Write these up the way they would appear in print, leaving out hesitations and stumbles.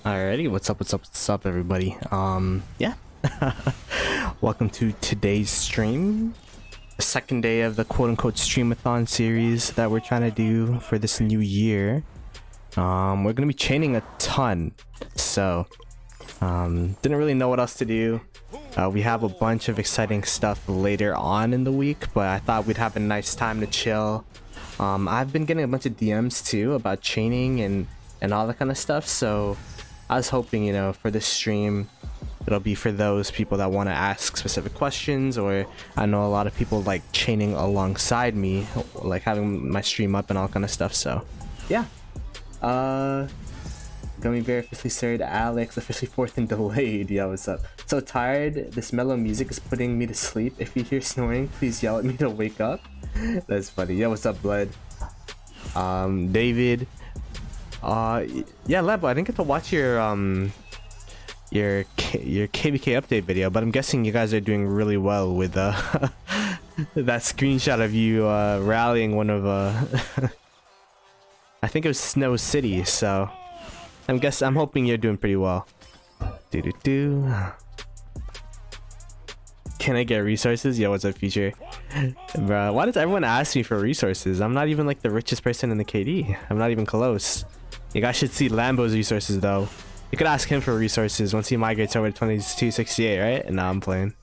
Alrighty, what's up everybody? Yeah. Welcome to today's stream. The second day of the quote-unquote Streamathon series that we're trying to do for this new year. We're gonna be chaining a ton. So, didn't really know what else to do. We have a bunch of exciting stuff later on in the week, but I thought we'd have a nice time to chill. I've been getting a bunch of DMs too about chaining and all that kind of stuff, so I was hoping, you know, for this stream it'll be for those people that want to ask specific questions, or I know a lot of people like chaining alongside me, like having my stream up and all kind of stuff. So yeah, Gummy Bear officially started, Alex officially fourth and delayed. Yeah, what's up? So tired, this mellow music is putting me to sleep. If you hear snoring, please yell at me to wake up. That's funny. Yeah, what's up, Blood? David, yeah, Lebo, I didn't get to watch your KVK update video, but I'm guessing you guys are doing really well with that screenshot of you rallying one of I think it was Snow City, so I'm hoping you're doing pretty well. Can I get resources? Yo, what's up, Future? Bro, why does everyone ask me for resources? I'm not even like the richest person in the KD. I'm not even close. You guys should see Lambo's resources though. You could ask him for resources once he migrates over to 2268, right? And now I'm playing.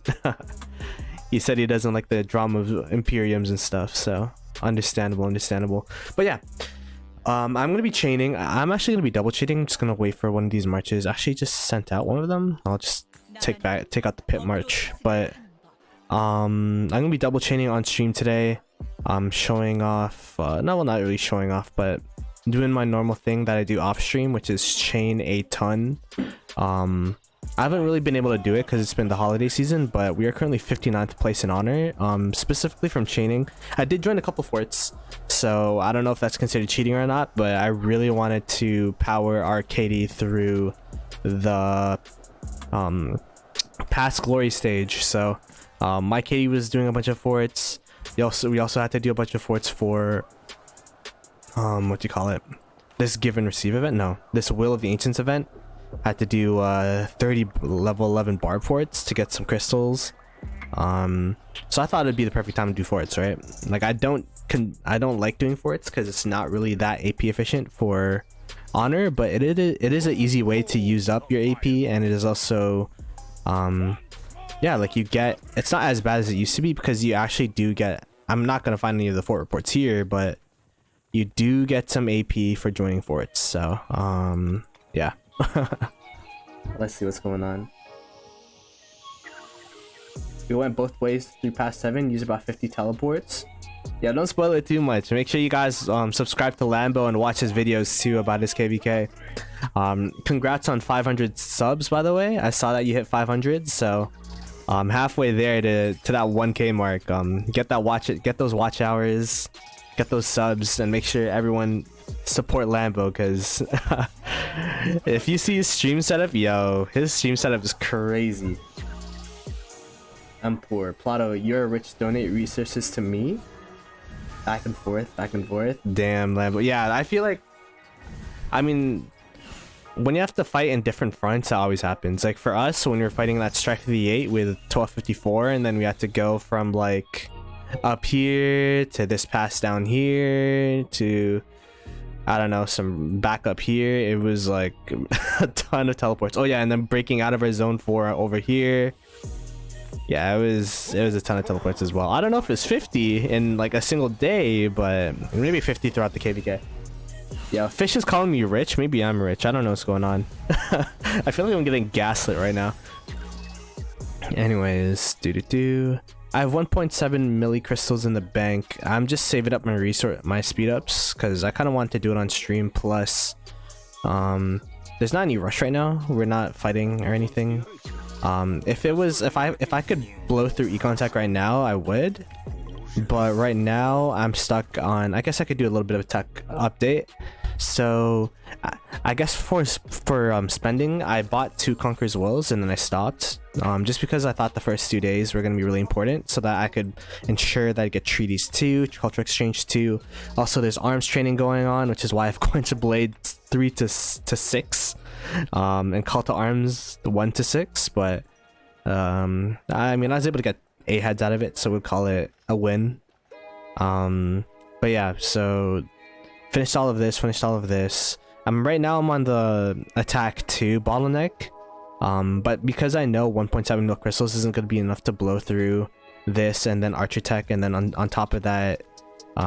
He said he doesn't like the drama of Imperiums and stuff, so understandable. But yeah, I'm gonna be chaining. I'm actually gonna be double chaining. I'm just gonna wait for one of these marches. Actually, just sent out one of them. I'll just take out the pit march. But I'm gonna be double chaining on stream today. I'm showing off. No, well, not really showing off, but doing my normal thing that I do off stream, which is chain a ton. I haven't really been able to do it because it's been the holiday season, but we are currently 59th place in honor, specifically from chaining. I did join a couple forts, so I don't know if that's considered cheating or not, but I really wanted to power our KD through the past glory stage. So my KD was doing a bunch of forts. We also had to do a bunch of forts for what do you call it, this give and receive event. No, this Will of the Ancients event. I had to do 30 level 11 barb forts to get some crystals. So I thought it'd be the perfect time to do forts, right? Like I don't like doing forts because it's not really that AP efficient for honor, but it is an easy way to use up your AP, and it is also yeah, like it's not as bad as it used to be because you actually do get, I'm not gonna find any of the fort reports here, but you do get some AP for joining forts. So yeah. Let's see what's going on. We went both ways through past 7, used about 50 teleports. Yeah, don't spoil it too much. Make sure you guys subscribe to Lambo and watch his videos too about his KVK. Congrats on 500 subs, by the way. I saw that you hit 500, so halfway there to that 1K mark. Get those watch hours, get those subs, and make sure everyone support Lambo, because if you see his stream setup, yo, his stream setup is crazy. I'm poor. Ploto, you're rich, donate resources to me. Back and forth. Damn, Lambo. Yeah, I feel like, I mean, when you have to fight in different fronts, that always happens. Like for us, when we were fighting that Strike of the 8 with 1254, and then we had to go from like up here to this pass down here to, I don't know, some back up here. It was like a ton of teleports. Oh yeah, and then breaking out of our zone 4 over here. Yeah, it was a ton of teleports as well. I don't know if it's 50 in like a single day, but maybe 50 throughout the KVK. Yeah, Fish is calling me rich. Maybe I'm rich. I don't know what's going on. I feel like I'm getting gaslit right now. Anyways, I have 1.7 milli crystals in the bank. I'm just saving up my speed ups because I kind of want to do it on stream. Plus, there's not any rush right now. We're not fighting or anything. If I could blow through econ tech right now, I would. But right now I'm stuck on, I guess I could do a little bit of a tech update. So I guess for spending, I bought 2 Conqueror's Wills and then I stopped, just because I thought the first 2 days were going to be really important so that I could ensure that I get treaties 2, culture exchange 2. Also there's arms training going on, which is why I've gone to blade 3 to 6, and call to arms 1 to 6. But I mean, I was able to get 8 heads out of it, so we'll call it a win. But yeah, so finished all of this. Right now I'm on the attack 2 bottleneck, but because I know 1.7 mil crystals isn't going to be enough to blow through this and then archer tech, and then on top of that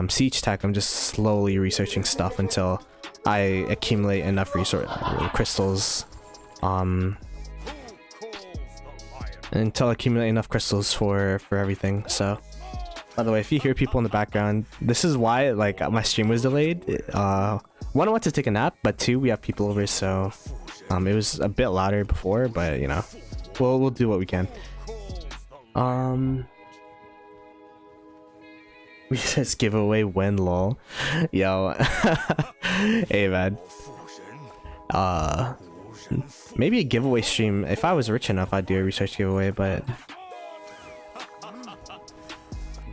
siege tech, I'm just slowly researching stuff until I accumulate enough crystals, for everything. So by the way, if you hear people in the background, this is why like my stream was delayed. One, I went to take a nap, but 2, we have people over, so it was a bit louder before, but you know, we'll do what we can. We just give away win, lol. Yo. Hey man. Maybe a giveaway stream. If I was rich enough, I'd do a research giveaway, but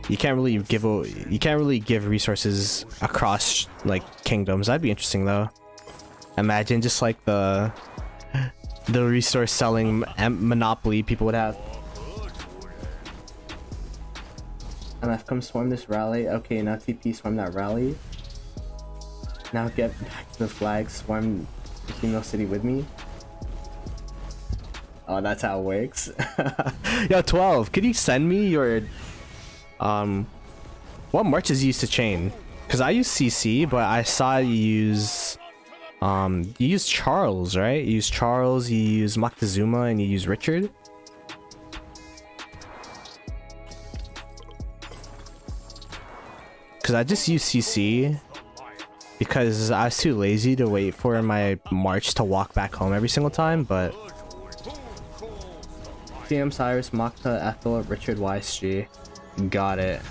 you can't really give resources across like kingdoms. That'd be interesting though. Imagine just like the resource selling monopoly people would have. MF, come swarm this rally. Okay, now TP swarm that rally. Now get back to the flag, swarm the female city with me. Oh, that's how it works. Yo, 12, could you send me your what marches you used to chain? Because I use CC, but I saw you use Charles, right? You use Charles, you use Moctezuma, and you use Richard. Because I just use CC because I was too lazy to wait for my march to walk back home every single time. But CM Cyrus, Mokta, Ethel, Richard, YSG. Got it.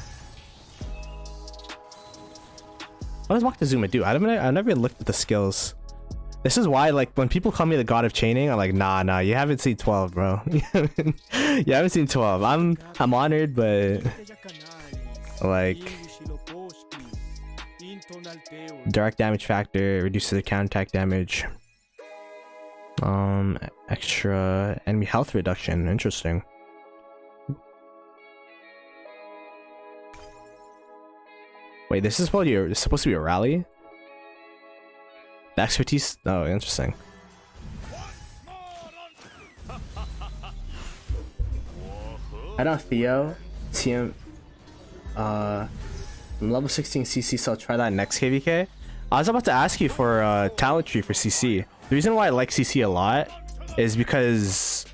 What does Moctezuma do? I never even looked at the skills. This is why, like, when people call me the god of chaining, I'm like, nah, you haven't seen 12, bro. You haven't seen 12. I'm honored, but like, direct damage factor reduces the counterattack damage. Extra enemy health reduction. Interesting. Wait, this is supposed to be a rally? The expertise? Oh, interesting. I don't Theo. TM. I'm level 16 CC, so I'll try that next KVK. I was about to ask you for a talent tree for CC. The reason why I like CC a lot is because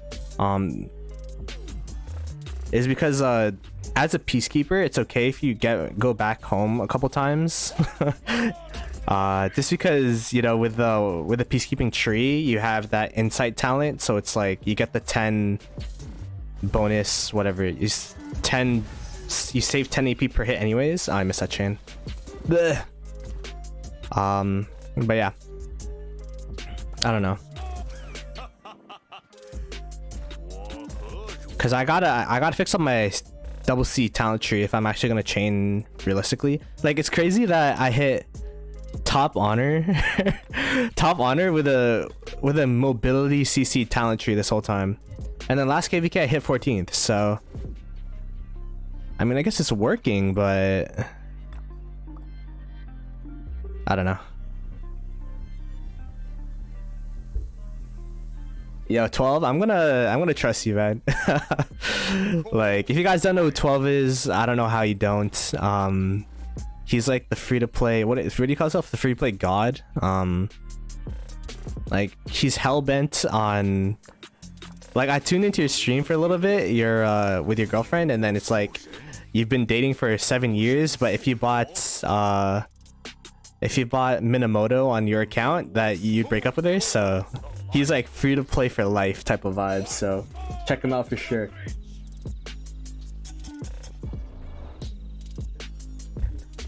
as a peacekeeper, it's okay if you go back home a couple times. Just because, you know, with the peacekeeping tree, you have that insight talent, so it's like you get the 10 bonus, whatever. You save 10 AP per hit anyways. Oh, I missed that chain. Blech. But yeah, I don't know. Cause I gotta fix up my double C talent tree if I'm actually gonna chain realistically. Like, it's crazy that I hit top honor with a mobility CC talent tree this whole time, and then last KVK I hit 14th. So I mean, I guess it's working, but I don't know. Yo, 12, I'm gonna trust you, man. Like, if you guys don't know who 12 is, I don't know how you don't. He's like the free-to-play, what do you call himself? The free-to-play god. Like, he's hell-bent on, like, I tuned into your stream for a little bit, you're with your girlfriend, and then it's like you've been dating for 7 years, but if you bought Minamoto on your account, that you'd break up with her. So he's like free to play for life type of vibes, so check him out for sure.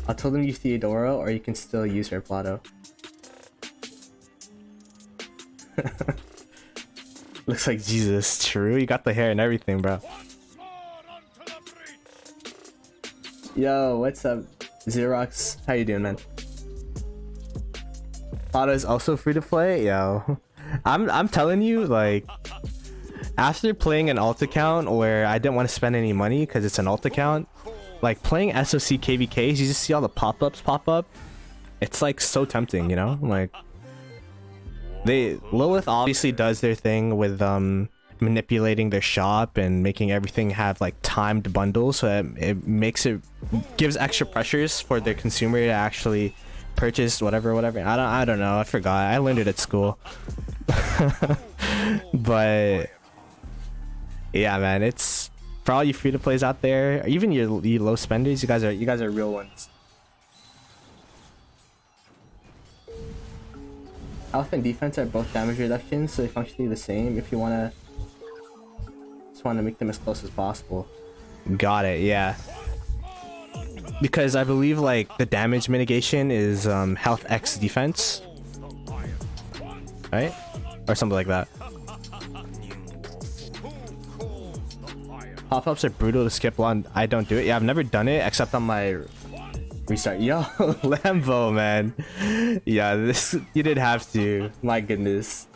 I told him you Theodora, or you can still use her Ploto. Looks like Jesus. True, you got the hair and everything, bro. Yo, what's up, Xerox? How you doing, man? Ploto is also free to play. Yo, I'm telling you, like, after playing an alt account where I didn't want to spend any money because it's an alt account, like playing SOC KVKs, you just see all the pop-ups pop up. It's like so tempting, you know? Like, Lilith obviously does their thing with manipulating their shop and making everything have like timed bundles, so it gives extra pressures for their consumer to actually purchase whatever. I don't know, I forgot, I learned it at school. But yeah, man, it's for all you free-to-plays out there, even you low spenders, you guys are real ones. Health and defense are both damage reductions, so they functionally the same if you just want to make them as close as possible. Got it, yeah. Because I believe like the damage mitigation is health x defense, right? Or something like that. Pop-ups are brutal to skip on. I don't do it. Yeah, I've never done it except on my restart. Yo, Lambo, man. Yeah, this you didn't have to. My goodness.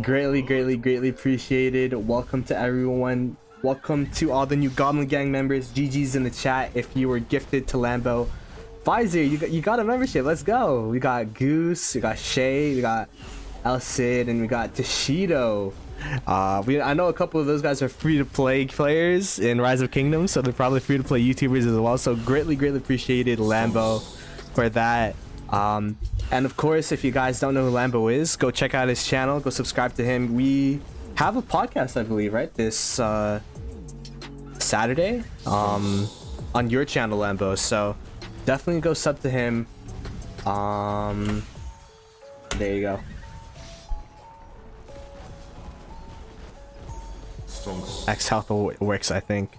Greatly appreciated. Welcome to everyone. Welcome to all the new Goblin Gang members. GG's in the chat if you were gifted to Lambo. Pfizer, you got a membership. Let's go. We got Goose, we got Shay, we got El Cid, and we got Toshido. I know a couple of those guys are free-to-play players in Rise of Kingdoms, so they're probably free-to-play YouTubers as well. So greatly appreciated Lambo for that. And of course, if you guys don't know who Lambo is, go check out his channel, go subscribe to him. We have a podcast, I believe, right, this Saturday on your channel, Lambo, so definitely go sub to him. There you go. X health works, I think.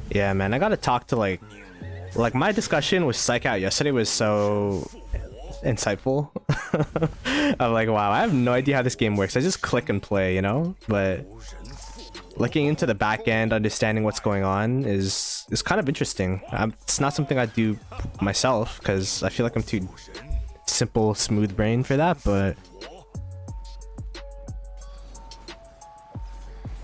Yeah, man, I gotta talk to like my discussion with Psych Out yesterday was so insightful. I'm like, wow, I have no idea how this game works. I just click and play, you know? But looking into the back end, understanding what's going on is kind of interesting. It's not something I do myself because I feel like I'm too simple, smooth brain for that, but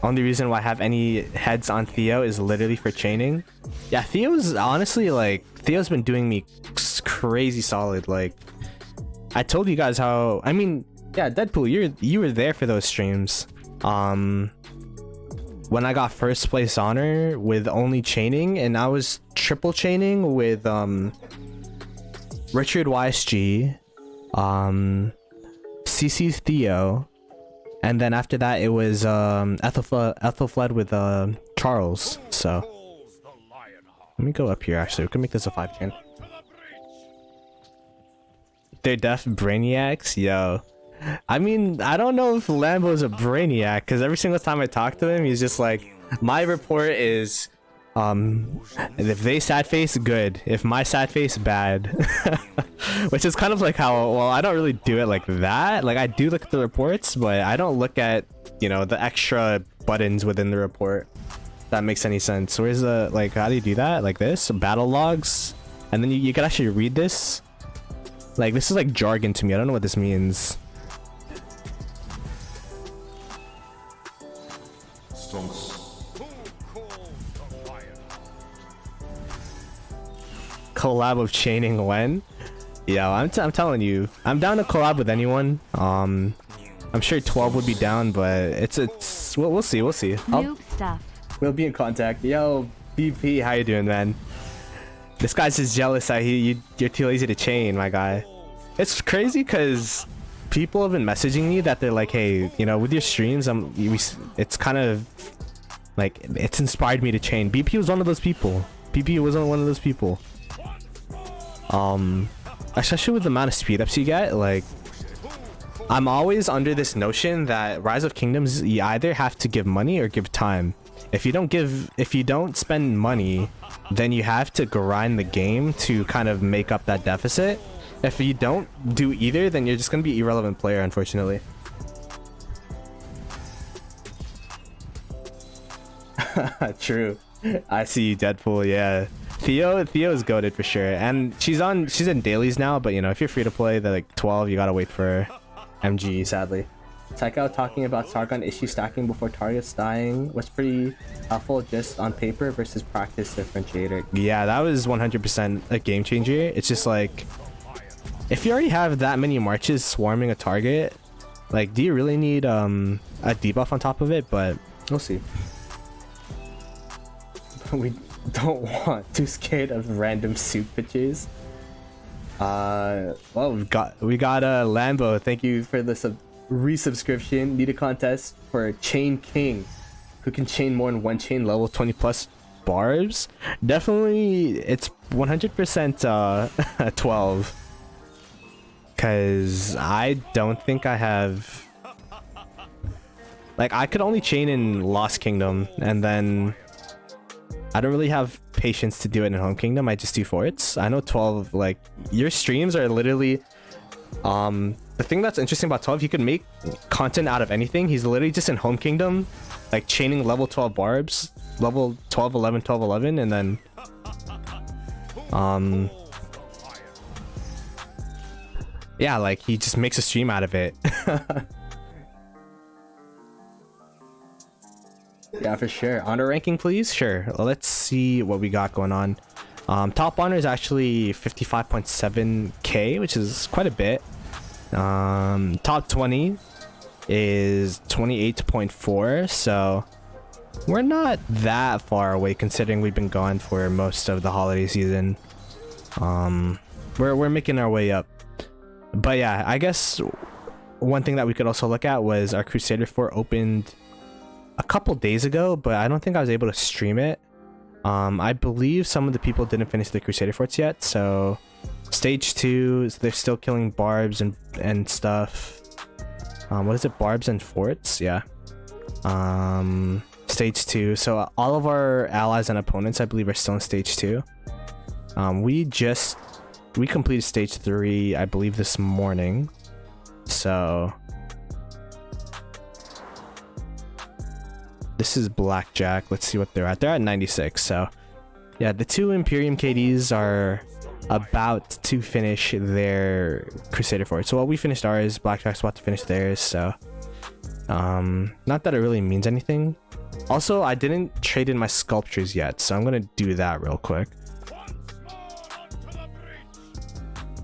only reason why I have any heads on Theo is literally for chaining. Yeah, Theo's honestly, like, Theo's been doing me crazy solid. Like, I told you guys how, I mean, yeah, Deadpool, you were there for those streams. When I got first place honor with only chaining, and I was triple chaining with Richard YSG, CC Theo, and then after that it was Ethelfled with Charles. So let me go up here. Actually, we can make this a 5-chain. They're deaf brainiacs. Yo, I mean, I don't know if Lambo's a brainiac, because every single time I talk to him, he's just like, my report is if they sad face, good. If my sad face, bad. Which is kind of like how, well, I don't really do it like that. Like, I do look at the reports, but I don't look at, you know, the extra buttons within the report. If that makes any sense. Where's the, like, how do you do that? Like this? Battle logs? And then you can actually read this? Like, this is like jargon to me. I don't know what this means. Collab of chaining when? Yeah, I'm telling you, I'm down to collab with anyone. I'm sure 12 would be down, but it's we'll see. We'll be in contact. Yo, BP, how you doing, man? This guy's just jealous that you're too lazy to chain, my guy. It's crazy because people have been messaging me that they're like, hey, you know, with your streams, it's kind of like, it's inspired me to chain. BP was one of those people. BP was one of those people. Especially with the amount of speed ups you get, like, I'm always under this notion that Rise of Kingdoms, you either have to give money or give time. If you don't spend money, then you have to grind the game to kind of make up that deficit. If you don't do either, then you're just gonna be an irrelevant player, unfortunately. True. I see you, Deadpool. Yeah, Theo's goated for sure, and she's in dailies now. But you know, if you're free to play the like 12, you gotta wait for MG. Sadly, Taiko talking about Sargon issue stacking before targets dying was pretty helpful, just on paper versus practice differentiator. Yeah, that was 100% a game changer. It's just like, if you already have that many marches swarming a target, like, do you really need a debuff on top of it? But we'll see. We don't want too scared of random suit pitches. Well, we got Lambo. Thank you for the resubscription. Need a contest for Chain King, who can chain more than one chain, level 20 plus barbs. Definitely, it's 100% 12. Cause I don't think I have, like, I could only chain in Lost Kingdom, and then I don't really have patience to do it in Home Kingdom. I just do forts. I know 12, like, your streams are literally, the thing that's interesting about 12, you can make content out of anything. He's literally just in Home Kingdom, like, chaining level 12 barbs, level 12, 11, 12, 11, and then, yeah, like, he just makes a stream out of it. Yeah, for sure. Honor ranking, please. Sure. Let's see what we got going on. Top honor is actually 55.7k, which is quite a bit. Top 20 is 28.4, so we're not that far away considering we've been gone for most of the holiday season. We're making our way up. But yeah, I guess one thing that we could also look at was our Crusader Fort opened a couple days ago, but I don't think I was able to stream it. I believe some of the people didn't finish the Crusader Forts yet, so stage 2, they're still killing barbs and stuff. What is it? Barbs and forts? Yeah. Stage 2. So all of our allies and opponents, I believe, are still in stage 2. We completed stage 3, I believe, this morning. So this is Blackjack. Let's see what they're at. They're at 96. So yeah, the two Imperium KDs are about to finish their Crusader Fort. So while we finished ours, Blackjack's about to finish theirs. So not that it really means anything. Also, I didn't trade in my sculptures yet, so I'm gonna do that real quick.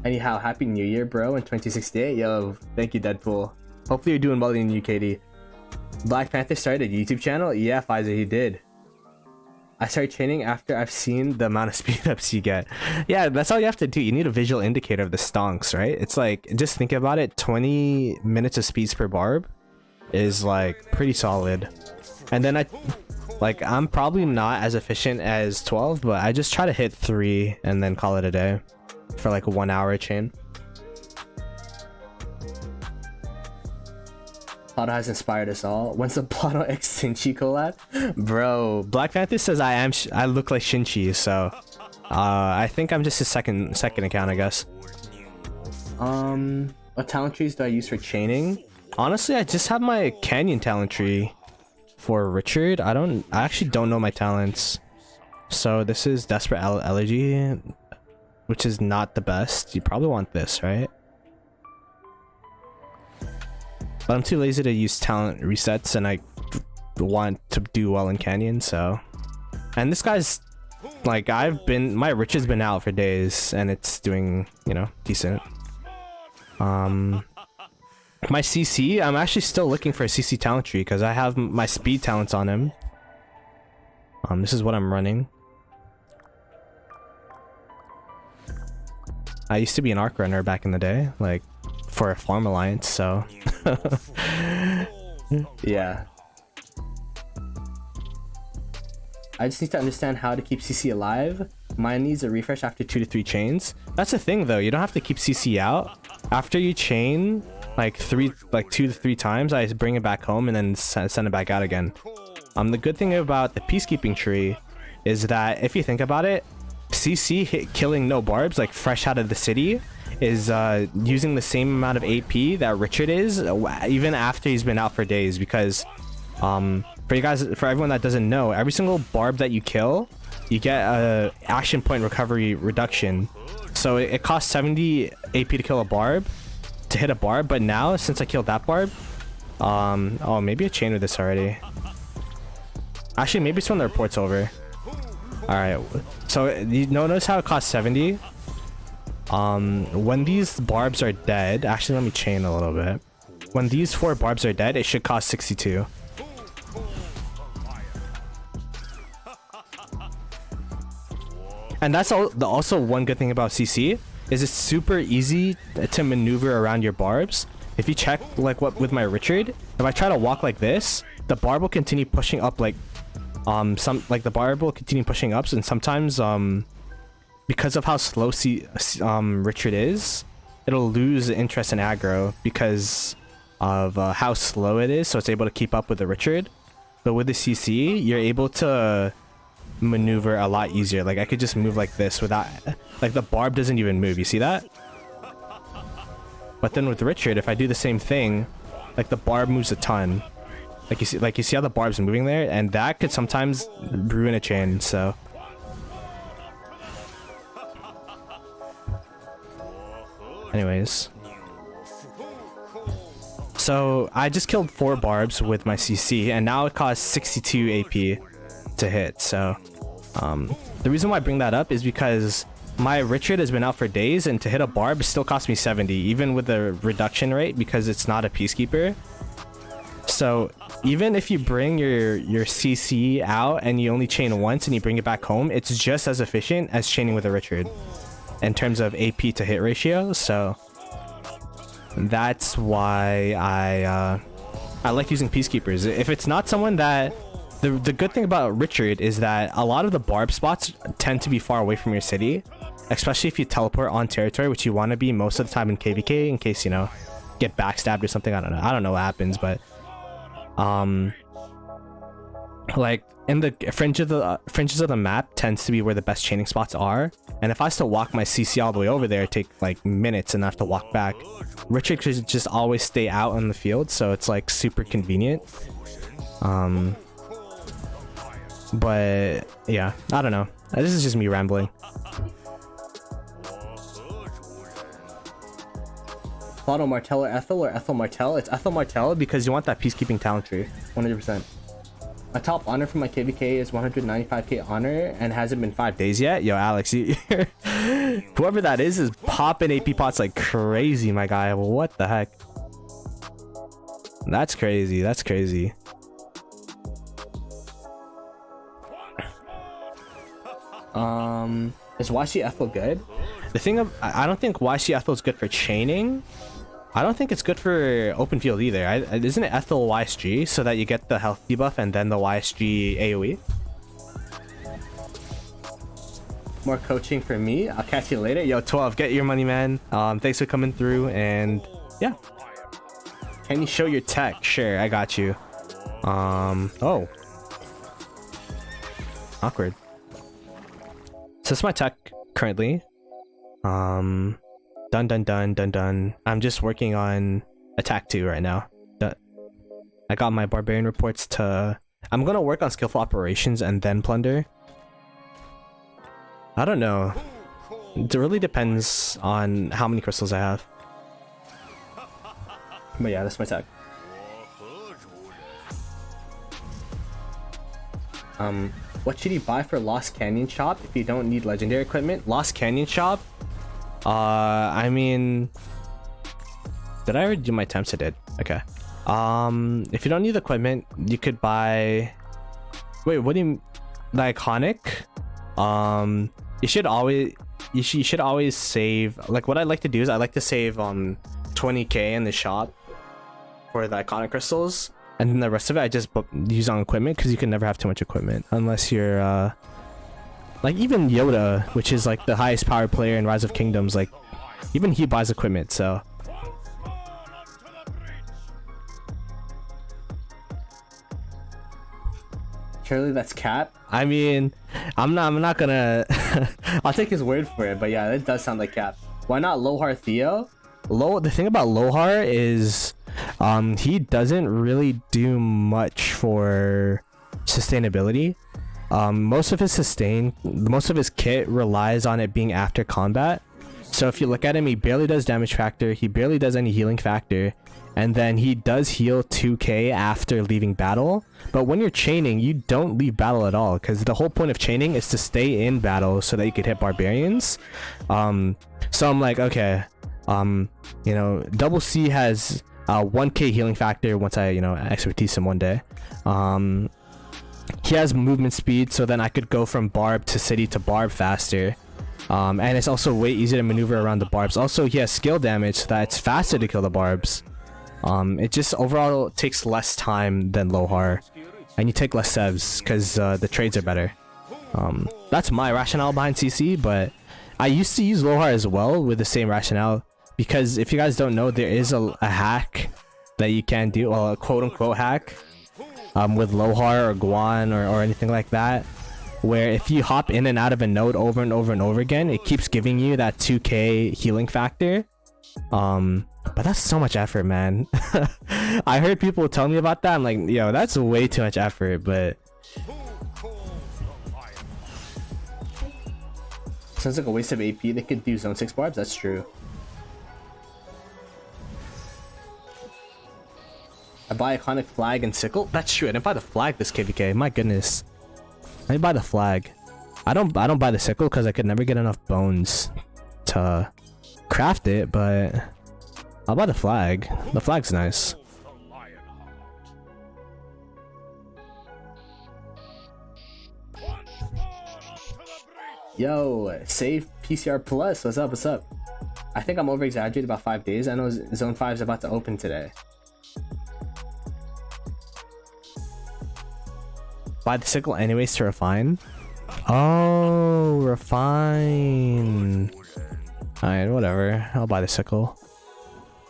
Anyhow, happy new year, bro, in 2068. Yo, thank you, Deadpool. Hopefully you're doing well in the UKD. Black Panther started a YouTube channel? Yeah, Pfizer, he did. I started training after I've seen the amount of speed ups you get. Yeah, that's all you have to do. You need a visual indicator of the stonks, right? It's like, just think about it, 20 minutes of speeds per barb is like pretty solid. And then I'm probably not as efficient as 12, but I just try to hit 3 and then call it a day for like a 1 hour chain. Ploto has inspired us all. When's the Ploto X Shinchi collab? Bro, Black Panther says I look like Shinchi, so I think I'm just his second account, I guess. What talent trees do I use for chaining? Honestly, I just have my Canyon talent tree for Richard. I actually don't know my talents. So this is Desperate Elegy, which is not the best. You probably want this, right? But I'm too lazy to use talent resets, and I want to do well in Canyon, so. And this guy's, like, my Rich has been out for days, and it's doing, you know, decent. My CC, I'm actually still looking for a CC talent tree, because I have my speed talents on him. This is what I'm running. I used to be an arc runner back in the day, like, for a farm alliance, so. Yeah. I just need to understand how to keep CC alive. Mine needs a refresh after 2 to 3 chains. That's the thing though, you don't have to keep CC out. After you chain like 2 to 3 times, I bring it back home and then send it back out again. The good thing about the peacekeeping tree is that if you think about it, CC killing no barbs, like fresh out of the city, is using the same amount of AP that Richard is, even after he's been out for days, because for you guys, for everyone that doesn't know, every single barb that you kill, you get a action point recovery reduction. So it costs 70 AP to kill a barb, to hit a barb, but now since I killed that barb, oh, maybe I chained with this already. Actually, maybe it's when the report's over. All right, so you notice how it costs 70. When these barbs are dead, actually let me chain a little bit. When these 4 barbs are dead, it should cost 62. And that's also one good thing about CC is it's super easy to maneuver around your barbs. If you check like what with my Richard, if I try to walk like this, the barb will continue pushing up like the barb will continue pushing up, and sometimes because of how slow Richard is, it'll lose interest in aggro because of how slow it is, so it's able to keep up with the Richard. But with the CC, you're able to maneuver a lot easier. Like I could just move like this without, like the barb doesn't even move. You see that? But then with Richard, if I do the same thing, like the barb moves a ton. Like you see how the barb's moving there, and that could sometimes ruin a chain. So anyways, so I just killed 4 barbs with my CC, and now it costs 62 AP to hit. So the reason why I bring that up is because my Richard has been out for days, and to hit a barb still costs me 70, even with the reduction rate, because it's not a peacekeeper. So even if you bring your CC out and you only chain once and you bring it back home, it's just as efficient as chaining with a Richard in terms of AP to hit ratio. So that's why I like using peacekeepers. If it's not someone that the good thing about Richard is that a lot of the barb spots tend to be far away from your city, especially if you teleport on territory, which you want to be most of the time in KVK in case, you know, get backstabbed or something. I don't know what happens, but like in the fringes of the map tends to be where the best chaining spots are, and if I still walk my CC all the way over there, take like minutes and I have to walk back. Richard could just always stay out on the field, so it's like super convenient. But yeah, I don't know, this is just me rambling. Ploto Martell or Ethel Martell? It's Ethel Martell because you want that peacekeeping talent tree, 100%. My top honor from my KVK is 195k honor and hasn't been 5 days yet. Yo, Alex, whoever that is popping AP pots like crazy, my guy. What the heck? That's crazy. That's crazy. Is YC Ethel good? The thing of, I don't think YC Ethel is good for chaining. I don't think it's good for open field either. Isn't it Ethel YSG so that you get the health debuff and then the YSG AoE? More coaching for me. I'll catch you later. Yo, 12, get your money, man. Thanks for coming through, and yeah. Can you show your tech? Sure, I got you. Oh. Awkward. So this is my tech currently. Done. I'm just working on attack 2 right now. I got my barbarian reports to... I'm gonna work on skillful operations and then plunder. I don't know. It really depends on how many crystals I have. But yeah, that's my tech. What should you buy for Lost Canyon Shop if you don't need legendary equipment? Lost Canyon Shop? I mean, did I already do my attempts? I did. Okay. If you don't need equipment, you could buy... Wait, what do you... The iconic? You should always save... Like, what I like to do is I like to save 20k in the shop for the iconic crystals, and then the rest of it I just use on equipment, because you can never have too much equipment unless you're like even Yoda, which is like the highest power player in Rise of Kingdoms, like even he buys equipment. So surely that's cap. I mean, I'm not gonna I'll take his word for it, but yeah, it does sound like cap. Why not Lohar Theo? The thing about Lohar is He doesn't really do much for sustainability. Most of his kit relies on it being after combat. So if you look at him, he barely does damage factor, he barely does any healing factor, and then he does heal 2k after leaving battle. But when you're chaining, you don't leave battle at all, because the whole point of chaining is to stay in battle so that you could hit barbarians. So I'm like, okay, you know, double C has 1k healing factor once I, you know, expertise him one day. He has movement speed, so then I could go from barb to city to barb faster. And it's also way easier to maneuver around the barbs. Also, he has skill damage, so that it's faster to kill the barbs. It just overall takes less time than Lohar, and you take less sevs because the trades are better. That's my rationale behind CC, but I used to use Lohar as well with the same rationale, because if you guys don't know, there is a hack that you can do, well, a quote-unquote hack, with Lohar or Guan or anything like that, where if you hop in and out of a node over and over and over again, it keeps giving you that 2k healing factor. But that's so much effort, man. I heard people tell me about that. I'm like, yo, that's way too much effort. But sounds like a waste of AP. They could do zone 6 barbs. That's true. I buy iconic flag and sickle. That's true. I didn't buy the flag this KVK. My goodness. I buy the flag. I don't buy the sickle because I could never get enough bones to craft it, but I'll buy the flag. The flag's nice. Yo, save PCR plus. What's up? What's up? I think I'm over exaggerated about 5 days. I know zone 5 is about to open today. Buy the sickle anyways to refine. Oh, refine. Alright, whatever. I'll buy the sickle.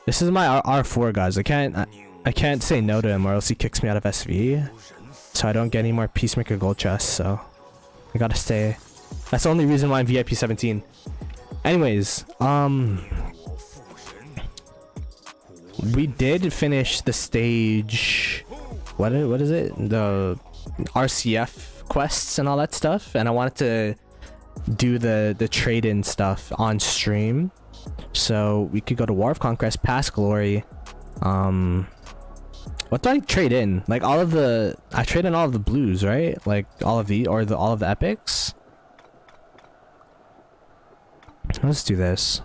This is my R4, guys. I can't say no to him or else he kicks me out of SV. So I don't get any more Peacemaker gold chests, so I gotta stay. That's the only reason why I'm VIP 17. Anyways, we did finish the stage. What is it? The RCF quests and all that stuff, and I wanted to do the trade-in stuff on stream, so we could go to War of Conquest, Past Glory. What do I trade in? Like all of the, I trade in all of the blues, right? Like all of the, or all of the epics. Let's do this.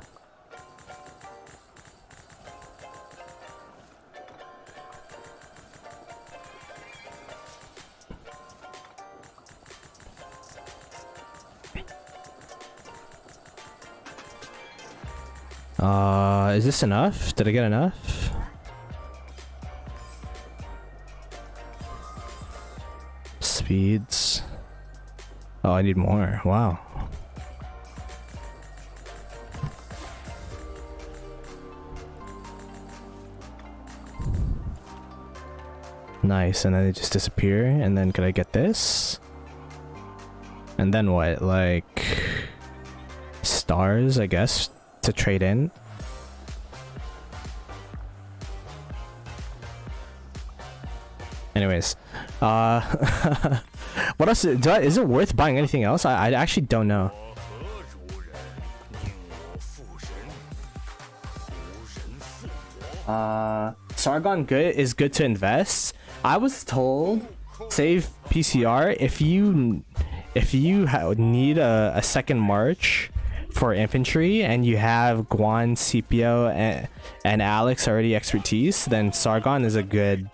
Is this enough? Did I get enough? Speeds. Oh, I need more. Wow. Nice, and then they just disappear, and then could I get this? And then what? Like stars, I guess, to trade in. Anyways, what else is it worth buying anything else? I actually don't know. Sargon is good to invest. I was told save PCR if you need a second march for infantry and you have Guan, Scipio, and Alex already expertise, then Sargon is a good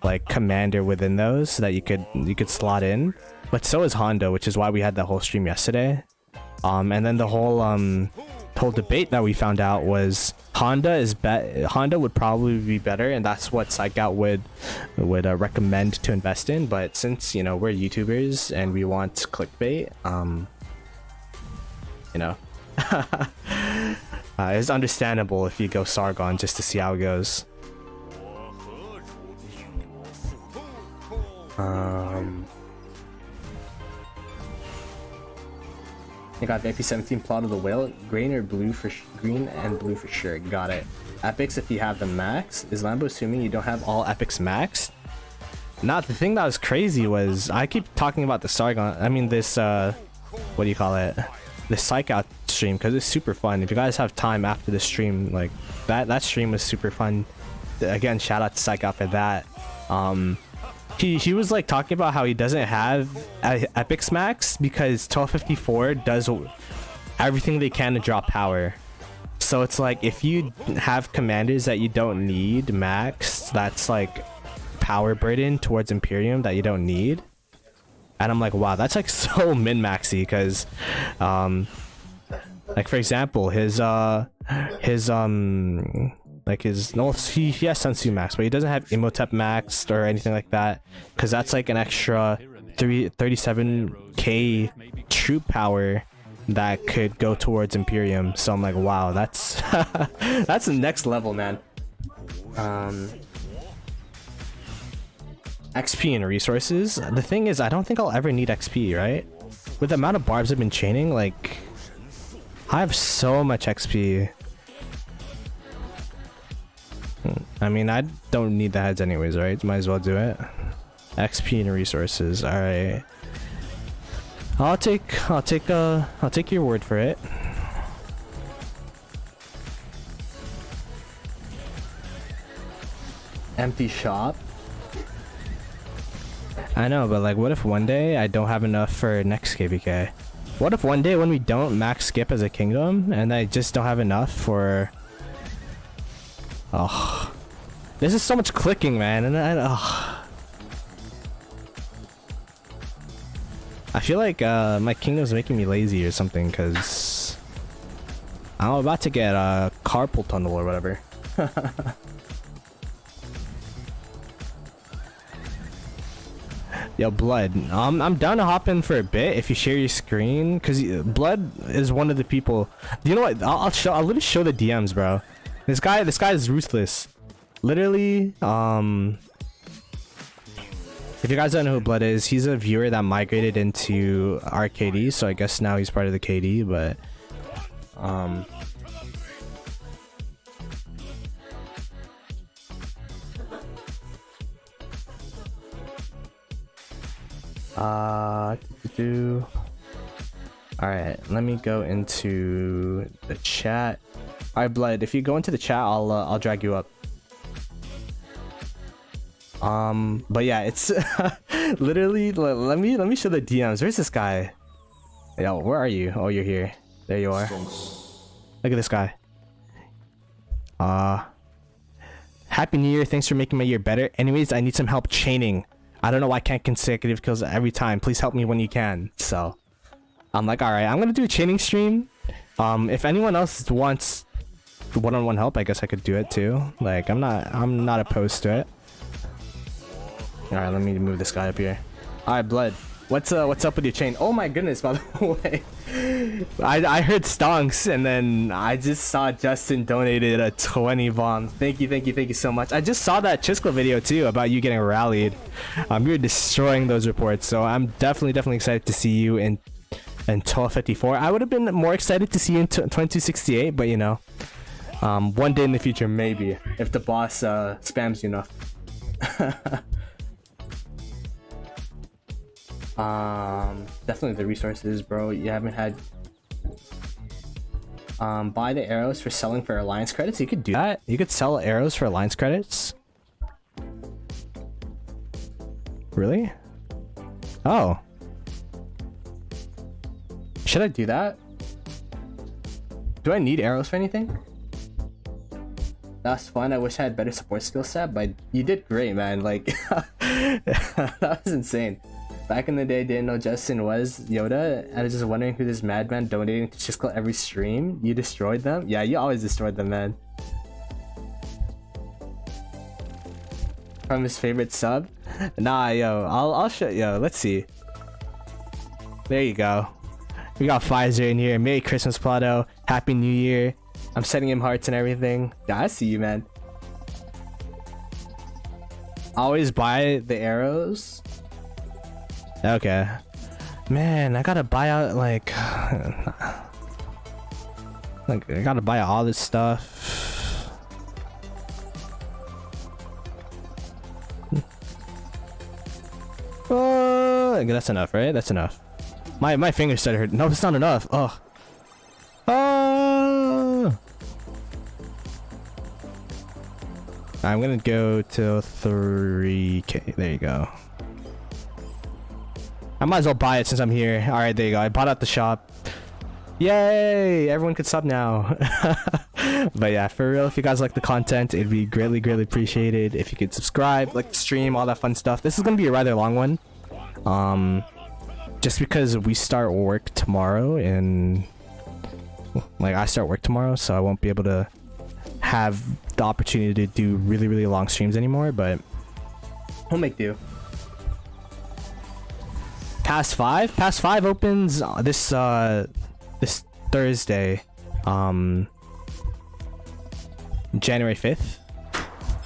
like commander within those that you could slot in. But so is Honda, which is why we had the whole stream yesterday. And then the whole debate that we found out was Honda would probably be better, and that's what Psychout would recommend to invest in. But since, you know, we're YouTubers and we want clickbait, you know, it's understandable if you go Sargon just to see how it goes. You got the AP17 Plot of the Whale. Green or blue for green and blue for sure. Got it. Epics if you have them max. Is Lambo assuming you don't have all epics maxed? Not the thing that was crazy was I keep talking about the Sargon. I mean this what do you call it? The Psych Out stream because it's super fun. If you guys have time after the stream, like that stream was super fun. Again, shout out to Psych Out for that. He was like talking about how he doesn't have epics max because 1254 does everything they can to drop power. So it's like if you have commanders that you don't need max, that's like power burden towards Imperium that you don't need. And I'm like, wow, that's like so min-maxy because like for example his like his no, he has Sun Tzu max, but he doesn't have Imhotep maxed or anything like that because that's like an extra 37k troop power that could go towards Imperium. So I'm like, wow, that's that's the next level, man. XP and resources. The thing is, I don't think I'll ever need XP, right? With the amount of barbs I've been chaining, like I have so much XP. I mean, I don't need the heads anyways, right? Might as well do it. XP and resources. All right. I'll take your word for it. Empty shop. I know, but like, what if one day I don't have enough for next KVK? What if one day when we don't max skip as a kingdom and I just don't have enough for... Oh, this is so much clicking, man, and I feel like my kingdom's making me lazy or something because I'm about to get a carpal tunnel or whatever. Yo, Blood, I'm down to hop in for a bit if you share your screen because Blood is one of the people. You know what? I'll literally show the DMs, bro. This guy is ruthless. Literally, if you guys don't know who Blood is, he's a viewer that migrated into our KD, so I guess now he's part of the KD, but alright, let me go into the chat. Alright, Blood, if you go into the chat, I'll drag you up. But yeah, it's literally, let me show the DMs. Where's this guy? Yo, where are you? Oh, you're here. There you are. Look at this guy. Happy New Year. Thanks for making my year better. Anyways, I need some help chaining. I don't know why I can't consecutive kills every time. Please help me when you can. So I'm like, all right, I'm gonna do a chaining stream. If anyone else wants one-on-one help, I guess I could do it too. Like, I'm not opposed to it. All right, let me move this guy up here. All right, Blood, what's up with your chain? Oh my goodness, by the way, I heard stonks and then I just saw Justin donated a 20 bomb. Thank you so much. I just saw that Chisco video too about you getting rallied. You're destroying those reports, so I'm definitely excited to see you in 1254. I would have been more excited to see you in 2268, but you know, one day in the future maybe if the boss spams you enough. Definitely the resources, bro. You haven't had buy the arrows for selling for alliance credits. You could do that. You could sell arrows for alliance credits. Really? Oh, should I do that? Do I need arrows for anything? That's fun. I wish I had better support skill set, but you did great, man. Like that was insane. Back in the day, didn't know Justin was Yoda. I was just wondering who this madman donating to Chisco every stream. You destroyed them? Yeah, you always destroyed them, man. From his favorite sub? Nah, yo, I'll show. Yo, let's see. There you go. We got Pfizer in here. Merry Christmas, Ploto. Happy New Year. I'm sending him hearts and everything. Yeah, I see you, man. Always buy the arrows. Okay. Man, I gotta buy out like I gotta buy all this stuff. Oh, okay, that's enough, right? That's enough. My fingers started hurting. No, it's not enough. Oh. Oh. I'm gonna go to 3K. There you go. I might as well buy it since I'm here. All right, there you go. I bought out the shop. Yay! Everyone can sub now. But yeah, for real, if you guys like the content, it'd be greatly appreciated if you could subscribe, like the stream, all that fun stuff. This is gonna be a rather long one. Just because we start work tomorrow, and like I start work tomorrow, so I won't be able to have the opportunity to do really long streams anymore, but we'll make do. Pass 5 opens this Thursday, January 5th,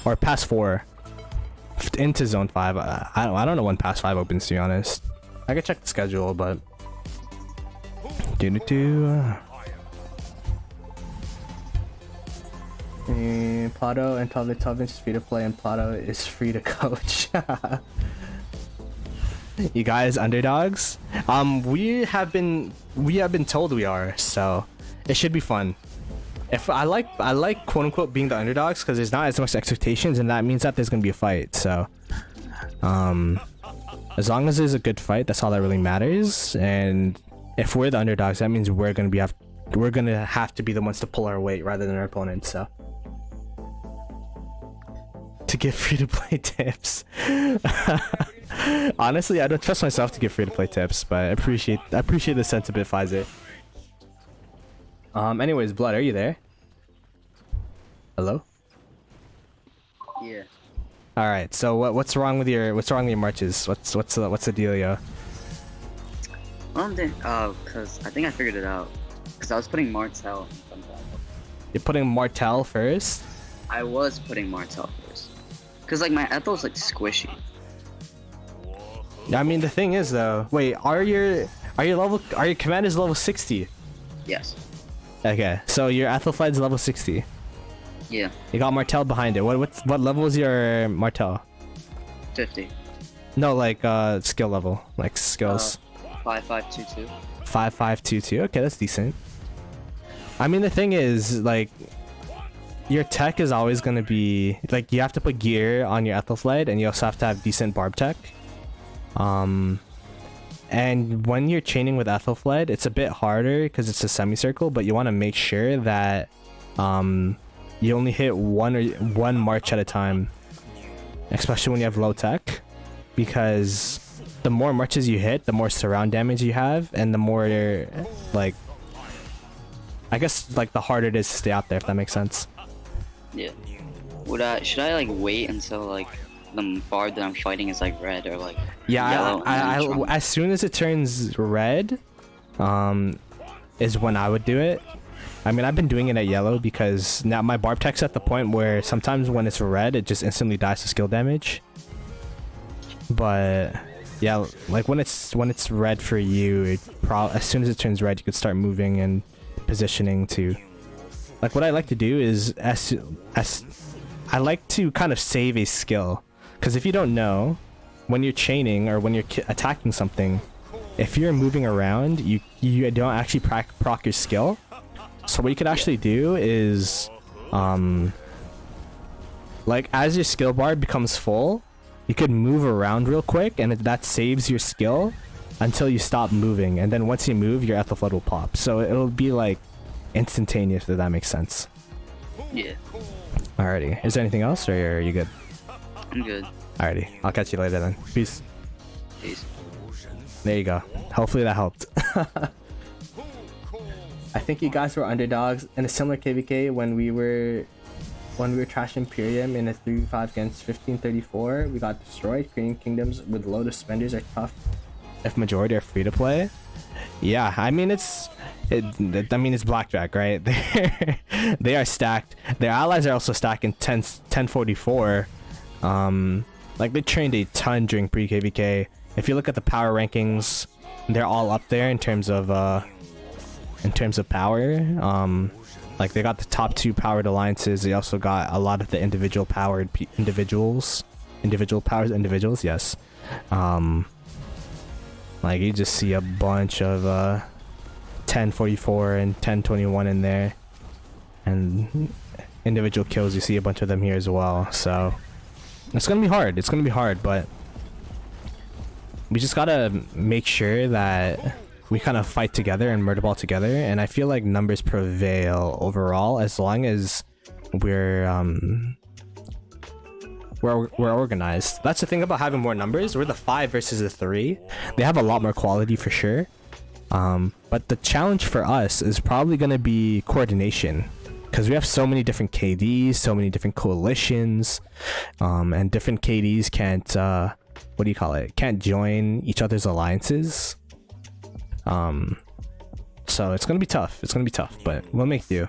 or Pass 4 into Zone 5. I don't know when Pass 5 opens, to be honest. I could check the schedule, but Ploto and 12 inch is free to play, and Ploto is free to coach. You guys underdogs? We have been told we are, so it should be fun. If I like quote unquote being the underdogs because there's not as much expectations, and that means that there's gonna be a fight. So as long as there's a good fight, that's all that really matters. And if we're the underdogs, that means we're gonna have to be the ones to pull our weight rather than our opponents. So to give free to play tips. Honestly, I don't trust myself to give free to play tips, but I appreciate the sentiment, Pfizer. Anyways, Blood, are you there? Hello? Yeah. All right. So what's wrong with your marches? What's the dealio? Cause I think I figured it out. Cause I was putting Martel. You're putting Martel first? I was putting Martel first. Cause like my Ethel's like squishy. I mean, the thing is though, wait, are your commanders level 60? Yes. Okay, so your Ethelflaed's level 60. Yeah. You got Martel behind it. What level is your Martel? 50. No, like skill level, like skills. 5522. 5522. Okay, that's decent. I mean, the thing is, like, your tech is always gonna be like, you have to put gear on your Ethelflaed, and you also have to have decent barb tech. And when you're chaining with Ethelflaed, it's a bit harder because it's a semicircle, but you want to make sure that you only hit one march at a time, especially when you have low tech, because the more marches you hit, the more surround damage you have, and the more, like, I guess, like, the harder it is to stay out there, if that makes sense. Yeah. Should I like wait until like the bard that I'm fighting is like red or like yellow? I as soon as it turns red, is when I would do it. I mean, I've been doing it at yellow because now my barb tech's at the point where sometimes when it's red, it just instantly dies to skill damage. But yeah, like when it's red for you, as soon as it turns red, you could start moving and positioning to. Like, what I like to do is I like to kind of save a skill, because if you don't know, when you're chaining or when you're attacking something, if you're moving around, you don't actually proc your skill. So what you could actually do is, like, as your skill bar becomes full, you could move around real quick, and that saves your skill until you stop moving, and then once you move, your Ethelflaed will pop. So it'll be like instantaneous, if that makes sense. Yeah. Alrighty. Is there anything else, or are you good? I'm good. Alrighty. I'll catch you later then. Peace. Peace. There you go. Hopefully that helped. I think you guys were underdogs in a similar KVK when we were trash Imperium in a 3v5 against 1534. We got destroyed. Korean kingdoms with low suspenders are tough if majority are free to play. Yeah, I mean it's blackjack, right? They are stacked. Their allies are also stacked in 1044. Like, they trained a ton during pre-KVK. If you look at the power rankings, they're all up there in terms of power. Like they got the top 2 powered alliances. They also got a lot of the individual powered individuals. Yes. Like you just see a bunch of 1044 and 1021 in there, and individual kills, you see a bunch of them here as well. So it's gonna be hard. It's gonna be hard, but we just gotta make sure that we kind of fight together and murder ball together. And I feel like numbers prevail overall as long as we're organized. That's the thing about having more numbers. We're the 5 versus the 3. They have a lot more quality for sure. But the challenge for us is probably gonna be coordination, because we have so many different KDs, so many different coalitions, and different KDs can't can't join each other's alliances. So it's gonna be tough. But we'll make do.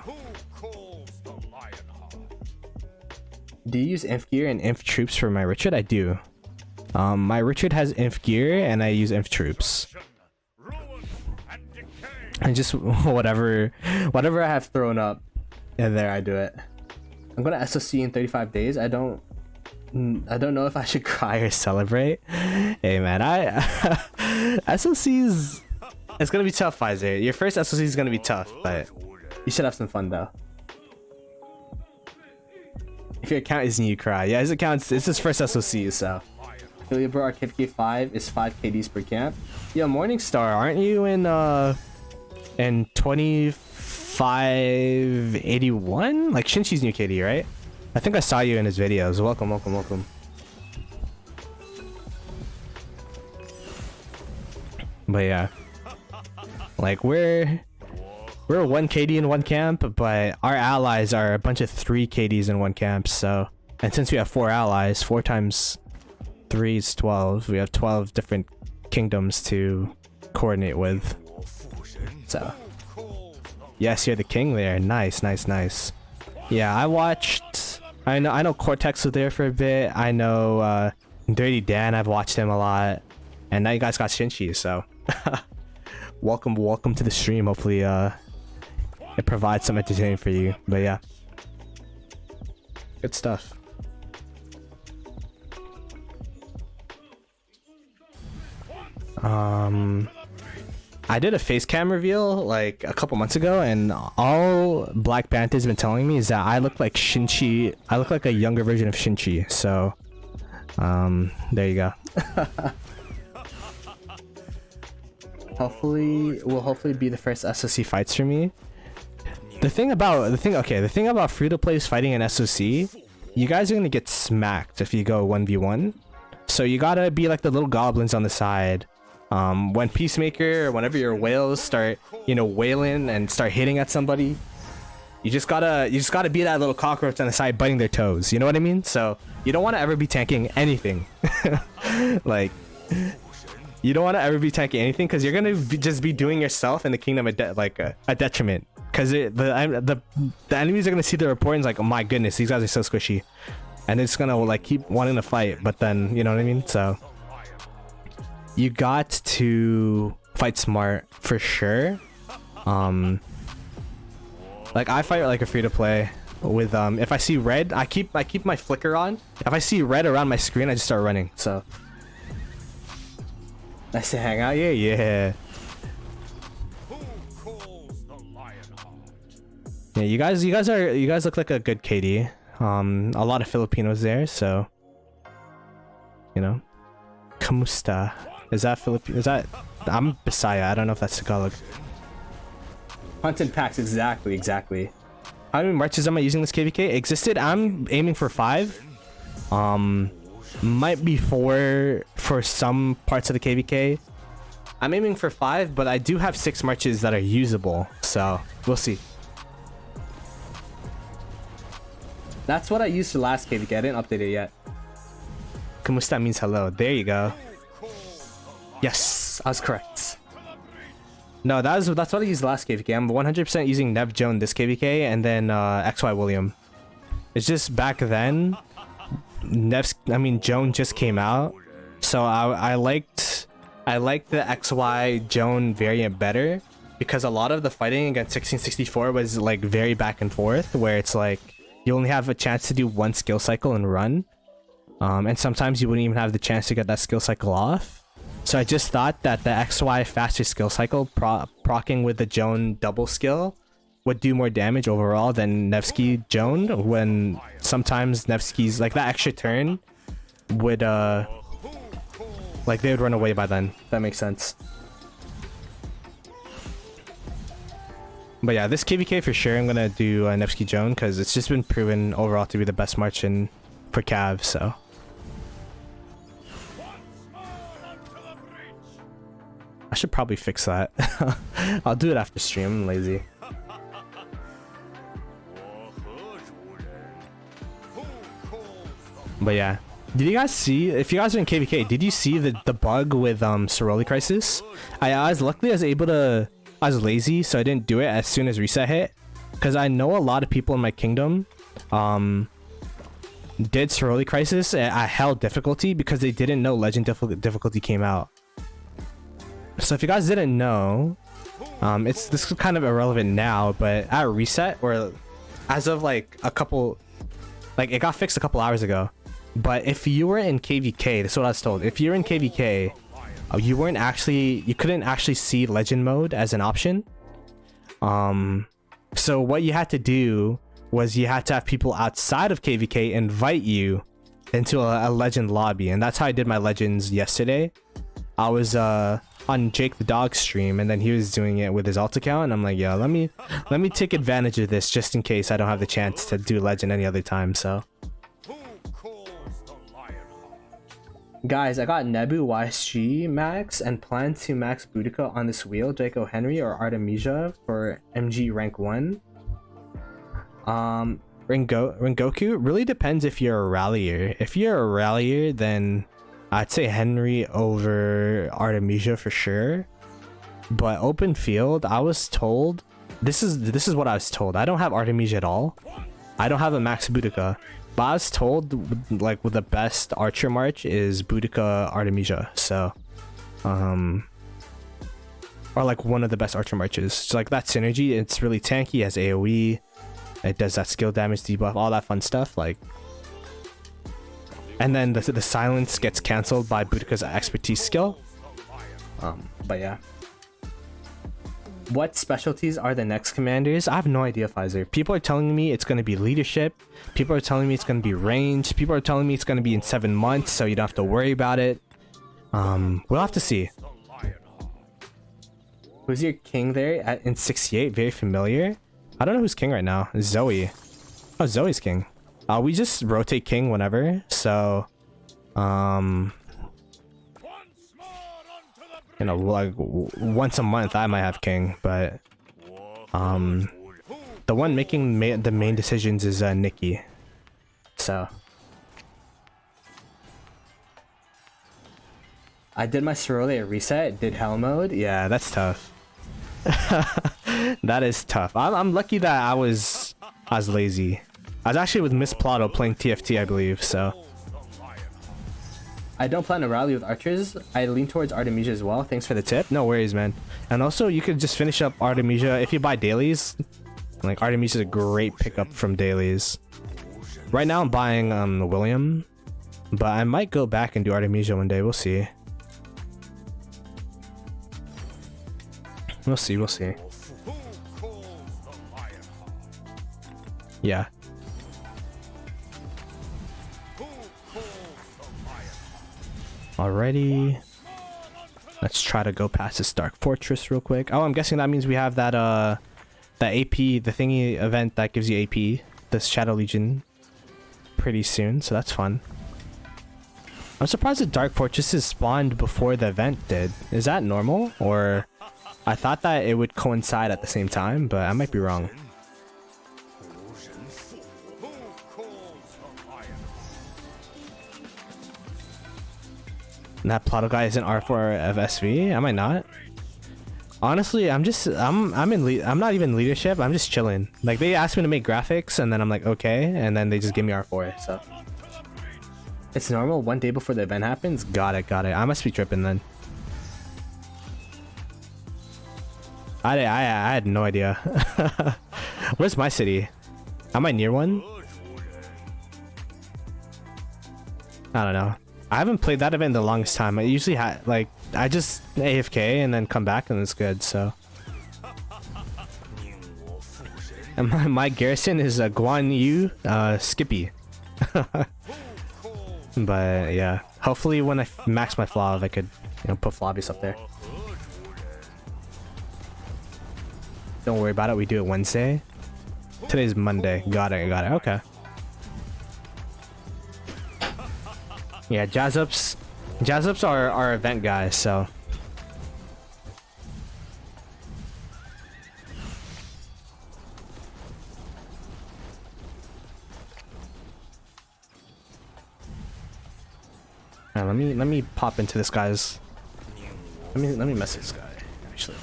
Do you use inf gear and inf troops for my Richard? I do. My Richard has inf gear and I use inf troops. And just whatever I have thrown up in there, I do it. I'm gonna SOC in 35 days. I don't know if I should cry or celebrate. Hey man, SOC's, it's gonna be tough, Pfizer. Your first SOC is gonna be tough, but you should have some fun though. If your account is new, you cry. Yeah, his account, it's his first SOC, so. Affiliate bro, our KPK 5 is 5 KDs per camp. Yo, Morningstar, aren't you in 2581? Like Shinshi's new KD, right? I think I saw you in his videos. Welcome. But yeah, like we're 1 KD in 1 camp, but our allies are a bunch of 3 KDs in 1 camp. So, and since we have 4 allies, 4 times 3 is 12. We have 12 different kingdoms to coordinate with. So, yes, you're the king there. Nice. Yeah, I watched. I know Cortex was there for a bit. I know Dirty Dan. I've watched him a lot, and now you guys got Shinchi. So, welcome to the stream. Hopefully, it provides some entertainment for you. But yeah, good stuff. I did a face cam reveal like a couple months ago, and all Black Panther's been telling me is that I look like Shinchi. I look like a younger version of Shinchi. So, there you go. Hopefully be the first SOC fights for me. The thing about free-to-plays fighting in SOC, you guys are gonna get smacked if you go 1v1. So you gotta be like the little goblins on the side. When Peacemaker or whenever your whales start, wailing and start hitting at somebody, you just gotta be that little cockroach on the side biting their toes. You know what I mean? So you don't want to ever be tanking anything. Like, you don't want to ever be tanking anything, because you're gonna just be doing yourself and the kingdom a detriment. Because the enemies are gonna see the report and it's like, oh my goodness, these guys are so squishy, and it's gonna like keep wanting to fight. But then, you know what I mean? So you got to fight smart for sure. Like I fight like a free-to-play with if I see red, I keep my flicker on. If I see red around my screen, I just start running. So nice to hang out. Yeah. Yeah, you guys look like a good KD. A lot of Filipinos there, so Kamusta. Is that Filipino? Is that? I'm Bisaya. I don't know if that's Tagalog. Hunting packs, exactly. How many marches am I using this KVK? Existed. I'm aiming for 5. Might be 4 for some parts of the KVK. I'm aiming for 5, but I do have 6 marches that are usable, so we'll see. That's what I used for last KVK. I didn't update it yet. Kamusta means hello. There you go. Yes, I was correct. No, that's what I used last KVK. I'm 100% using Nev Joan this KVK, and then XY William. It's just back then, Joan just came out, so I liked I like the XY Joan variant better because a lot of the fighting against 1664 was like very back and forth, where it's like you only have a chance to do one skill cycle and run. And sometimes you wouldn't even have the chance to get that skill cycle off. So I just thought that the XY faster skill cycle proccing with the Joan double skill would do more damage overall than Nevsky Joan, when sometimes Nevsky's like that extra turn would like they would run away by then. That makes sense. But yeah, this KVK for sure I'm gonna do Nevsky Joan because it's just been proven overall to be the best Marchin for Cav, so. I should probably fix that. I'll do it after stream, I'm lazy. But yeah, did you guys see, if you guys are in KVK, did you see the bug with Soroli Crisis? I was able to, I was lazy, so I didn't do it as soon as reset hit, because I know a lot of people in my kingdom did Soroli Crisis at hell difficulty because they didn't know Legend difficulty came out. So if you guys didn't know, this is kind of irrelevant now, but at reset, or as of like a couple, like it got fixed a couple hours ago. But if you were in KVK, that's what I was told. If you're in KVK, you couldn't actually see Legend mode as an option. So what you had to do was you had to have people outside of KVK invite you into a Legend lobby, and that's how I did my Legends yesterday. I was on Jake the Dog's stream, and then he was doing it with his alt account, and I'm like, yeah, let me take advantage of this just in case I don't have the chance to do Legend any other time. So guys, I got Nebu YSG max and plan to max Boudica on this wheel, Draco Henry or Artemisia for MG rank 1. Rengoku really depends if you're a rallier. If you're a rallier, then I'd say Henry over Artemisia for sure. But open field, I was told, this is what I was told. I don't have Artemisia at all. I don't have a max Boudica. But I was told like with the best Archer March is Boudica Artemisia. So or like one of the best Archer Marches. So like that synergy, it's really tanky, has AoE, it does that skill damage debuff, all that fun stuff, like. And then the silence gets cancelled by Boudica's expertise skill. But yeah. What specialties are the next commanders? I have no idea, Pfizer. People are telling me it's going to be leadership. People are telling me it's going to be range. People are telling me it's going to be in 7 months, so you don't have to worry about it. We'll have to see. Who's your king there in 68? Very familiar. I don't know who's king right now. Zoe. Oh, Zoe's king. We just rotate king whenever, so you know, like once a month I might have king, but the one making the main decisions is Nikki. So I did my Soroli at reset, did hell mode. Yeah, that's tough. That is tough. I'm lucky that I was lazy. I was actually with Miss Ploto playing TFT, I believe, so. I don't plan to rally with archers. I lean towards Artemisia as well. Thanks for the tip. No worries, man. And also, you could just finish up Artemisia if you buy dailies. Like, Artemisia is a great pickup from dailies. Right now, I'm buying William, but I might go back and do Artemisia one day. We'll see. We'll see. We'll see. Yeah. Alrighty, let's try to go past this Dark Fortress real quick. Oh, I'm guessing that means we have that AP, the thingy event that gives you AP, this Shadow Legion, pretty soon, so that's fun. I'm surprised the Dark Fortresses spawned before the event did. Is that normal? Or I thought that it would coincide at the same time, but I might be wrong. And that Ploto guy is an R4 of SV. Am I not? Honestly, I'm not even leadership. I'm just chilling. Like, they asked me to make graphics, and then I'm like, okay, and then they just give me R4. So it's normal. 1 day before the event happens. Got it. I must be tripping then. I had no idea. Where's my city? Am I near one? I don't know. I haven't played that event in the longest time. I usually like I just AFK and then come back and it's good. So, and my garrison is Guan Yu, Skippy. But yeah, hopefully when I max my flav, I could put flobbies up there. Don't worry about it. We do it Wednesday. Today's Monday. Got it. Okay. Yeah, jazz ups are our event guys, so let me pop into this guy's. Let me message this guy actually.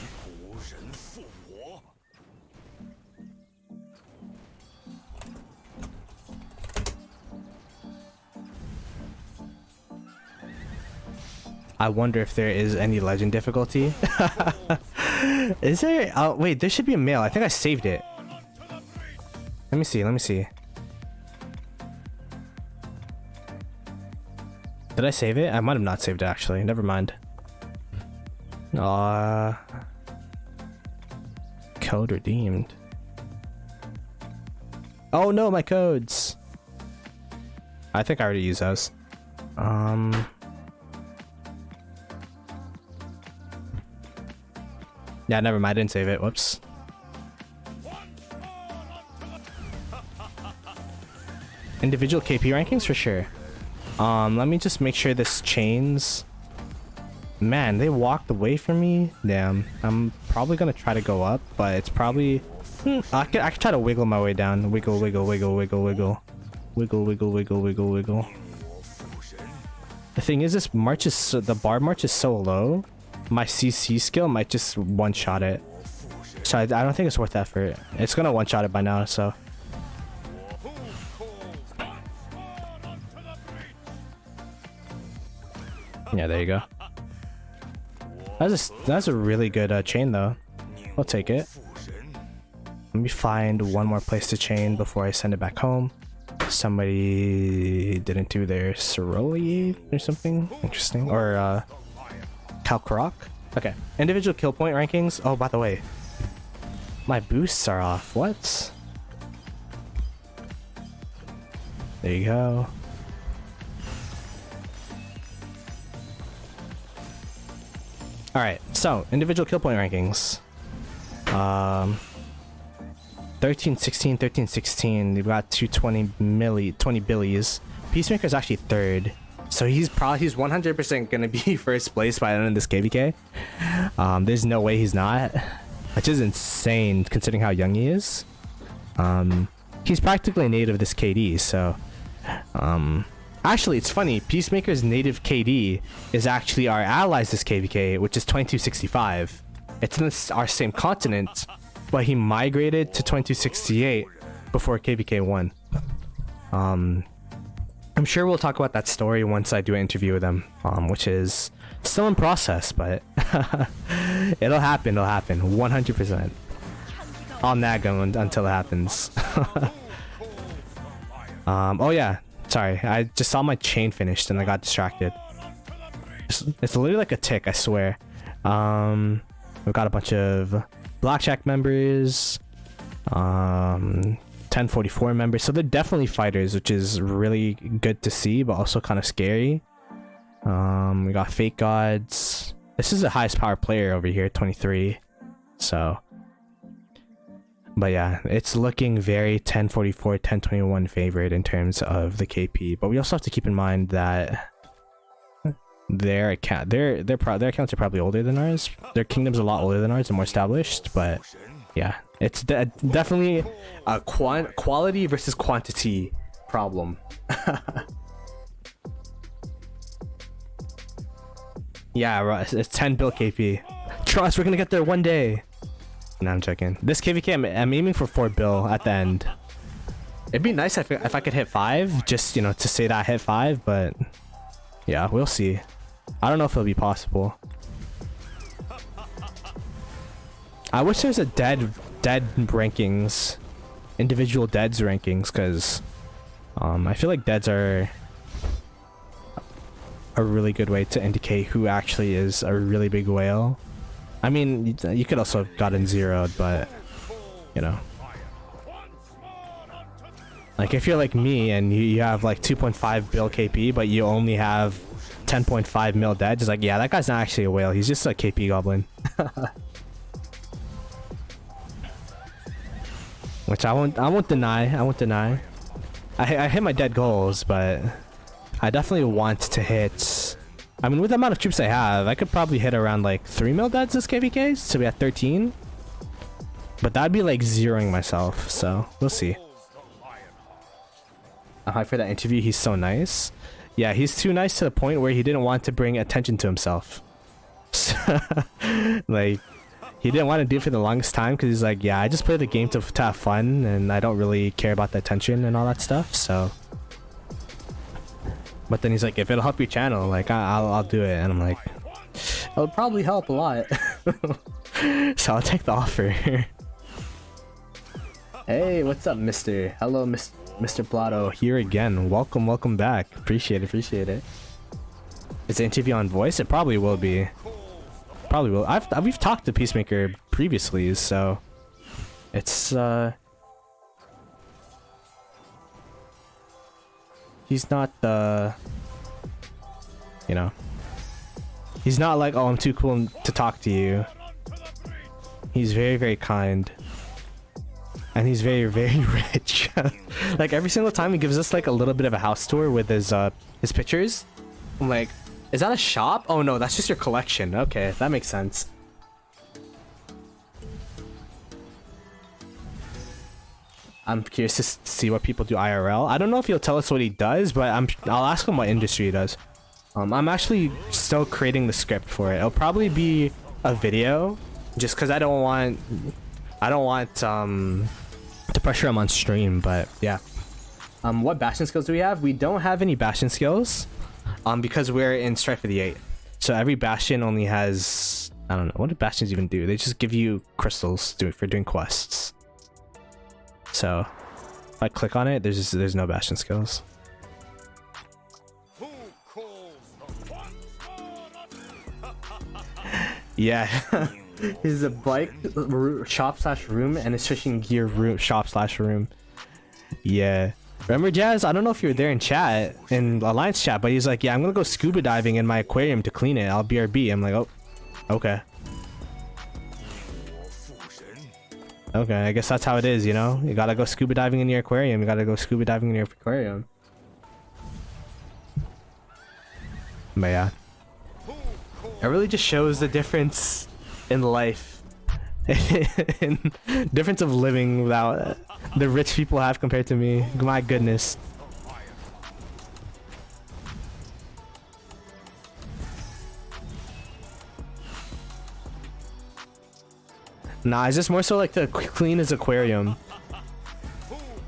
I wonder if there is any legend difficulty. Is there? Oh wait, there should be a mail. I think I saved it. Let me see. Did I save it? I might have not saved it actually. Never mind. Code redeemed. Oh no, my codes. I think I already used those. Yeah, never mind. I didn't save it. Whoops. Individual KP rankings for sure. Let me just make sure this chains. Man, they walked away from me. Damn. I'm probably gonna try to go up, but it's probably. I could try to wiggle my way down. Wiggle. The thing is, this march is the bar march is so low. My CC skill might just one-shot it. So I don't think it's worth effort. It's gonna one-shot it by now, so. Yeah, there you go. That's a really good chain though. I'll take it. Let me find one more place to chain before I send it back home. Somebody didn't do their Cerulli or something interesting, or Kalkrok. Okay, individual kill point rankings. Oh, by the way, my boosts are off. What? There you go. All right, so individual kill point rankings. 13, 16, 13, 16. We've got 20 billies. Peacemaker is actually third. So he's 100% gonna be first place by the end of this KVK. There's no way he's not, which is insane considering how young he is. He's practically native of this KD, so actually it's funny, Peacemaker's native KD is actually our allies this KVK, which is 2265. It's in our same continent, but he migrated to 2268 before KVK 1. I'm sure we'll talk about that story once I do an interview with him, which is still in process, but it'll happen 100%. I'll nag him until it happens. Oh yeah, sorry, I just saw my chain finished and I got distracted. It's literally like a tick, I swear. We've got a bunch of Blackjack members, 1044 members, so they're definitely fighters, which is really good to see, but also kind of scary. We got Fake Gods. This is the highest power player over here, 23. So, but yeah, it's looking very 1044, 1021 favored in terms of the KP. But we also have to keep in mind that their accounts are probably older than ours. Their kingdom's a lot older than ours and more established, but yeah, it's definitely a quality versus quantity problem. Yeah, right, it's 10 bill KP. Trust, we're gonna get there one day. No, I'm checking. This KVK, I'm aiming for 4 bill at the end. It'd be nice if I could hit 5, just, to say that I hit 5, but yeah, we'll see. I don't know if it'll be possible. I wish there's a dead rankings, individual deads rankings, because I feel like deads are a really good way to indicate who actually is a really big whale. I mean, you could also have gotten zeroed, but you know, like if you're like me and you have like 2.5 bill KP, but you only have 10.5 mil dead, it's like, yeah, that guy's not actually a whale. He's just a KP goblin. Which I won't deny. I hit my dead goals, but I definitely want to hit. I mean, with the amount of troops I have, I could probably hit around like 3 mil deads this KVK, so we at 13. But that'd be like zeroing myself, so we'll see. I'm hyped for that interview. He's so nice. Yeah, he's too nice to the point where he didn't want to bring attention to himself. Like, he didn't want to do it for the longest time because he's like, yeah, I just play the game to have fun and I don't really care about the attention and all that stuff, so. But then he's like, if it'll help your channel, like, I'll do it. And I'm like, it'll probably help a lot. So I'll take the offer. Hey, what's up, mister? Hello, Mr. Ploto, here again. Welcome back. Appreciate it. Is the interview on voice? It probably will be. Probably will. We've talked to Peacemaker previously, so it's he's not you know, he's not like, oh, I'm too cool to talk to you. He's very kind. And he's very rich. Like every single time he gives us like a little bit of a house tour with his pictures. I'm like, is that a shop? Oh no, that's just your collection. Okay, that makes sense. I'm curious to see what people do IRL. I don't know if he'll tell us what he does, but I'll ask him what industry he does. I'm actually still creating the script for it. It'll probably be a video, just because I don't want to pressure him on stream, but yeah. What bastion skills do we have? We don't have any bastion skills, because we're in Strife for the 8. So every bastion only has, I don't know, what do bastions even do? They just give you crystals for doing quests. So if I click on it, there's no bastion skills. Yeah. He's a bike shop / room and it's fishing gear room shop / room. Yeah. Remember, Jazz? I don't know if you were there in chat, in Alliance chat, but he's like, yeah, I'm gonna go scuba diving in my aquarium to clean it. I'll BRB. I'm like, oh, okay. Okay, I guess that's how it is, you know? You gotta go scuba diving in your aquarium. You gotta go scuba diving in your aquarium. But yeah. It really just shows the difference in life. In difference of living without the rich people have compared to me. My goodness. Nah, it's just more so like to clean his aquarium.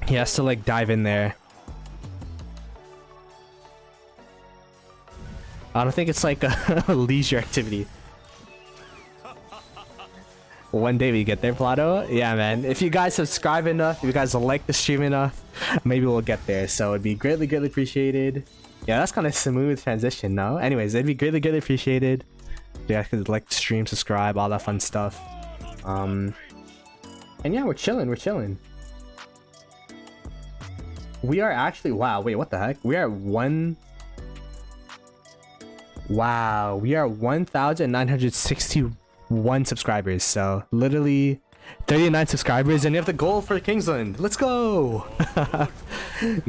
He has to like dive in there. I don't think it's like a leisure activity. One day we get there, Ploto. Yeah, man. If you guys subscribe enough, if you guys like the stream enough, maybe we'll get there. So it'd be greatly appreciated. Yeah, that's kind of smooth transition, no? Anyways, it'd be greatly appreciated. You guys could like stream, subscribe, all that fun stuff. And yeah, we're chilling. We are actually, wow, wait, what the heck? We are we are 1,961 subscribers, so literally 39 subscribers, and you have the goal for Kingsland. Let's go.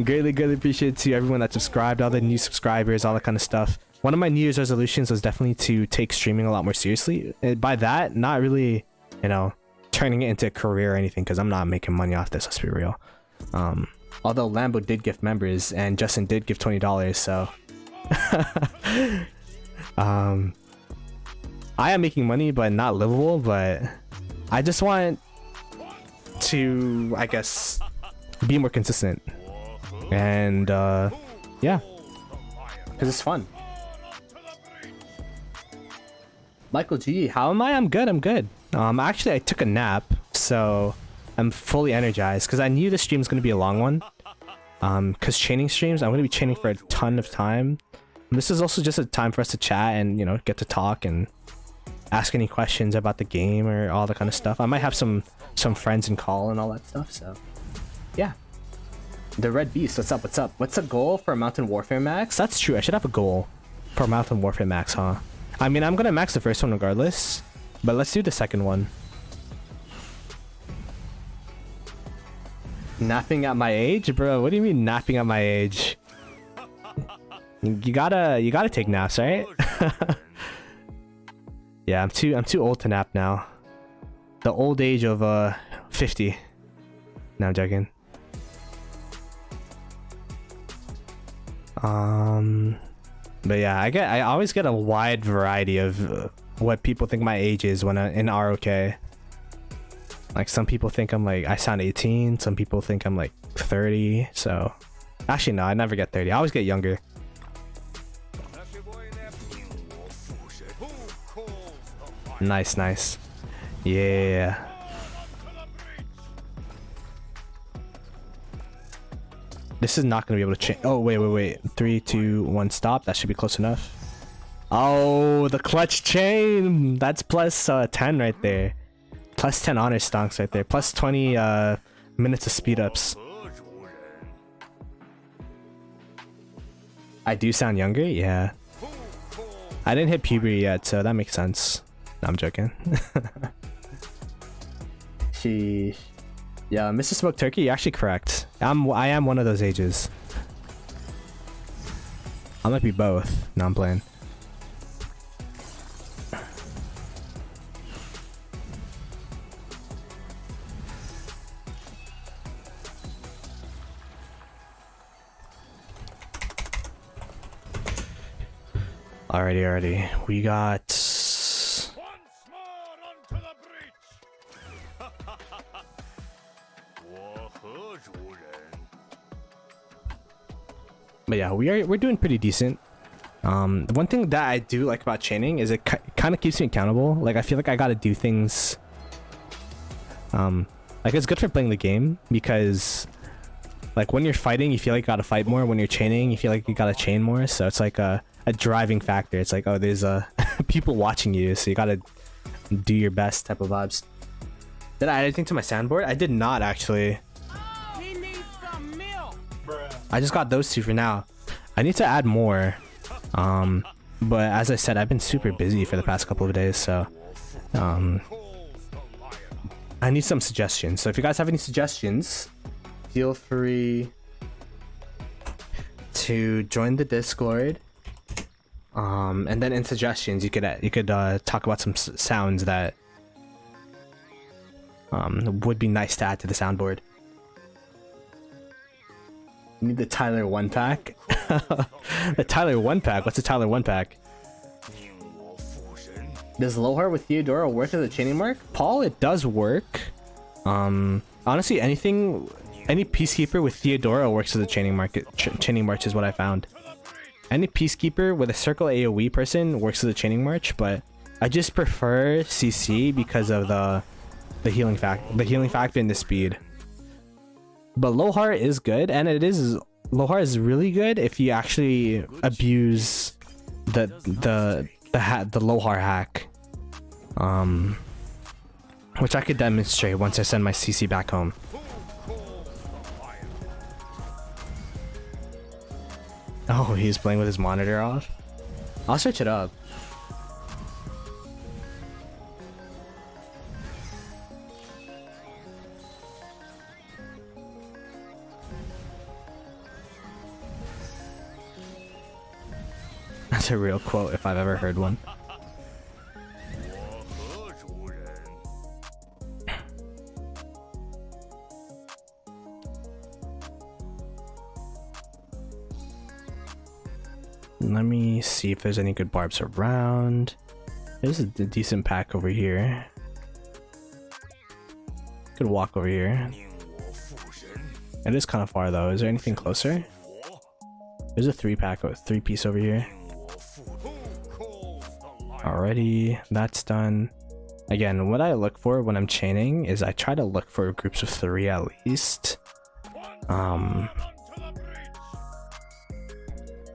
Greatly appreciate to everyone that subscribed, all the new subscribers, all that kind of stuff. One of my New Year's resolutions was definitely to take streaming a lot more seriously. By that, not really, you know, turning it into a career or anything, because I'm not making money off this, let's be real. Although Lambo did gift members and Justin did give $20, so I am making money, but not livable. But I just want to, I guess, be more consistent, and yeah, because it's fun. Michael G, how am I? I'm good. Actually, I took a nap, so I'm fully energized because I knew the stream's gonna be a long one. Because chaining streams, I'm gonna be chaining for a ton of time. And this is also just a time for us to chat and, you know, get to talk and ask any questions about the game or all that kind of stuff. I might have some friends in call and all that stuff. So, yeah. The Red Beast, what's up? What's up? What's the goal for Mountain Warfare Max? That's true. I should have a goal for Mountain Warfare Max, huh? I mean, I'm gonna max the first one regardless, but let's do the second one. Napping at my age, bro? What do you mean napping at my age? You gotta take naps, right? Yeah, I'm too old to nap now. The old age of 50. No, I'm joking. But yeah, I always get a wide variety of what people think my age is when in ROK. Like, some people think I'm like, I sound 18, some people think I'm like 30, so actually no, I never get 30. I always get younger. Nice, nice. Yeah. This is not gonna be able to change. Oh, wait. 3, 2, 1, stop. That should be close enough. Oh, the clutch chain. That's plus 10 right there. Plus 10 honor stonks right there. Plus 20 minutes of speed ups. I do sound younger? Yeah. I didn't hit puberty yet, so that makes sense. No, I'm joking. Sheesh. Yeah, Mr. Smoked Turkey, you're actually correct. I am one of those ages. I might be both. No, I'm playing. Alrighty. We got... But yeah, we're doing pretty decent. One thing that I do like about chaining is it kind of keeps me accountable. Like, I feel like I gotta do things. Like, it's good for playing the game because, like, when you're fighting, you feel like you gotta fight more. When you're chaining, you feel like you gotta chain more. So it's like a driving factor. It's like, oh, there's people watching you, so you gotta do your best type of vibes. Did I add anything to my soundboard? I did not, actually. I just got those two for now. I need to add more. But as I said, I've been super busy for the past couple of days, so I need some suggestions. So if you guys have any suggestions, feel free to join the Discord. And then in suggestions, you could talk about some sounds that would be nice to add to the soundboard. You need the Tyler 1-pack. The Tyler 1-pack? What's the Tyler 1-pack? Does Lohar with Theodora work as a chaining mark? Paul, it does work. Honestly, any Peacekeeper with Theodora works as a chaining mark. Chaining march is what I found. Any Peacekeeper with a circle AoE person works as a chaining march, but I just prefer CC because of the healing factor and the speed. But Lohar is good, and Lohar is really good if you actually abuse the Lohar hack, which I could demonstrate once I send my CC back home. Oh, he's playing with his monitor off. I'll search it up. That's a real quote if I've ever heard one. Let me see if there's any good barbs around. There's a decent pack over here. Could walk over here. It is kind of far though. Is there anything closer? There's a 3-pack or 3-piece over here. Alrighty, that's done. Again, what I look for when I'm chaining is I try to look for groups of 3 at least.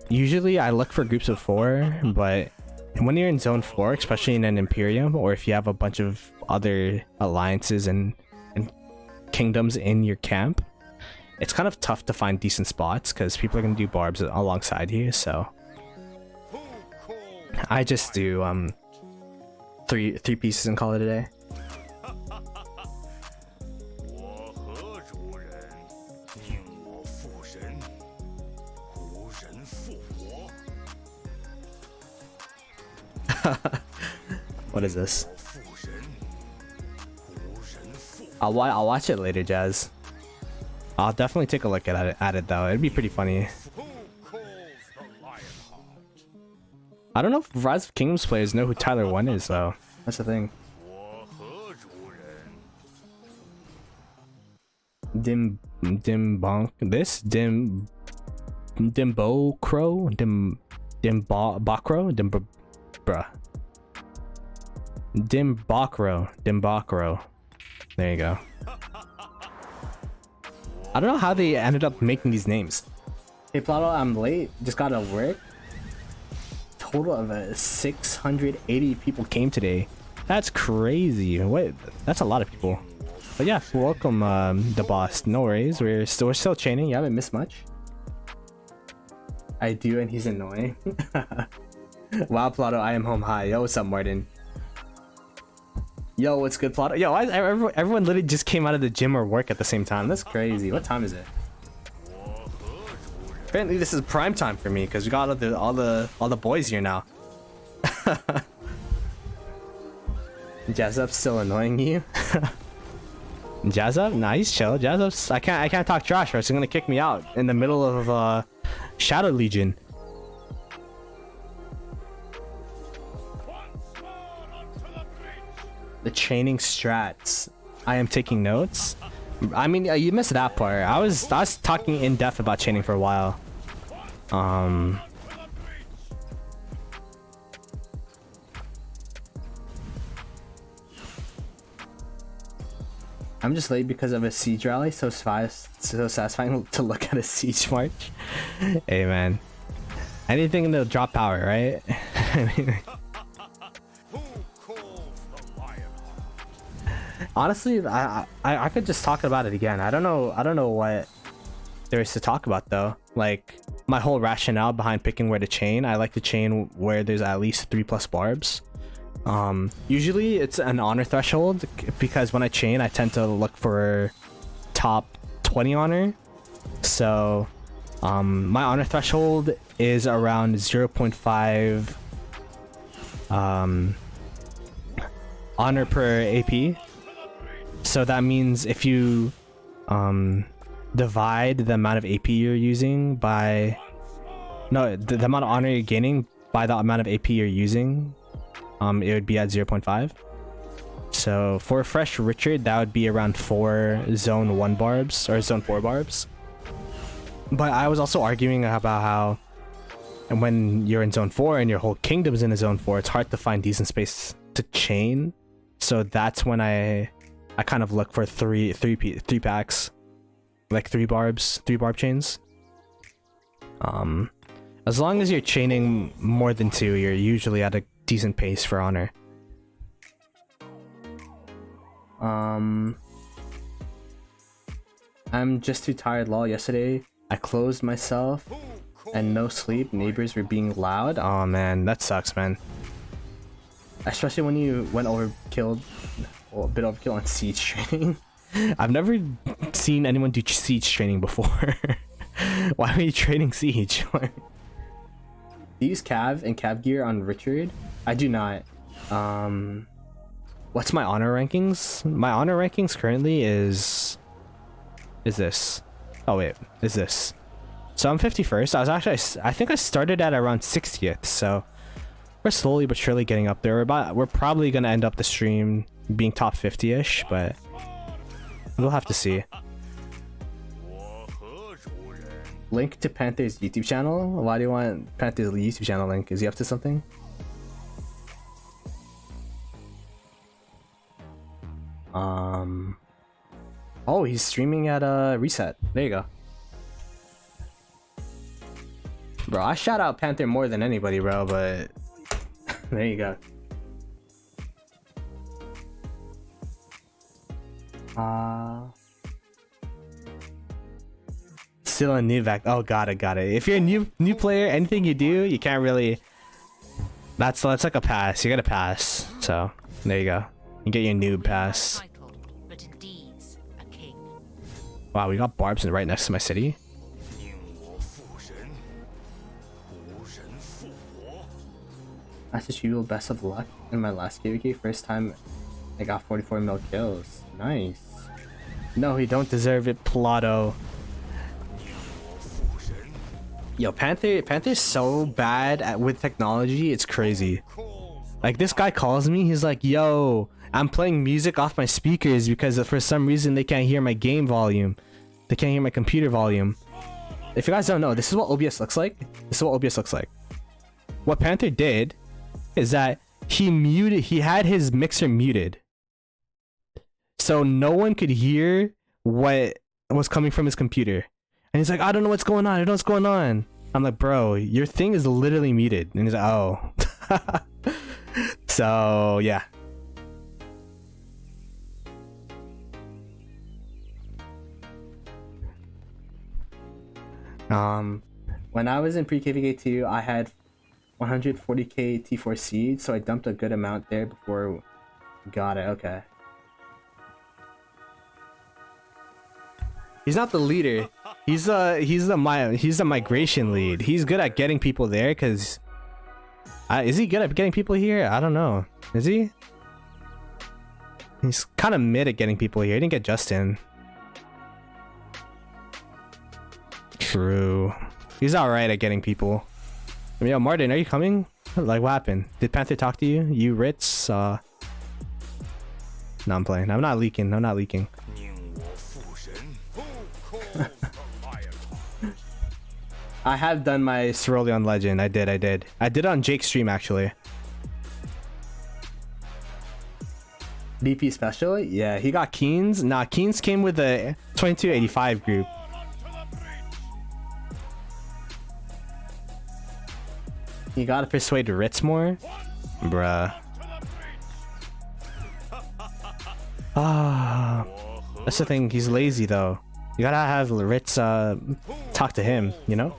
Usually I look for groups of 4, but when you're in zone 4, especially in an Imperium, or if you have a bunch of other alliances and kingdoms in your camp, it's kind of tough to find decent spots because people are going to do barbs alongside you. So I just do three pieces and call it a day. What is this? I'll watch it later, Jazz. I'll definitely take a look at it though. It'd be pretty funny. I don't know if Rise of Kingdoms players know who Tyler 1 is though. That's the thing. Dimbakro. There you go. I don't know how they ended up making these names. Hey Ploto, I'm late. Just got to work. Total of 680 people came today. That's crazy. What? That's a lot of people. But yeah, welcome the boss. No worries. We're still chaining. You haven't missed much. I do, and he's annoying. Wow, Ploto, I am home high. Yo, what's up, Martin? Yo, what's good, Ploto? Yo, everyone literally just came out of the gym or work at the same time. That's crazy. What time is it? Apparently, this is prime time for me because we got all the boys here now. Jazzup's still annoying you. Jazzup? Nah, he's chill. Jazzup's I can't talk trash or else he's gonna kick me out in the middle of Shadow Legion. The chaining strats. I am taking notes. I mean, you missed that part. I was talking in depth about chaining for a while. I'm just late because of a siege rally. So satisfying to look at a siege march. Hey man, anything to drop power, right? Honestly, I could just talk about it again. I don't know what there is to talk about though. Like my whole rationale behind picking where to chain. I like to chain where there's at least 3+ barbs. Usually it's an honor threshold because when I chain I tend to look for top 20 honor. So my honor threshold is around 0.5 honor per AP. So that means if you divide the amount of AP you're using by the amount of honor you're gaining by the amount of AP you're using, it would be at 0.5. So for fresh Richard, that would be around 4 zone 1 barbs or zone 4 barbs. But I was also arguing about how and when you're in zone 4 and your whole kingdom's in a zone 4, it's hard to find decent space to chain. So that's when I kind of look for three packs, like 3 barb chains. As long as you're chaining more than 2, you're usually at a decent pace for honor. I'm just too tired, lol. Yesterday I closed myself and no sleep. Neighbors were being loud. Oh man, that sucks, man. Especially when you went overkill, well, a bit overkill on siege training. I've never seen anyone do siege training before. Why are you training siege? Do you use cav and cav gear on Richard? I do not. What's my honor rankings? My honor rankings currently is this. Oh wait, is this. So I'm 51st. I think I started at around 60th, so we're slowly but surely getting up there. We're probably gonna end up the stream being top 50-ish, but we'll have to see. Link to Panther's YouTube channel? Why do you want Panther's YouTube channel link? Is he up to something? Oh, he's streaming at Reset. There you go. Bro, I shout out Panther more than anybody, bro, but there you go. Still a new vac. Oh, got it. If you're a new player, anything you do, you can't really. That's like a pass. You gotta pass. So there you go. You get your noob pass. Wow, we got barbs right next to my city. That's achievable. Best of luck in my last KVK. First time I got 44 mil kills. Nice. No, he don't deserve it, Ploto. Yo, Panther's so bad with technology, it's crazy. Like, this guy calls me, he's like, yo, I'm playing music off my speakers because for some reason they can't hear my game volume. They can't hear my computer volume. If you guys don't know, this is what OBS looks like. What Panther did is that he had his mixer muted. So no one could hear what was coming from his computer. And he's like, I don't know what's going on. I'm like, bro, your thing is literally muted. And he's like, oh. So, yeah. When I was in pre-KVK 2, I had 140k T4 seeds, so I dumped a good amount there before. Got it, okay. He's not the leader. He's the migration lead. He's good at getting people there because is he good at getting people here? I don't know. Is he? He's kind of mid at getting people here. He didn't get Justin. True. He's alright at getting people. I mean, yo, Martin, are you coming? Like, what happened? Did Panther talk to you? You Ritz? No, I'm playing. I'm not leaking. I have done my Cerulean Legend. I did it on Jake's stream, actually. BP special? Yeah, he got Keens. Nah, Keens came with the 2285 group. You gotta persuade Ritz more? Bruh. Ah, that's the thing. He's lazy, though. You gotta have Ritz talk to him, you know?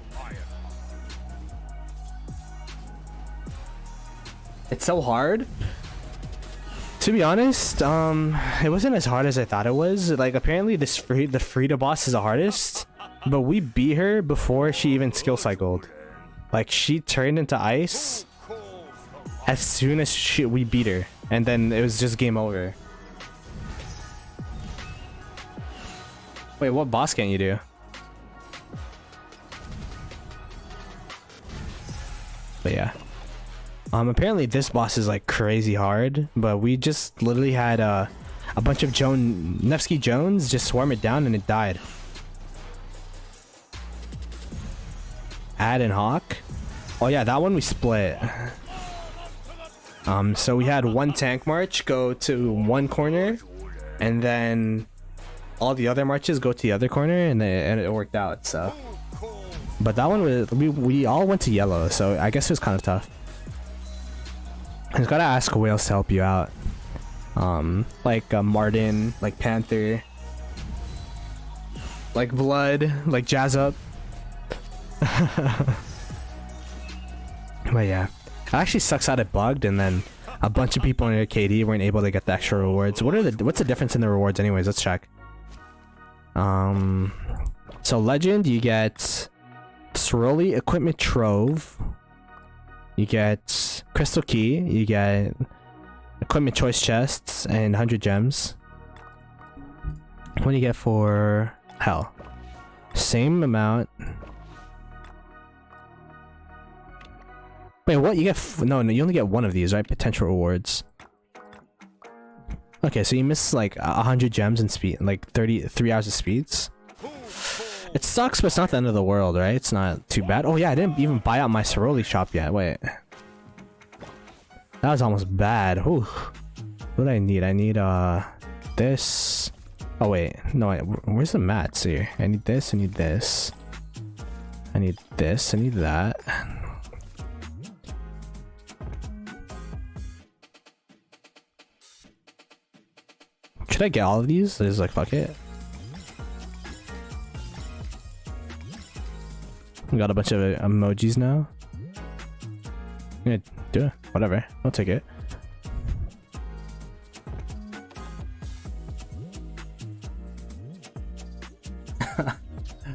It's so hard. To be honest, it wasn't as hard as I thought it was. Like, apparently the Frida boss is the hardest, but we beat her before she even skill cycled. Like, she turned into ice as soon as we beat her, and then it was just game over. Wait, what boss can't you do? But yeah. Apparently this boss is like crazy hard, but we just literally had a bunch of Nevsky Jones just swarm it down and it died. Ad and Hawk. Oh yeah, that one we split. So we had one tank march go to one corner, and then all the other marches go to the other corner, and it worked out. So, but that one was we all went to yellow, so I guess it was kind of tough. I just gotta ask whales to help you out. Like Martin, like Panther, like Blood, like Jazz Up. But yeah, it actually sucks out it bugged, and then a bunch of people in your KD weren't able to get the extra rewards. What's the difference in the rewards anyways? Let's check. So Legend, you get Soroli Equipment Trove, you get Crystal Key, you get Equipment Choice Chests, and 100 gems. What do you get for Hell? Same amount. Wait, what? You get no, you only get one of these, right? Potential rewards. Okay, so you miss like 100 gems and speed, like 3 hours of speeds. It sucks, but it's not the end of the world, right? It's not too bad. Oh yeah, I didn't even buy out my Soroli shop yet. Wait, that was almost bad. Ooh. What do I need? I need this. Oh wait, no, wait, where's the mats here? I need this, I need this. I need this, I need that. Should I get all of these? Just like, fuck it. We got a bunch of emojis now. Yeah, do it. Whatever. I'll take it.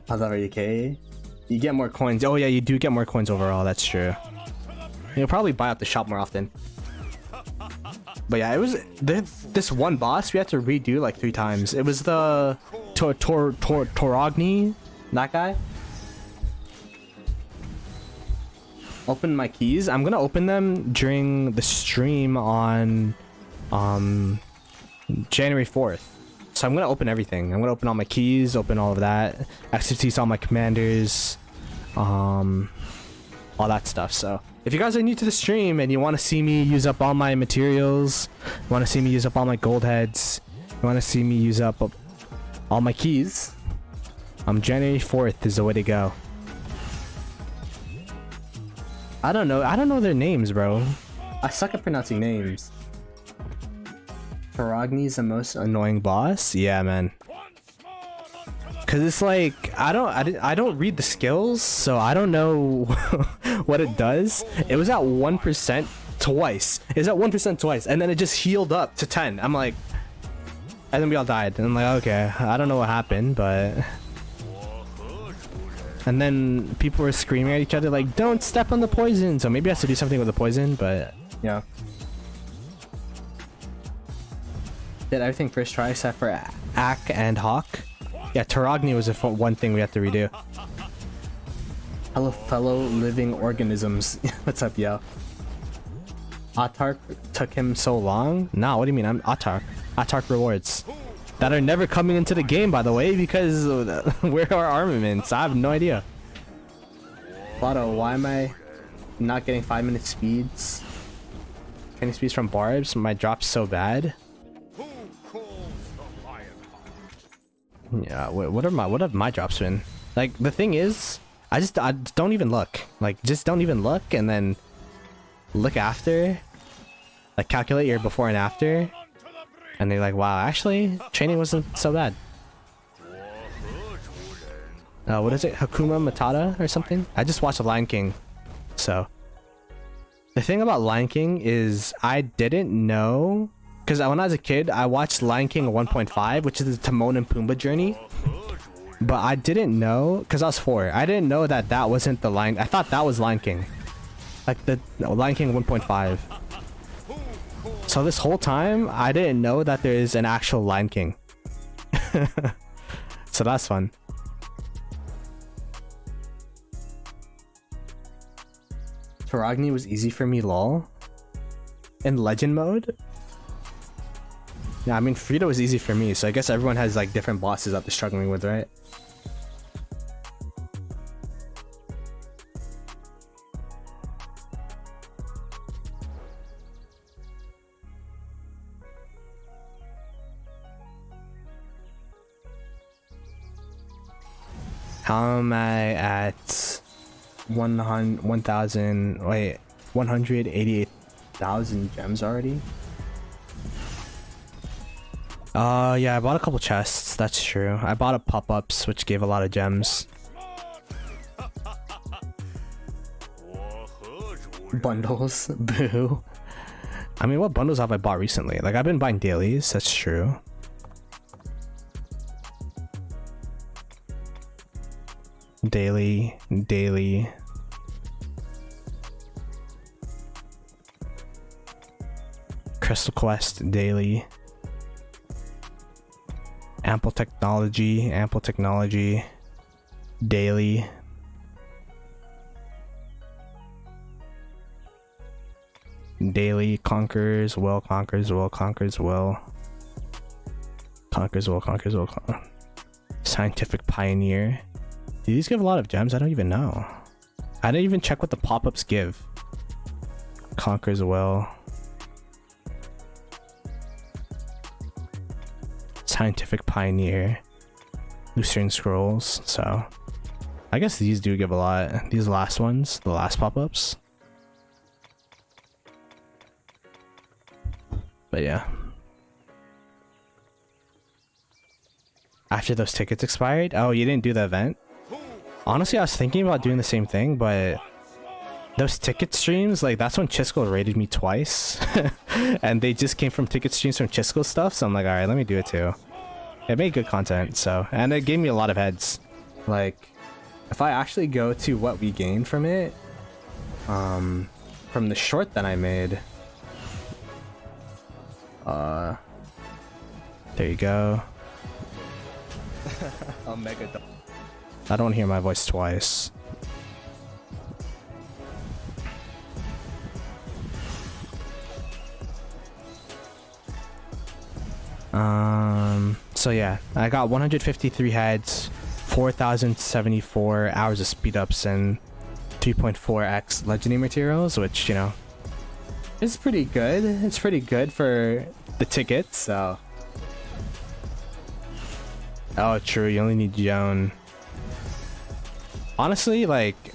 How's that for you, K? You get more coins. Oh yeah, you do get more coins overall. That's true. You'll probably buy out the shop more often. But yeah, it was this one boss we had to redo like 3 times. It was the Torogni, that guy. Open my keys. I'm gonna open them during the stream on January 4th. So I'm gonna open everything. I'm gonna open all my keys, open all of that, expertise all my commanders, all that stuff. So if you guys are new to the stream and you want to see me use up all my materials, you want to see me use up all my gold heads, you want to see me use up all my keys, January 4th is the way to go. I don't know their names, bro. I suck at pronouncing names. Taragni's the most annoying boss? Yeah, man. Cause it's like I don't read the skills, so I don't know what it does. It was at 1% twice. It was at 1% twice, and then it just healed up to 10. I'm like, and then we all died. And I'm like, okay, I don't know what happened, but. And then people were screaming at each other like, "Don't step on the poison." So maybe I have to do something with the poison, but yeah. Did everything first try except for Ak and Hawk. Yeah, Taragni was one thing we had to redo. Hello, fellow living organisms. What's up, yo? Atark took him so long? Nah, what do you mean? I'm Atark. Atark rewards. That are never coming into the game, by the way, because where are armaments? I have no idea. Ploto, why am I not getting 5-minute speeds? Getting speeds from barbs? My drop's so bad. Yeah, what have my drops been? Like, the thing is, I don't even look. Like, just don't even look, and then look after. Like, calculate your before and after. And they're like, wow, actually, training wasn't so bad. What is it? Hakuna Matata or something? I just watched Lion King. So, the thing about Lion King is I didn't know. Because when I was a kid, I watched Lion King 1.5, which is the Timon and Pumbaa journey. But I didn't know, because I was 4. I didn't know that wasn't the Lion. I thought that was Lion King. Like the Lion King 1.5. So this whole time, I didn't know that there is an actual Lion King. So that's fun. Taragni was easy for me, lol. In legend mode? Yeah, I mean, Frito was easy for me, so I guess everyone has like different bosses that they're struggling with, right? How am I at 188,000 gems already? Yeah, I bought a couple chests, that's true. I bought a pop-ups, which gave a lot of gems. Bundles, boo. I mean, what bundles have I bought recently? Like, I've been buying dailies, that's true. Daily. Crystal Quest, daily. Ample technology, daily. Daily, conquers will. Scientific pioneer. Do these give a lot of gems? I don't even know. I didn't even check what the pop-ups give. Conquers will. Scientific Pioneer, Lucerne Scrolls. So I guess these do give a lot. These last ones, the last pop-ups. But yeah. After those tickets expired? Oh, you didn't do the event? Honestly, I was thinking about doing the same thing, but those ticket streams, like that's when Chisco raided me twice. And they just came from ticket streams from Chisco stuff, so I'm like, alright, let me do it too. It made good content, so, and it gave me a lot of heads. Like, if I actually go to what we gained from it, from the short that I made, there you go. Omega. I don't hear my voice twice. So yeah, I got 153 heads, 4,074 hours of speed ups, and 3.4x legendary materials, which, you know, is pretty good. It's pretty good for the tickets, so. Oh, true, you only need Joan. Honestly, like,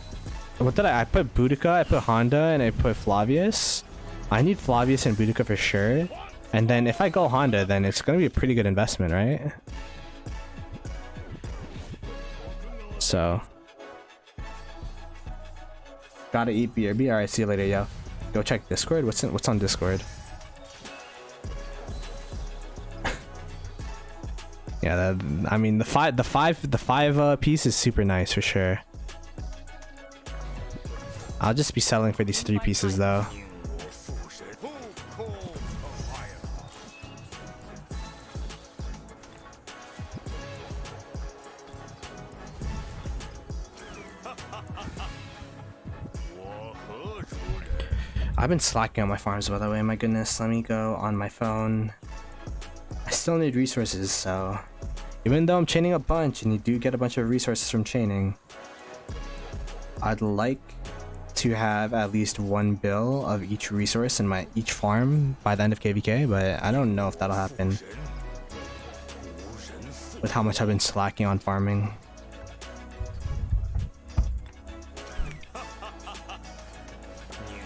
what did I put Boudica, I put Honda, and I put Flavius. I need Flavius and Boudica for sure. And then if I go Honda, then it's gonna be a pretty good investment, right? So. Gotta eat BRB. Alright, see you later, yo. Go check Discord. What's on Discord? Yeah, I mean the five piece is super nice for sure. I'll just be selling for these 3 pieces though. I've been slacking on my farms, by the way. My goodness, let me go on my phone. I still need resources, so even though I'm chaining a bunch and you do get a bunch of resources from chaining, I'd like to have at least 1 bill of each resource in my each farm by the end of KVK, but I don't know if that'll happen with how much I've been slacking on farming.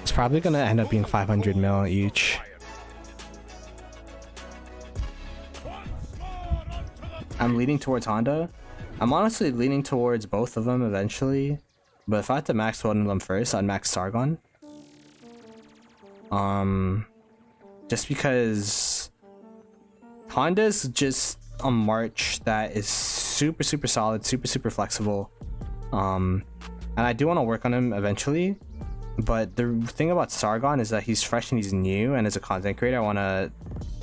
It's probably gonna end up being 500 mil each. I'm leaning towards Honda. I'm honestly leaning towards both of them eventually, but if I had to max one of them first, I'd max Sargon. Just because Honda's just a march that is super solid, super flexible. And I do want to work on him eventually, but the thing about Sargon is that he's fresh and he's new, and as a content creator I want to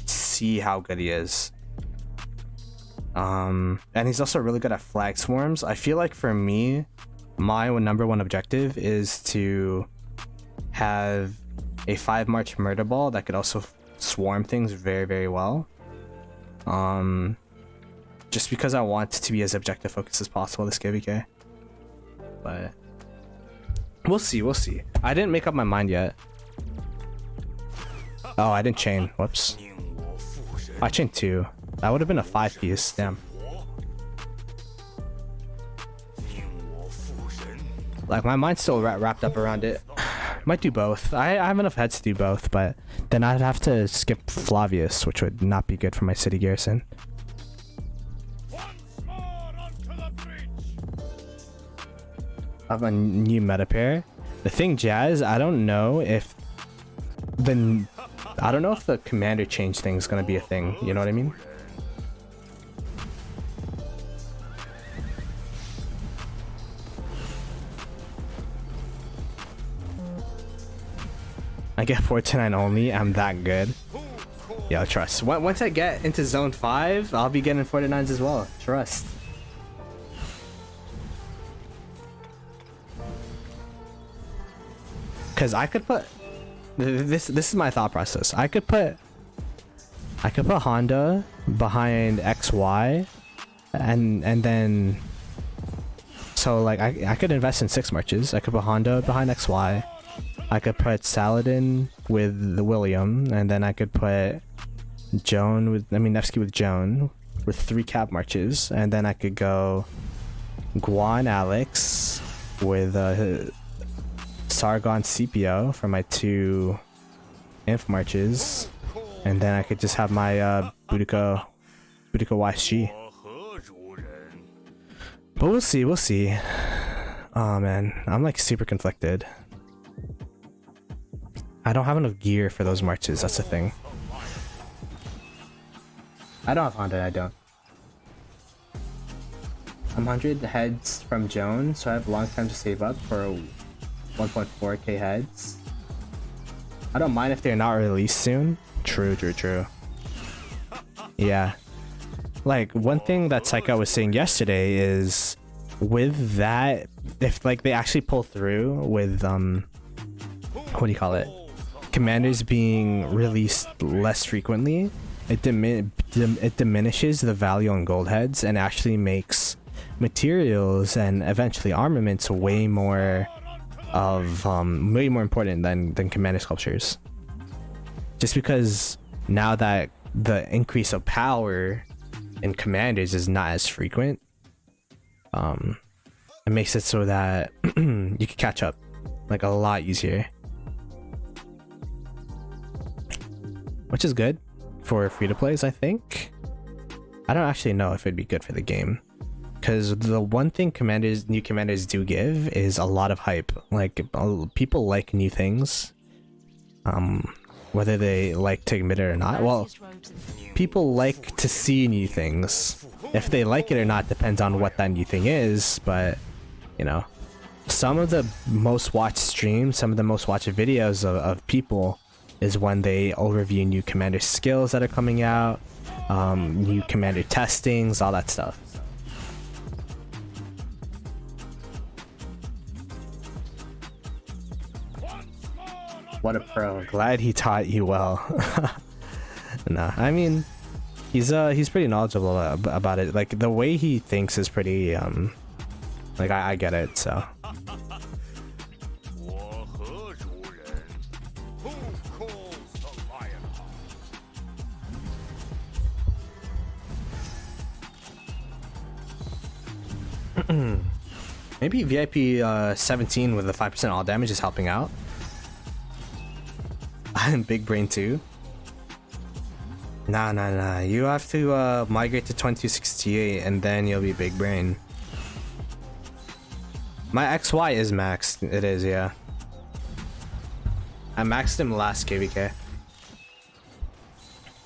see how good he is. And he's also really good at flag swarms. I feel like for me, my #1 objective is to have a 5 march murder ball that could also swarm things very well. Just because I want to be as objective focused as possible this KVK. But we'll see. I didn't make up my mind yet. Oh, I didn't chain. Whoops. I chained 2. That would have been a 5 piece. Damn. Like, my mind's still wrapped up around it. Might do both. I have enough heads to do both, but then I'd have to skip Flavius, which would not be good for my city garrison. I have a new meta pair. The thing, Jazz, I don't know if the commander change thing is gonna be a thing. You know what I mean? I get 4-9 only. I'm that good. Yo, trust. Once I get into zone 5, I'll be getting 4-9s as well. Trust. Cause I could put this is my thought process. I could put Honda behind XY and then so like I could invest in 6 marches. I could put Honda behind XY. I could put Saladin with the William, and then I could put Joan with Nevsky with Joan, with 3 cap marches, and then I could go Guan Alex with Sargon CPO for my 2 inf marches, and then I could just have my Boudica YSG. But we'll see. Oh man, I'm like super conflicted. I don't have enough gear for those marches, that's the thing. I don't have Honda, I don't. I'm 100 heads from Joan, so I have a long time to save up for 1.4k heads. I don't mind if they're not released soon. True. Yeah. Like, one thing that Psycho was saying yesterday is, with that, if like they actually pull through with, what do you call it? Commanders being released less frequently, it diminishes the value on gold heads and actually makes materials and eventually armaments way more important than commander sculptures. Just because now that the increase of power in commanders is not as frequent, it makes it so that you can catch up like a lot easier, which is good for free-to-plays, I think. I don't actually know if it'd be good for the game, because the one thing new commanders do give is a lot of hype. Like, people like new things, whether they like to admit it or not. Well, people like to see new things. If they like it or not depends on what that new thing is, but you know, some of the most watched streams, some of the most watched videos of people is when they overview new commander skills that are coming out, new commander testings, all that stuff. What a pro. Glad he taught you well. Nah, I mean, he's pretty knowledgeable about it. Like, the way he thinks is pretty, like, I get it, so. Maybe VIP 17 with the 5% all damage is helping out. And big brain too. Nah. You have to migrate to 2268 and then you'll be big brain. My XY is maxed. It is, yeah. I maxed him last KVK.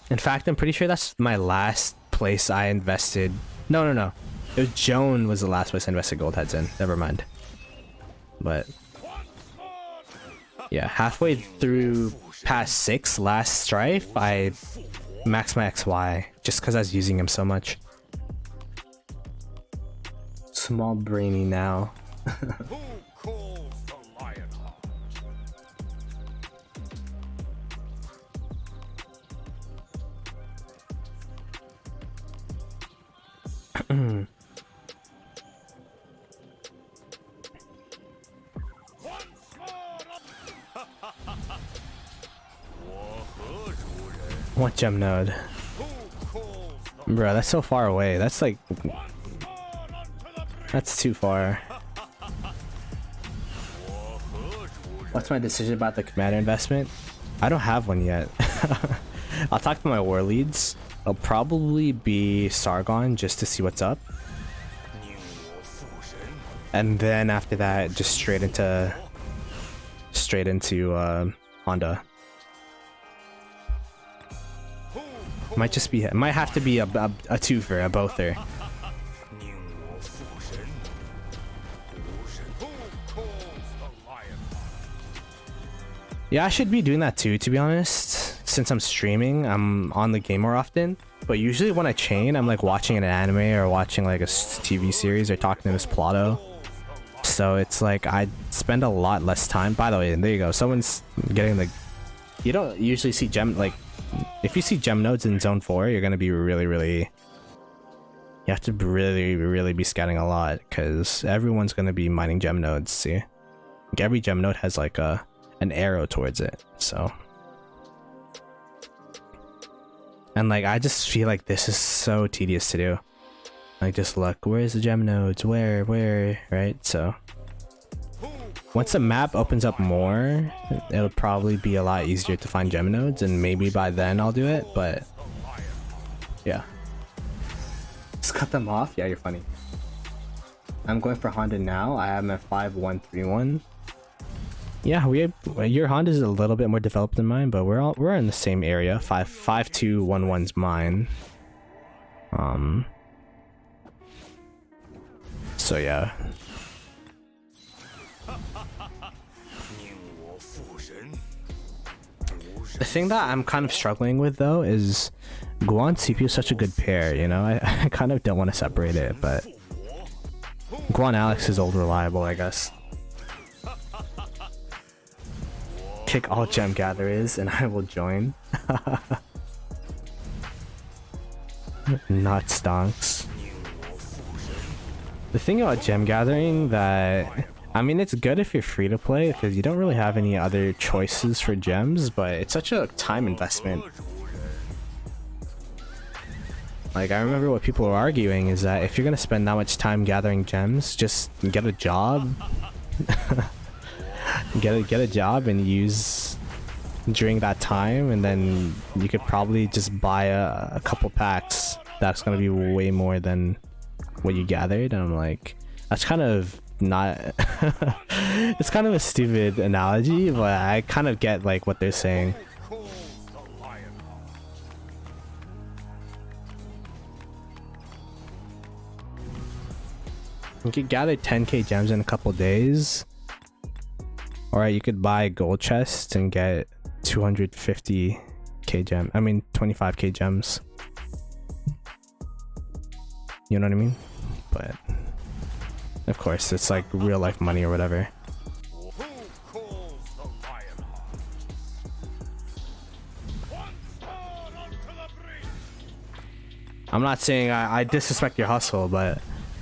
In fact, I'm pretty sure that's my last place I invested. No. It was Joan was the last place I invested gold heads in. Never mind. But yeah, halfway through past 6 last strife, I maxed my XY just because I was using him so much. Small brainy now. What gem node? Bro, that's so far away. That's like... That's too far. What's my decision about the commander investment? I don't have one yet. I'll talk to my war leads. It'll probably be Sargon just to see what's up. And then after that, just straight into Honda. Might have to be a twofer, a bother. Yeah, I should be doing that too, to be honest. Since I'm streaming, I'm on the game more often. But usually when I chain, I'm like watching an anime or watching like a TV series or talking to Miss Ploto. So it's like I spend a lot less time. By the way, there you go. Someone's getting the... You don't usually see gem... Like, if you see gem nodes in zone 4, you're gonna be really... You have to really be scouting a lot, because everyone's gonna be mining gem nodes, see? Like every gem node has like an arrow towards it, so... And like I just feel like this is so tedious to do. Like just look, where's the gem nodes? Where, right? So once the map opens up more, it'll probably be a lot easier to find gem nodes, and maybe by then I'll do it, but yeah. Just cut them off? Yeah, you're funny. I'm going for Honda now. I am at 5131. Yeah, your Honda's a little bit more developed than mine, but we're in the same area. 5211's mine. So yeah. The thing that I'm kind of struggling with though is Guan CPU is such a good pair, you know? I kind of don't want to separate it, but Guan Alex is old reliable, I guess. Kick all gem gatherers and I will join. Not stonks. The thing about gem gathering that, I mean, it's good if you're free to play because you don't really have any other choices for gems, but it's such a time investment. Like, I remember what people were arguing is that if you're gonna spend that much time gathering gems, just get a job. get a job and use during that time, and then you could probably just buy a couple packs that's gonna be way more than what you gathered. And I'm like, that's kind of not it's kind of a stupid analogy, but I kind of get like what they're saying. You could gather 10k gems in a couple days, or you could buy gold chests and get 250k gem. I mean 25k gems. You know what I mean? But of course, it's like real life money or whatever. I'm not saying I disrespect your hustle, but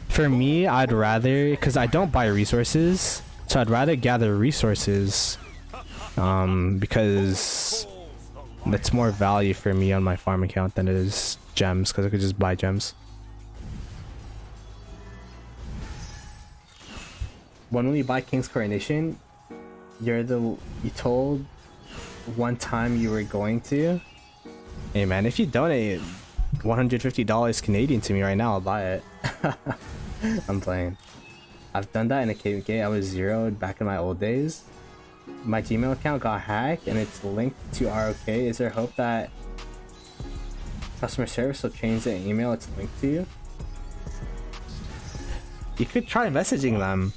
for me, I'd rather, because I don't buy resources, so I'd rather gather resources because that's more value for me on my farm account than it is gems, because I could just buy gems. When you buy King's Coronation, you told one time you were going to. Hey man, if you donate $150 Canadian to me right now, I'll buy it. I'm playing. I've done that in a KVK. I was zeroed back in my old days. My Gmail account got hacked and it's linked to ROK. Is there hope that customer service will change the email it's linked to? You could try messaging them.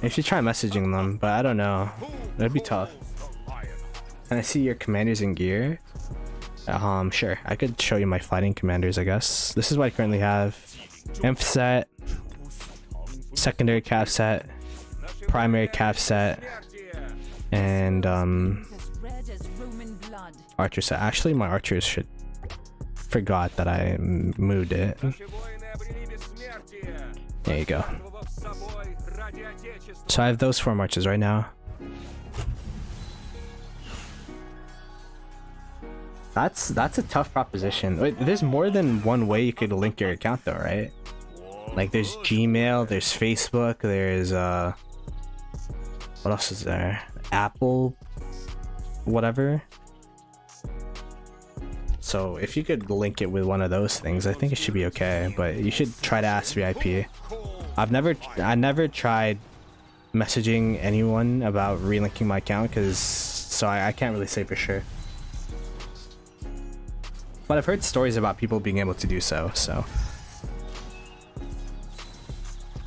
You should try messaging them, but I don't know. That'd be tough. Can I see your commanders and gear? Sure. I could show you my fighting commanders, I guess. This is what I currently have. Inf set, secondary cav set, primary cav set, and archer set. Actually, my archers should... Forgot that I moved it. There you go. So I have those 4 marches right now. That's a tough proposition. Wait, there's more than one way you could link your account though, right? Like there's Gmail, there's Facebook, there's what else is there? Apple, whatever. So if you could link it with one of those things, I think it should be okay, but you should try to ask VIP. I never tried messaging anyone about relinking my account so I can't really say for sure. But I've heard stories about people being able to do so.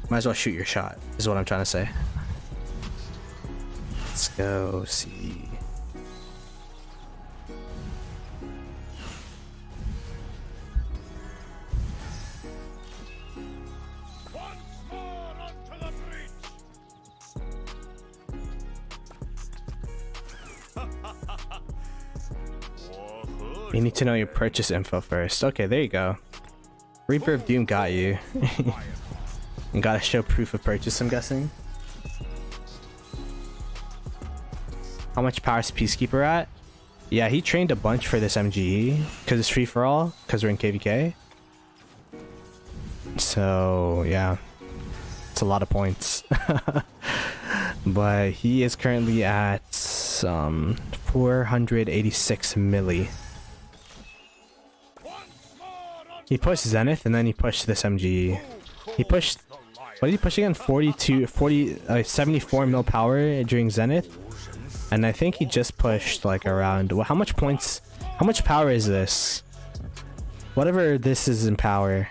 Might as well shoot your shot, is what I'm trying to say. Let's go see. You need to know your purchase info first. Okay, there you go. Reaper of Doom got you. You gotta show proof of purchase, I'm guessing. How much power is Peacekeeper at? Yeah, he trained a bunch for this MGE because it's free for all because we're in KVK. So yeah, it's a lot of points. But he is currently at 486 milli. He pushed Zenith and then he pushed this MGE. He pushed, what did he push again? 74 mil power during Zenith. And I think he just pushed like around, well, how much points, how much power is this? Whatever this is in power.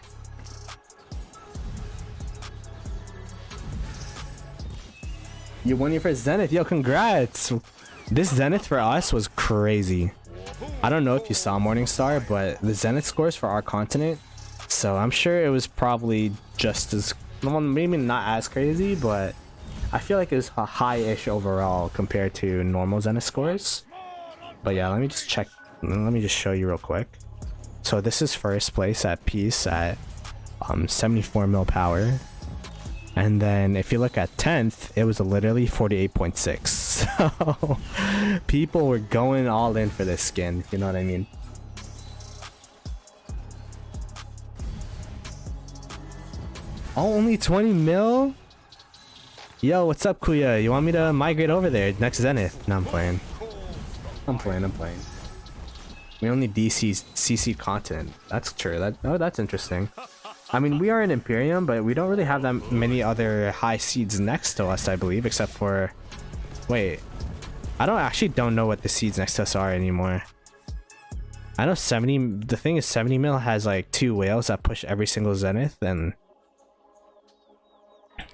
You won your first Zenith, yo, congrats! This Zenith for us was crazy. I don't know if you saw Morningstar, but the Zenith scores for our continent, so I'm sure it was probably just as, well, maybe not as crazy, but I feel like it was high-ish overall compared to normal Zenith scores. But yeah, let me just check, let me just show you real quick. So this is first place at Peace at 74 mil power. And then if you look at 10th, it was literally 48.6. So people were going all in for this skin, you know what I mean? Oh, only 20 mil? Yo, what's up, Kuya? You want me to migrate over there next Zenith? No, I'm playing. I'm playing. We only CC content. That's true. That's interesting. I mean, we are in Imperium, but we don't really have that many other high seeds next to us, I believe, except for... Wait. I don't know what the seeds next to us are anymore. I know 70... The thing is, 70 mil has, like, 2 whales that push every single Zenith, and...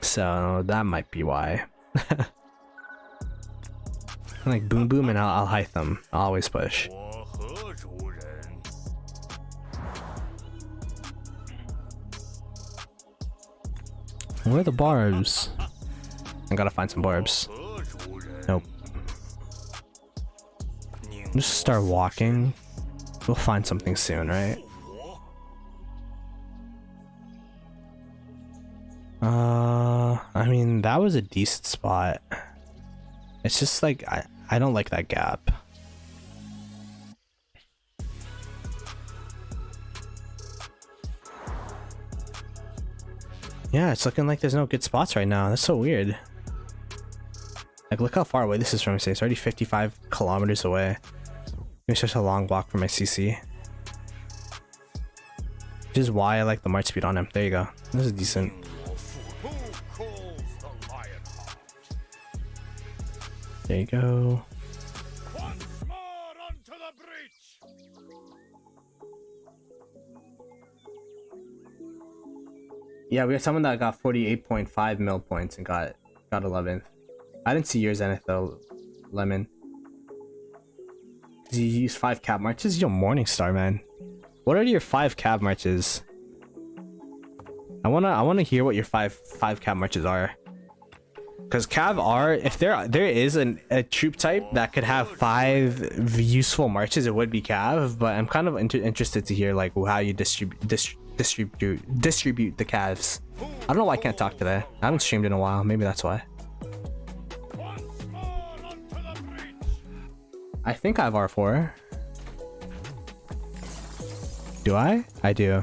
So, that might be why. Like, Boom Boom and I'll height them. I'll always push. Where are the barbs? I gotta find some barbs. Nope. Just start walking. We'll find something soon, right? I mean, that was a decent spot. It's just like, I don't like that gap. Yeah, it's looking like there's no good spots right now. That's so weird. Like, look how far away this is from me. It's already 55 kilometers away. It's just a long walk from my CC. Which is why I like the march speed on him. There you go. This is decent. There you go. Yeah, we had someone that got 48.5 mil points and got 11th. I didn't see yours, Zenith, though, Lemon. Did you use 5 cab marches? Yo, Morningstar, man. What are your 5 cab marches? I wanna hear what your five cab marches are. Because Cav are, if there is a troop type that could have 5 useful marches, it would be Cav. But I'm kind of interested to hear like how you distribute the calves. I don't know why I can't talk today. I haven't streamed in a while. Maybe that's why. I think I have R4. Do I? I do.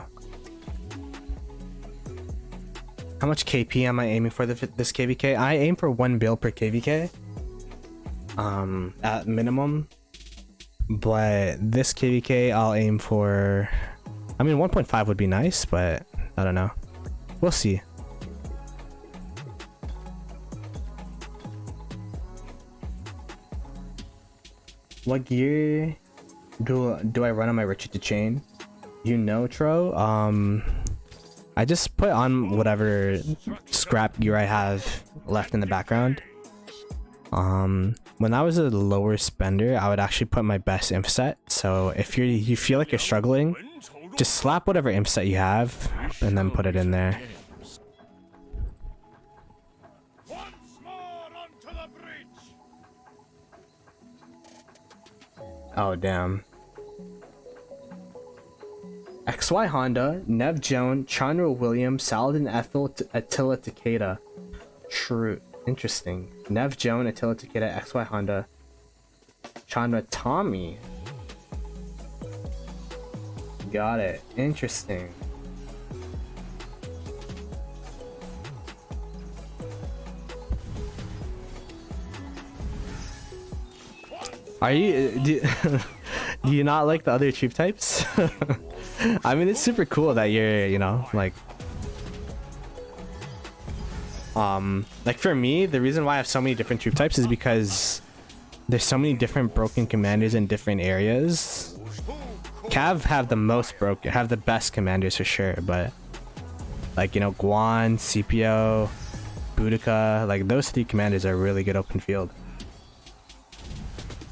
How much KP am I aiming for this KVK? I aim for 1 bill per KVK. At minimum. But this KVK I'll aim for... I mean, 1.5 would be nice, but I don't know. We'll see. What gear do I run on my restricted chain? You know, Tro. I just put on whatever scrap gear I have left in the background. When I was a lower spender, I would actually put my best imp set. So if you feel like you're struggling, just slap whatever imp set you have and then put it in there. Oh, damn. XY Honda, Nev Joan, Chandra William, Saladin Ethel, Attila Takeda. True. Interesting. Nev Joan, Attila Takeda, XY Honda, Chandra Tommy. Got it. Interesting. Are you do you not like the other troop types? I mean, it's super cool that you're, you know, like for me, the reason why I have so many different troop types is because there's so many different broken commanders in different areas. Cav have the best commanders for sure, but like, you know, Guan, CPO, Boudica, like those three commanders are really good open field.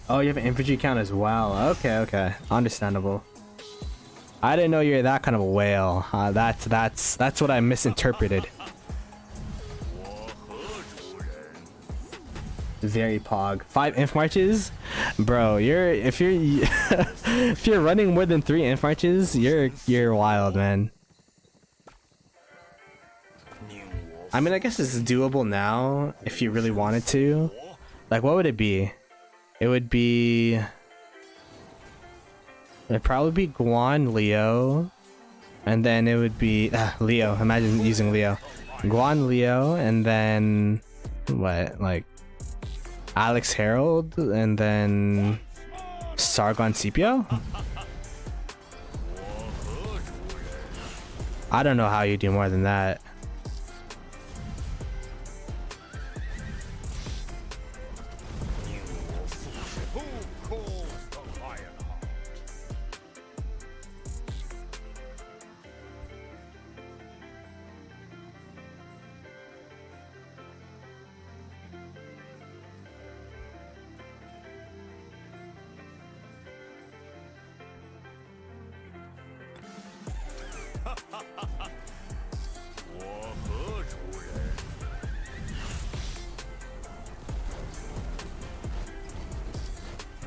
Oh, you have an infantry count as well. Okay, understandable. I didn't know you're that kind of a whale. That's what I misinterpreted. Very pog. 5 inf marches, bro. If you're running more than 3 inf marches, you're wild, man. I mean, I guess it's doable now if you really wanted to. Like, what would it be? It'd probably be Guan, Leo, and then it would be Leo. Imagine using Leo. Guan, Leo, and then what? Like Alex Harold, and then Sargon CPO? I don't know how you do more than that.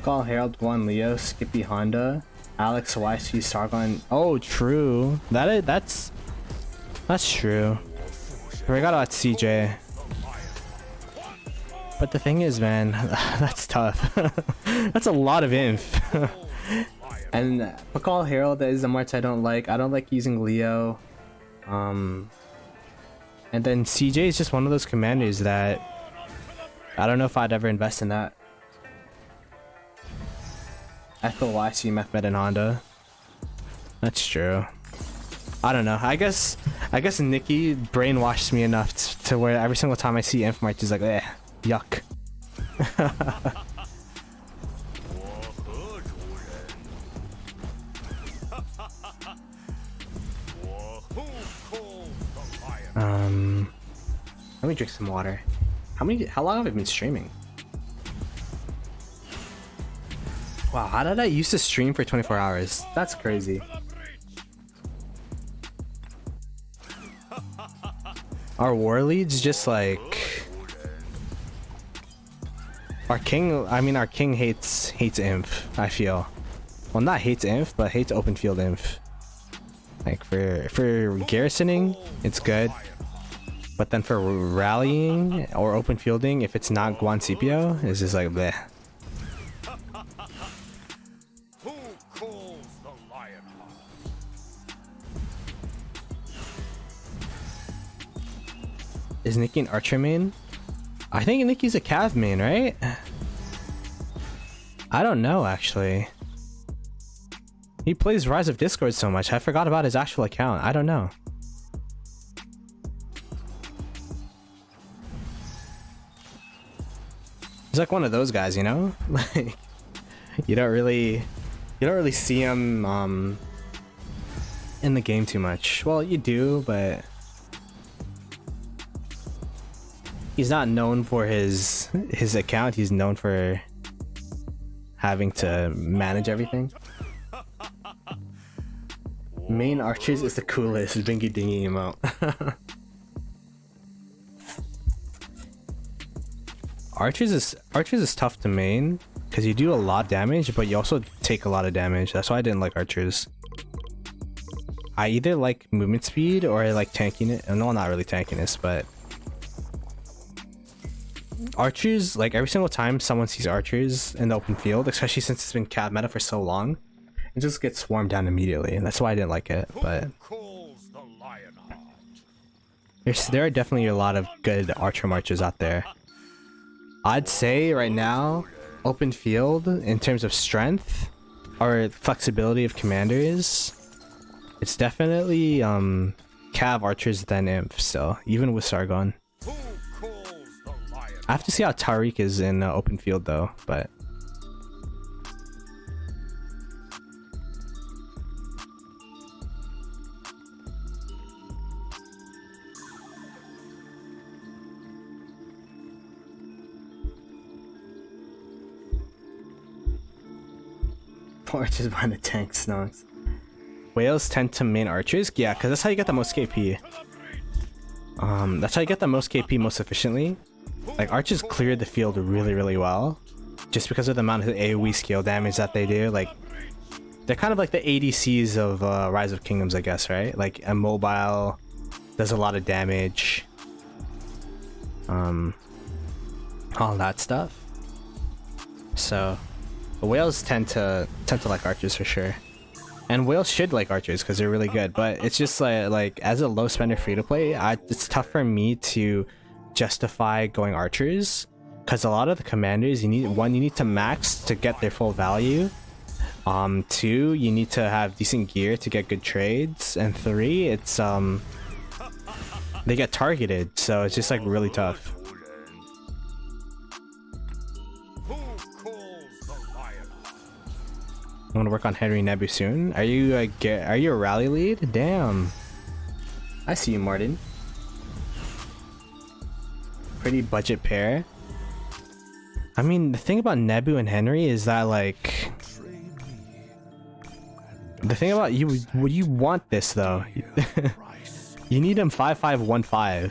Call Harold, Guan, Leo, Skippy, Honda, Alex, YC, Sargon. Oh, true. That's true. I forgot about CJ. But the thing is, man, that's tough. That's a lot of inf. And McCall Harold is a march I don't like. I don't like using Leo. And then CJ is just one of those commanders that I don't know if I'd ever invest in that. Ethel, YC, Methmed, and Honda. That's true. I don't know. I guess Nikki brainwashed me enough to where every single time I see inf march is like, eh, yuck. Let me drink some water. How long have I been streaming? Wow, how did I used to stream for 24 hours? That's crazy. Our war leads just like our king. I mean, our king hates inf. I feel, well, not hates inf, but hates open field inf. Like for garrisoning, it's good, but then for rallying or open fielding, if it's not Guan CPO, it's just like bleh. Is Nikki an archer main? I think Nikki's a cav main, right? I don't know, actually. He plays Rise of Discord so much, I forgot about his actual account. I don't know. He's like one of those guys, you know? Like, you don't really see him in the game too much. Well, you do, but he's not known for his account. He's known for having to manage everything. Main archers is the coolest. Bingy dingy emote. Archers is tough to main because you do a lot of damage, but you also take a lot of damage. That's why I didn't like archers. I either like movement speed or I like tankiness. No, not really tankiness, but archers, like every single time someone sees archers in the open field, especially since it's been cav meta for so long, It just gets swarmed down immediately, and that's why I didn't like it. But there are definitely a lot of good archer marchers out there. I'd say right now, open field in terms of strength or flexibility of commanders, it's definitely cav archers than imp still, even with Sargon. I have to see how Tariq is in open field though, but archers behind the tank snogs. Whales tend to main archers? Yeah, because that's how you get the most KP. That's how you get the most KP most efficiently. Like, archers clear the field really, really well. Just because of the amount of AoE scale damage that they do. Like, they're kind of like the ADCs of Rise of Kingdoms, I guess, right? Like, immobile, does a lot of damage. All that stuff. So, the whales tend to like archers for sure. And whales should like archers because they're really good, but it's just like as a low spender free to play, it's tough for me to justify going archers because a lot of the commanders you need to max to get their full value. 2, you need to have decent gear to get good trades, and 3, it's they get targeted, so it's just like really tough. I'm gonna work on Henry Nebu soon. Are you a rally lead? Damn. I see you, Martin. Pretty budget pair. I mean, the thing about Nebu and Henry is that like the thing about you want this though. You need him 5515.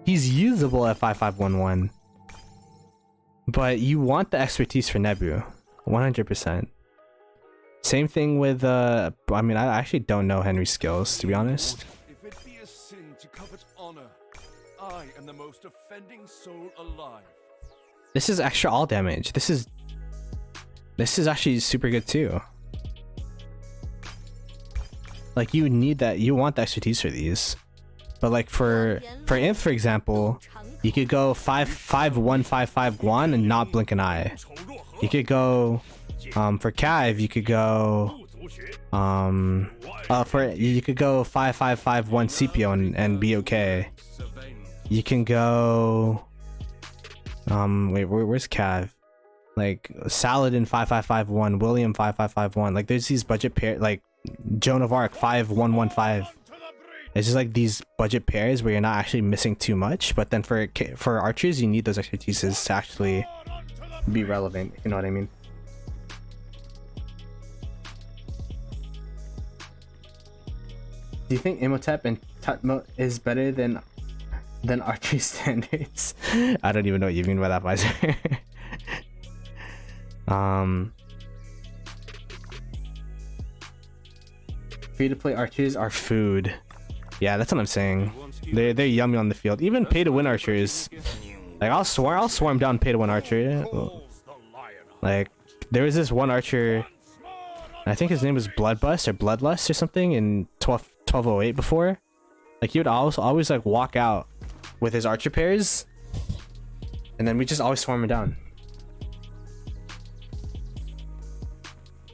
He's usable at 5511. But you want the expertise for Nebu. 100%. Same thing with I mean, I actually don't know Henry's skills, to be honest. If it be a sin to covet honor, I am the most offending soul alive. This is extra all damage. This is actually super good too. Like, you need that, you want the expertise for these. But like for Imp, for example, you could go 5-5-1-5-5-1 and not blink an eye. You could go for Cav, you could go you could go 5-5-5-1 Scipio and be okay. You can go wait, where's Cav? Like Saladin 5-5-5-1, William 5-5-5-1. Like there's these budget pair, like Joan of Arc 5-1-1-5. It's just like these budget pairs where you're not actually missing too much, but then for archers you need those expertises to actually be relevant, you know what I mean? Do you think Imhotep and Tutmo is better than archery standards? I don't even know what you mean by that, Visor. Free to play archers are food. Yeah, that's what I'm saying. They're yummy on the field. Even pay to win archers. Like I'll swarm down pay to win archer. Like there was this one archer, I think his name was Bloodbust or Bloodlust or something in 1208 before. Like he would always like walk out with his archer pairs, and then we just always swarm him down.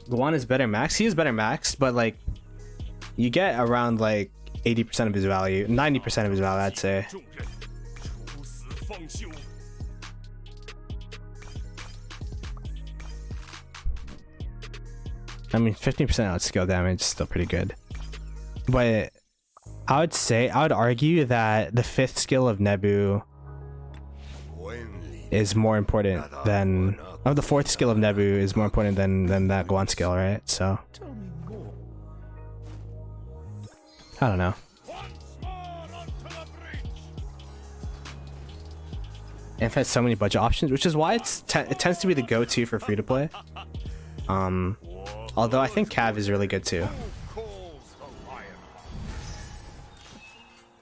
Luan is better max. He is better max, but like you get around like 80% of his value, 90% of his value, I'd say. I mean, 15% out skill damage is still pretty good. But I would argue that the 5th skill of Nebu is more important than... the 4th skill of Nebu is more important than that Guan skill, right? So... I don't know. Inf has so many budget options, which is why it tends to be the go-to for free-to-play. Although I think Cav is really good too.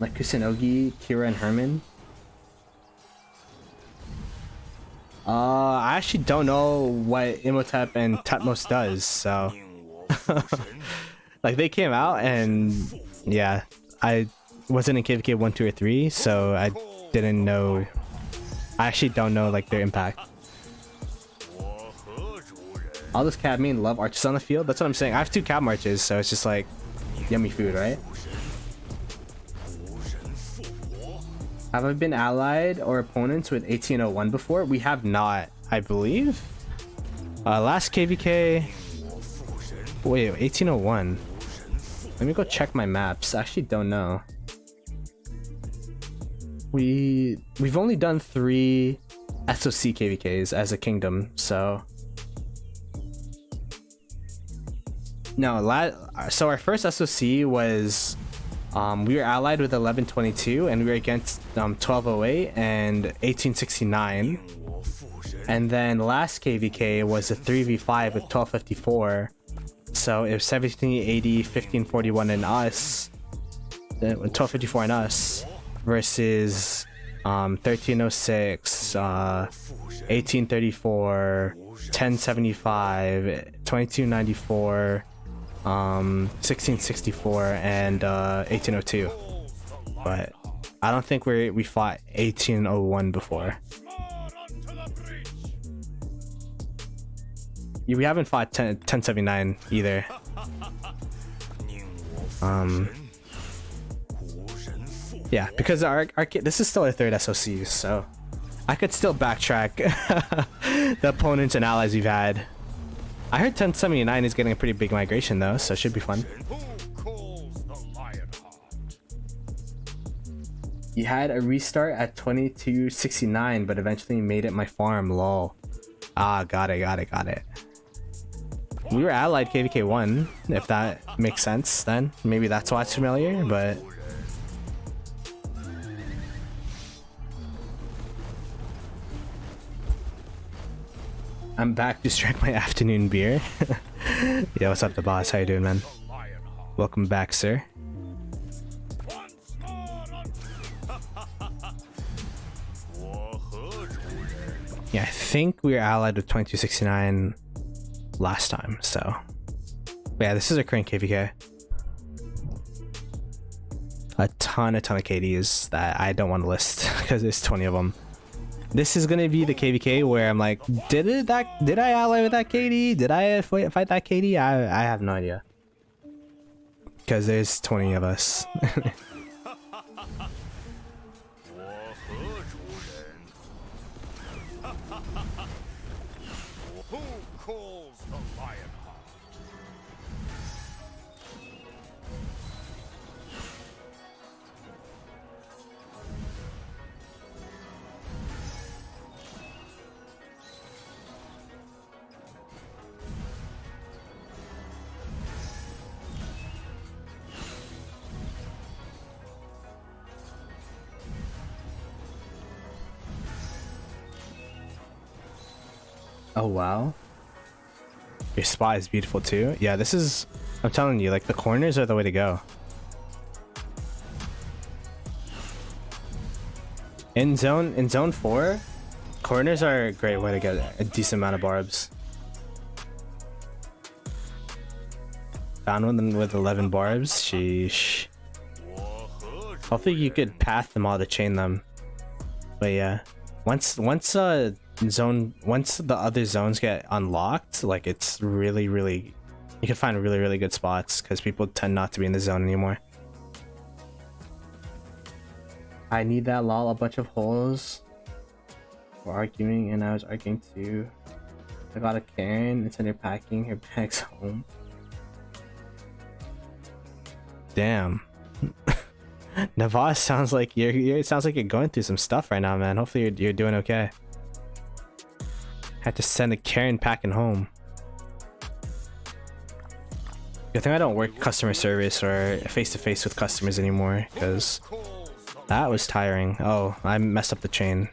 Like Kusunogi, Kira, and Herman. I actually don't know what Imhotep and Tutmos does, so... Like they came out and yeah, I wasn't in KVK 1, 2, or 3, so I didn't know. I actually don't know like their impact. All this cab mean love arches on the field. That's what I'm saying. I have 2 cab marches, so it's just like yummy food, right? Have I been allied or opponents with 1801 before? We have not, I believe. Last KVK. Wait, 1801. Let me go check my maps. I actually don't know. We've only done 3 SOC KVKs as a kingdom, so no. So our first SOC was we were allied with 1122 and we were against 1208 and 1869, and then last KVK was a 3v5 with 1254. So it was 1780, 1541 and us, 1254 and us versus 1306, 1834, 1075, 2294, 1664 and 1802. But I don't think we fought 1801 before. We haven't fought 1079 either. Yeah, because this is still our 3rd SOC, so I could still backtrack the opponents and allies we've had. I heard 1079 is getting a pretty big migration though, so it should be fun. You had a restart at 2269, but eventually made it my farm, lol. Ah, got it. We were allied KVK 1, if that makes sense then. Maybe that's why it's familiar, but... I'm back to strike my afternoon beer. Yo, what's up, the boss? How you doing, man? Welcome back, sir. Yeah, I think we were allied with 2269 last time, so... But yeah, this is a current KVK. A ton of KDs that I don't want to list because there's 20 of them. This is gonna be the KVK where I'm like, did I ally with that KD? Did I fight that KD? I have no idea. Because there's 20 of us. Who calls the lion heart? Oh wow, your spot is beautiful too. Yeah, this is, I'm telling you, like the corners are the way to go. In zone 4, corners are a great way to get a decent amount of barbs. Found one with 11 barbs. Sheesh. Hopefully you could path them all to chain them. But yeah, once the other zones get unlocked, like it's really, you can find really good spots because people tend not to be in the zone anymore. I need that lol, a bunch of holes for arguing, and I was arguing too. I got a Karen, it's under packing her bags home. Damn. Navas, sounds like it sounds like you're going through some stuff right now, man. Hopefully you're doing okay. Had to send a Karen packing home. Good thing I don't work customer service or face-to-face with customers anymore, because that was tiring. Oh, I messed up the chain.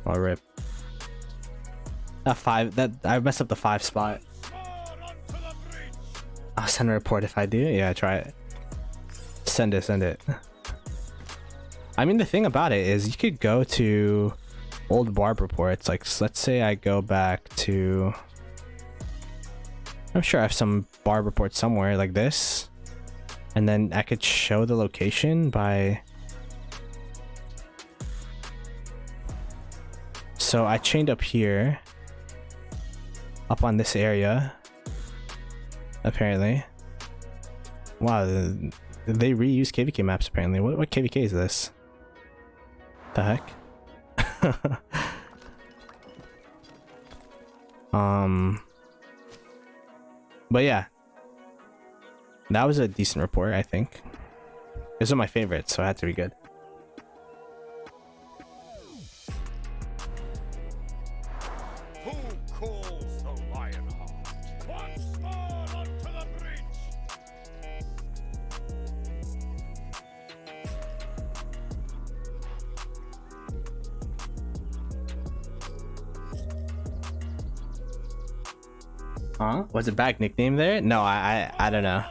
Oh, rip. I messed up the 5 spot. I'll send a report if I do. Yeah, try it. Send it. I mean, the thing about it is you could go to old barb reports. Like, let's say I go back to I'm sure I have some bar report somewhere like this. And then I could show the location by... So I chained up here. Up on this area. Apparently. Wow, they reuse KVK maps apparently. What KVK is this? The heck? But yeah. That was a decent report, I think. These are my favorites, so it had to be good. Who calls the Lionheart? Once more onto the breach! Huh? Was it back nickname there? No, I don't know.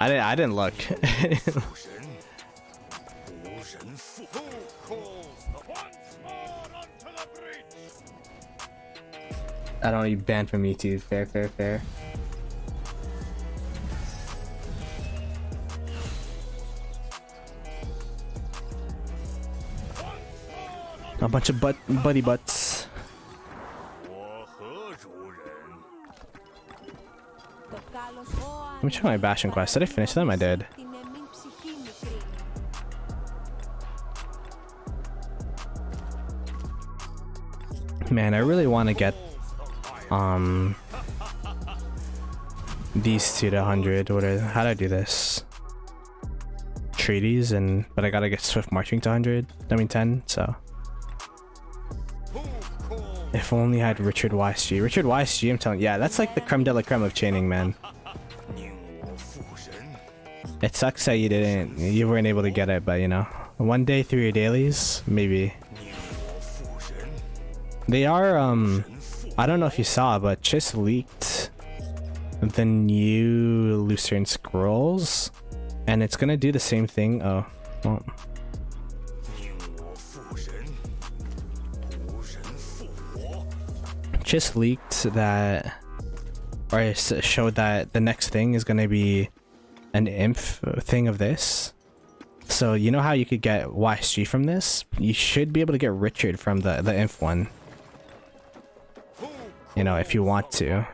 I didn't look. I don't need banned from YouTube. Fair, fair, fair. A bunch of buddy butts. Let me check my bashing quest. Did I finish them? I did. Man, I really want to get these two to 100. How do I do this? Treaties, but I gotta get swift marching to 100. I mean 10. So if only I had Richard YSG. Richard YSG, I'm telling you, yeah, that's like the creme de la creme of chaining, man. It sucks that you weren't able to get it, but you know, one day through your dailies, maybe. They are, I don't know if you saw, but just leaked the new Lucerne Scrolls, and it's gonna do the same thing. Oh, well. Just leaked that, or it showed that the next thing is gonna be an imp thing of this. So you know how you could get YSG from this? You should be able to get Richard from the imp one. You know, if you want to.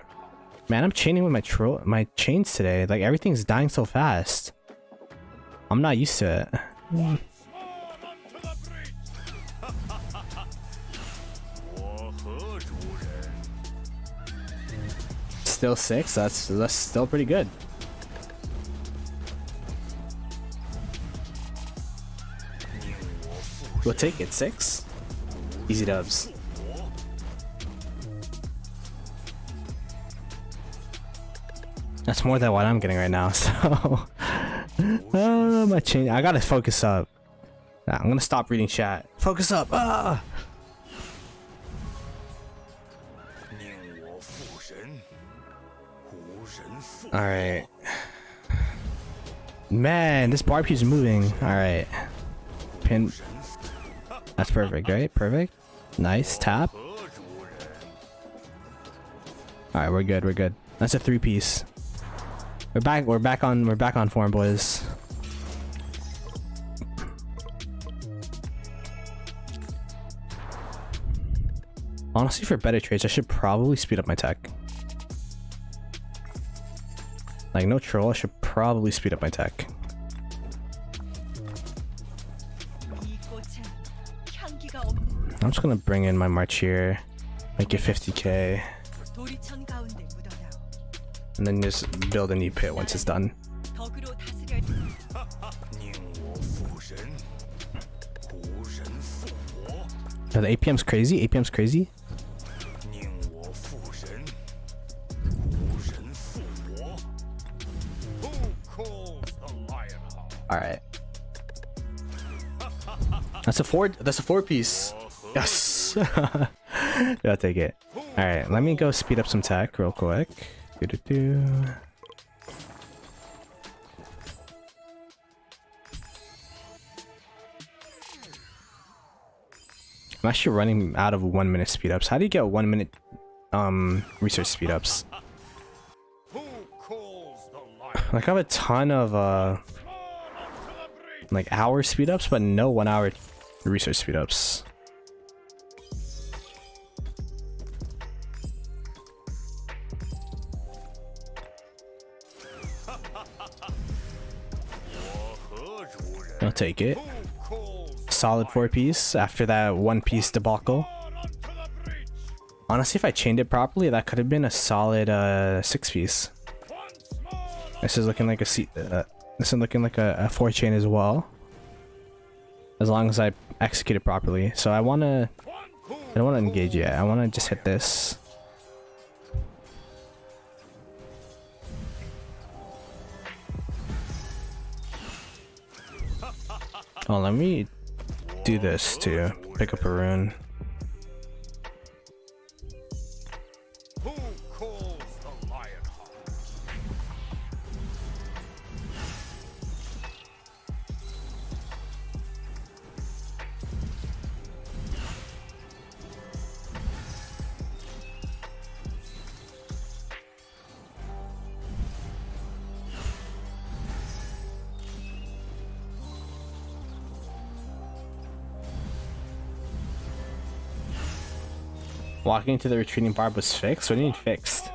Man, I'm chaining with my chains today. Like, everything's dying so fast. I'm not used to it. Still 6? That's still pretty good. We'll take it. 6? Easy dubs. That's more than what I'm getting right now, so... my chain... I gotta focus up. Nah, I'm gonna stop reading chat. Focus up! Ah! Alright. Man, this barbecue's moving. Alright. Pin... That's perfect, right? Perfect. Nice. Tap. Alright, we're good, we're good. That's a 3-piece. We're back on form, boys. Honestly, for better trades, I should probably speed up my tech. Like, no troll, I should probably speed up my tech. I'm just gonna bring in my march here, make it 50k, and then just build a new pit once it's done. Oh, the APM's crazy? APM's crazy? Alright. That's a 4-piece. Yes. I'll take it. Alright, let me go speed up some tech real quick. I'm actually running out of 1 minute speed ups. How do you get 1 minute research speed ups. Who calls the lion? Like I have a ton of like hour speed ups, but no 1 hour research speed ups. I'll take it. Solid 4-piece after that 1-piece debacle. Honestly, if I chained it properly, that could have been a solid 6-piece. This is looking like a this is looking like a 4-chain as well, as long as I execute it properly. So I don't want to engage yet. I want to just hit this. Oh, let me do this too. Pick up a rune. Who calls the lion? Walking to the retreating barb was fixed? What do you mean fixed?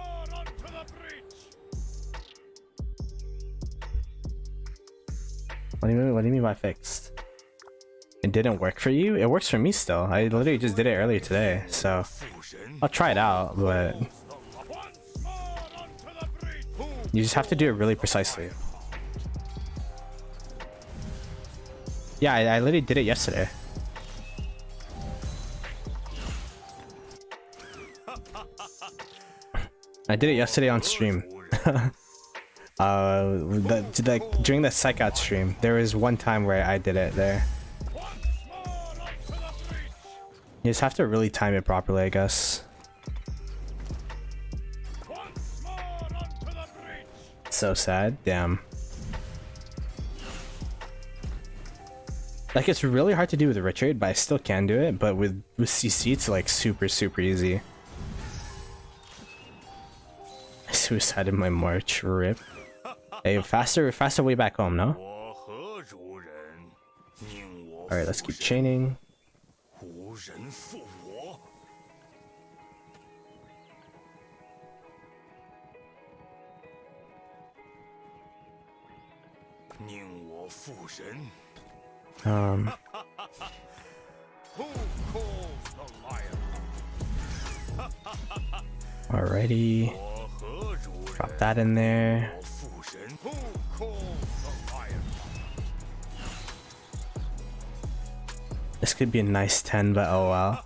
What do you mean by fixed? It didn't work for you? It works for me still. I literally just did it earlier today, so I'll try it out, but you just have to do it really precisely. Yeah, I literally did it yesterday. I did it yesterday on stream. During the psych out stream, there was one time where I did it there. You just have to really time it properly, I guess. So sad, damn. Like, it's really hard to do with Richard, but I still can do it. But with CC, it's like super easy. Suicide in my March, rip. Hey, faster way back home, no? Alright, let's keep chaining. Alrighty. Drop that in there. This could be a nice 10, but oh well.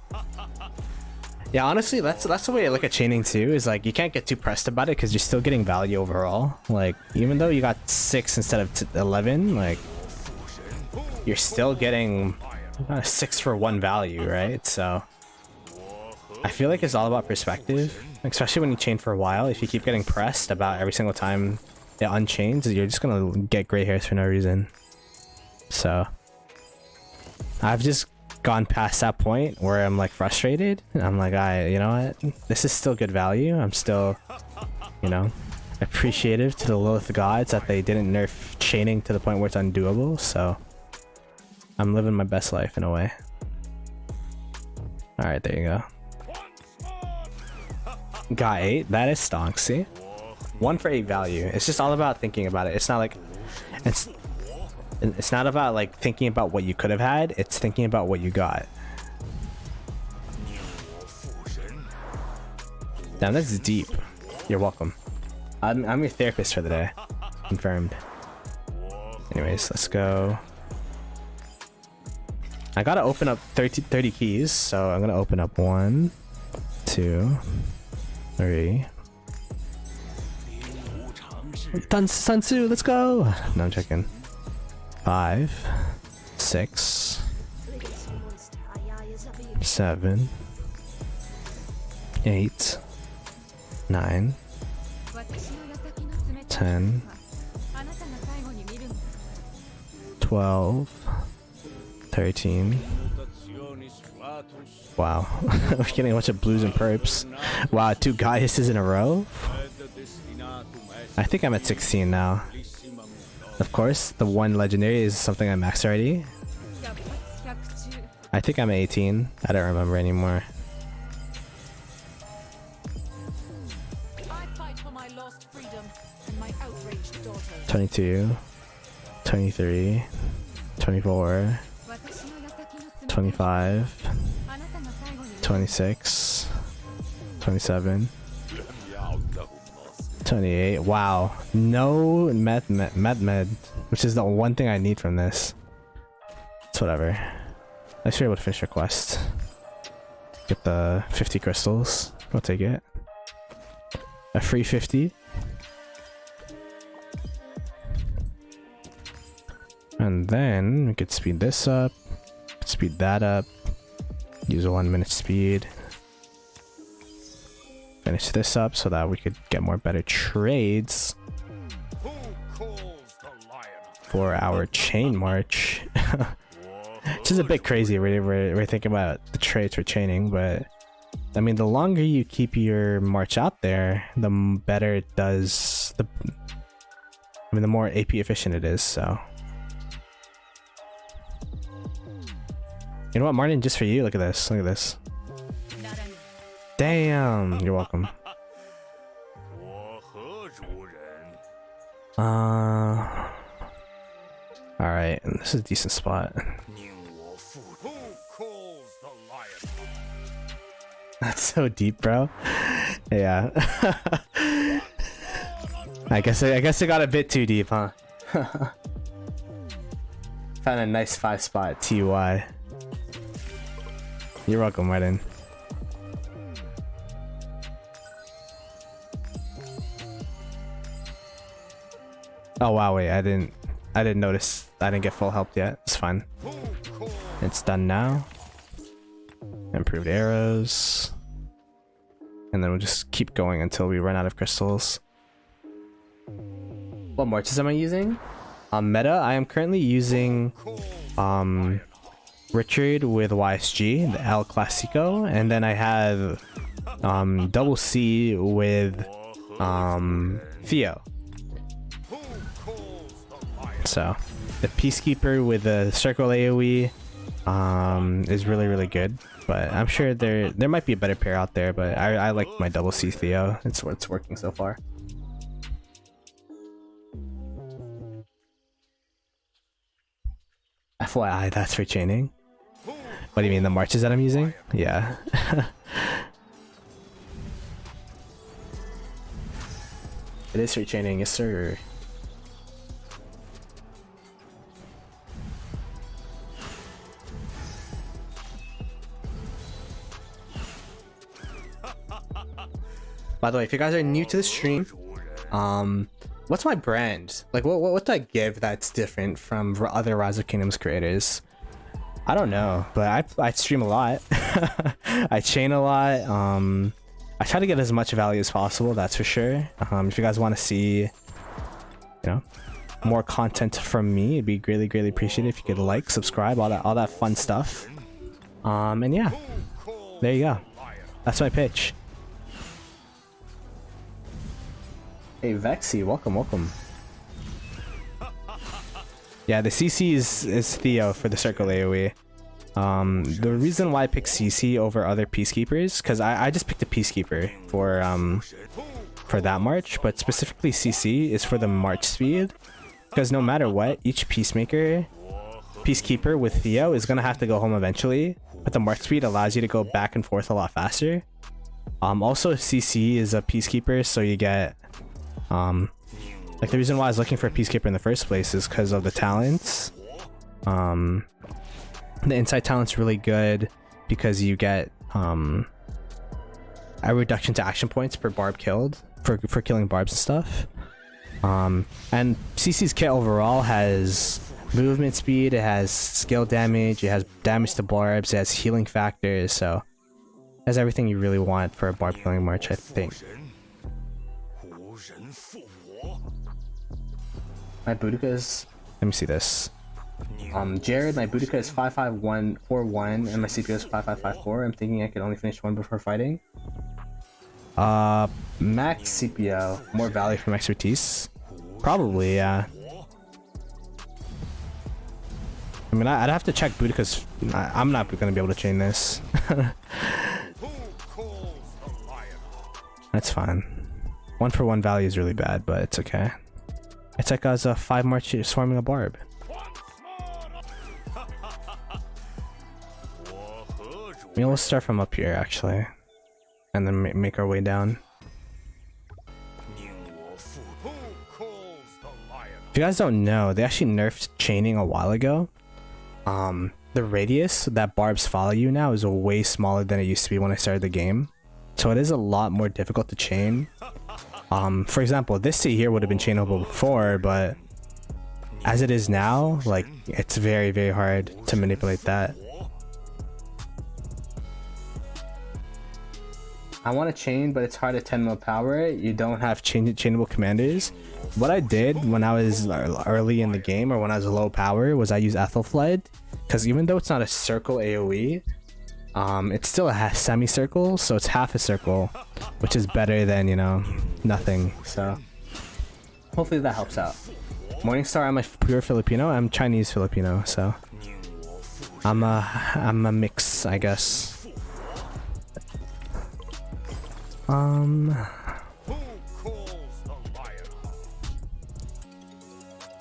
Yeah, honestly, that's the way I look at chaining too, is like you can't get too pressed about it because you're still getting value overall. Like, even though you got 6 instead of 11, like, you're still getting 6 for 1 value, right? So I feel like it's all about perspective, especially when you chain for a while. If you keep getting pressed about every single time it unchains, you're just gonna get gray hairs for no reason. So I've just gone past that point where I'm like frustrated. I'm like, you know what? This is still good value. I'm still, you know, appreciative to the Lilith gods that they didn't nerf chaining to the point where it's undoable. So I'm living my best life in a way. All right, there you go. Got 8. That is stonk. See, 1 for 8 value. It's just all about thinking about it. It's not like it's not about like thinking about what you could have had. It's thinking about what you got. Damn, that's deep. You're welcome. I'm your therapist for the day. Confirmed. Anyways, let's go. I gotta open up 30 keys, so I'm gonna open up 1, 2, 3. Sansu, let's go! No, I'm checking. 5, 6, 7, 8, 9, 10, 12, 13, Wow. We're getting a bunch of blues and perps. Wow, 2 Gaiuses in a row? I think I'm at 16 now. Of course, the 1 legendary is something I maxed already. I think I'm at 18. I don't remember anymore. I fight for my lost freedom and my outraged daughter. 22, 23, 24, 25, 26, 27, 28. Wow, no med, which is the one thing I need from this. It's whatever. I should be able to finish a quest. Get the 50 crystals. I'll take it. A free 50. And then we could speed this up, speed that up, use a 1 minute speed. Finish this up so that we could get more better trades for our chain march. Which is a bit crazy. We're thinking about the trades for chaining, but I mean, the longer you keep your march out there, the better it does. The more AP efficient it is. So, you know what, Martin? Just for you, look at this. Look at this. Damn, you're welcome. Alright, this is a decent spot. That's so deep, bro. Yeah. I guess it got a bit too deep, huh? Found a nice 5 spot TY. You're welcome, Martin. Oh wow, wait, I didn't notice. I didn't get full help yet. It's fine. It's done now. Improved arrows. And then we'll just keep going until we run out of crystals. What marches am I using? Meta, I am currently using Richard with YSG, the El Clasico, and then I have Double C with Theo. So the Peacekeeper with the Circle AoE is really good, but I'm sure there might be a better pair out there, but I like my Double C Theo. It's working so far. FYI, that's for chaining. What do you mean, the marches that I'm using? Yeah. It is for chaining, yes sir. By the way, if you guys are new to the stream, what's my brand? Like, what do I give that's different from other Rise of Kingdoms creators? I don't know, but I stream a lot. I chain a lot. I try to get as much value as possible, that's for sure. If you guys want to see, you know, more content from me, it'd be greatly appreciated if you could like, subscribe, all that fun stuff. And yeah, there you go. That's my pitch. Hey Vexy, welcome. Yeah, the CC is Theo for the Circle AoE. The reason why I picked CC over other Peacekeepers, because I just picked a Peacekeeper for that march, but specifically CC is for the march speed, because no matter what, each Peacekeeper with Theo is gonna have to go home eventually, but the march speed allows you to go back and forth a lot faster. Also CC is a Peacekeeper, so you get like the reason why I was looking for a Peacekeeper in the first place is because of the talents. The inside talent's really good because you get a reduction to action points per barb killed for killing barbs and stuff. And CC's kit overall has movement speed, it has skill damage, it has damage to barbs, it has healing factors, so it has everything you really want for a barb killing march, I think. My Boudica's, let me see this. Jared, my Boudica is 55141 and my CPU is 5554. I'm thinking I could only finish one before fighting. Max CPO, more value from expertise? Probably, yeah. I mean, I'd have to check Boudica's. I'm not gonna be able to chain this. That's fine. 1-for-1 value is really bad, but it's okay. It's like us a 5 march swarming a barb. I mean, we'll start from up here actually, and then make our way down. If you guys don't know, they actually nerfed chaining a while ago. The radius that barbs follow you now is way smaller than it used to be when I started the game. So it is a lot more difficult to chain. For example, this C here would have been chainable before, but as it is now, like, it's very, very hard to manipulate that. I want to chain, but it's hard at 10 mil power. You don't have chainable commanders. What I did when I was early in the game, or when I was low power, was I used Ethelfled, because even though it's not a circle AoE, it's still a semicircle, so it's half a circle, which is better than, you know, nothing. So hopefully that helps out. Morningstar, I'm a pure Filipino. I'm Chinese Filipino, so I'm a mix, I guess.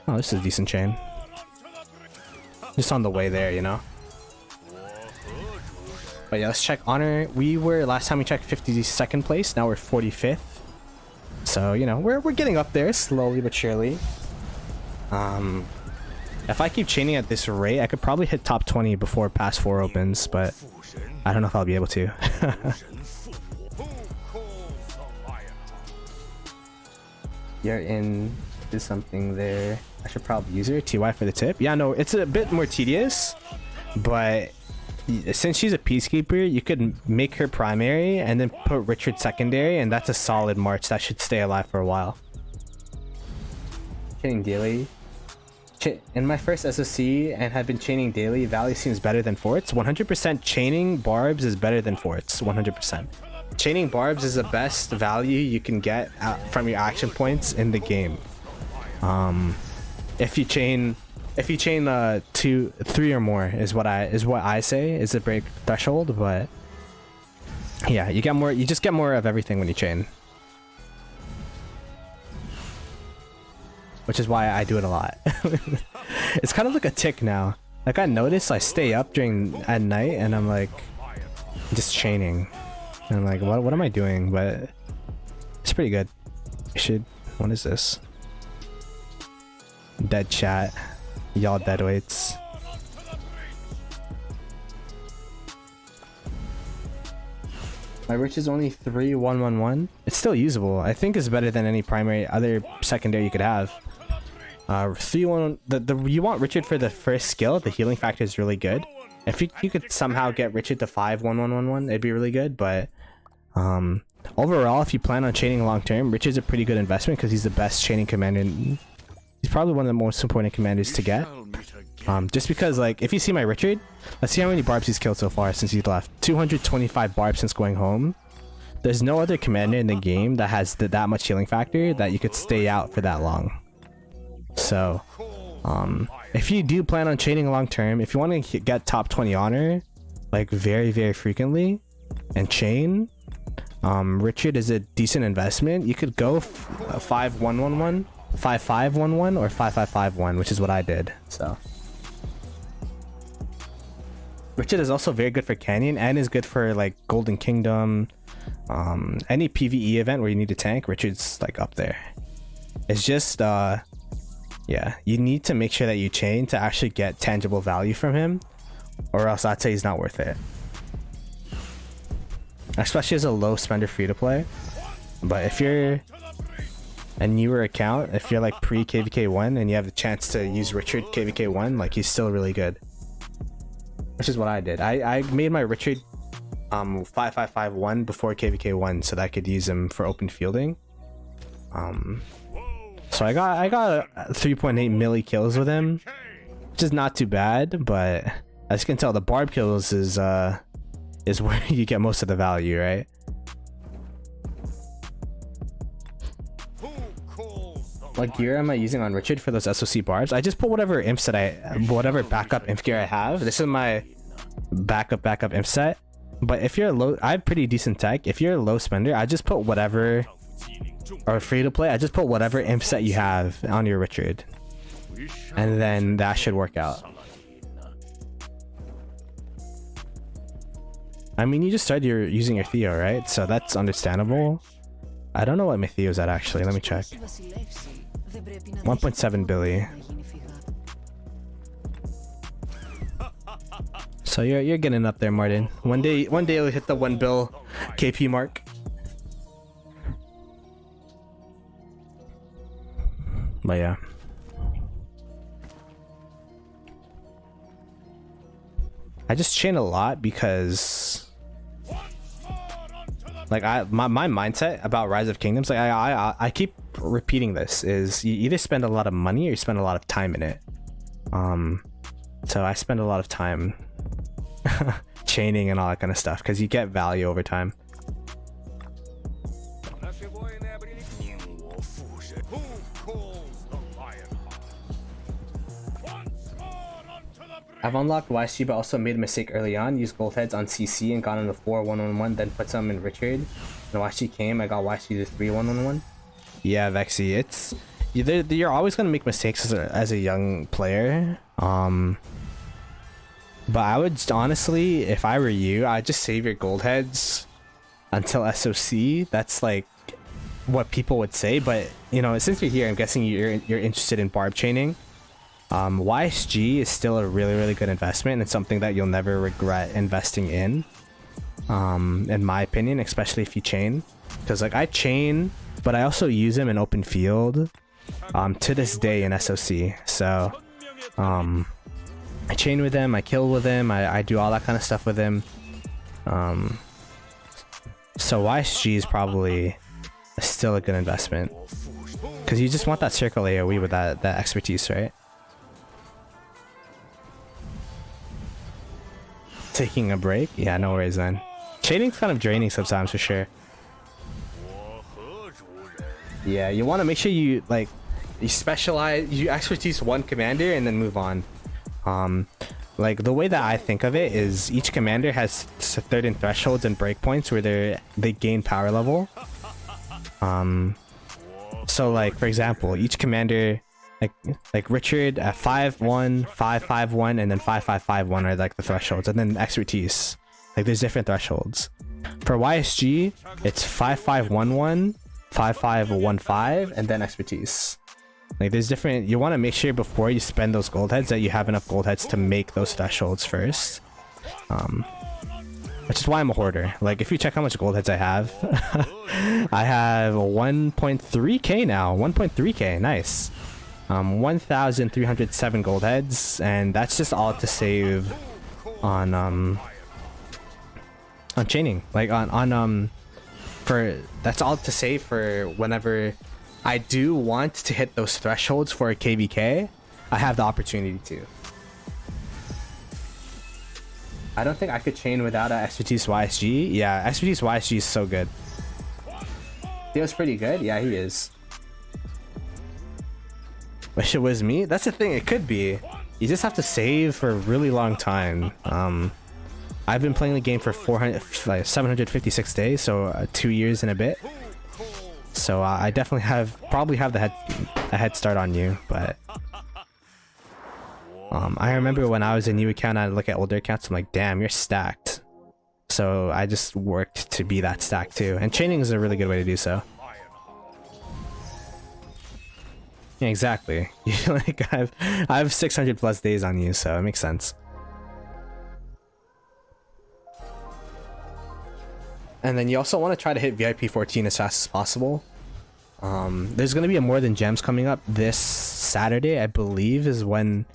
Oh, this is a decent chain. Just on the way there, you know. But yeah, let's check honor. We were, last time we checked, 52nd place. Now we're 45th. So, you know, we're getting up there slowly but surely. If I keep chaining at this rate, I could probably hit top 20 before past 4 opens, but I don't know if I'll be able to. You're in is something there. I should probably use her. TY for the tip. Yeah, no, it's a bit more tedious, but since she's a peacekeeper, you could make her primary and then put Richard secondary, and that's a solid march that should stay alive for a while. Chaining daily. In my first SOC and have been chaining daily, Valley seems better than forts. 100% chaining barbs is better than forts. 100%. Chaining barbs is the best value you can get from your action points in the game. If you chain 2, 3 or more is what I say is the break threshold, but yeah, you just get more of everything when you chain, which is why I do it a lot. It's kind of like a tick now. Like, I notice I stay up at night and I'm like just chaining. And I'm like, what am I doing? But it's pretty good. What is this? Dead chat. Y'all deadweights. My rich is only 3-1-1-1. It's still usable. I think it's better than any other secondary you could have. 3-1. You want Richard for the first skill. The healing factor is really good. If you could somehow get Richard to 5-1-1-1-1, it'd be really good. But overall, if you plan on chaining long term, Richard's a pretty good investment because he's the best chaining commander. He's probably one of the most important commanders to get. Just because, like, if you see my Richard, let's see how many barbs he's killed so far since he's left. 225 barbs since going home. There's no other commander in the game that has that much healing factor that you could stay out for that long. So, if you do plan on chaining long term, if you want to get top 20 honor, like, very, very frequently, and chain, Richard is a decent investment. You could go 5-1-1-1, 5-5-1-1, or 5-5-5-1, which is what I did. So Richard is also very good for Canyon and is good for, like, Golden Kingdom, any PvE event where you need a tank. Richard's, like, up there. It's just yeah, you need to make sure that you chain to actually get tangible value from him, or else I'd say he's not worth it, especially as a low spender free to play. But if you're a newer account, if you're like pre KVK1 and you have the chance to use Richard KVK1, like, he's still really good, which is what I did. I made my Richard 5-5-5-1 before KVK1 so that I could use him for open fielding. So I got 3.8 milli kills with him, which is not too bad, but as you can tell, the barb kills is where you get most of the value, right? What gear am I using on Richard for those SOC barbs? I just put whatever imps that whatever backup imp gear I have. This is my backup imp set. But if you're low, I have pretty decent tech. If you're a low spender, I just put whatever, or free to play, I just put whatever imp set you have on your Richard, and then that should work out. I mean, you just started using your Theo, right? So that's understandable. I don't know what my Theo's at actually. Let me check. 1.7 billion. So you're getting up there, Martin. One day you'll hit the 1 bill KP mark. But yeah. I just chain a lot because like my mindset about Rise of Kingdoms, like I keep repeating this, is you either spend a lot of money or you spend a lot of time in it. So I spend a lot of time chaining and all that kind of stuff because you get value over time. I've unlocked YSG but also made a mistake early on. Used gold heads on CC and got on the 4-1-1-1, then put some in Richard. When YSG came, I got YSG to 3-1-1-1. Yeah, Vexy, it's you're always gonna make mistakes as a young player. But I would honestly, if I were you, I'd just save your gold heads until SOC. That's like what people would say. But you know, since you're here, I'm guessing you're interested in barb chaining. YSG is still a really good investment, and it's something that you'll never regret investing in my opinion, especially if you chain. Because like I chain, but I also use him in open field to this day in SOC. So I chain with him, I kill with him, I do all that kind of stuff with him. So YSG is probably still a good investment because you just want that circle AoE with that expertise, right? Taking a break? Yeah, no worries, man. Chaining's kind of draining sometimes for sure. Yeah, you want to make sure you specialize, you expertise one commander and then move on. Like the way that I think of it is each commander has certain thresholds and breakpoints where they gain power level. So like for example, each commander like Richard at 5-1, 5-5-1, and then 5-5-5-1 are like the thresholds, and then expertise. Like there's different thresholds. For YSG, it's 5-5-1-1, 5-5-1-5, and then expertise. Like there's different, you want to make sure before you spend those gold heads that you have enough gold heads to make those thresholds first. Which is why I'm a hoarder. Like if you check how much gold heads I have, I have 1.3k now. 1.3k, nice. 1,307 gold heads, and that's just all to save on chaining. Like that's all to save for whenever I do want to hit those thresholds for a KVK. I have the opportunity to. I don't think I could chain without a expertise YSG. Yeah, expertise YSG is so good. Theo's pretty good. Yeah, he is. Wish it was me. That's the thing. It could be. You just have to save for a really long time. I've been playing the game for 756 days, so 2 years and a bit. So I definitely probably have a head start on you, but I remember when I was a new account, I'd look at older accounts, I'm like, damn, you're stacked. So I just worked to be that stacked too, and chaining is a really good way to do so. Yeah, exactly. Like I have 600 plus days on you, so it makes sense. And then you also want to try to hit VIP 14 as fast as possible. There's going to be a More Than Gems coming up this Saturday, I believe, is when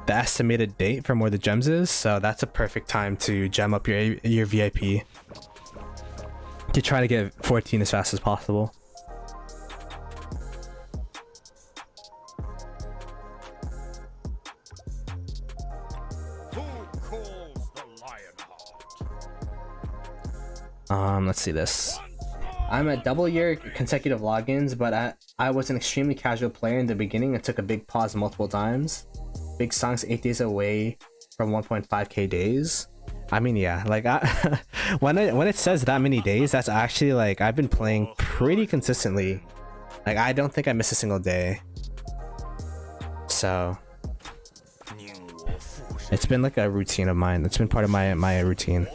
the estimated date for More Than Gems is. So that's a perfect time to gem up your VIP to try to get 14 as fast as possible. Let's see this. I'm at double year consecutive logins, but I was an extremely casual player in the beginning and took a big pause multiple times. Big songs 8 days away from 1.5k days. I mean, yeah, like when it says that many days, that's actually like I've been playing pretty consistently. Like I don't think I miss a single day. So it's been like a routine of mine. It's been part of my routine.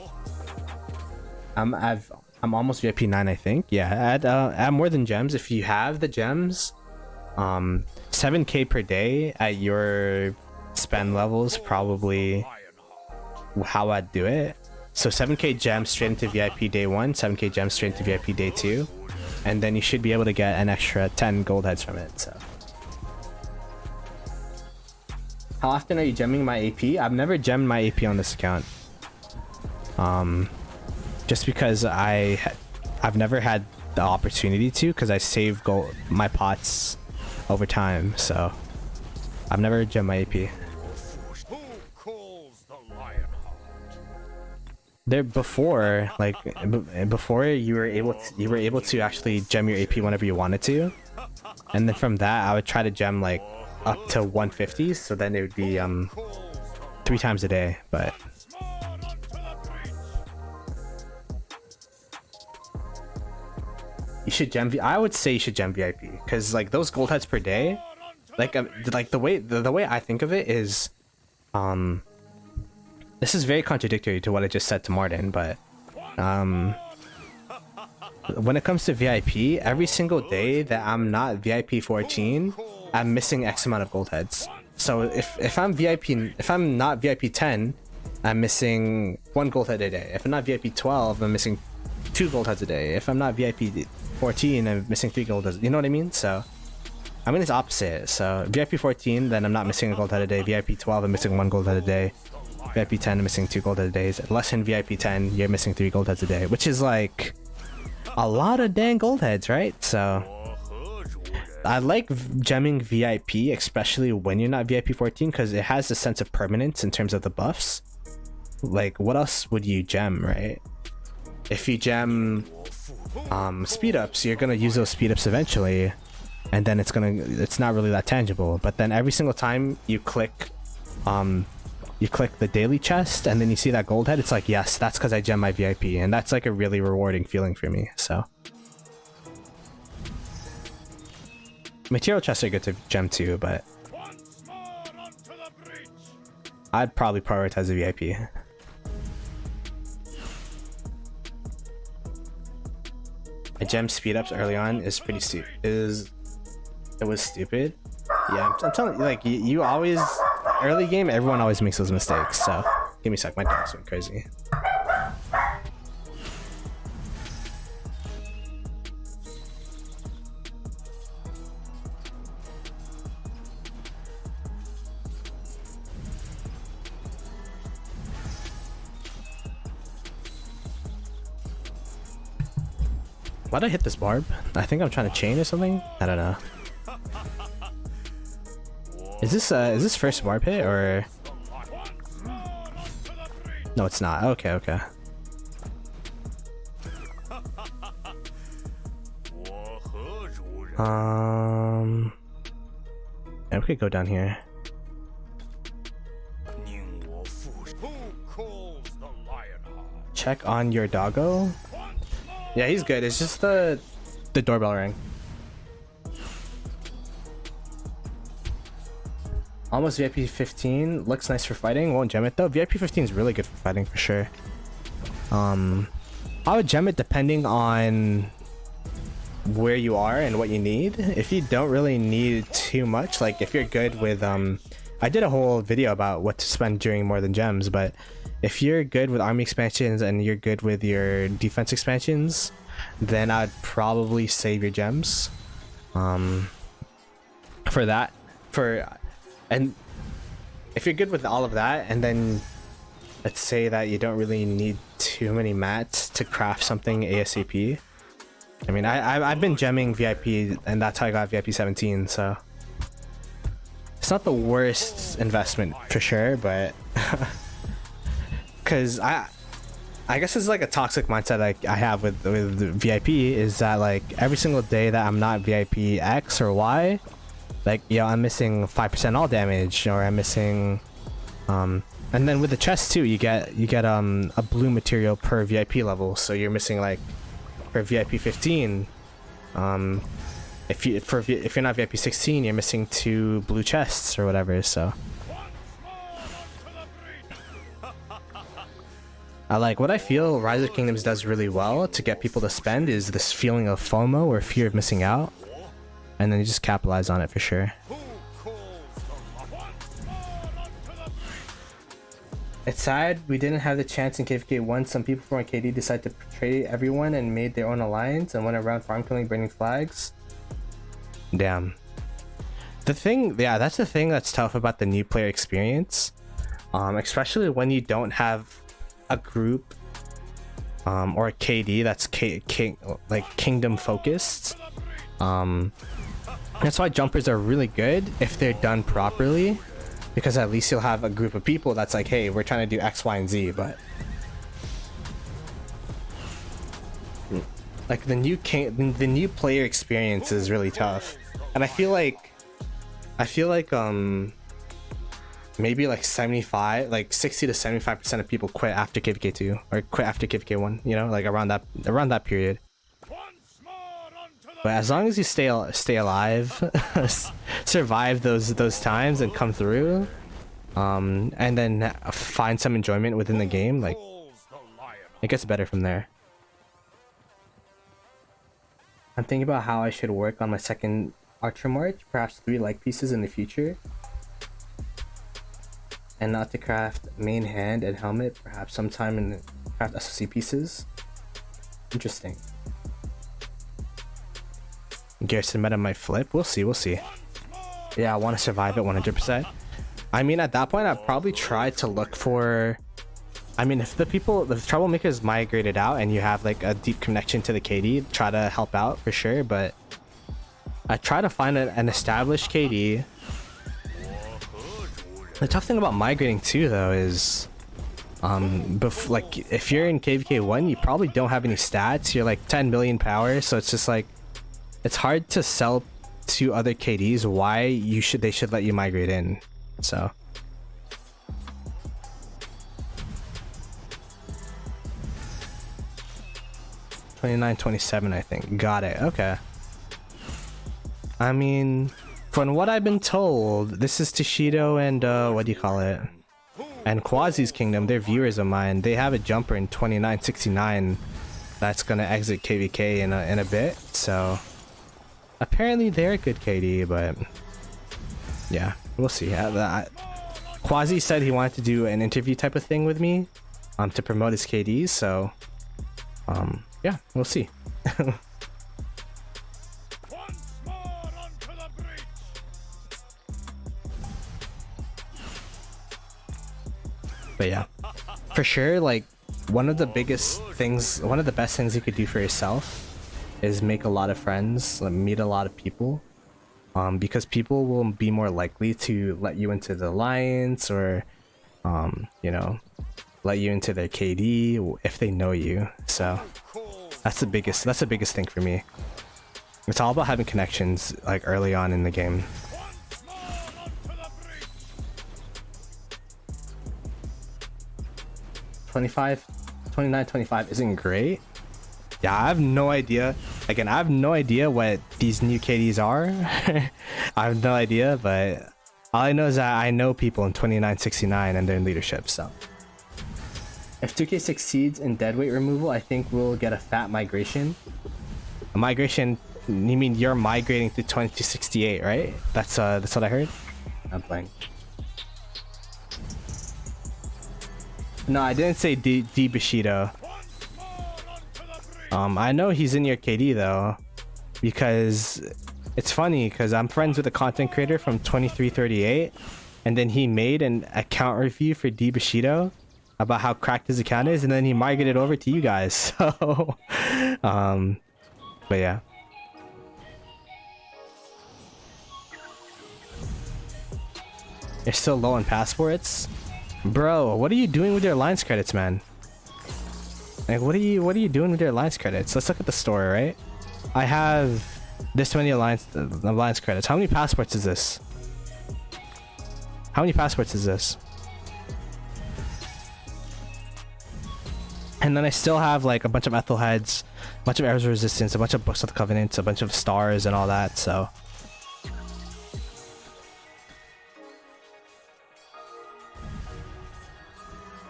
I'm almost VIP 9, I think. Yeah, add more than gems. If you have the gems, 7k per day at your spend levels probably how I'd do it. So 7k gems straight into VIP day 1, 7k gems straight into VIP day 2, and then you should be able to get an extra 10 gold heads from it. So how often are you gemming my AP? I've never gemmed my AP on this account. Just because I've never had the opportunity to, because I save gold my pots over time, so I've never gemmed my AP. There before, like before, you were able to actually gem your AP whenever you wanted to, and then from that I would try to gem like up to 150, so then it would be 3 times a day. But you should gem I would say you should gem VIP, because like those gold heads per day, like the way I think of it is, this is very contradictory to what I just said to Martin, but when it comes to VIP, every single day that I'm not VIP 14, I'm missing X amount of gold heads. So if I'm not VIP 10, I'm missing 1 gold head a day. If I'm not VIP 12, I'm missing 2 gold heads a day. If I'm not VIP 14, I'm missing 3 gold heads. You know what I mean? So I mean it's opposite. So VIP 14, then I'm not missing a gold head a day. VIP 12, I'm missing 1 gold head a day. VIP 10, I'm missing 2 gold heads a day. Less than VIP 10, you're missing 3 gold heads a day, which is like a lot of dang gold heads, right? So I like gemming VIP, especially when you're not VIP 14, because it has a sense of permanence in terms of the buffs. Like what else would you gem, right? If you gem speed ups, you're gonna use those speed ups eventually, and then it's not really that tangible. But then every single time you click the daily chest and then you see that gold head, it's like, yes, that's because I gem my VIP, and that's like a really rewarding feeling for me. So material chests are good to gem too, but I'd probably prioritize the VIP. I gem speed ups early on is pretty stupid. It was stupid. Yeah, I'm telling you, like you always early game, everyone always makes those mistakes. So give me a sec, my dog's went crazy. Why'd I hit this barb? I think I'm trying to chain or something. I don't know. Is this first barb hit or? No, it's not. Okay, okay. Yeah, we could go down here. Check on your doggo. Yeah, he's good. It's just the doorbell ring. Almost VIP 15. Looks nice for fighting. Won't gem it though. VIP 15 is really good for fighting for sure. I would gem it depending on where you are and what you need. If you don't really need too much, like if you're good with I did a whole video about what to spend during more than gems, but if you're good with army expansions and you're good with your defense expansions, then I'd probably save your gems for that. And if you're good with all of that, and then let's say that you don't really need too many mats to craft something ASAP. I mean, I've been gemming VIP, and that's how I got VIP 17, so it's not the worst investment for sure, but because I I guess it's like a toxic mindset like I have with VIP is that like every single day that I'm not VIP X or Y, like yo, I'm missing 5% all damage, or I'm missing and then with the chest too, you get a blue material per VIP level, so you're missing like for VIP 15 if you're not VIP 16, you're missing 2 blue chests or whatever. So what I feel Rise of Kingdoms does really well to get people to spend is this feeling of FOMO or fear of missing out, and then you just capitalize on it for sure. It's sad we didn't have the chance in KVK 1. Some people from KD decided to betray everyone and made their own alliance and went around farm killing, burning flags. Damn. That's the thing that's tough about the new player experience, especially when you don't have a group or a KD that's kingdom focused. That's why jumpers are really good if they're done properly, because at least you'll have a group of people that's like, hey, we're trying to do X, Y, and Z. But like the new player experience is really tough, and I feel like maybe like 60 to 75% of people quit after KVK 2 or quit after KVK 1, you know, like around that period. But as long as you stay alive, survive those times and come through, and then find some enjoyment within the game, like it gets better from there. I'm thinking about how I should work on my second Archer March, perhaps 3 like pieces in the future, and not to craft main hand and helmet, perhaps sometime in the craft SOC pieces. Interesting. Garrison meta might flip. We'll see. Yeah, I want to survive it 100%. I mean, at that point, I'd probably try to look for... I mean, if the troublemakers migrated out and you have like a deep connection to the KD, try to help out for sure. But I try to find an established KD. The tough thing about migrating too, though, is like if you're in KVK 1, you probably don't have any stats. You're like 10 million power, so it's just like it's hard to sell to other KDs why they should let you migrate in. So 29-27, I think. Got it. Okay. I mean, from what I've been told, this is Toshido and what do you call it? And Quasi's Kingdom. They're viewers of mine. They have a jumper in 29-69 that's gonna exit KVK in a bit. So apparently they're a good KD, but yeah, we'll see. Quasi said he wanted to do an interview type of thing with me, to promote his KDs. So yeah, we'll see. But yeah, for sure, like one of the best things you could do for yourself is make a lot of friends, meet a lot of people, because people will be more likely to let you into the alliance or you know, let you into their KD if they know you. So that's the biggest thing for me. It's all about having connections like early on in the game. 29-25 isn't great. Yeah, I have no idea. Again, I have no idea what these new KDs are. I have no idea, but all I know is that I know people in 29-69 and they're in leadership. So if 2K succeeds in deadweight removal, I think we'll get a fat migration. A migration? You mean you're migrating to 2268, right? That's what I heard. I'm playing. No, I didn't say D Bushido. I know he's in your KD though, because it's funny because I'm friends with a content creator from 2338, and then he made an account review for D Bushido about how cracked his account is, and then he migrated over to you guys. So, but yeah. You're still low on passports? Bro, what are you doing with your alliance credits, man? Like, what are you doing with your alliance credits? Let's look at the store, right? I have this many alliance credits. How many passports is this? How many passports is this? And then I still have like a bunch of Ethel heads, a bunch of Arrows of Resistance, a bunch of Books of the Covenant, a bunch of stars and all that, so.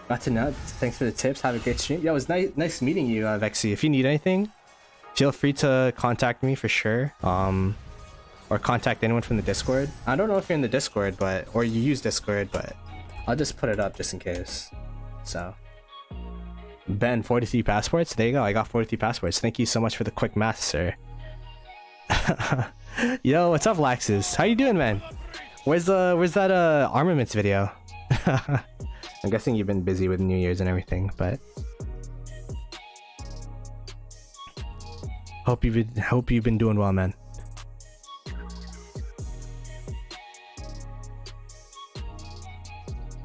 Got to know. Thanks for the tips. Have a great stream. Yeah, it was nice meeting you, Vexy. If you need anything, feel free to contact me for sure. Or contact anyone from the Discord. I don't know if you're in the Discord, or you use Discord, but I'll just put it up just in case. So. Ben, 43 passports. There you go. I got 43 passports. Thank you so much for the quick math, sir. Yo, what's up, Laxus? How you doing, man? Where's that armaments video? I'm guessing you've been busy with New Year's and everything, but hope you've been doing well, man.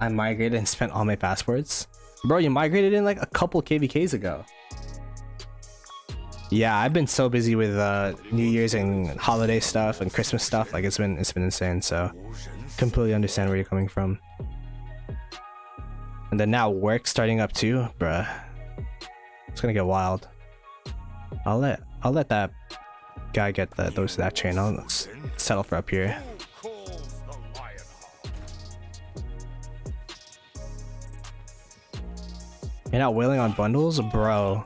I migrated and spent all my passports. Bro, you migrated in like a couple KVKs ago. Yeah, I've been so busy with New Year's and holiday stuff and Christmas stuff. Like it's been insane. So completely understand where you're coming from. And then now work starting up too, bruh. It's gonna get wild. I'll let that guy get that chain. I'll settle for up here. You're not willing on bundles, bro.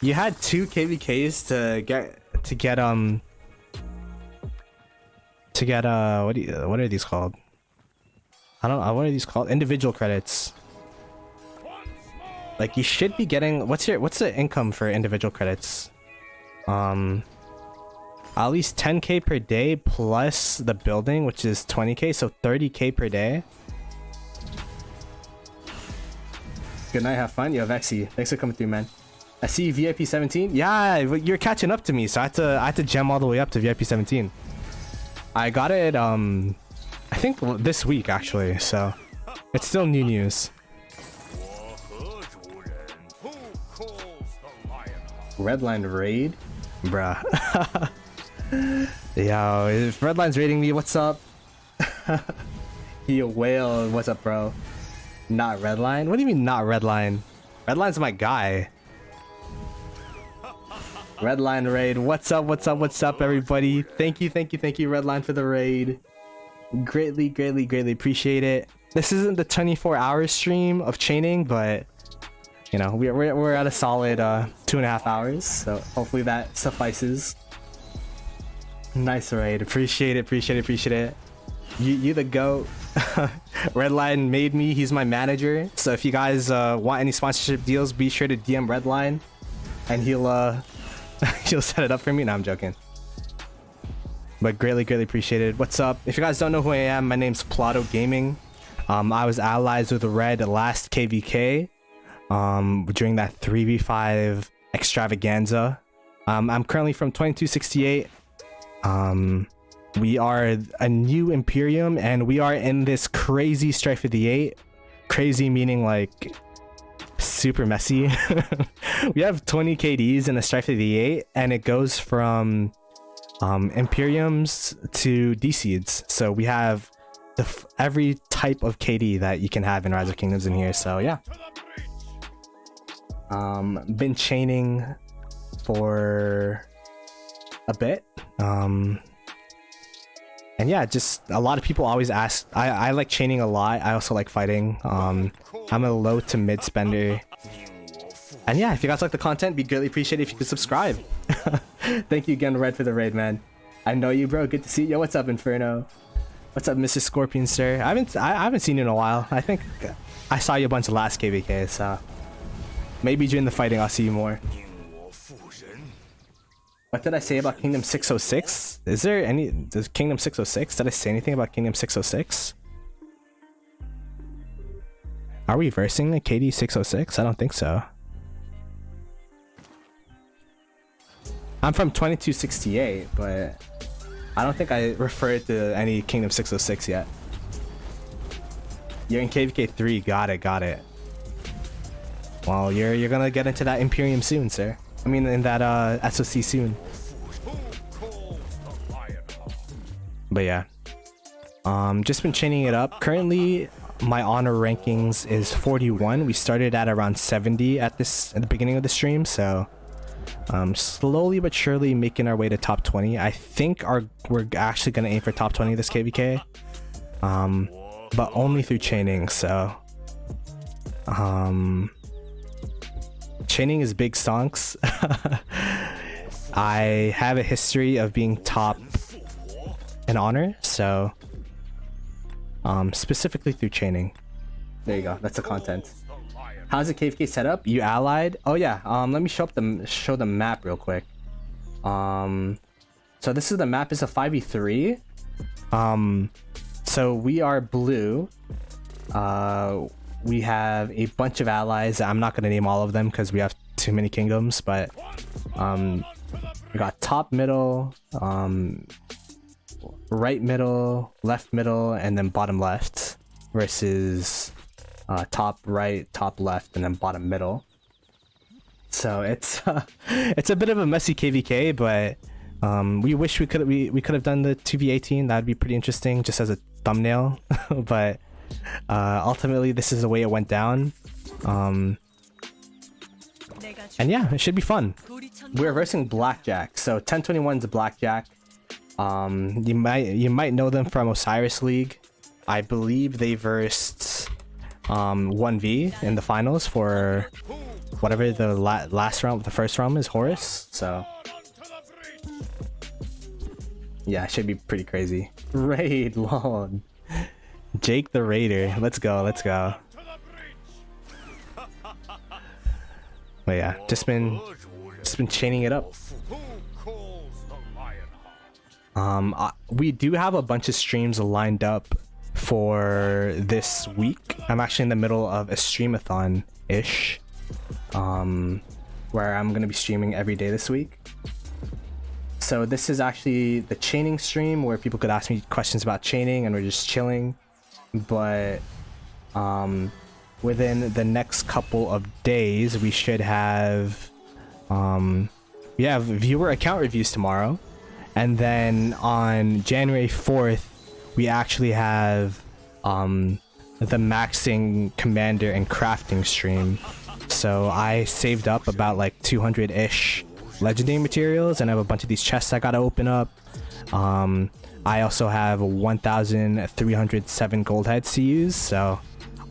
You had 2 KVKs to get what are these called? I don't know, what are these called? Individual credits. Like you should be getting what's the income for individual credits? At least 10k per day plus the building, which is 20k, so 30k per day. Good night, have fun. Yo, Vexy, thanks for coming through, man. I see VIP 17. Yeah, you're catching up to me, so I had to gem all the way up to VIP 17. I got it I think this week actually, so it's still new news. Redline raid, bruh. Yo, if Redline's raiding me, what's up? Yo, whale, what's up, bro? Not Redline? What do you mean not Redline? Redline's my guy. Redline raid. What's up, everybody? Thank you, Redline, for the raid. Greatly appreciate it. This isn't the 24-hour stream of chaining, but you know, we're at a solid 2.5 hours, so hopefully that suffices. Nice raid. Appreciate it. You the GOAT. Redline made me. He's my manager. So if you guys want any sponsorship deals, be sure to DM Redline, and he'll set it up for me. No, I'm joking. But greatly appreciated. What's up? If you guys don't know who I am, my name's Ploto Gaming. I was allies with Red last KVK during that 3v5 extravaganza. I'm currently from 2268. We are a new Imperium, and we are in this crazy Strife of the 8. Crazy meaning like super messy. We have 20 KDs in the Strife of the 8, and it goes from Imperiums to D-Seeds. So we have every type of KD that you can have in Rise of Kingdoms in here. So yeah. Been chaining for a bit. And yeah, just a lot of people always ask. I like chaining a lot. I also like fighting. I'm a low to mid spender. And yeah, if you guys like the content, be greatly appreciated if you could subscribe. Thank you again, Red, for the raid, man. I know you, bro. Good to see you. Yo, what's up, Inferno? What's up, Mrs. Scorpion, sir? I haven't seen you in a while. I think I saw you a bunch of last KVK, so maybe during the fighting I'll see you more. What did I say about Kingdom 606? Is there any... Does Kingdom 606? Did I say anything about Kingdom 606? Are we versing the KD 606? I don't think so. I'm from 2268, but I don't think I referred to any Kingdom 606 yet. You're in KVK 3. Got it. Well, you're gonna get into that Imperium soon, sir. I mean, in that SOC soon. But yeah, just been chaining it up. Currently, my honor rankings is 41. We started at around 70 at the beginning of the stream, so slowly but surely making our way to top 20. I think we're actually gonna aim for top 20 this KVK, but only through chaining. So chaining is big stonks. I have a history of being top in honor, so specifically through chaining. There you go, that's the content. How's the KVK setup? You allied? Oh yeah, let me show the map real quick. So this is the map. Is a 5v3. So we are blue. We have a bunch of allies. I'm not gonna name all of them because we have too many kingdoms, but we got top, middle, right middle, left middle, and then bottom left versus top right, top left, and then bottom middle. So it's it's a bit of a messy KVK, but we wish we could have done the 2v18. That'd be pretty interesting just as a thumbnail. But ultimately this is the way it went down. And yeah, it should be fun. We're versing blackjack, so 1021 is a blackjack. You might know them from Osiris League. I believe they versed 1v in the finals for whatever the last round, the first round is Horus. So yeah, it should be pretty crazy. Raid lol. Jake the Raider. Let's go, let's go. But yeah, just been chaining it up. We do have a bunch of streams lined up for this week. I'm actually in the middle of a streamathon ish, where I'm gonna be streaming every day this week. So this is actually the chaining stream where people could ask me questions about chaining and we're just chilling. But within the next couple of days we should have viewer account reviews tomorrow, and then on January 4th we actually have the maxing commander and crafting stream. So I saved up about like 200-ish legendary materials, and I have a bunch of these chests I gotta open up. I also have 1,307 gold heads to use, so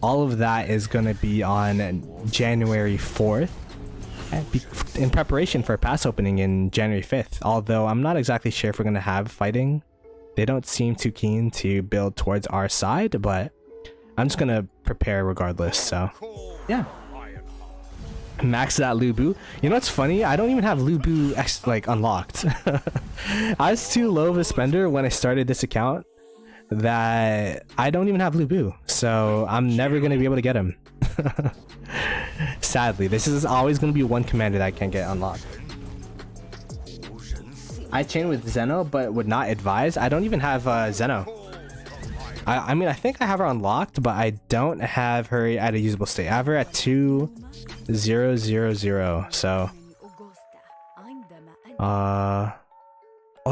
all of that is gonna be on January 4th in preparation for a pass opening in January 5th. Although I'm not exactly sure if we're gonna have fighting. They don't seem too keen to build towards our side, but I'm just gonna prepare regardless. So yeah, max that Lubu. You know what's funny? I don't even have Lubu like unlocked. I was too low of a spender when I started this account that I don't even have Lubu, so I'm never gonna be able to get him. Sadly, this is always gonna be one commander that I can't get unlocked. I chain with Zeno, but would not advise. I don't even have Zeno. I mean, I think I have her unlocked, but I don't have her at a usable state. I have her at 2000. So oh,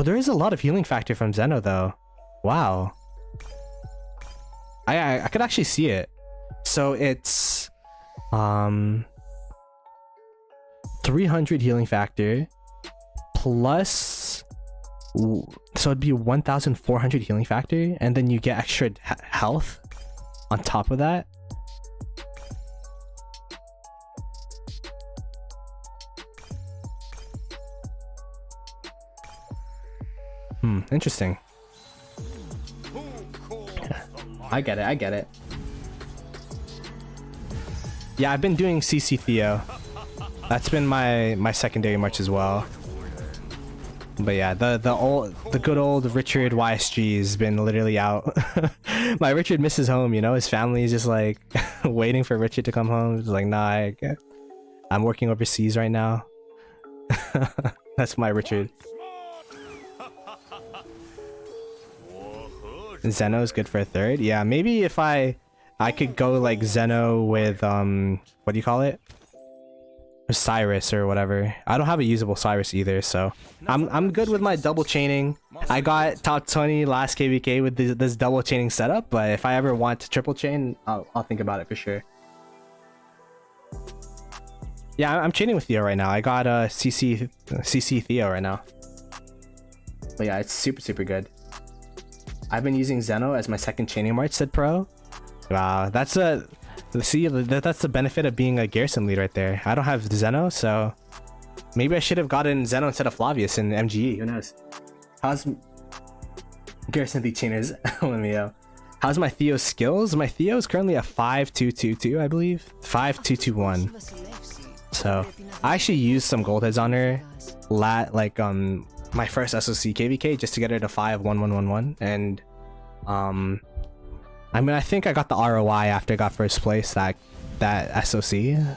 there is a lot of healing factor from Zeno though. Wow. I could actually see it. So it's 300 healing factor plus, so it'd be 1,400 healing factor, and then you get extra health on top of that. Interesting. I get it. Yeah, I've been doing CC Theo. That's been my secondary march as well. But yeah, the good old Richard YSG has been literally out. My Richard misses home, you know. His family is just like waiting for Richard to come home. He's like, nah, I'm working overseas right now. That's my Richard. Zeno is good for a third. Yeah, maybe if I could go like Zeno with what do you call it? Cyrus or whatever. I don't have a usable Cyrus either, so I'm good with my double chaining. I got top 20 last KVK with this double chaining setup, but if I ever want to triple chain, I'll think about it for sure. Yeah, I'm chaining with Theo right now. I got CC Theo right now. But yeah, it's super good. I've been using Zeno as my second chaining march, said Pro. Wow, that's the benefit of being a Garrison lead right there. I don't have Zeno, so maybe I should have gotten Zeno instead of Flavius in MGE. Who knows? How's Garrison lead chainers? LMAO. How's my Theo skills? My Theo is currently a 5222, I believe. 5221. So I actually used some gold heads on her my first SOC KVK just to get her to 51111, and I mean, I think I got the ROI after I got first place that SOC in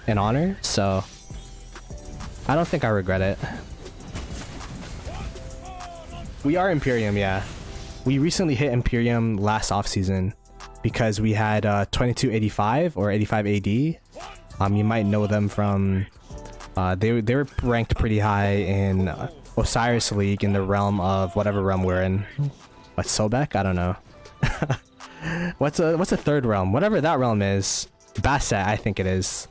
honor, so I don't think I regret it. We are Imperium, yeah. We recently hit Imperium last off season because we had 2285 or 85 AD. You might know them from they were ranked pretty high in Osiris League in the realm of whatever realm we're in. What, Sobek? I don't know. What's a third realm? Whatever that realm is. Basset, I think it is.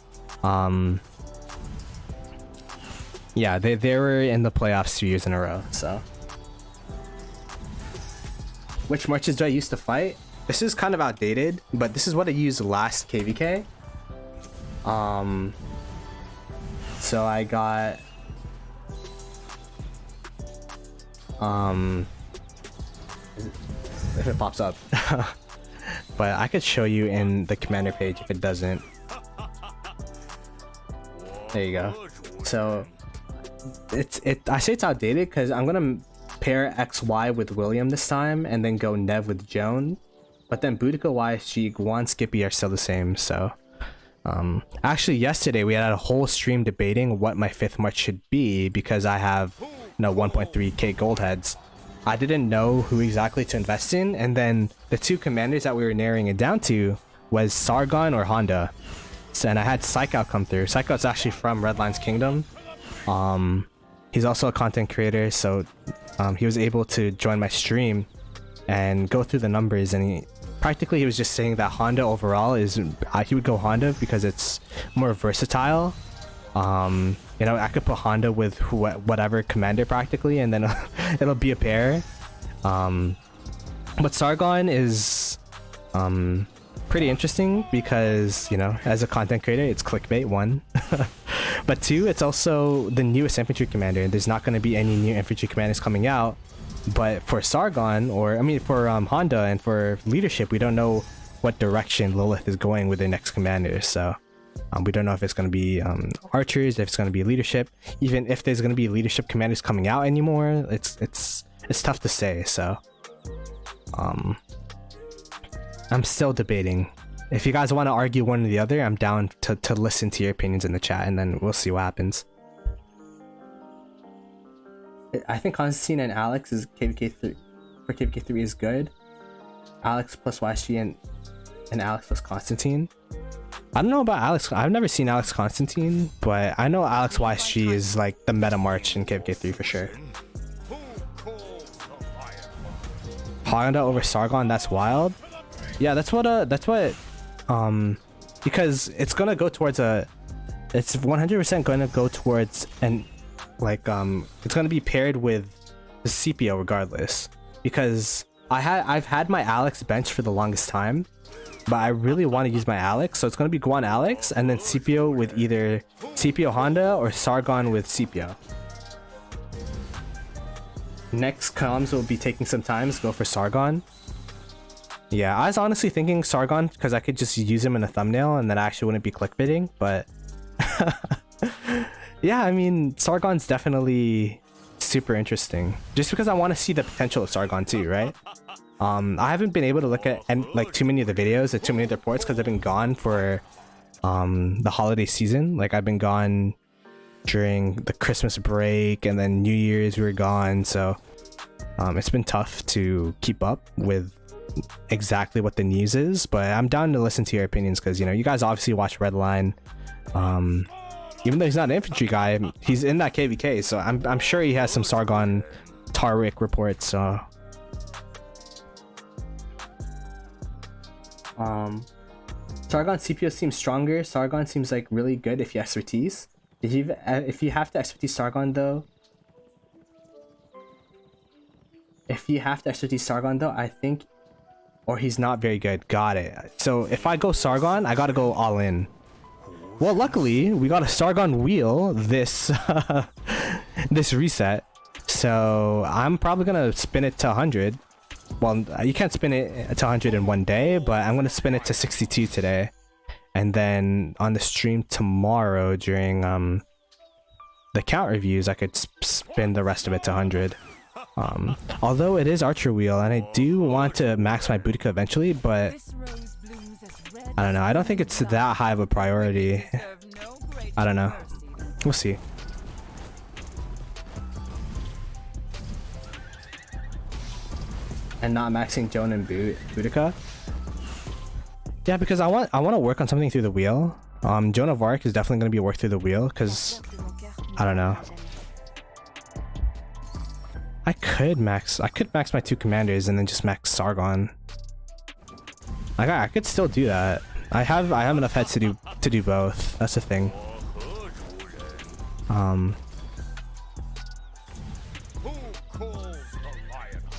Yeah, they were in the playoffs 2 years in a row, so. Which marches do I use to fight? This is kind of outdated, but this is what I used last KVK. So I got if it pops up. But I could show you in the commander page if it doesn't. There you go. So I say it's outdated because I'm gonna pair XY with William this time and then go Nev with Joan, but then Boudica, YSG, Guan, Skippy are still the same. So actually yesterday we had a whole stream debating what my 5th march should be because I have 1.3k gold heads. I didn't know who exactly to invest in, and then the two commanders that we were narrowing it down to was Sargon or Honda. So, and I had Psychout come through. Psychout's actually from Redline's Kingdom. He's also a content creator, so he was able to join my stream and go through the numbers, and he was just saying that Honda overall is he would go Honda because it's more versatile. You know, I could put Honda with whatever commander practically, and then it'll be a pair. But Sargon is pretty interesting because, you know, as a content creator, it's clickbait, 1. But 2, it's also the newest infantry commander. There's not going to be any new infantry commanders coming out. But for Sargon, for Honda and for leadership, we don't know what direction Lilith is going with their next commander. So we don't know if it's going to be archers, if it's going to be leadership. Even if there's going to be leadership commanders coming out anymore, it's tough to say. So I'm still debating. If you guys want to argue one or the other, I'm down to listen to your opinions in the chat, and then we'll see what happens. I think Constantine and Alex is KVK3 for KVK3 is good. Alex plus YSG and Alex plus Constantine. I don't know about Alex. I've never seen Alex Constantine, but I know Alex YSG is like the meta march in KVK3 for sure. Honda over Sargon, that's wild. Yeah, that's what because it's gonna go towards it's 100% gonna go towards it's gonna be paired with the CPO regardless, because I've had my Alex bench for the longest time, but I really want to use my Alex, so it's gonna be Guan Alex and then CPO with either CPO Honda or Sargon with CPO. Next comms will be taking some time to go for Sargon. Yeah, I was honestly thinking Sargon because I could just use him in a thumbnail and then I actually wouldn't be clickbaiting, but yeah, I mean, Sargon's definitely super interesting just because I want to see the potential of Sargon too, right? I haven't been able to look at too many of the videos and too many of the reports because I've been gone for the holiday season. Like, I've been gone during the Christmas break, and then New Year's we were gone, so it's been tough to keep up with exactly what the news is, but I'm down to listen to your opinions because, you know, you guys obviously watch Redline. Even though he's not an infantry guy, he's in that KVK, so I'm sure he has some Sargon Tariq reports. So Sargon CPO seems stronger. Sargon seems like really good if you expertise. If you have to expertise Sargon though, I think, or he's not very good. Got it. So if I go Sargon, I gotta go all in. Well, luckily we got a Sargon wheel this this reset, so I'm probably gonna spin it to 100. Well, you can't spin it to 100 in one day, but I'm gonna spin it to 62 today, and then on the stream tomorrow during the count reviews, I could spin the rest of it to 100. Although it is Archer wheel, and I do want to max my Boudica eventually, but I don't know. I don't think it's that high of a priority. I don't know. We'll see. And not maxing Joan and Boudica. Yeah, because I want to work on something through the wheel. Joan of Arc is definitely going to be work through the wheel because I don't know. I could max my two commanders and then just max Sargon. I could still do that. I have enough heads to do both. That's the thing.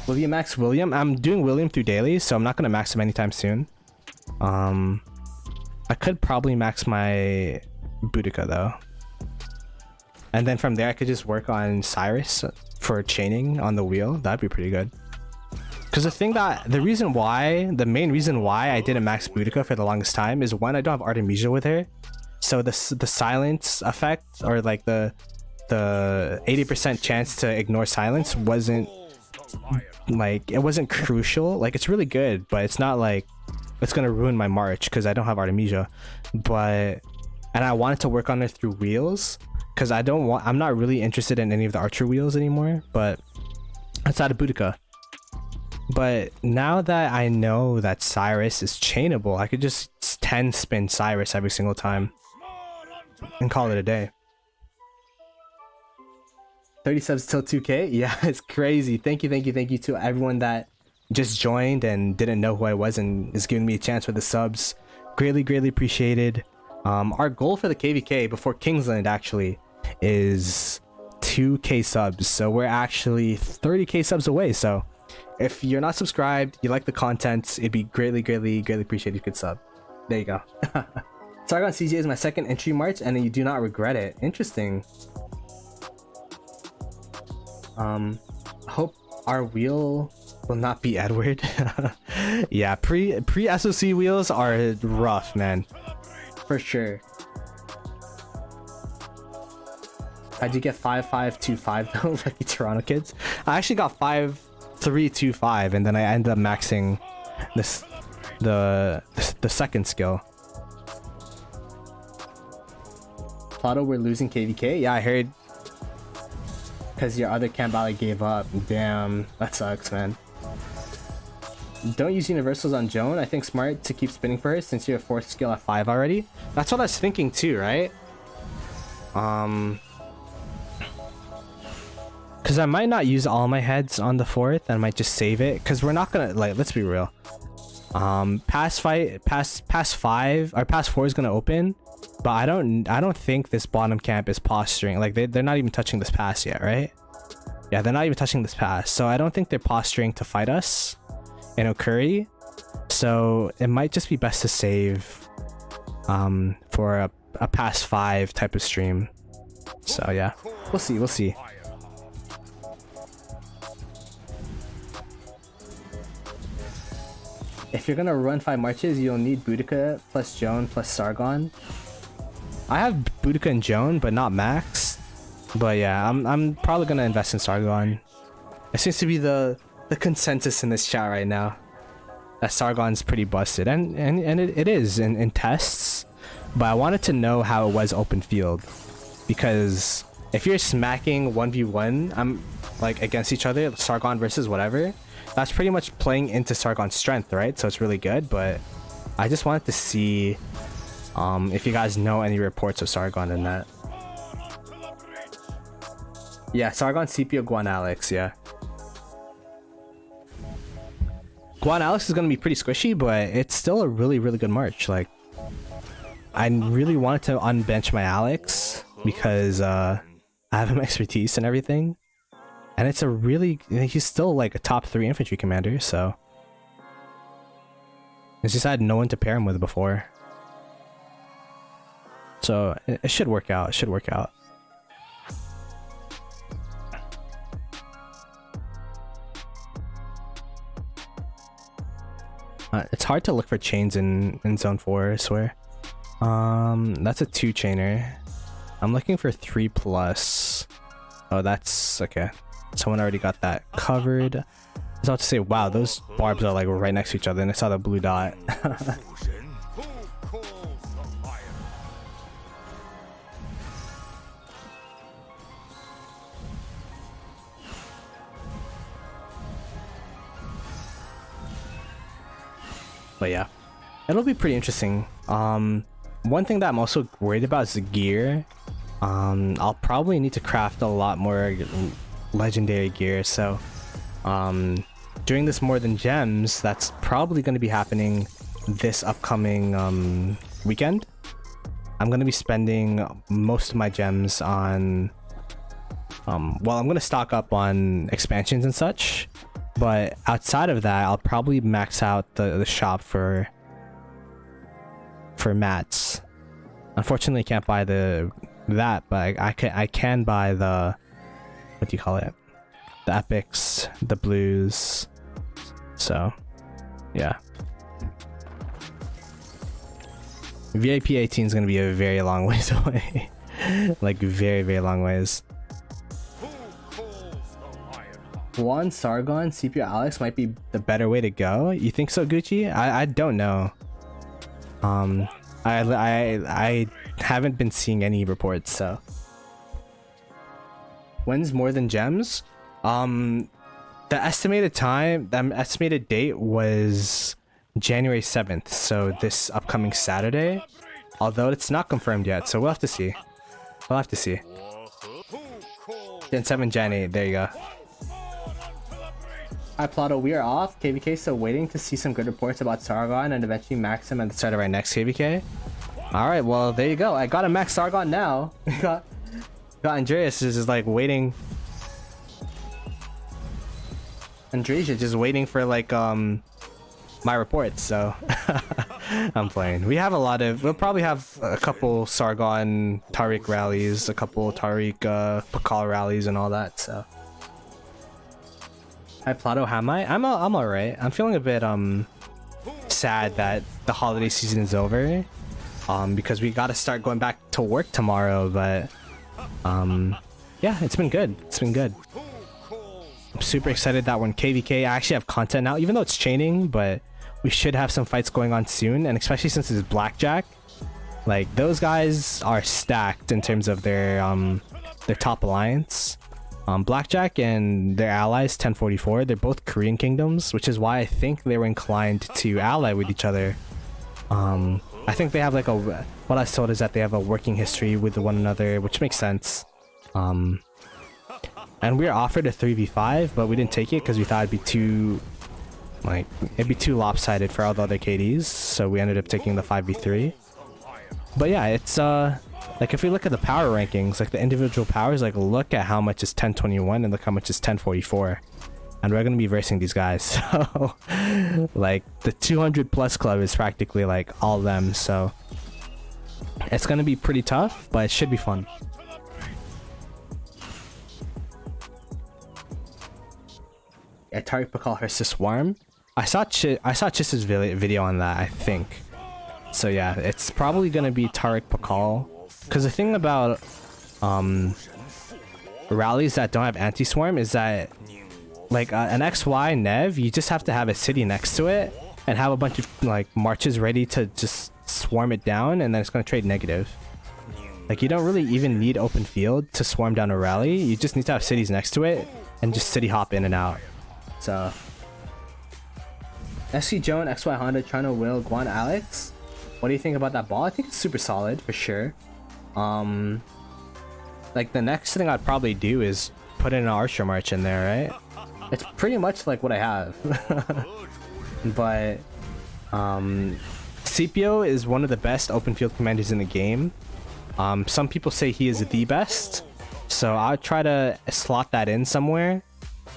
Will you max William? I'm doing William through daily, so I'm not gonna max him anytime soon. I could probably max my Boudica though, and then from there I could just work on Cyrus for chaining on the wheel. That'd be pretty good. Because the main reason why I didn't max Boudica for the longest time is one, I don't have Artemisia with her, so the silence effect, or like the 80% chance to ignore silence wasn't like, it wasn't crucial. Like, it's really good, but it's not like it's gonna ruin my march because I don't have Artemisia. And I wanted to work on it through wheels because I'm not really interested in any of the archer wheels anymore, but outside of Boudica. But now that I know that Cyrus is chainable, I could just 10 spin Cyrus every single time and call it a day. 30 subs till 2k? Yeah, it's crazy. Thank you to everyone that just joined and didn't know who I was and is giving me a chance with the subs. Greatly appreciated. Our goal for the KVK before Kingsland actually is 2k subs, so we're actually 30k subs away. So if you're not subscribed, you like the content, it'd be greatly appreciated if you could sub. There you go. Sargon CJ is my second entry march and you do not regret it. Interesting. Hope our wheel will not be Edward. Yeah, pre SOC wheels are rough, man, for sure. How'd you get 5525 though? Lucky Toronto kids. I actually got 5325 and then I ended up maxing the second skill. Ploto, we're losing KVK. Yeah, I heard. Because your other camp ally gave up. Damn, that sucks, man. Don't use universals on Joan. I think smart to keep spinning for her since you're 4th skill at 5 already. That's what I was thinking too, right? Because I might not use all my heads on the 4th. I might just save it. Because we're not gonna, like, let's be real. Pass 5 or pass 4 is gonna open. But I don't think this bottom camp is posturing. Like they're not even touching this pass yet, right? Yeah, they're not even touching this pass. So I don't think they're posturing to fight us in Okuri. So it might just be best to save for a pass 5 type of stream. So yeah, we'll see. If you're gonna run 5 marches, you'll need Boudica plus Joan plus Sargon. I have Boudica and Joan, but not Max. But yeah, I'm probably gonna invest in Sargon. It seems to be the consensus in this chat right now that Sargon's pretty busted, and it is in tests. But I wanted to know how it was open field, because if you're smacking 1v1, I'm like against each other, Sargon versus whatever, that's pretty much playing into Sargon's strength, right? So it's really good. But I just wanted to see if you guys know any reports of Sargon in that. Yeah, Sargon, Scipio, Guan, Alex, yeah. Guan Alex is gonna be pretty squishy, but it's still a really, really good March. Like, I really wanted to unbench my Alex because I have him expertise and everything, and it's a really, he's still like a top 3 infantry commander. So it's just I had no one to pair him with before, so it should work out. It should work out. It's hard to look for chains in zone 4, I swear. That's a 2-chainer. I'm looking for 3+. Oh, that's okay. Someone already got that covered. I was about to say, wow, those barbs are like right next to each other, and I saw the blue dot. But yeah, it'll be pretty interesting. One thing that I'm also worried about is the gear. I'll probably need to craft a lot more legendary gear. So doing this more than gems, that's probably going to be happening this upcoming weekend. I'm going to be spending most of my gems on well, I'm going to stock up on expansions and such. But outside of that, I'll probably max out the shop for mats. Unfortunately, I can't buy that, but I can buy the, what do you call it? The epics, the blues. So, yeah. VIP 18 is gonna be a very long ways away. Like very, very long ways. Juan, Sargon, Scipio, Alex might be the better way to go. You think so, Gucci? I don't know. I haven't been seeing any reports, so. When's more than gems? The estimated time, the estimated date was January 7th, so this upcoming Saturday. Although it's not confirmed yet, so we'll have to see. We'll have to see. Gen 7, Jan 8, there you go. Hi Ploto, we are off. KVK still waiting to see some good reports about Sargon and eventually max him at the start of our next KVK. Alright, well there you go. I got a max Sargon now. got Andreas is just like waiting. Andresia just waiting for like my reports, so I'm playing. We have a lot of, we'll probably have a couple Sargon Tariq rallies, a couple Tariq Pakal rallies and all that, so. Hi Plato, how am I? I'm alright. I'm feeling a bit sad that the holiday season is over. Because we gotta start going back to work tomorrow, but yeah, it's been good. It's been good. I'm super excited that when KVK, I actually have content now, even though it's chaining, but we should have some fights going on soon, and especially since it's Blackjack. Like, those guys are stacked in terms of their top alliance. Blackjack and their allies 1044, they're both Korean kingdoms, which is why I think they were inclined to ally with each other. I think they have like what I was told is that they have a working history with one another, which makes sense. And we were offered a 3v5, but we didn't take it because we thought it'd be too lopsided for all the other KDs, so we ended up taking the 5v3. But yeah, it's like if we look at the power rankings, like the individual powers, like look at how much is 1021 and look how much is 1044, and we're gonna be versing these guys. So like the 200 plus club is practically like all of them, so it's gonna be pretty tough, but it should be fun. Yeah, Tariq Pakal versus Swarm. I saw Chis's video on that, I think. So yeah, it's probably gonna be Tariq Pakal. Because the thing about rallies that don't have anti-swarm is that like an XY Nev, you just have to have a city next to it and have a bunch of like marches ready to just swarm it down, and then it's gonna trade negative. Like, you don't really even need open field to swarm down a rally. You just need to have cities next to it and just city hop in and out. So SC Joan XY Honda trying to will Guan Alex. What do you think about that ball? I think it's super solid for sure. Like, the next thing I'd probably do is put in an Archer March in there, right? It's pretty much like what I have. But Scipio is one of the best open field commanders in the game. Some people say he is the best, so I'll try to slot that in somewhere.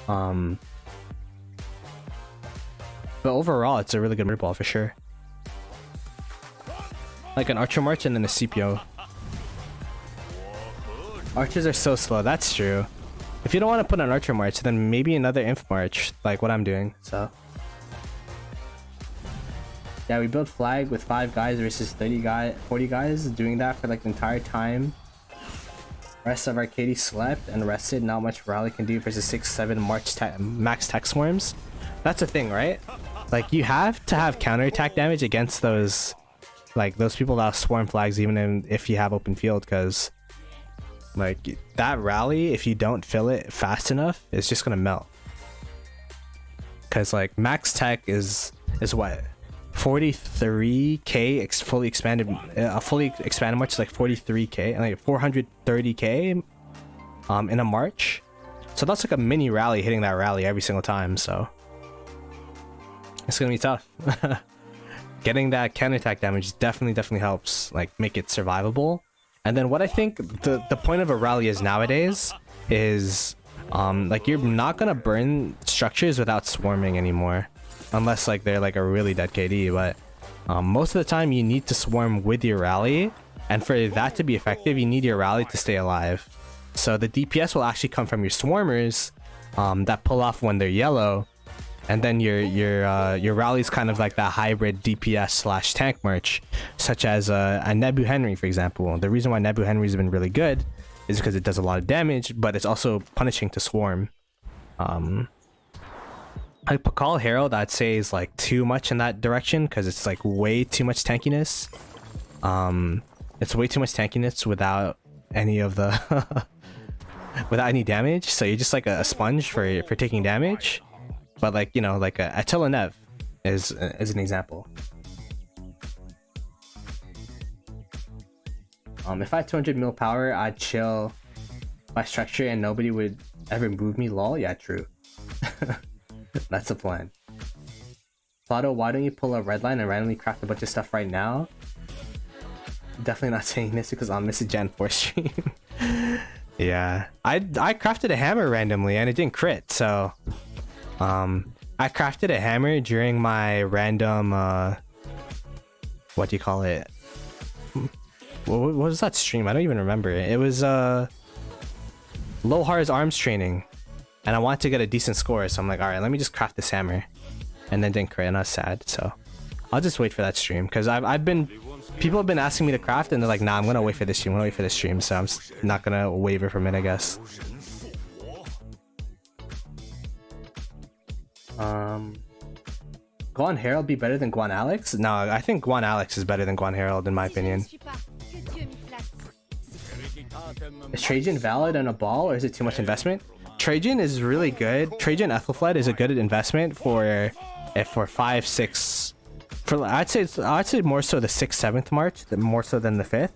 But overall, it's a really good ball for sure. Like an Archer March and then a Scipio. Archers are so slow, that's true. If you don't want to put an Archer March, then maybe another Inf March, like what I'm doing, so. Yeah, we built flag with 5 guys versus 40 guys, doing that for like the entire time. Rest of our KD slept and rested, not much rally can do versus 6-7 max tech swarms. That's the thing, right? Like, you have to have counterattack damage against those, like, those people that swarm flags even if you have open field, because like, that rally, if you don't fill it fast enough, it's just gonna melt. Because like, max tech is what? 43k fully expanded. A fully expanded March is like 43k, and like 430k in a March. So that's like a mini rally hitting that rally every single time, so it's gonna be tough. Getting that counterattack damage definitely helps, like, make it survivable. And then what I think the point of a rally is nowadays is like, you're not gonna burn structures without swarming anymore, unless like they're like a really dead KD. But most of the time you need to swarm with your rally, and for that to be effective you need your rally to stay alive. So the DPS will actually come from your swarmers that pull off when they're yellow, and then your rally is kind of like that hybrid DPS / tank merch, such as a Nebu Henry, for example. The reason why Nebu Henry has been really good is because it does a lot of damage, but it's also punishing to swarm. Like Pakal Herald, I'd say is like too much in that direction, because it's like way too much tankiness. It's way too much tankiness without any of the without any damage. So you're just like a sponge for taking damage. But like, you know, like Attila Nev is an example. If I had 200 mil power, I'd chill my structure and nobody would ever move me. Lol. Yeah, true. That's the plan. Ploto, why don't you pull a red line and randomly craft a bunch of stuff right now? Definitely not saying this because I'll miss a Gen 4 stream. Yeah, I crafted a hammer randomly and it didn't crit, so I crafted a hammer during my random what do you call it, what was that stream? I don't even remember. It was Lohar's arms training, and I wanted to get a decent score, so I'm like, alright, let me just craft this hammer, and then didn't crit and I was sad. So I'll just wait for that stream, because people have been asking me to craft and they're like, nah, I'm gonna wait for this stream, so I'm just not gonna waver from it, I guess. Guan Herald be better than Guan Alex? No, I think Guan Alex is better than Guan Herald in my opinion. Is Trajan valid on a ball, or is it too much investment? Trajan is really good. Trajan Ethelfled is a good investment for 5, 6. For I'd say more so the 6th, 7th March, more so than the 5th.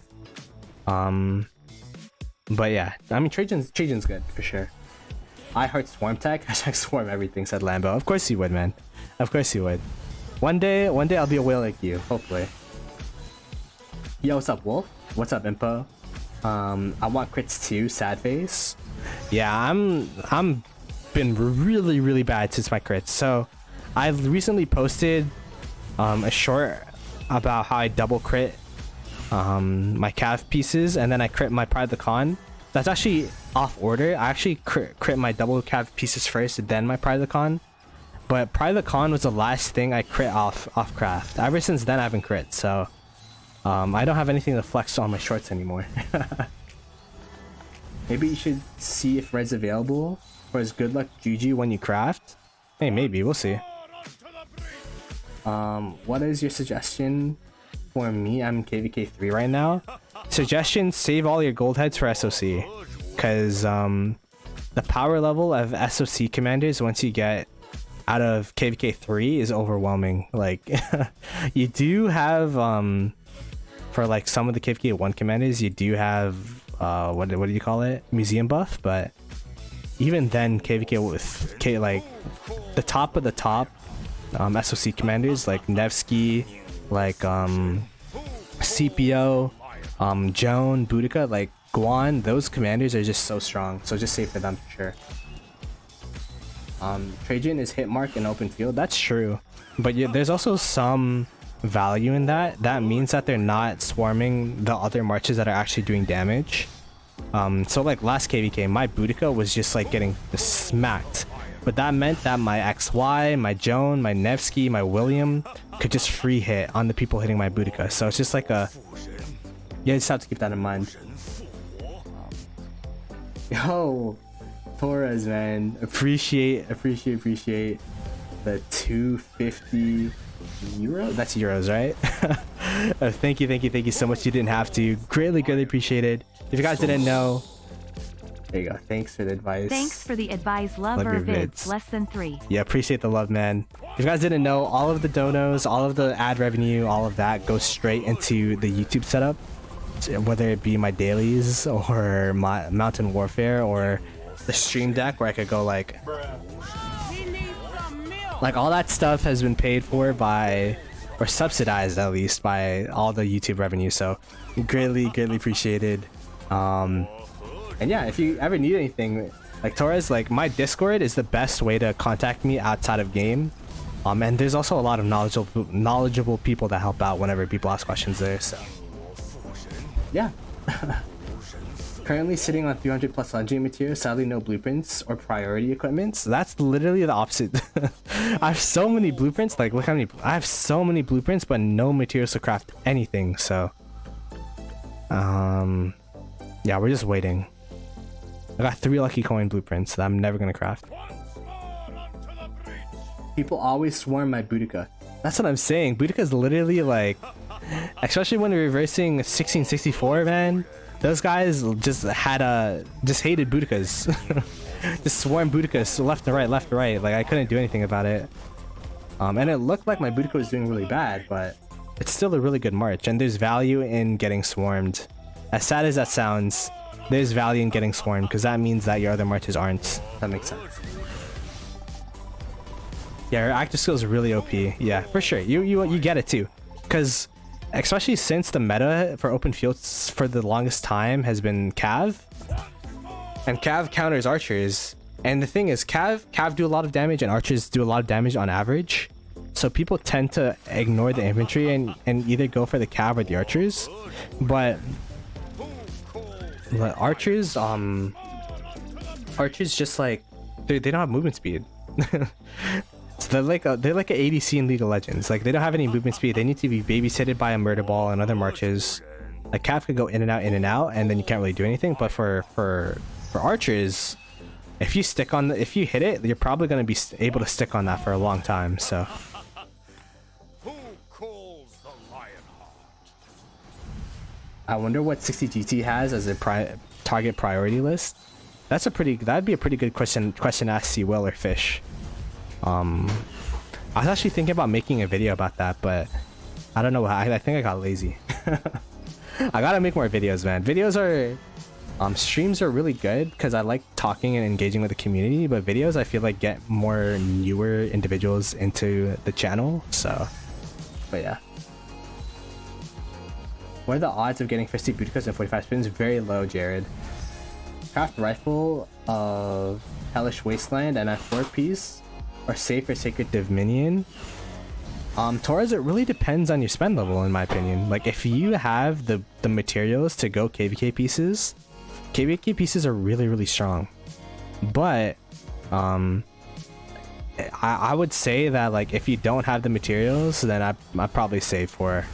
But yeah, I mean Trajan's good for sure. I heart swarm tech. Hashtag swarm everything, said Lambo. Of course you would, man. Of course you would. One day I'll be a whale like you, hopefully. Yo, what's up, Wolf? What's up, Impo? I want crits too, sad face. Yeah, I'm been really bad since my crits. So I recently posted a short about how I double crit my cav pieces, and then I crit my Pride of the Con. That's actually off order. I actually crit my double cav pieces first, then my Pride of the Con. But Pride of the Con was the last thing I crit off craft. Ever since then I haven't crit, so I don't have anything to flex on my shorts anymore. Maybe you should see if red's available for his good luck GG when you craft. Hey, maybe, we'll see. What is your suggestion for me? I'm KVK3 right now. suggestion: save all your gold heads for SOC, because the power level of SOC commanders once you get out of KVK 3 is overwhelming. Like you do have for like some of the KVK 1 commanders, you do have what do you call it, museum buff, but even then KVK with like the top of the top SOC commanders like Nevsky, like CPO, Joan, Boudica, like Guan, those commanders are just so strong, so just save for them for sure. Trajan is hit mark in open field. That's true, but there's also some value in that. That means that they're not swarming the other marches that are actually doing damage. So like last KVK, my Boudica was just like getting smacked, but that meant that my XY, my Joan, my Nevsky, my William could just free hit on the people hitting my Boudica. So it's just like a, you just have to keep that in mind. Yo, Torres, man, appreciate the 250 euro. That's euros, right? Thank you so much. You didn't have to. Greatly appreciated. If you guys didn't know, there you go. Thanks for the advice. Thanks for the advice. Love your vids. Less than 3. Yeah, appreciate the love, man. If you guys didn't know, all of the donos, all of the ad revenue, all of that goes straight into the YouTube setup, whether it be my dailies or my Mountain Warfare or the stream deck where I could go like all that stuff has been paid for by, or subsidized at least, by all the YouTube revenue. So greatly appreciated. And yeah, if you ever need anything, like Torres, like my Discord is the best way to contact me outside of game. And there's also a lot of knowledgeable people that help out whenever people ask questions there. So yeah. Currently sitting on 300 plus legendary materials, sadly no blueprints or priority equipment. So that's literally the opposite. I have so many blueprints, like look how many, I have so many blueprints but no materials to craft anything. So yeah, we're just waiting. I got 3 lucky coin blueprints that I'm never gonna craft. People always swarm my Boudica. That's what I'm saying. Boudica is literally like, especially when you're reversing 1664, man. Those guys just hated Boudicas. Just swarm Boudicas left to right. Like I couldn't do anything about it. And it looked like my Boudica was doing really bad, but it's still a really good march, and there's value in getting swarmed. As sad as that sounds, there's value in getting swarmed because that means that your other marches aren't. That makes sense. Yeah, your active skill is really OP. Yeah, for sure. You get it too, because especially since the meta for open fields for the longest time has been Cav, and Cav counters archers, and the thing is Cav do a lot of damage and archers do a lot of damage on average, so people tend to ignore the infantry and either go for the Cav or the archers. But archers just like they don't have movement speed. So they're like a ADC in League of Legends. Like they don't have any movement speed. They need to be babysitted by a murder ball and other marches. Like Cav could go in and out, and then you can't really do anything. But for archers, if you if you hit it, you're probably going to be able to stick on that for a long time. So I wonder what 60GT has as a target priority list. That'd be a pretty good question to ask C Will or Fish. I was actually thinking about making a video about that, but I don't know. I think I got lazy. I gotta make more videos, man. Videos are streams are really good because I like talking and engaging with the community, but videos I feel like get more newer individuals into the channel. So but yeah, what are the odds of getting 50 Bouticas in 45 spins? Very low, Jared. Craft rifle of Hellish Wasteland and a 4-piece, or safe for Sacred Dominion. Torres, it really depends on your spend level, in my opinion. Like if you have the materials to go KVK pieces are really strong. But I would say that like if you don't have the materials, then I'd probably save for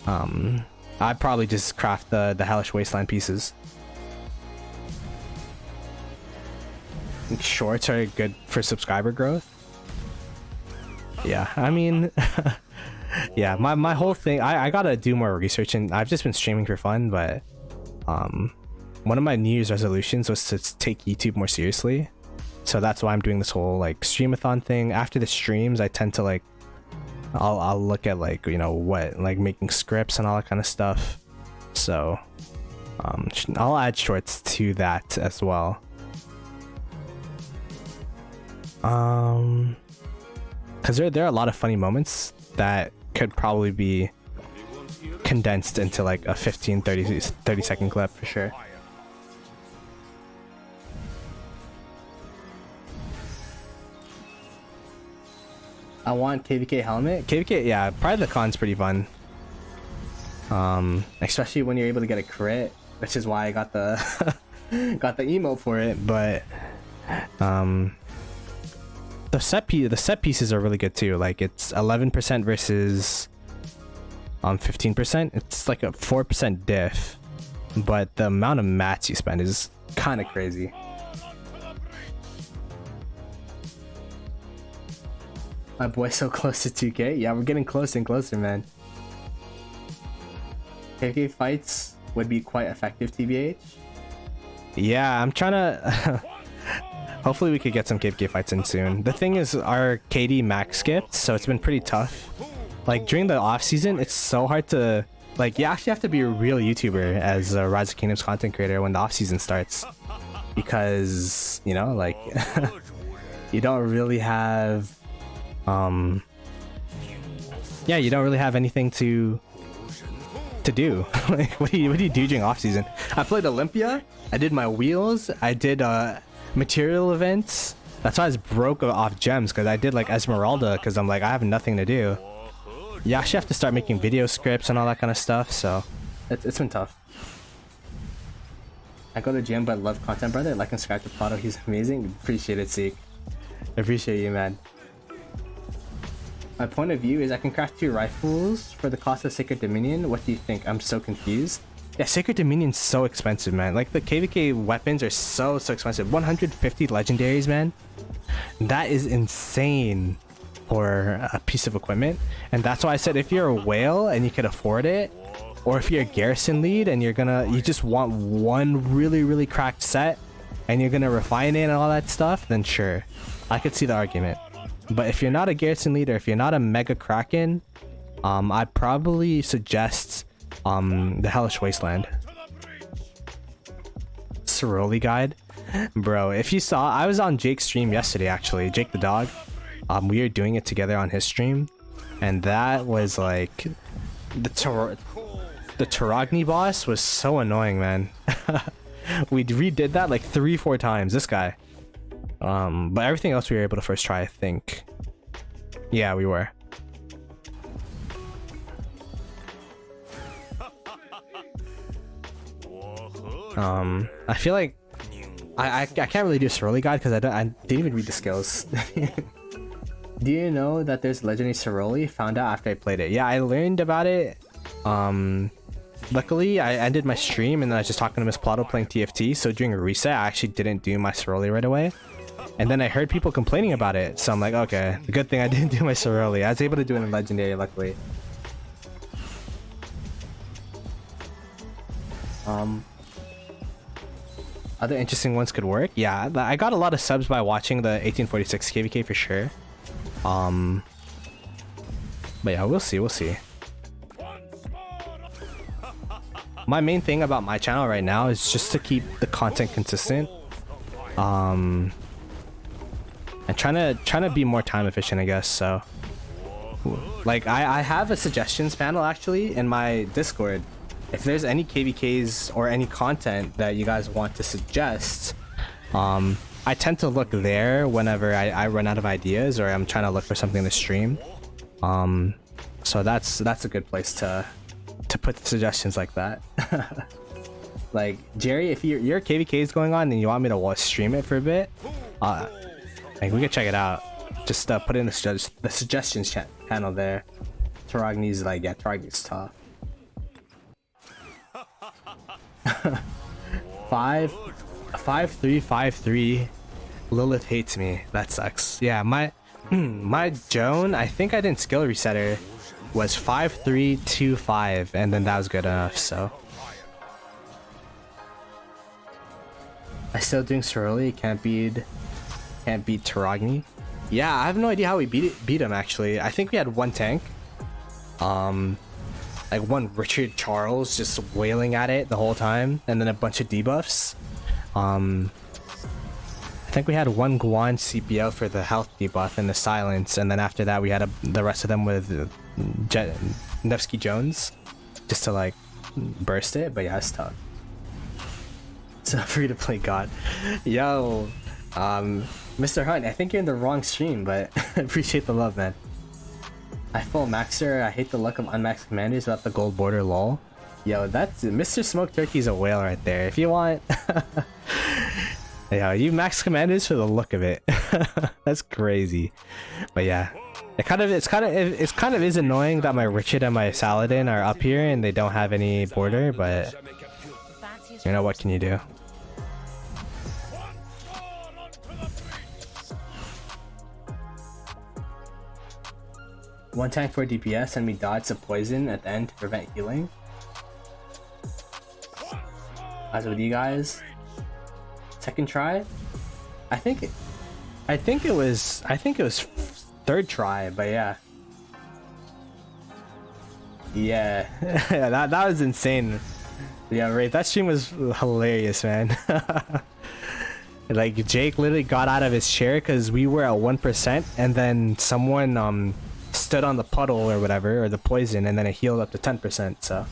I'd probably just craft the Hellish Wasteland pieces. Shorts are good for subscriber growth. Yeah, I mean Yeah, my whole thing, I gotta do more research, and I've just been streaming for fun, but one of my New Year's resolutions was to take YouTube more seriously. So that's why I'm doing this whole like streamathon thing. After the streams, I tend to like I'll look at like, you know, what, like making scripts and all that kind of stuff. So I'll add shorts to that as well. Because there are a lot of funny moments that could probably be condensed into like a 30 second clip for sure. I want KVK helmet. KVK, yeah, Pride of the Con's pretty fun. Especially when you're able to get a crit, which is why I got the got the emote for it. But the set pieces are really good too. Like it's 11% versus 15%. It's like a 4% diff, but the amount of mats you spend is kind of crazy. My boy's so close to 2K. Yeah, we're getting closer and closer, man. KK fights would be quite effective, TBH. Yeah, I'm trying to... Hopefully we could get some KK fights in soon. The thing is, our KD max skipped, so it's been pretty tough. Like, during the off-season, it's so hard to... Like, you actually have to be a real YouTuber as a Rise of Kingdoms content creator when the off-season starts. Because, you know, like... you don't really have... yeah, you don't really have anything to do. Like, what do you do during off season? I played Olympia, I did my wheels, I did material events. That's why I was broke off gems, because I did like Esmeralda, because I'm like, I have nothing to do. You actually have to start making video scripts and all that kind of stuff, so it's been tough. I go to gym but love content, brother. Like and subscribe to Ploto, he's amazing. Appreciate it, Seek. Appreciate you, man. My point of view is I can craft 2 rifles for the cost of Sacred Dominion. What do you think? I'm so confused. Yeah, Sacred Dominion's so expensive, man. Like, the KVK weapons are so expensive. 150 legendaries, man. That is insane for a piece of equipment. And that's why I said if you're a whale and you can afford it, or if you're a garrison lead and you just want one really cracked set and you're gonna refine it and all that stuff, then sure, I could see the argument. But if you're not a garrison leader, if you're not a mega kraken, I'd probably suggest the Hellish Wasteland. Soroli guide, bro. If you saw, I was on Jake's stream yesterday, actually. Jake the dog. We were doing it together on his stream, and that was like the Taragni boss was so annoying, man. We redid that like 3-4 times. This guy. But everything else we were able to first try, I think. Yeah, we were. I feel like I can't really do a Soroli guide because I didn't even read the skills. Do you know that there's legendary Soroli? Found out after I played it. Yeah, I learned about it. Luckily, I ended my stream and then I was just talking to Miss Ploto playing TFT. So during a reset, I actually didn't do my Soroli right away. And then I heard people complaining about it, so I'm like, okay, good thing I didn't do my Soroli. I was able to do it in Legendary, luckily. Other interesting ones could work. Yeah, I got a lot of subs by watching the 1846 KVK for sure. But yeah, we'll see. My main thing about my channel right now is just to keep the content consistent. And trying to be more time efficient, I guess. So like I have a suggestions panel actually in my Discord. If there's any KVKs or any content that you guys want to suggest, I tend to look there whenever I run out of ideas or I'm trying to look for something to stream. So that's a good place to put suggestions like that. Like Jerry, if your KVK is going on and you want me to stream it for a bit, like we can check it out. Just put in the suggestions panel there. Taragni's like, yeah, Taragni's tough. 5-3-5-3. Lilith hates me. That sucks. Yeah, my Joan, I think I didn't skill reset her. was 5325, and then that was good enough. So I still doing Soroli. Can't beat Taragni. Yeah, I have no idea how we beat him actually. I think we had one tank, like one Richard Charles just wailing at it the whole time, and then a bunch of debuffs. I think we had one Guan CPO for the health debuff and the silence, and then after that we had the rest of them with Nevsky Jones just to like burst it. But yeah, it's tough. So free to play God. Yo, Mr. Hunt, I think you're in the wrong stream, but appreciate the love, man. I full maxer. I hate the luck of unmaxed commanders without the gold border, lol. Yo, that's Mr. Smoke Turkey's a whale right there. If you want, yeah, you max commanders for the look of it. That's crazy. But yeah, it kind of is annoying that my Richard and my Saladin are up here and they don't have any border. But you know, what can you do? One tank for DPS and we dodge the poison at the end to prevent healing. As with you guys, second try. I think it was third try, but yeah. Yeah, that was insane. Yeah, right. That stream was hilarious, man. Like Jake literally got out of his chair because we were at 1%, and then someone stood on the puddle or whatever, or the poison, and then it healed up to 10%. So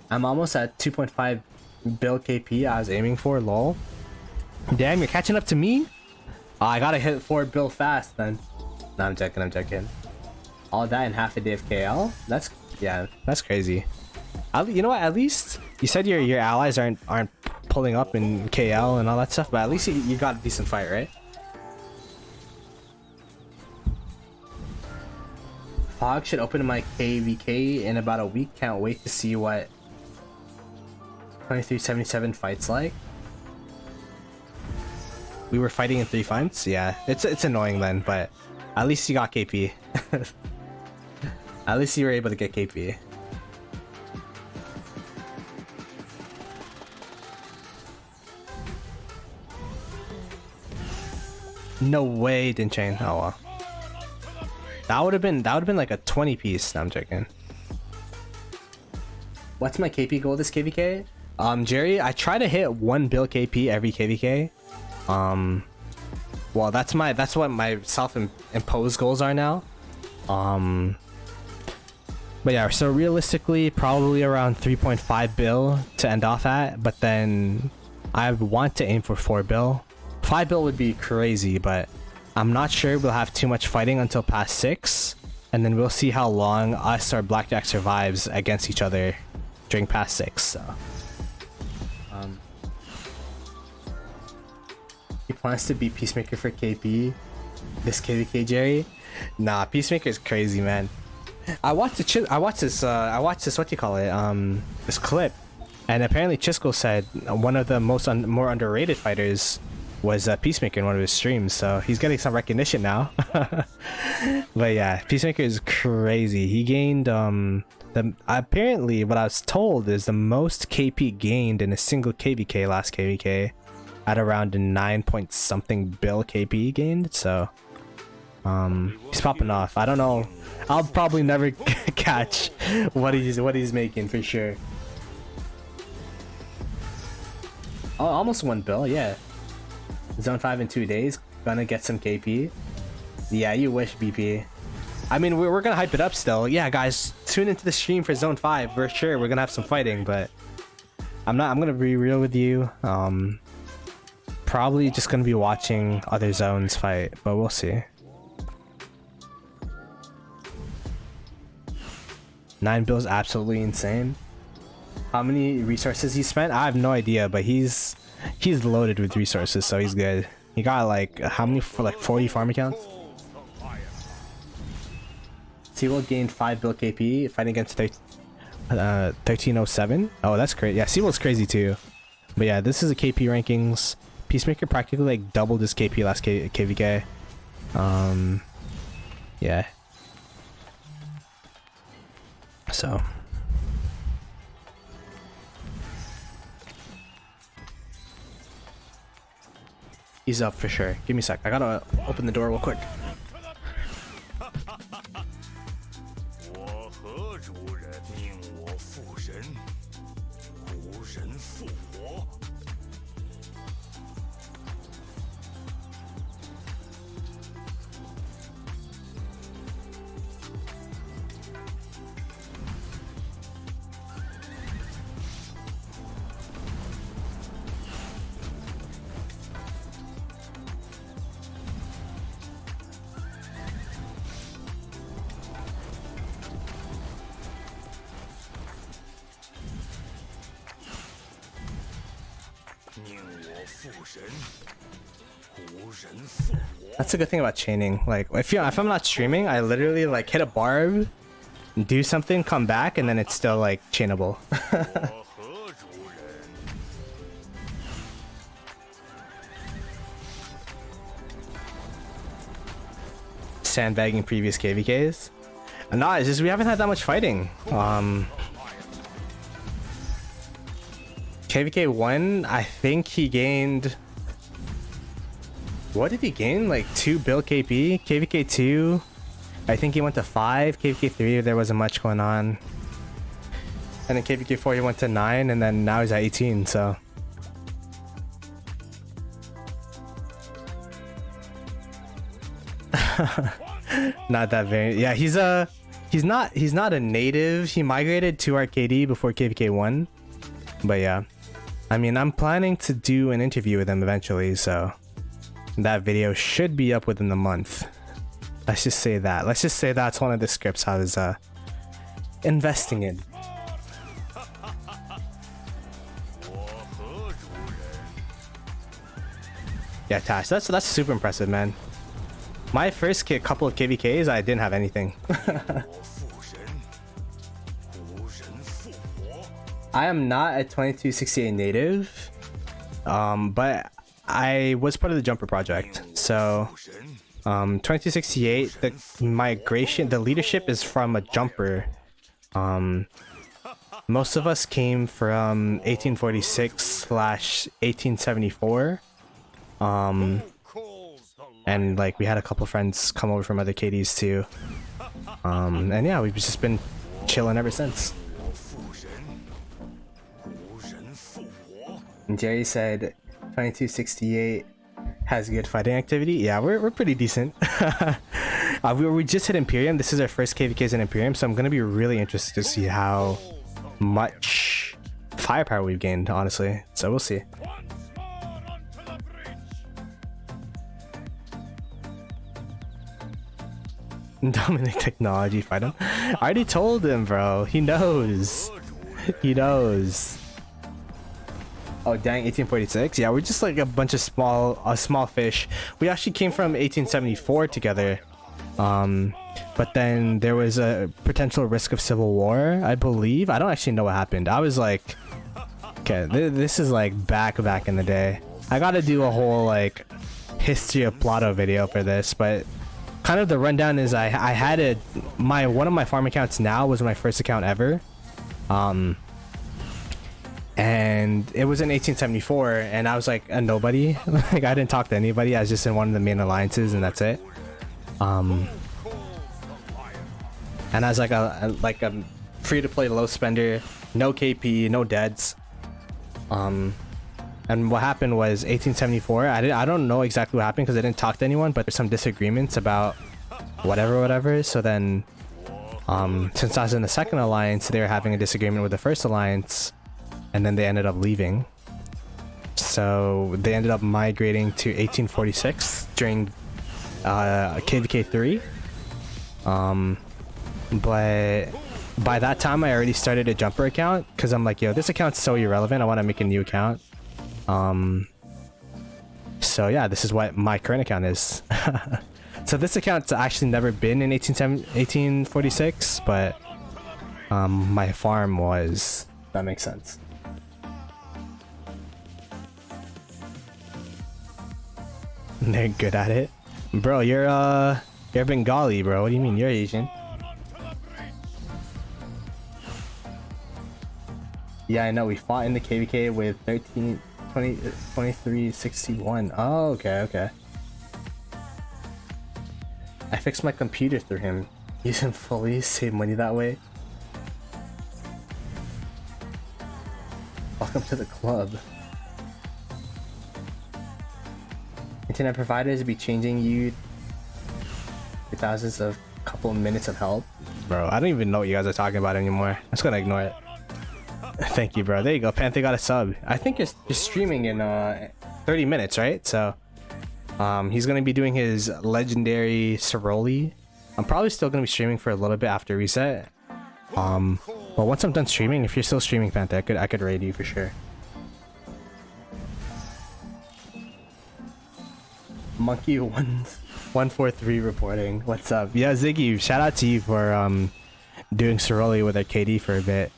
I'm almost at 2.5 bill KP I was aiming for, lol. Damn, you're catching up to me? Oh, I gotta hit 4 bill fast then. No, I'm joking. All that in half a day of KL? That's crazy. You know what, at least you said your allies aren't pulling up in KL and all that stuff, but at least you got a decent fight, right? Fog should open my KVK in about a week. Can't wait to see what 2377 fights like. We were fighting in 3 fights. Yeah, it's annoying then, but at least you got KP. At least you were able to get KP. No way, didn't chain. Oh well. That would have been like a 20 piece. No, I'm joking. What's my KP goal this KVK? Jerry, I try to hit 1 bill KP every KVK. Well, that's what my self-imposed goals are now. But yeah, so realistically, probably around 3.5 bill to end off at. But then I want to aim for 4 bill. 5 bill would be crazy, but I'm not sure we'll have too much fighting until past 6, and then we'll see how long us or Blackjack survives against each other during past 6. So, he plans to be Peacemaker for KP this KVK, Jerry. Nah, Peacemaker is crazy, man. I watched this what do you call it? This clip, and apparently Chisco said one of the more underrated fighters was Peacemaker in one of his streams, so he's getting some recognition now. But yeah, Peacemaker is crazy. He gained apparently what I was told is the most KP gained in a single KVK last KVK at around a 9 point something bill KP gained. So he's popping off. I don't know, I'll probably never catch what he's making for sure. Oh, almost 1 bill, yeah. Zone 5 in 2 days, gonna get some KP. Yeah, you wish, BP. I mean, we're gonna hype it up still. Yeah, guys, tune into the stream for Zone 5 for sure. We're gonna have some fighting, but I'm gonna be real with you. Probably just gonna be watching other zones fight, but we'll see. 9 bills, absolutely insane. How many resources he spent? I have no idea, but he's loaded with resources, so he's good. He got like how many for like 40 farm accounts? Seawell gained 5 bill KP fighting against 1307. Oh, that's crazy. Yeah, Seawell's crazy too. But yeah, this is a KP rankings. Peacemaker practically like doubled his KP last KVK. Yeah. So. He's up for sure. Give me a sec. I gotta open the door real quick. 我和主人命我父神，无人复活。 That's a good thing about chaining. Like if I'm not streaming, I literally like hit a barb, do something, come back, and then it's still like chainable. Sandbagging previous KVKs. Nah, it's just we haven't had that much fighting. KVK 1, I think he gained. What did he gain? Like 2 bill KP? KVK 2, I think he went to 5. KVK 3, there wasn't much going on. And then KVK 4, he went to 9, and then now he's at 18, so. Not that very. Yeah, he's not a native. He migrated to Arcady before KVK 1. But yeah. I mean, I'm planning to do an interview with him eventually, so that video should be up within the month. Let's just say that. Let's just say that's one of the scripts I was investing in. Yeah, Tash, that's super impressive, man. My first couple of KVKs, I didn't have anything. I am not a 2268 native, but I was part of the jumper project. So 2268, the migration, the leadership is from a jumper. Most of us came from 1846/1874. And like we had a couple friends come over from other KDs too. And yeah, we've just been chilling ever since. And Jerry said 2268 has good fighting activity. Yeah, we're pretty decent. We just hit Imperium. This is our first KVKs in Imperium, so I'm gonna be really interested to see how much firepower we've gained, honestly. So we'll see. Dominic Technology, fight him. I already told him, bro. He knows. He knows. Oh dang, 1846. Yeah, we're just like a bunch of small fish. We actually came from 1874 together. But then there was a potential risk of civil war, I believe. I don't actually know what happened. I was like, okay, this is like back in the day. I gotta do a whole like history of Ploto video for this, but kind of the rundown is I had one of my farm accounts now was my first account ever. And it was in 1874, and I was like a nobody. Like I didn't talk to anybody. I was just in one of the main alliances, and that's it. And I was like a free to play low spender, no KP, no deads. And what happened was 1874. I don't know exactly what happened because I didn't talk to anyone, but there's some disagreements about whatever. So then, since I was in the second alliance, they were having a disagreement with the first alliance. And then they ended up leaving. So they ended up migrating to 1846 during KVK 3. But by that time I already started a jumper account because I'm like, yo, this account's so irrelevant. I want to make a new account. So yeah, this is what my current account is. So this account's actually never been in 1846, but my farm was. That makes sense. They're good at it. Bro, you're Bengali, bro. What do you mean? You're Asian. Yeah, I know. We fought in the KVK with 2361. Oh, okay. I fixed my computer through him. Use him fully, save money that way. Welcome to the club. Internet providers be changing you for thousands of couple minutes of help. Bro, I don't even know what you guys are talking about anymore. I'm just gonna ignore it. Thank you, bro. There you go. Panther got a sub. I think you're streaming in 30 minutes, right? So he's gonna be doing his legendary Ceroli. I'm probably still gonna be streaming for a little bit after reset. But once I'm done streaming, if you're still streaming, Panther, I could raid you for sure. Monkey 143 reporting. What's up? Yeah, Ziggy, shout out to you for doing Ceroli with our KD for a bit.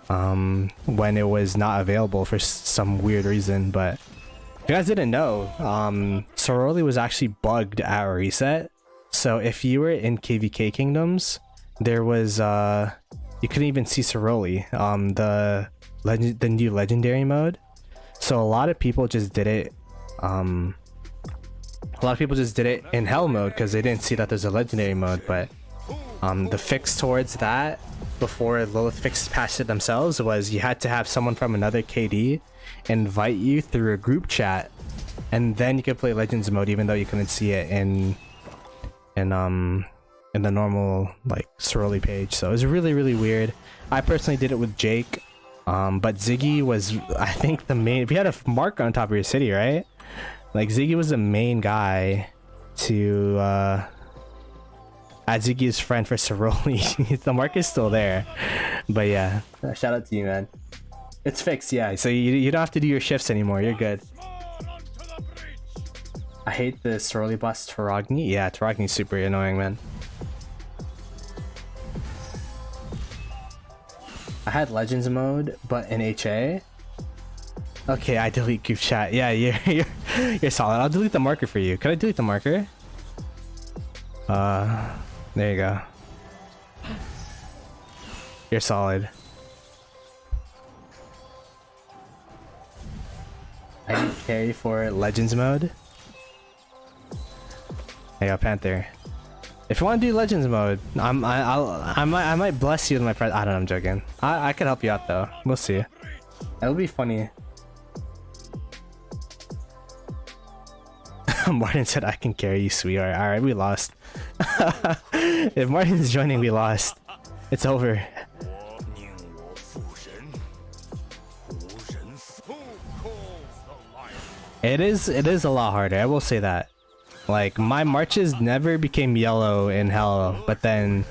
When it was not available for some weird reason, but if you guys didn't know, Ceroli was actually bugged at reset. So if you were in KVK Kingdoms, there was you couldn't even see Ceroli, the new legendary mode. So a lot of people just did it in hell mode because they didn't see that there's a legendary mode. But the fix towards that, before Lilith fixed patched it themselves, was you had to have someone from another KD invite you through a group chat, and then you could play Legends mode even though you couldn't see it in the normal like Ceroli page. So it was really weird. I personally did it with Jake, but Ziggy was, I think, the main. We had a marker on top of your city, right? Like Ziggy was the main guy to add Ziggy's friend for Ceroli. The mark is still there, but yeah, shout out to you, man. It's fixed, yeah, so you don't have to do your shifts anymore. You're good. I hate the Ceroli boss Taragni. Yeah, Taragni's super annoying, man. I had Legends mode, but in HA. Okay, I delete group chat. Yeah, you're solid. I'll delete the marker for you. Could I delete the marker? There you go. You're solid. I need carry for Legends mode. I got Panther. If you want to do Legends mode, I might bless you with my friend. I don't know, I'm joking. I could help you out though. We'll see. It'll be funny. Martin said I can carry you, sweetheart. Alright, we lost. If Martin's joining, we lost. It's over. It is a lot harder, I will say that. Like, my marches never became yellow in Hell, but then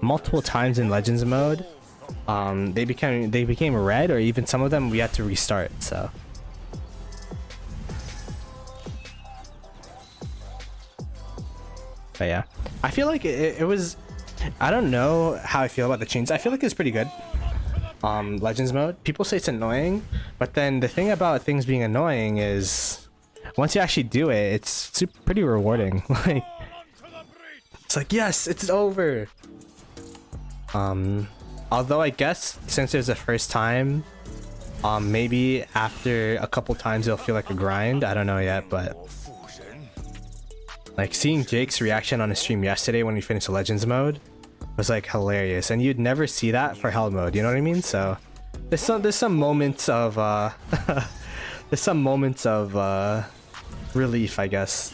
multiple times in Legends mode, they became red, or even some of them we had to restart, so. But yeah, I feel like it was, I don't know how I feel about the changes. I feel like it's pretty good. Legends mode, people say it's annoying, but then the thing about things being annoying is once you actually do it, it's pretty rewarding. Like, it's like, yes, it's over. Although I guess since it was the first time, maybe after a couple times it'll feel like a grind. I don't know yet, but like seeing Jake's reaction on his stream yesterday when we finished Legends mode was like hilarious, and you'd never see that for Hell mode, you know what I mean? So there's some moments of relief, I guess.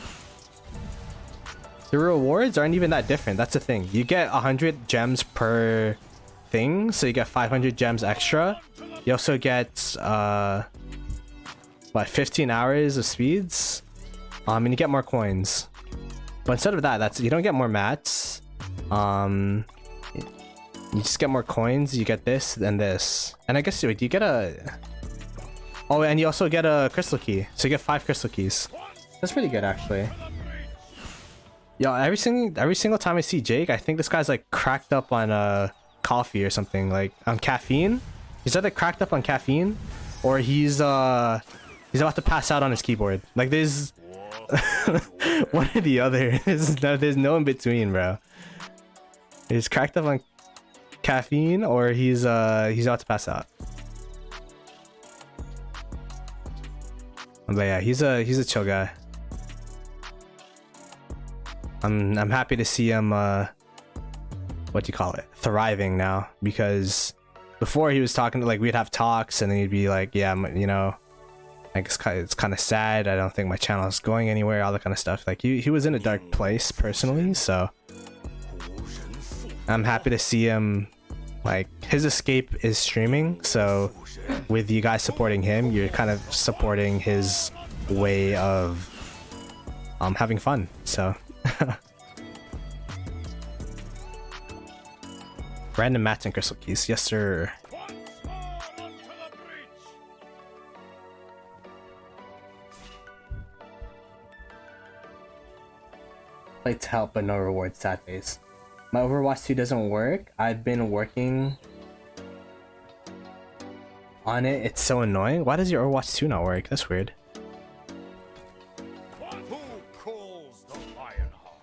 The rewards aren't even that different. That's the thing. You get 100 gems per thing, so you get 500 gems extra. You also get what, 15 hours of speeds, and you get more coins. But instead of that, you don't get more mats. You just get more coins. You get this and this, and I guess you get a. Oh, and you also get a crystal key, so you get 5 crystal keys. That's pretty good, actually. Yo, every single time I see Jake, I think this guy's like cracked up on coffee or something, like on caffeine. He's either cracked up on caffeine, or he's about to pass out on his keyboard. Like there's One or the other. There's no in between, bro. He's cracked up on caffeine, or he's about to pass out. But yeah, he's a chill guy. I'm happy to see him what do you call it, thriving now, because before he was talking to, like, we'd have talks and then he'd be like, yeah, you know, like it's kind of sad, I don't think my channel is going anywhere, all that kind of stuff. Like he was in a dark place personally, so I'm happy to see him, like, his escape is streaming, so with you guys supporting him, you're kind of supporting his way of having fun. So random mats and crystal keys, yes sir. Like to help but no reward, sad face. My Overwatch 2 doesn't work. I've been working on it. It's so annoying. Why does your Overwatch 2 not work? That's weird. Who calls the Lionheart?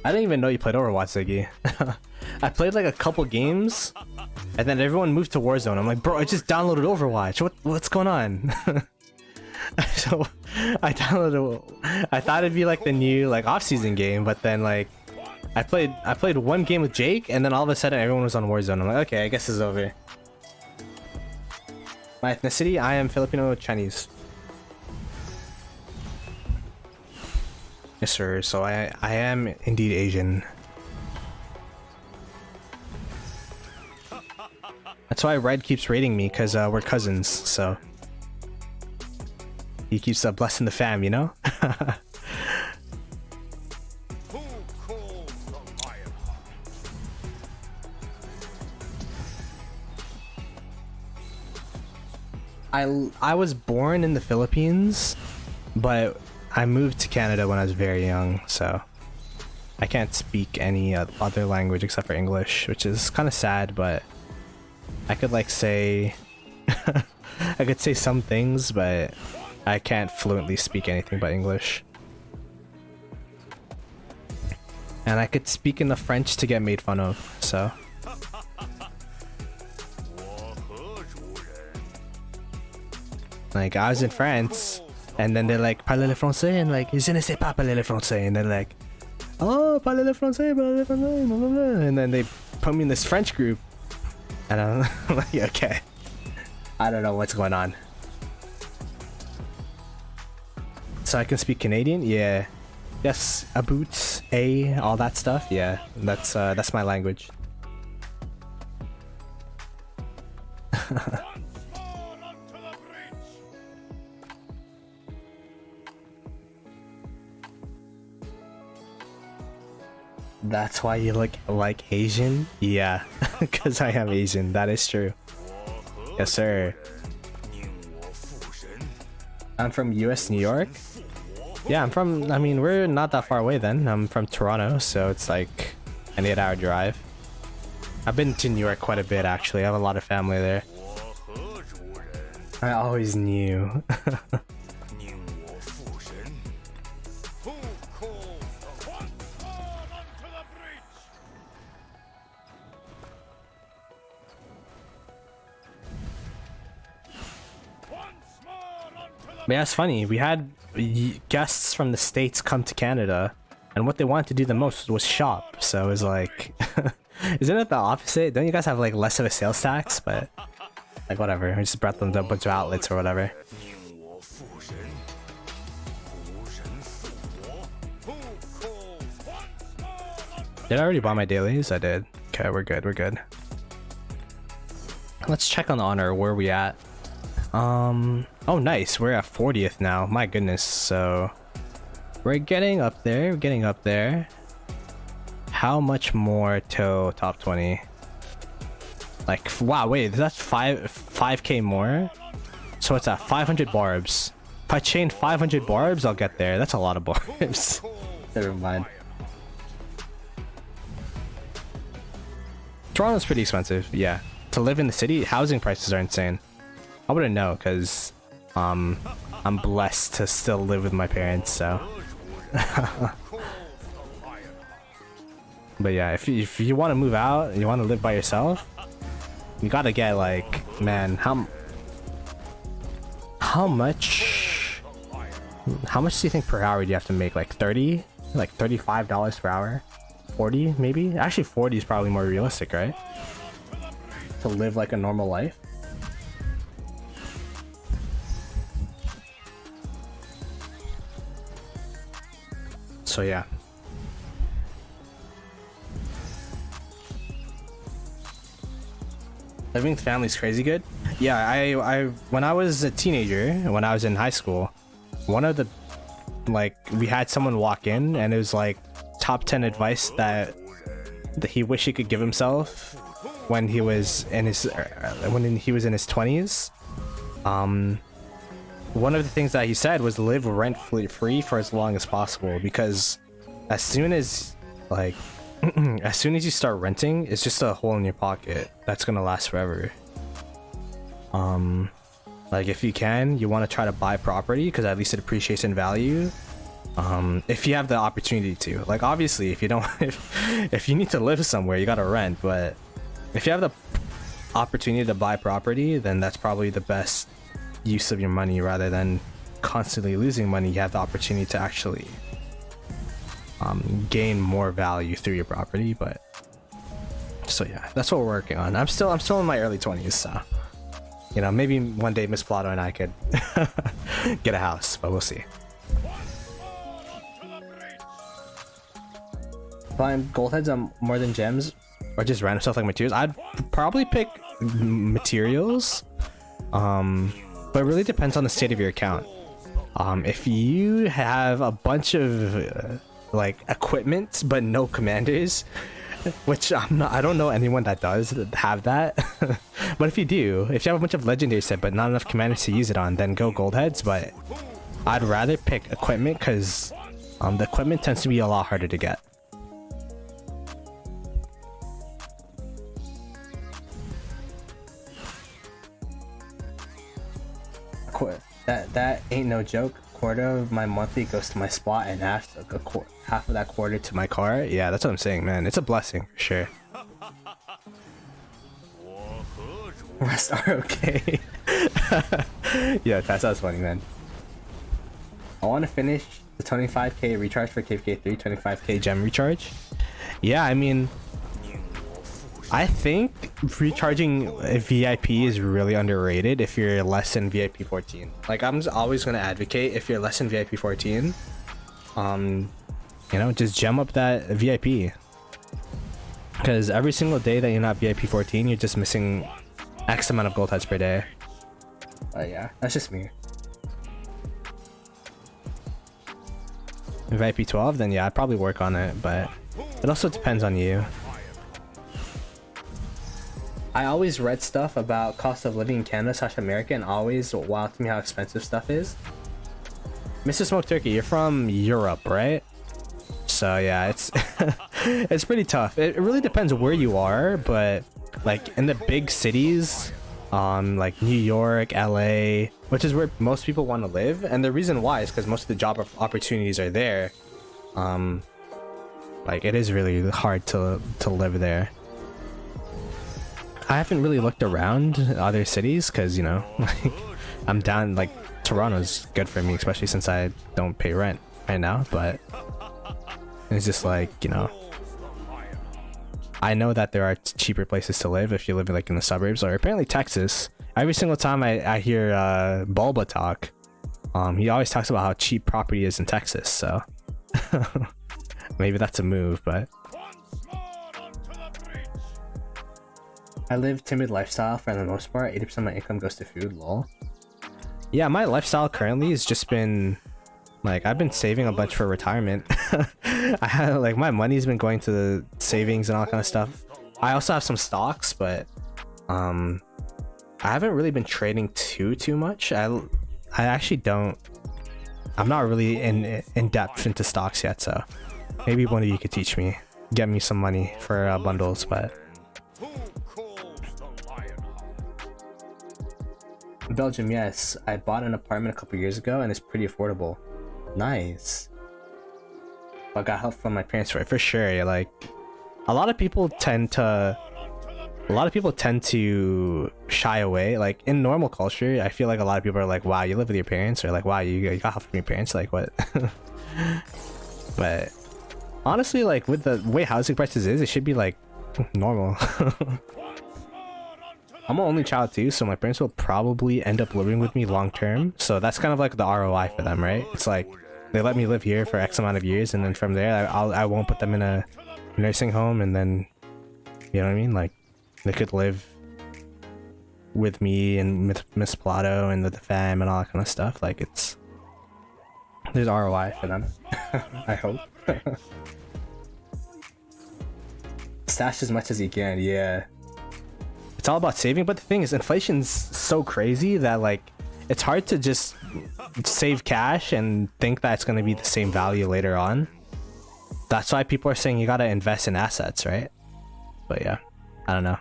I didn't even know you played Overwatch, Ziggy. I played like a couple games and then everyone moved to Warzone. I'm like, bro, I just downloaded Overwatch. What's going on? So I downloaded, I thought it'd be like the new like off-season game, but then like I played one game with Jake and then all of a sudden everyone was on Warzone. I'm like, okay, I guess it's over. My ethnicity, I am Filipino Chinese. Yes sir, so I am indeed Asian. That's why Red keeps rating me, because we're cousins, so he keeps blessing the fam, you know? Who calls the Lionheart? I was born in the Philippines, but I moved to Canada when I was very young, so I can't speak any other language except for English, which is kind of sad, but I could like say I could say some things, but I can't fluently speak anything but English. And I could speak enough French to get made fun of, so. Like, I was in France, and then they're like, parlez le français, and like, je ne sais pas parler le français, and they're like, oh, parlez le français, parlez le français, blah, blah, blah. And then they put me in this French group, and I'm like, okay, I don't know what's going on. So I can speak Canadian, yeah, yes, a boots, a, all that stuff, yeah, that's my language. That's why you look like Asian? Yeah, because I am Asian, that is true. Yes sir. I'm from US, New York. Yeah, I mean, we're not that far away then. I'm from Toronto, so it's like an 8-hour drive. I've been to New York quite a bit actually, I have a lot of family there. I always knew. But yeah, it's funny, we had guests from the States come to Canada, and what they wanted to do the most was shop, so it was like, isn't it the opposite? Don't you guys have like less of a sales tax? But like whatever, we just brought them to a bunch of outlets or whatever. Did I already buy my dailies? I did. Okay, we're good, we're good. Let's check on the honor, where are we at? Oh nice, we're at 40th now, my goodness, so we're getting up there, we're getting up there. How much more till top 20? Like, wow, wait, that's 5k more? So it's at 500 barbs. If I chain 500 barbs, I'll get there. That's a lot of barbs. Never mind. Toronto's pretty expensive, yeah. To live in the city, housing prices are insane. I wouldn't know, because I'm blessed to still live with my parents, so But yeah, if you want to move out and you want to live by yourself, you gotta get like, man, how much do you think per hour do you have to make? Like 30, like $35 per hour, 40 maybe? Actually 40 is probably more realistic, right? To live like a normal life. So yeah. Living with family is crazy good. Yeah, I when I was a teenager, when I was in high school, one of the, like, we had someone walk in and it was like top 10 advice that he wished he could give himself when he was in his 20s. One of the things that he said was live rent free for as long as possible, because as soon as like as soon as you start renting, it's just a hole in your pocket that's gonna last forever. Like if you can, you want to try to buy property because at least it appreciates in value. If you have the opportunity to. Like obviously, if you don't, if you need to live somewhere, you gotta rent. But if you have the opportunity to buy property, then that's probably the best use of your money, rather than constantly losing money. You have the opportunity to actually gain more value through your property. But so yeah, that's what we're working on. I'm still in my early 20s, so you know, maybe one day Miss Ploto and I could get a house, but we'll see. Find gold heads on more than gems, or just random stuff like materials. I'd probably pick materials, but it really depends on the state of your account. If you have a bunch of like equipment but no commanders, which I don't know anyone that does have that. But if you do, if you have a bunch of legendary set but not enough commanders to use it on, then go gold heads. But I'd rather pick equipment because the equipment tends to be a lot harder to get. That ain't no joke. Quarter of my monthly goes to my spot and half of that quarter to my car. Yeah, that's what I'm saying, man. It's a blessing for sure. Rest are okay. Yeah, that was funny, man. I want to finish the 25k recharge for KVK3, 25k gem recharge. Yeah, I mean, I think recharging a VIP is really underrated if you're less than VIP 14. Like, I'm always going to advocate if you're less than VIP 14, you know, just gem up that VIP. Because every single day that you're not VIP 14, you're just missing X amount of gold heads per day. Yeah, that's just me. VIP 12, then yeah, I'd probably work on it, but it also depends on you. I always read stuff about cost of living in Canada / America, and always wow to me how expensive stuff is. Mr. Smoke Turkey, you're from Europe, right? So yeah, it's it's pretty tough. It really depends where you are, but like in the big cities, like New York, LA, which is where most people want to live, and the reason why is because most of the job opportunities are there. Like it is really hard to live there. I haven't really looked around other cities because, you know, like I'm down, like Toronto's good for me, especially since I don't pay rent right now, but it's just like, you know, I know that there are cheaper places to live if you live like in the suburbs, or apparently Texas. Every single time I hear Bulba talk, he always talks about how cheap property is in Texas, so maybe that's a move. But I live timid lifestyle for the most part. 80% of my income goes to food, lol. Yeah, my lifestyle currently has just been like, I've been saving a bunch for retirement. I had like, my money's been going to the savings and all kind of stuff. I also have some stocks, but I haven't really been trading too much. I actually don't. I'm not really in depth into stocks yet, so maybe one of you could teach me, get me some money for bundles. But Belgium, yes, I bought an apartment a couple years ago and it's pretty affordable. Nice. I got help from my parents for sure. Yeah, like a lot of people tend to shy away. Like in normal culture, I feel like a lot of people are like, wow, you live with your parents, or like, wow, you got help from your parents, like what? But honestly, like with the way housing prices is, it should be like normal. I'm an only child too, so my parents will probably end up living with me long term, so that's kind of like the ROI for them, right? It's like they let me live here for X amount of years, and then from there I won't put them in a nursing home, and then, you know what I mean, like they could live with me and with Miss Ploto and with the fam and all that kind of stuff. Like there's ROI for them. I hope. Stash as much as you can. Yeah, it's all about saving, but the thing is, inflation's so crazy that like it's hard to just save cash and think that it's going to be the same value later on. That's why people are saying you got to invest in assets, right? But yeah, I don't know.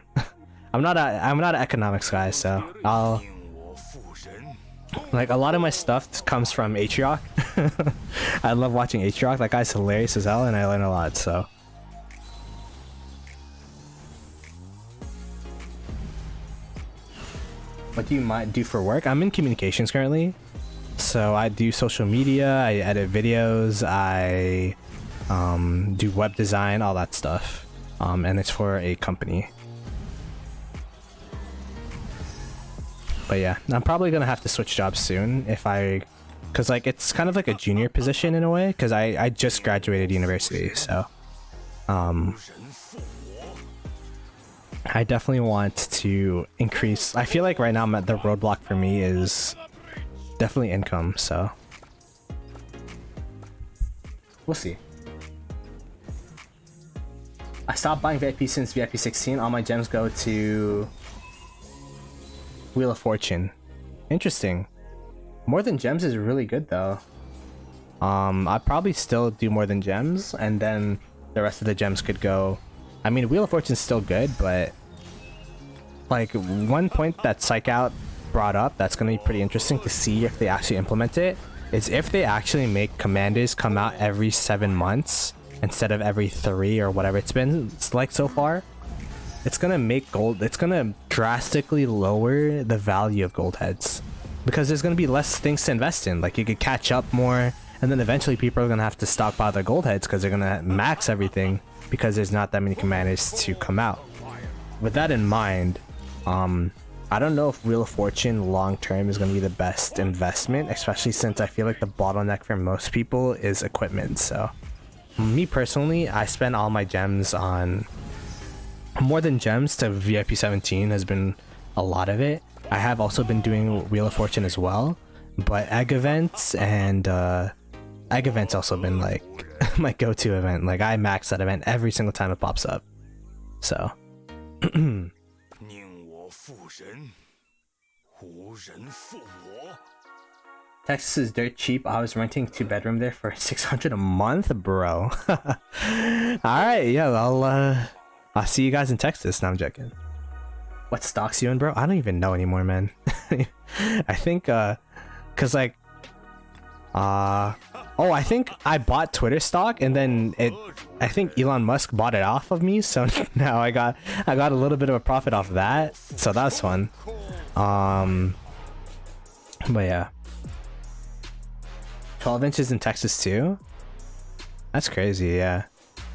I'm not an economics guy, so I'll like a lot of my stuff comes from Atriarch. I love watching Atriarch. That guy's hilarious as hell, and I learn a lot. So what do you do for work? I'm in communications currently, so I do social media, I edit videos, I do web design, all that stuff, and it's for a company. But yeah, I'm probably gonna have to switch jobs soon because like it's kind of like a junior position in a way, because I just graduated university, so I definitely want to increase. I feel like right now the roadblock for me is definitely income, so we'll see. I stopped buying VIP since VIP 16. All my gems go to Wheel of Fortune. Interesting. More Than Gems is really good though. I'd probably still do More Than Gems, and then the rest of the gems could go. I mean, Wheel of Fortune's still good, but like one point that Psych Out brought up that's going to be pretty interesting to see if they actually implement it is if they actually make commanders come out every 7 months instead of every 3 or whatever it's like so far. It's going to make gold, it's going to drastically lower the value of gold heads, because there's going to be less things to invest in. Like you could catch up more, and then eventually people are going to have to stockpile their gold heads because they're going to max everything, because there's not that many commanders to come out. With that in mind, I don't know if Wheel of Fortune long term is going to be the best investment, especially since I feel like the bottleneck for most people is equipment. So me personally, I spend all my gems on More Than Gems to VIP 17 has been a lot of it. I have also been doing Wheel of Fortune as well, but egg events and egg events also been like my go-to event. Like I max that event every single time it pops up. So Texas is dirt cheap. I was renting 2-bedroom there for $600 a month, bro. All right, yeah, I'll see you guys in Texas. No, I'm joking. What stocks you in, bro? I don't even know anymore, man. I think cause like oh, I think I bought Twitter stock, and then I think Elon Musk bought it off of me, so now I got a little bit of a profit off of that, so that's fun. But yeah, 12 inches in Texas too. That's crazy. Yeah,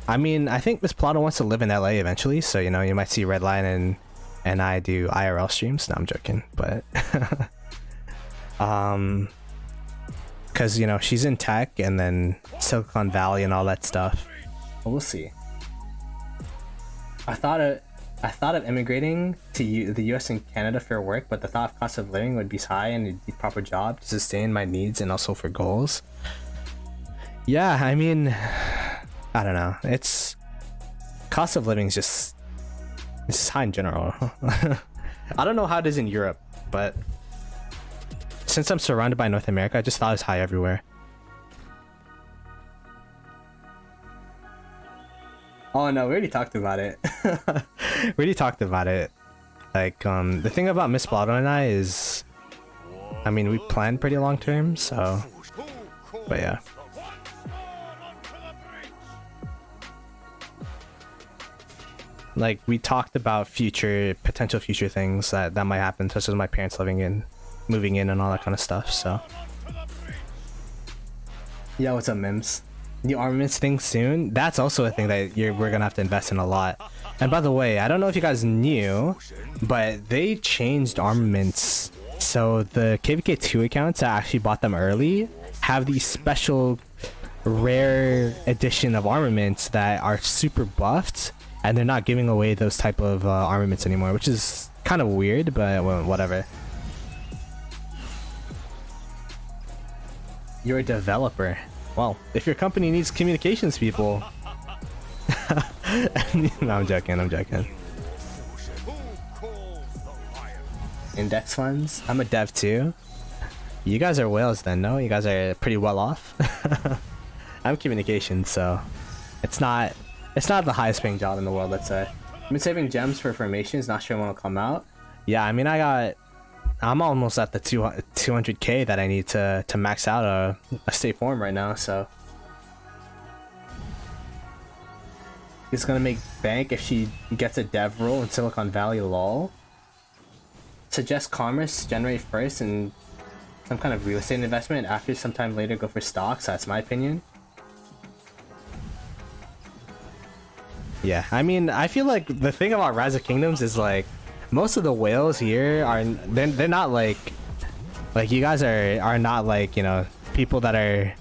I mean, I think Miss Ploto wants to live in LA eventually, so you know, you might see Redline and I do IRL streams. No, I'm joking, but because you know, she's in tech and then Silicon Valley and all that stuff. But we'll see. I thought of immigrating to the US and Canada for work, but the thought of cost of living would be high and it'd be a proper job to sustain my needs and also for goals. Yeah, I mean, I don't know. It's cost of living is just, it's just high in general. I don't know how it is in Europe, but since I'm surrounded by North America, I just thought it was high everywhere. Oh no, we already talked about it. We already talked about it. Like, the thing about Miss Ploto and I is, I mean, we planned pretty long term, so, but yeah. like we talked about potential future things that might happen, such as my parents moving in and all that kind of stuff. So yeah, what's up, Mims? New armaments thing soon. That's also a thing that we're gonna have to invest in a lot. And by the way, I don't know if you guys knew, but they changed armaments. So the KVK2 accounts that actually bought them early have these special rare edition of armaments that are super buffed, and they're not giving away those type of armaments anymore, which is kind of weird, but well, whatever. You're a developer. Well, if your company needs communications people. No, I'm joking. Index funds? I'm a dev too. You guys are whales then, no? You guys are pretty well off. I'm communications, so it's not the highest paying job in the world, let's say. I've been saving gems for formations, not sure when it'll come out. Yeah, I mean, I'm almost at the 200k that I need to max out a state form right now, so it's gonna make bank if she gets a dev role in Silicon Valley. Lol. Suggest commerce generate first and some kind of real estate investment, after sometime later go for stocks. That's my opinion. Yeah, I mean, I feel like the thing about Rise of Kingdoms is like most of the whales here they're not like you guys are not like, you know, people that are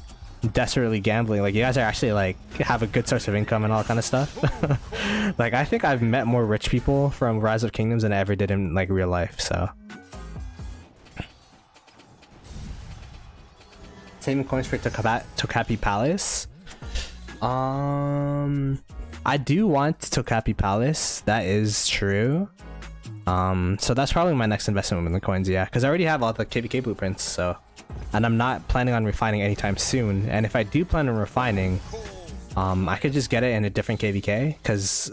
desperately gambling. Like, you guys are actually like have a good source of income and all that kind of stuff. Like, I think I've met more rich people from Rise of Kingdoms than I ever did in like real life. So saving coins for Tokapi Palace. I do want Tokapi Palace, that is true. So that's probably my next investment with the coins, yeah, because I already have all the KVK blueprints, so, and I'm not planning on refining anytime soon. And if I do plan on refining, I could just get it in a different KVK, because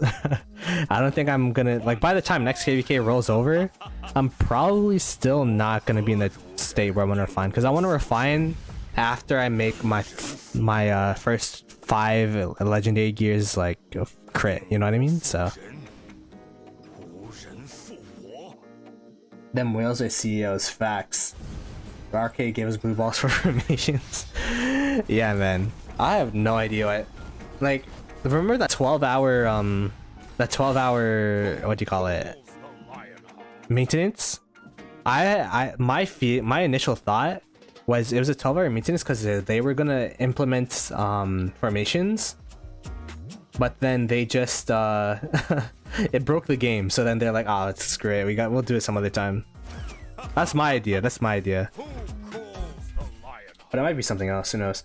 I don't think I'm gonna, like, by the time next KVK rolls over, I'm probably still not gonna be in the state where I want to refine, because I want to refine after I make my first 5 legendary gears, like, crit, you know what I mean? So them whales are CEOs, facts. The arcade gave us blue balls for formations. Yeah, man, I have no idea what, like, remember that 12-hour what do you call it, maintenance? My initial thought was it was a 12-hour maintenance because they were gonna implement formations, but then they just it broke the game. So then they're like, oh, it's great, we'll do it some other time. That's my idea. But it might be something else, who knows.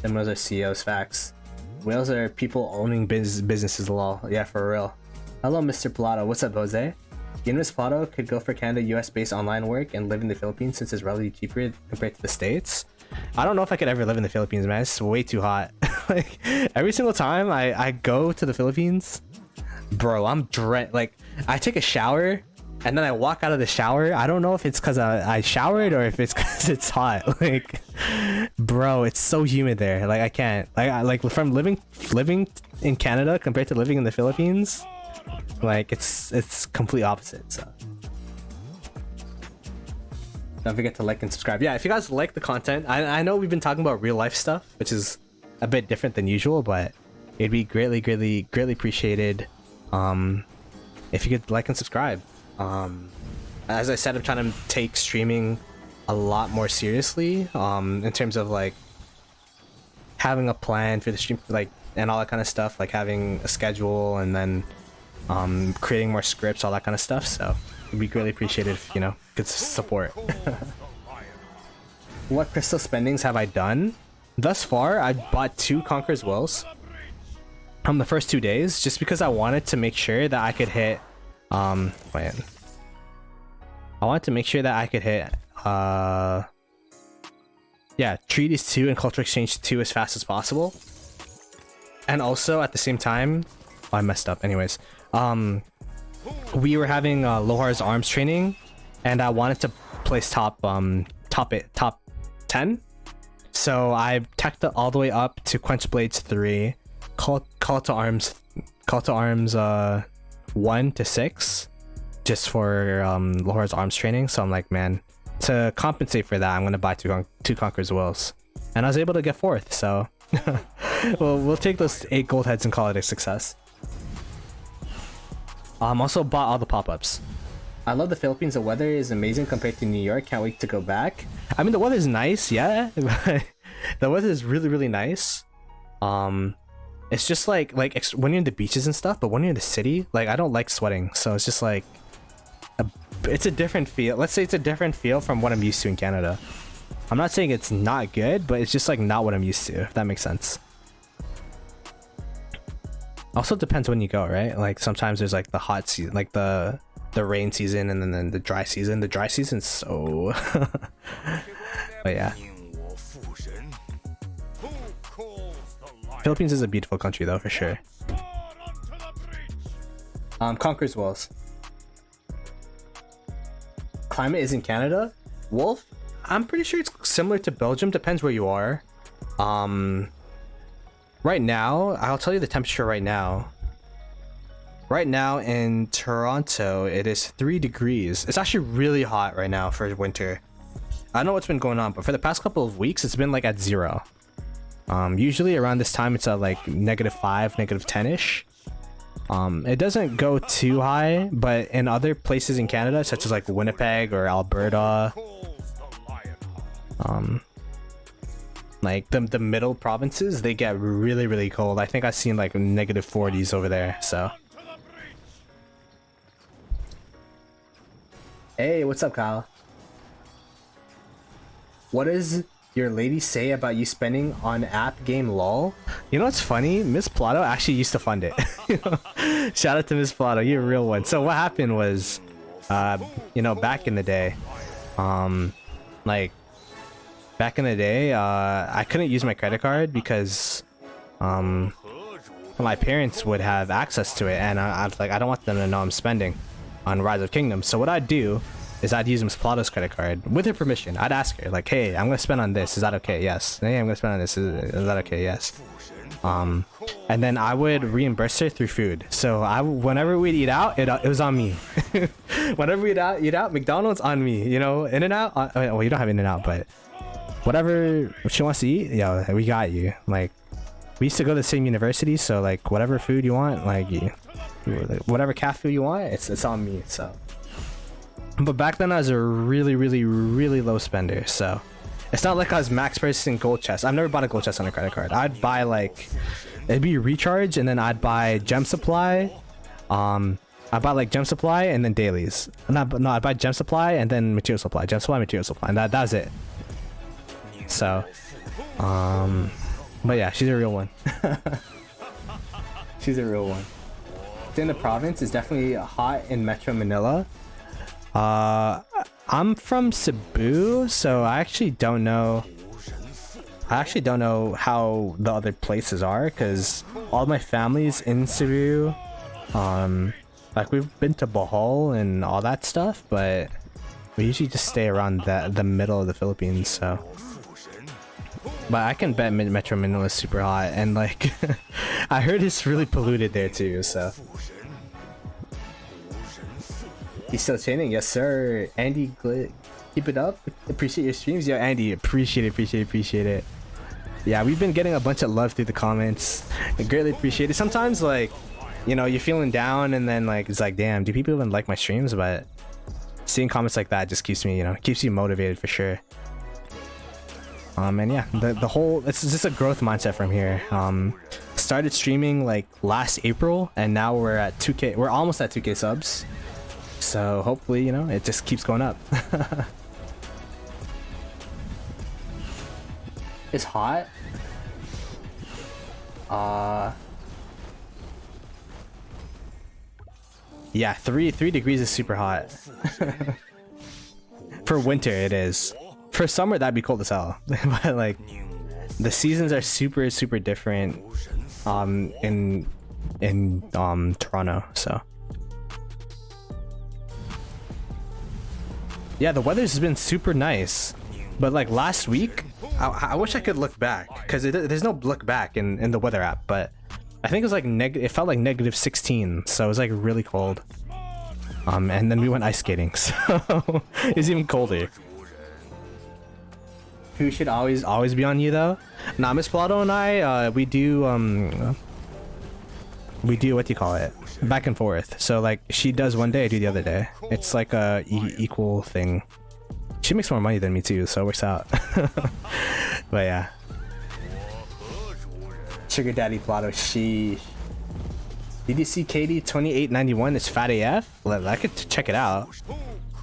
Them whales are CEOs, facts. Whales are people owning businesses, lol. Yeah, for real. Hello, Mr. Ploto. What's up, Jose? Miss Ploto could go for Canada, US based online work and live in the Philippines since it's relatively cheaper compared to the States. I don't know if I could ever live in the Philippines, man. It's way too hot. Like, every single time I go to the Philippines, bro, I'm like, I take a shower and then I walk out of the shower. I don't know if it's because I showered or if it's because it's hot. Like, bro, it's so humid there. Like, I can't. Like from living in Canada compared to living in the Philippines, like, it's complete opposite. So don't forget to like and subscribe. Yeah, if you guys like the content, I know we've been talking about real life stuff, which is a bit different than usual, but it'd be greatly appreciated if you could like and subscribe. As I said, I'm trying to take streaming a lot more seriously, in terms of like having a plan for the stream, like, and all that kind of stuff, like having a schedule and then creating more scripts, all that kind of stuff. So it'd be greatly appreciated if, you know, good support. What crystal spendings have I done? Thus far, I bought 2 Conqueror's Wills on the first 2 days, just because I wanted to make sure that I could hit I wanted to make sure that I could hit yeah, Treaties 2 and Cultural Exchange 2 as fast as possible. And also at the same time, I messed up anyways. We were having Lohar's arms training, and I wanted to place top 10. So I teched it all the way up to Quench Blades 3, Call to Arms call to arms 1 to 6 just for Laura's arms training. So I'm like, man, to compensate for that, I'm gonna buy two Conqueror's Wills, and I was able to get 4th. So well, we'll take those 8 gold heads and call it a success. Also bought all the pop-ups. I love the Philippines. The weather is amazing compared to New York. Can't wait to go back. I mean, the weather is nice, yeah. The weather is really, really nice. It's just like when you're in the beaches and stuff, but when you're in the city, like I don't like sweating, so it's just like it's a different feel. Let's say it's a different feel from what I'm used to in Canada. I'm not saying it's not good, but it's just like not what I'm used to, if that makes sense. Also depends when you go, right? Like sometimes there's like the hot season, like the rain season, and then the dry season. The dry season's so but yeah. Philippines is a beautiful country though, for sure. Conqueror's Walls. Climate is in Canada. Wolf? I'm pretty sure it's similar to Belgium, depends where you are. Right now, I'll tell you the temperature right now. Right now in Toronto, it is 3 degrees. It's actually really hot right now for winter. I don't know what's been going on, but for the past couple of weeks, it's been like at 0. Usually around this time, it's at like -5, -10-ish. It doesn't go too high, but in other places in Canada, such as like Winnipeg or Alberta, like the middle provinces, they get really, really cold. I think I've seen like -40s over there, so. Hey, what's up, Kyle? What does your lady say about you spending on app game lol? You know what's funny? Miss Ploto actually used to fund it. Shout out to Miss Ploto, you're a real one. So what happened was, you know, back in the day, I couldn't use my credit card because my parents would have access to it, and I was like, I don't want them to know I'm spending on Rise of Kingdoms. So what I'd do is I'd use Miss Plato's credit card with her permission. I'd ask her like, hey, I'm gonna spend on this, is that okay? Yes. Hey, I'm gonna spend on this, is that okay? Yes. And then I would reimburse her through food. So whenever we'd eat out, it was on me. Whenever we'd eat out, McDonald's on me, you know. In-N-Out, well, you don't have In-N-Out, but whatever she wants to eat, yo, we got you. Like, we used to go to the same university, so like whatever food you want, like whatever cat food you want, it's on me. So, but back then I was a really, really, really low spender, so it's not like I was max purchasing gold chests. I've never bought a gold chest on a credit card. I'd buy like, it'd be recharge, and then I'd buy gem supply. I buy like gem supply and then dailies. No, I'd buy gem supply and then material supply. Gem supply, material supply, and that was it. So, but yeah, she's a real one. She's a real one. In the province, is definitely hot in Metro Manila. I'm from Cebu, so I actually don't know how the other places are, because all my family's in Cebu. Like we've been to Bohol and all that stuff, but we usually just stay around the middle of the Philippines, so. But I can bet Metro Manila is super hot, and like I heard it's really polluted there too, so. He's still chaining? Yes sir. Andy, keep it up. Appreciate your streams. Yo Andy, appreciate it. Yeah, we've been getting a bunch of love through the comments. I greatly appreciate it. Sometimes like, you know, you're feeling down, and then like it's like, damn, do people even like my streams? But seeing comments like that just keeps me, you know, keeps you motivated for sure. And yeah, the whole, it's just a growth mindset from here. Started streaming like last April, and now we're at 2K. We're almost at 2K subs. So hopefully, you know, it just keeps going up. It's hot. Yeah, 3 degrees is super hot. For winter, it is. For summer, that'd be cold as hell. But like, the seasons are super, super different. In Toronto, so. Yeah, the weather's been super nice, but like last week, I wish I could look back, because there's no look back in the weather app, but I think it was like it felt like -16, so it was like really cold. And then we went ice skating, so it was even colder. Who should always be on you though? Nah, Miss Ploto and I, we do what do you call it? Back and forth. So like she does one day, I do the other day. It's like a equal thing. She makes more money than me too, so it works out. But yeah. Sugar Daddy Ploto, sheesh. Did you see KD2268 is fat AF? I could check it out.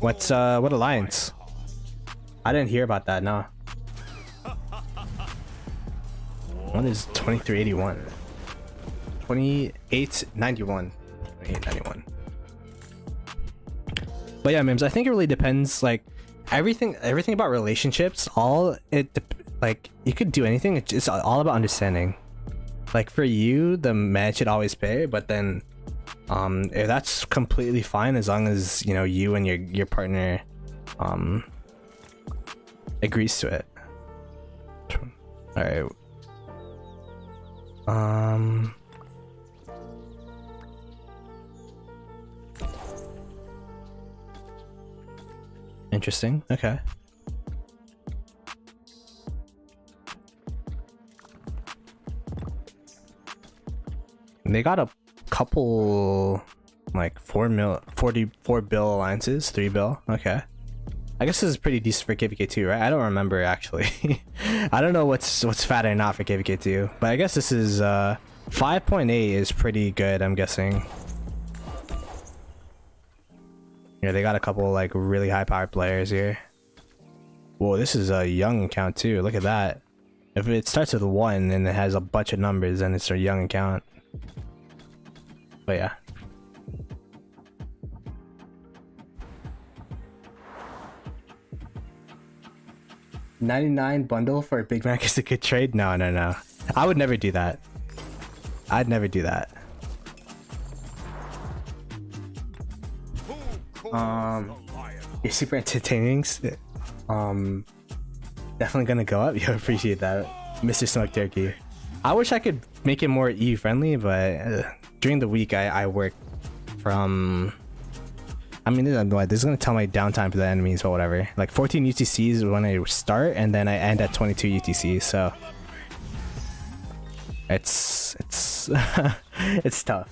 What alliance? I didn't hear about that, no. What is 2381? 2891. 2891. But yeah, Mims, I think it really depends. Like everything about relationships, like you could do anything. It's all about understanding. Like for you, the man should always pay, but then if that's completely fine as long as you know you and your partner agrees to it. All right. Interesting. Okay. They got a couple like 44 bill alliances, 3 bill. Okay. I guess this is pretty decent for KVK2, right? I don't remember actually. I don't know what's fat or not for KVK2, but I guess this is 5.8 is pretty good, I'm guessing. Yeah, they got a couple like really high powered players here. Whoa, this is a young account too. Look at that. If it starts with 1 and it has a bunch of numbers, then it's a young account. But yeah. $99 bundle for a Big Mac is a good trade? No. I would never do that. I'd never do that. You're super entertaining. Definitely gonna go up. Yo, appreciate that, Mr. Smoke Turkey. I wish I could make it more EU friendly, but during the week I work from. I mean, this is gonna tell my downtime for the enemies, but whatever. Like 14 UTCs when I start, and then I end at 22 UTCs. So it's it's tough.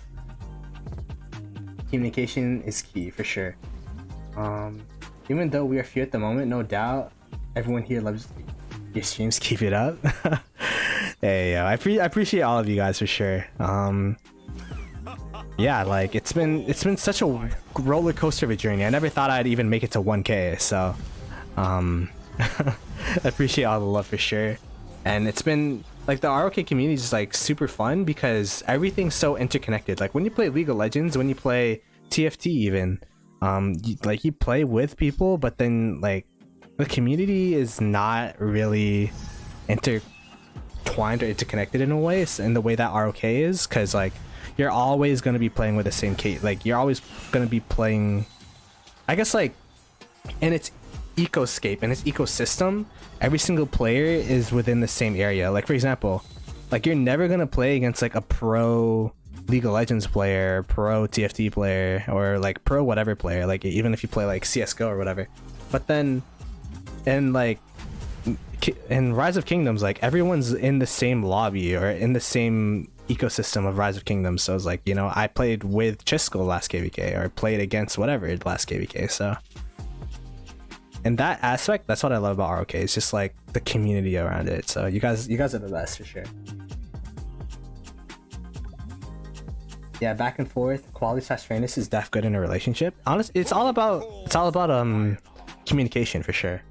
Communication is key for sure. Even though we are few at the moment, no doubt everyone here loves your streams. Keep it up. Hey, yo, I appreciate all of you guys for sure. Yeah, like it's been such a roller coaster of a journey. I never thought I'd even make it to 1K, so I appreciate all the love for sure. And it's been like the ROK community is just like super fun because everything's so interconnected. Like when you play League of Legends, when you play TFT even, you play with people, but then like the community is not really intertwined or interconnected in a way, in the way that ROK is, because like you're always going to be playing with the same Kate. Like you're always going to be playing, I guess, like in its ecoscape, in its ecosystem, every single player is within the same area. Like for example, like you're never going to play against like a pro League of Legends player, pro TFT player, or like pro whatever player, like even if you play like CSGO or whatever. But then in Rise of Kingdoms, like everyone's in the same lobby or in the same ecosystem of Rise of Kingdoms. So it's like, you know, I played with Chisco last KVK, or played against whatever last KVK. So in that aspect, that's what I love about ROK. It's just like the community around it. So you guys are the best for sure. Yeah, back and forth, quality / fairness is def good in a relationship. Honestly, it's all about communication for sure.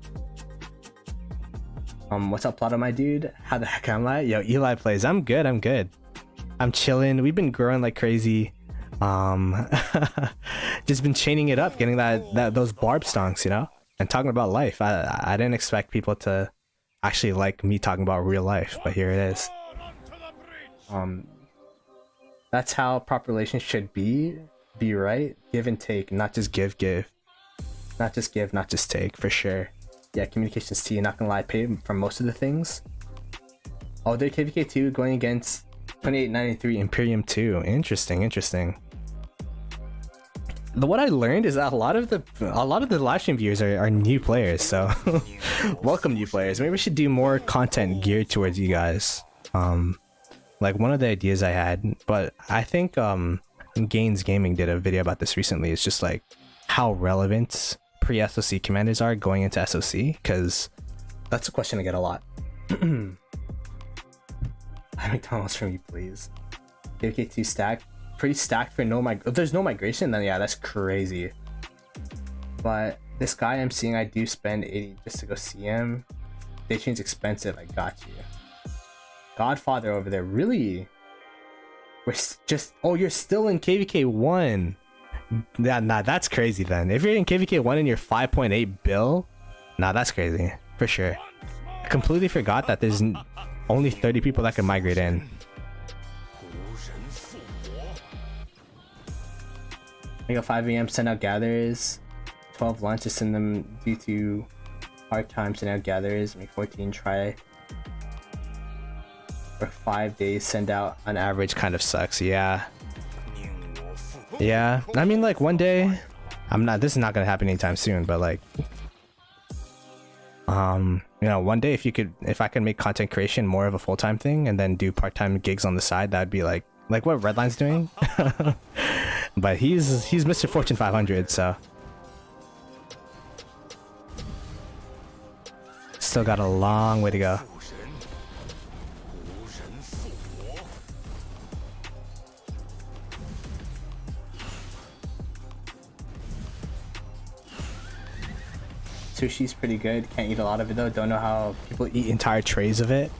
What's up, Ploto, my dude? How the heck am I? Yo, Eli plays. I'm good. I'm chilling. We've been growing like crazy. Just been chaining it up, getting those barb stonks, you know, and talking about life. I didn't expect people to actually like me talking about real life, but here it is. That's how proper relations should be right? Give and take, not just give. Not just give, not just take, for sure. Yeah, communication's key, not gonna lie, pay for most of the things. Oh, they're KVK2 going against 2893 Imperium 2. Interesting. What I learned is that a lot of the live stream viewers are new players, so welcome new players. Maybe we should do more content geared towards you guys. Like one of the ideas I had, but I think Gaines Gaming did a video about this recently. It's just like how relevant pre-SOC commanders are going into SOC, because that's a question I get a lot. McDonald's for me, please. KK2 stack, pretty stacked for no if there's no migration, then yeah, that's crazy. But this guy I'm seeing, I do spend 80 just to go see him. Day train's expensive. I got you. Godfather over there, really? We're just, oh, you're still in KVK 1. Nah, that's crazy then. If you're in KVK 1 and you're 5.8 bill, nah, that's crazy for sure. I completely forgot that there's only 30 people that can migrate in. I go 5 AM, send out gatherers. 12 lunch to send them due to hard time, send out gatherers. Make 14 try. For 5 days, send out on average kind of sucks. Yeah, I mean, like one day, this is not gonna happen anytime soon, but like you know, one day if I can make content creation more of a full-time thing and then do part-time gigs on the side, that'd be like what Redline's doing. But he's Mr. Fortune 500, so still got a long way to go. Sushi's pretty good. Can't eat a lot of it though. Don't know how people eat entire trays of it.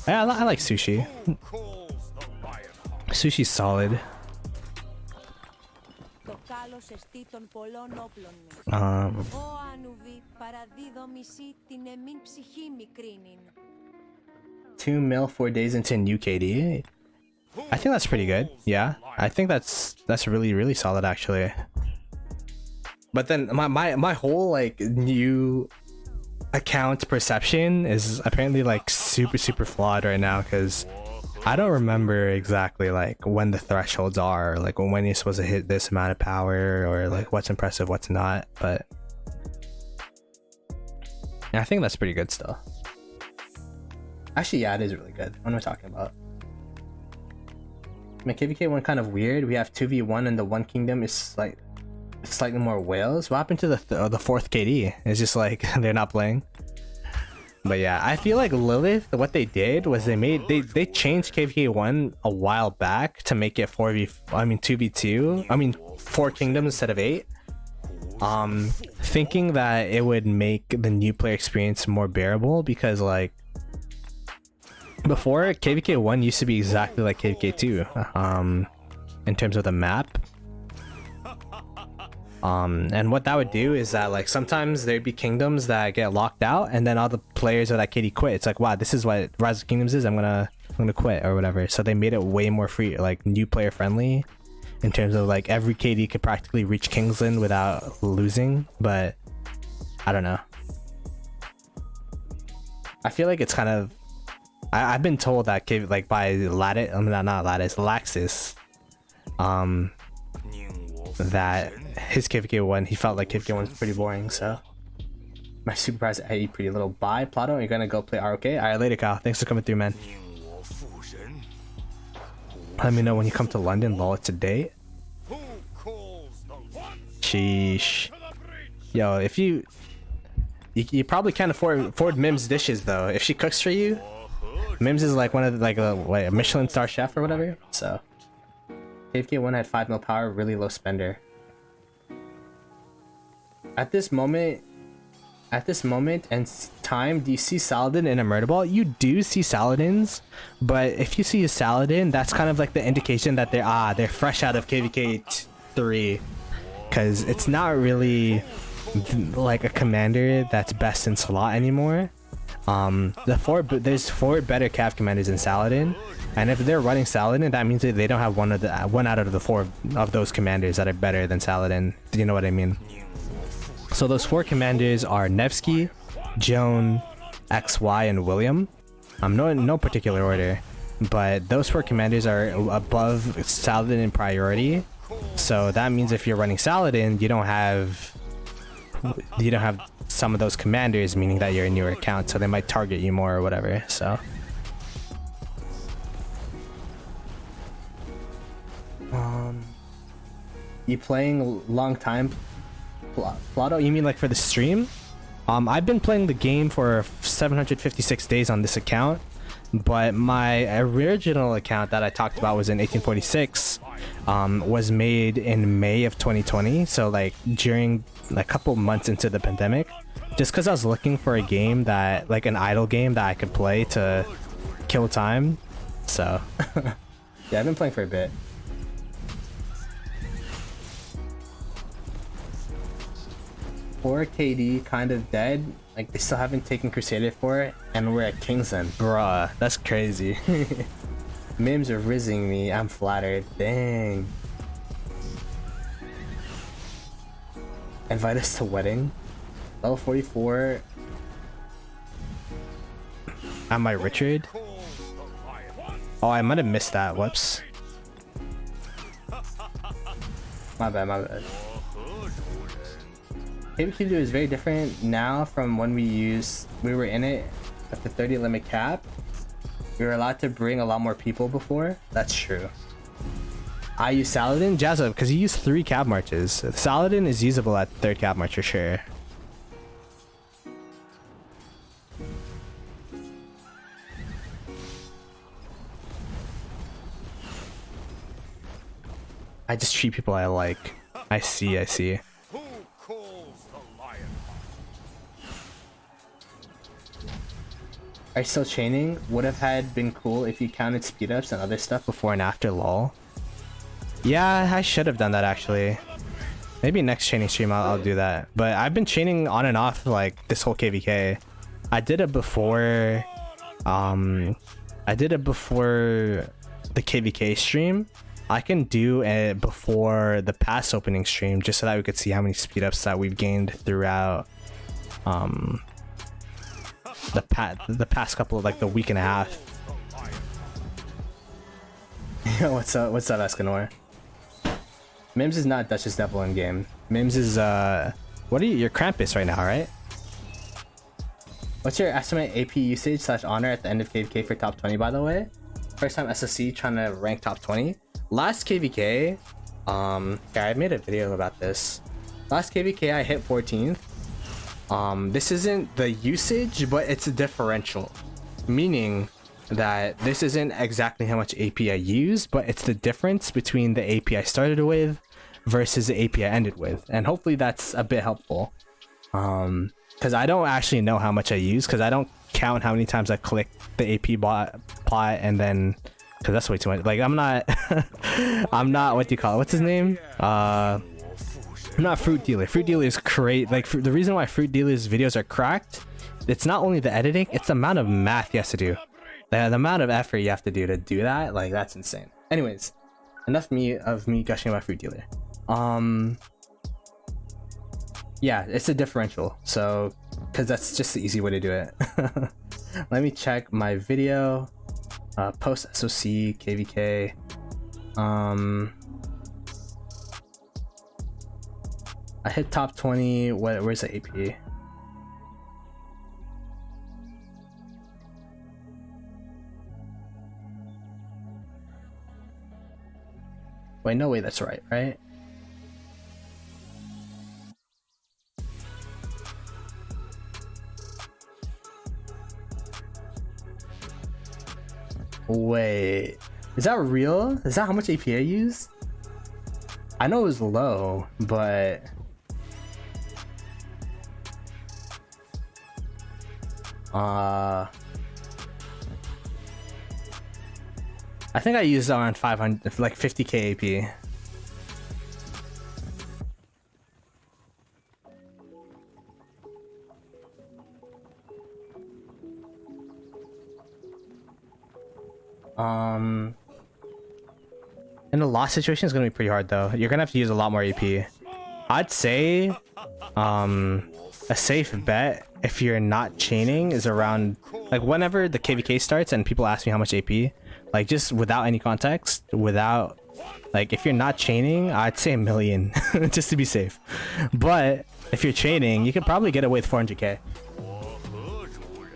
Yeah, I like sushi. Sushi's solid. $2 mil 4 days into new KD. I think that's pretty good. Yeah, I think that's really solid actually. But then my whole like new account perception is apparently like super flawed right now, because I don't remember exactly like when the thresholds are, like when you're supposed to hit this amount of power, or like what's impressive, what's not. But yeah, I think that's pretty good still. Actually, yeah, it is really good. What am I talking about? My KVK 1 kind of weird. We have 2v1 and the one kingdom is like slightly more whales. What happened to the fourth KD? It's just like they're not playing. But yeah, I feel like Lilith, what they did was they changed KVK 1 a while back to make it 2v2. 4 kingdoms instead of 8. Thinking that it would make the new player experience more bearable, because like before, KVK 1 used to be exactly like KVK 2 in terms of the map. And what that would do is that like sometimes there'd be kingdoms that get locked out, and then all the players of that KD quit. It's like, wow, this is what Rise of Kingdoms is. I'm gonna quit or whatever. So they made it way more free, like new player friendly, in terms of like every KD could practically reach Kingsland without losing. But I don't know. I feel like it's kind of. I've been told that like by Lattice, not Lattice, Laxus, that his KVK 1, he felt like KVK 1's pretty boring. So my super prize I eat pretty little. Bye, Ploto. You're gonna go play ROK? Alright, later, Kyle. Thanks for coming through, man. Let me know when you come to London. Lol, it's a date. Sheesh. Yo, if you probably can't afford Mim's dishes though. If she cooks for you, Mims is like one of the, like a Michelin star chef or whatever. So KVK 1 had 5 mil power, really low spender. At this moment and time, do you see Saladin in a murder ball? You do see Saladins, but if you see a Saladin, that's kind of like the indication that they're fresh out of KVK 3, because it's not really like a commander that's best in slot anymore. There's 4 better Cav commanders in Saladin, and if they're running Saladin, that means that they don't have one out of the 4 of those commanders that are better than Saladin. Do you know what I mean? So those 4 commanders are Nevsky, Joan, XY, and William. No particular order, but those 4 commanders are above Saladin in priority. So that means if you're running Saladin, you don't have some of those commanders, meaning that you're a newer account, so they might target you more or whatever. So you playing long time, Ploto? You mean like for the stream? I've been playing the game for 756 days on this account, but my original account that I talked about was in 1846, was made in May of 2020, so like during a couple months into the pandemic, just because I was looking for a game that, like an idle game that I could play to kill time. So yeah, I've been playing for a bit. For KD kind of dead, like they still haven't taken Crusader for it, and we're at Kingsland. Bruh, that's crazy. Mims are rizzing me, I'm flattered. Dang. Invite us to wedding. Level 44. Am I Richard? Oh, I might have missed that. Whoops. My bad, my bad. KD22 is very different now from when we were in it at the 30 limit cap. We were allowed to bring a lot more people before. That's true. I use Saladin, Jazza, because you use 3 cab marches. Saladin is usable at 3rd cab march for sure. I just treat people I like. I see. Who calls the lion? Are you still chaining? Would have been cool if you counted speed ups and other stuff before and after lol. Yeah, I should have done that actually. Maybe next chaining stream I'll do that. But I've been chaining on and off like this whole KVK. I did it before the KVK stream. I can do it before the pass opening stream just so that we could see how many speed ups that we've gained throughout the past couple of like the week and a half. Yo, what's up Escanor? Mims is not Duchess Devil in game. Mims is what are you? You're Krampus right now, right? What's your estimate AP usage / honor at the end of KVK for top 20, by the way? First time SOC trying to rank top 20. Last KVK, yeah, I made a video about this. Last KVK I hit 14th. This isn't the usage, but it's a differential. Meaning that this isn't exactly how much AP I used, but it's the difference between the AP I started with versus the AP I ended with. And hopefully that's a bit helpful. Because I don't actually know how much I use, because I don't count how many times I click the AP plot and then, because that's way too much. Like I'm not what do you call it? What's his name? I'm not Fruit Dealer. Fruit Dealer is great. Like the reason why Fruit Dealer's videos are cracked, it's not only the editing, it's the amount of math he has to do. The amount of effort you have to do that, like that's insane. Anyways, enough of me gushing about Fruit Dealer. Yeah, it's a differential, so because that's just the easy way to do it. Let me check my video. Post SOC KVK. I hit top 20. Where's the AP? Wait, no way, that's right? Wait, is that real? Is that how much AP I used? I know it was low, but I think I used around 500, like 50k AP. In a loss situation, it's gonna be pretty hard though. You're gonna have to use a lot more AP. I'd say a safe bet if you're not chaining is around, like whenever the KVK starts and people ask me how much AP, Like just without any context, without like if you're not chaining, I'd say 1 million just to be safe. But if you're chaining, you could probably get away with 400k. 我何主人？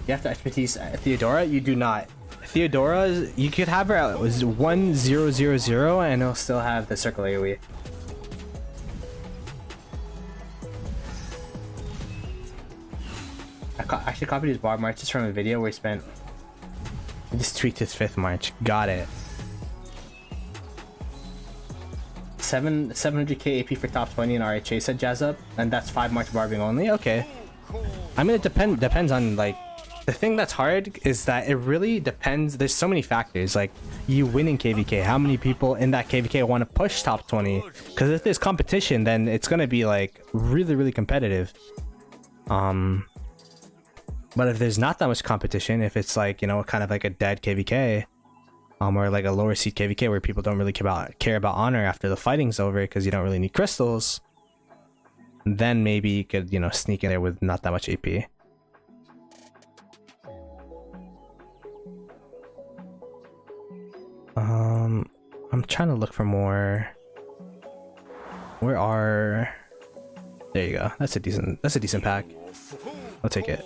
You have to expertise Theodora. You do not. Theodora, you could have her at 1000 and it'll still have the circle AoE. I actually copied his bar marches from a video where he just tweaked his 5th march. Got it. 700k AP for top 20 in RHA, said Jazz Up, and that's 5 march barbing only. Okay. I mean, it depends on like the thing that's hard is that it really depends. There's so many factors, like you win in KVK, how many people in that KVK want to push top 20, because if there's competition then it's gonna be like really competitive. But if there's not that much competition, if it's like, you know, kind of like a dead KVK, or like a lower seed KVK where people don't really care about honor after the fighting's over because you don't really need crystals, then maybe you could, you know, sneak in there with not that much AP. I'm trying to look for more. There you go. That's a decent pack. I'll take it.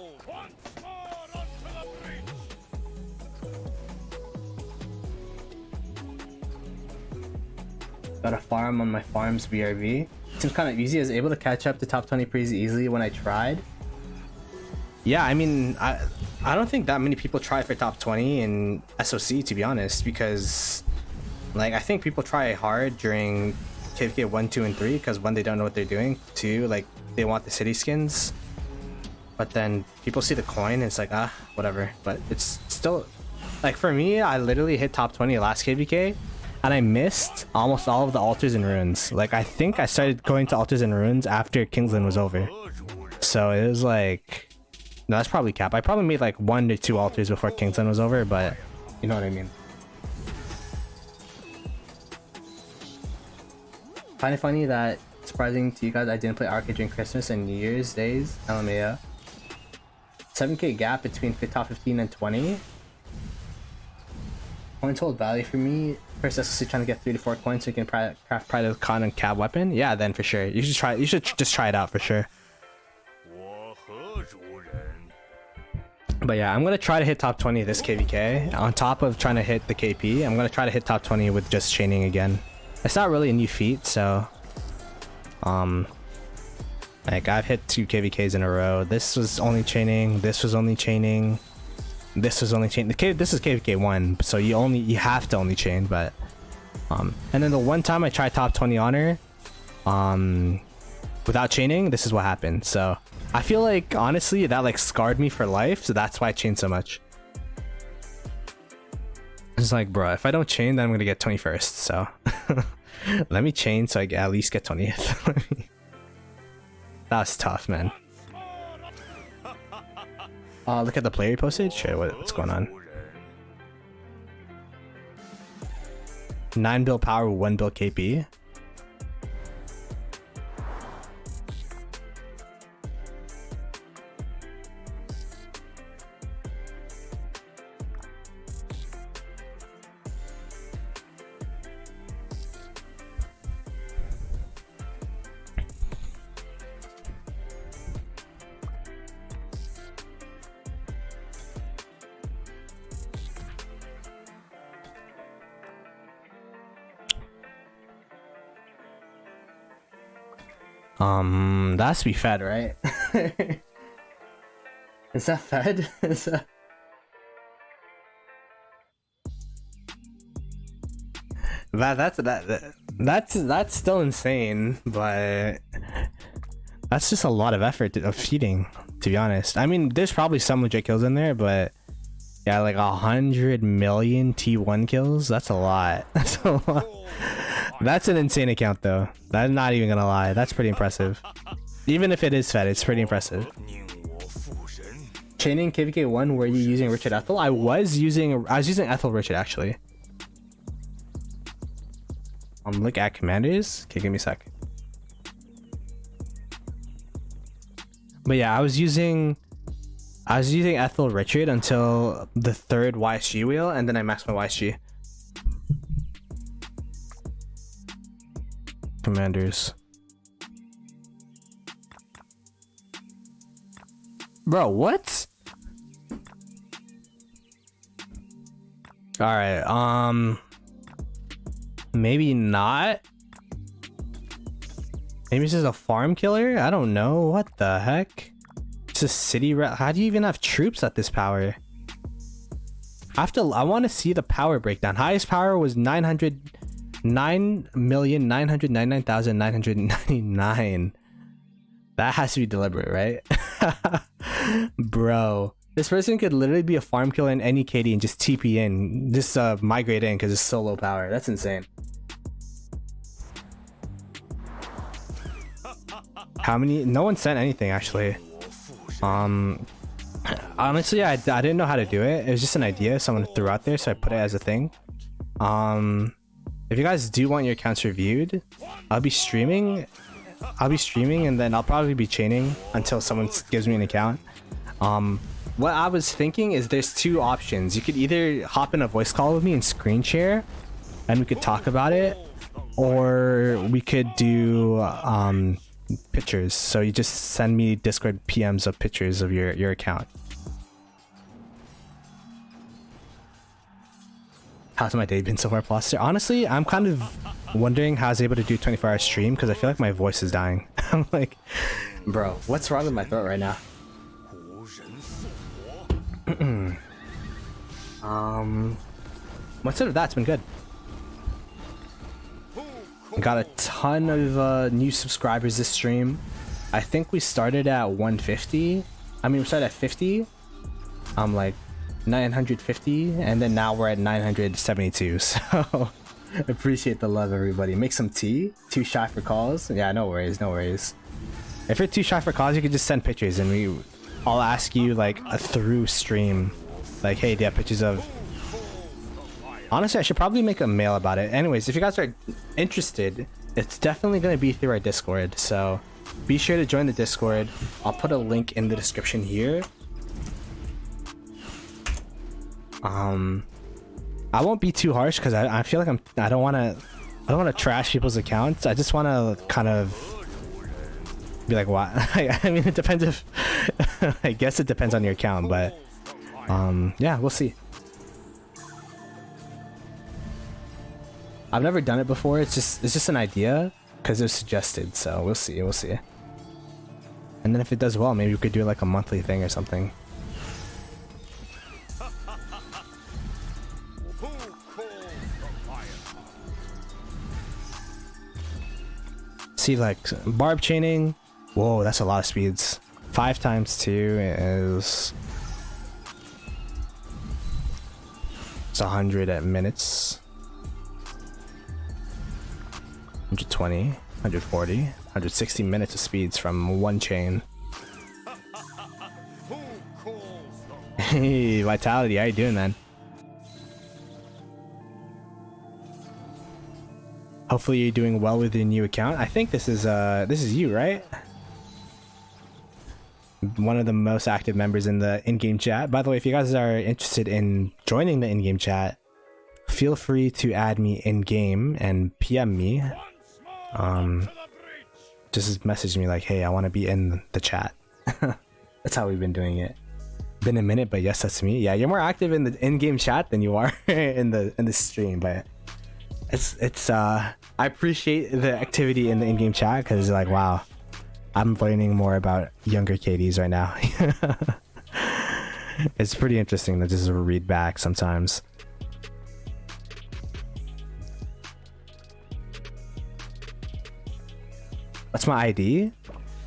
Got a farm on my farm's BRV. Seems kind of easy. I was able to catch up to top 20 pretty easily when I tried. Yeah, I mean, I don't think that many people try for top 20 in SOC, to be honest, because like I think people try hard during KVK 1, 2, and 3 because one, they don't know what they're doing. 2, like they want the city skins, but then people see the coin and it's like, ah, whatever. But it's still like, for me, I literally hit top 20 last KVK and I missed almost all of the altars and runes. Like I think I started going to altars and runes after Kingsland was over, so it was like, no, that's probably cap. I probably made like 1 to 2 altars before Kingsland was over, but you know what I mean. Kind of funny that, surprising to you guys, I didn't play Arcade during Christmas and New Year's days. LMAO. 7k gap between top 15 and 20. Coins hold value for me. First, SOC trying to get 3 to 4 coins so you can craft Pride of the Con and Cab weapon. Yeah, then for sure. You should just try it out for sure. 我何主人？ But yeah, I'm gonna try to hit top 20 this KVK. On top of trying to hit the KP, I'm gonna try to hit top 20 with just chaining again. It's not really a new feat, so like I've hit 2 KVKs in a row. This was only chaining, this was only chaining, this was only chaining. This is KVK 1, so you have to only chain. But and then the one time I tried top 20 honor without chaining, this is what happened. So I feel like honestly that like scarred me for life, so that's why I chain so much. It's like, bro, if I don't chain, then I'm gonna get 21st, so let me chain so I at least get 20th. That was tough, man. Look at the player postage. Sure, what's going on? 9 build power, 1 build KP. That has to be fed, right? Is that fed? Is that... That's still insane, but that's just a lot of effort of feeding, to be honest. I mean, there's probably some legit kills in there, but yeah, like 100 million T1 kills, that's a lot. That's a lot. That's an insane account though. I'm not even gonna lie, that's pretty impressive. Even if it is fed, it's pretty impressive. Chaining KVK 1, were you using Richard Ethel? I was using Ethel Richard actually. Look at commanders. Okay, give me a sec. But yeah, I was using Ethel Richard until the 3rd YSG wheel, and then I maxed my YSG. Commanders. Bro, what? Alright, maybe not. Maybe it's just a farm killer? I don't know. What the heck? It's a city how do you even have troops at this power? I want to see the power breakdown. Highest power was 9,999,999. That has to be deliberate, right? Bro, this person could literally be a farm killer in any KD and just TP in, just migrate in because it's so low power. That's insane. How many? No one sent anything actually. Honestly, I didn't know how to do it. It was just an idea someone threw out there, so I put it as a thing. If you guys do want your accounts reviewed, I'll be streaming and then I'll probably be chaining until someone gives me an account. What I was thinking is there's 2 options. You could either hop in a voice call with me and screen share and we could talk about it, or we could do pictures. So you just send me Discord PMs of pictures of your account. How's my day been so far, Plaster? Honestly, I'm kind of wondering how I was able to do 24-hour stream because I feel like my voice is dying. I'm like, bro, what's wrong with my throat right now? What's it of that's been good. I got a ton of new subscribers this stream. I think we started at 150. I mean, we started at 50. I'm like 950, and then now we're at 972. So appreciate the love, everybody. Make some tea. Too shy for calls? Yeah, no worries, no worries. If you're too shy for calls, you can just send pictures and I'll ask you like through stream, like, hey, do you have pictures of... Honestly, I should probably make a mail about it. Anyways, if you guys are interested, it's definitely going to be through our Discord, so be sure to join the Discord. I'll put a link in the description here. I won't be too harsh because I feel like I don't want to trash people's accounts. I just want to kind of be like, what? I mean, it depends if I guess it depends on your account, but yeah, we'll see. I've never done it before. It's just an idea because it was suggested, so we'll see. And then if it does well, maybe we could do like a monthly thing or something. See, like barb chaining. Whoa, that's a lot of speeds. 5 times 2 is... it's 100 at minutes. 120, 140, 160 minutes of speeds from one chain. Hey, Vitality, how you doing, man? Hopefully you're doing well with your new account. I think this is you, right? One of the most active members in the in-game chat. By the way, if you guys are interested in joining the in-game chat, feel free to add me in-game and PM me. Just message me like, hey, I want to be in the chat. That's how we've been doing it. Been a minute, but yes, that's me. Yeah, you're more active in the in-game chat than you are in the stream, but it's I appreciate the activity in the in-game chat because like, wow, I'm learning more about younger KDs right now. It's pretty interesting to just read back sometimes. What's my ID?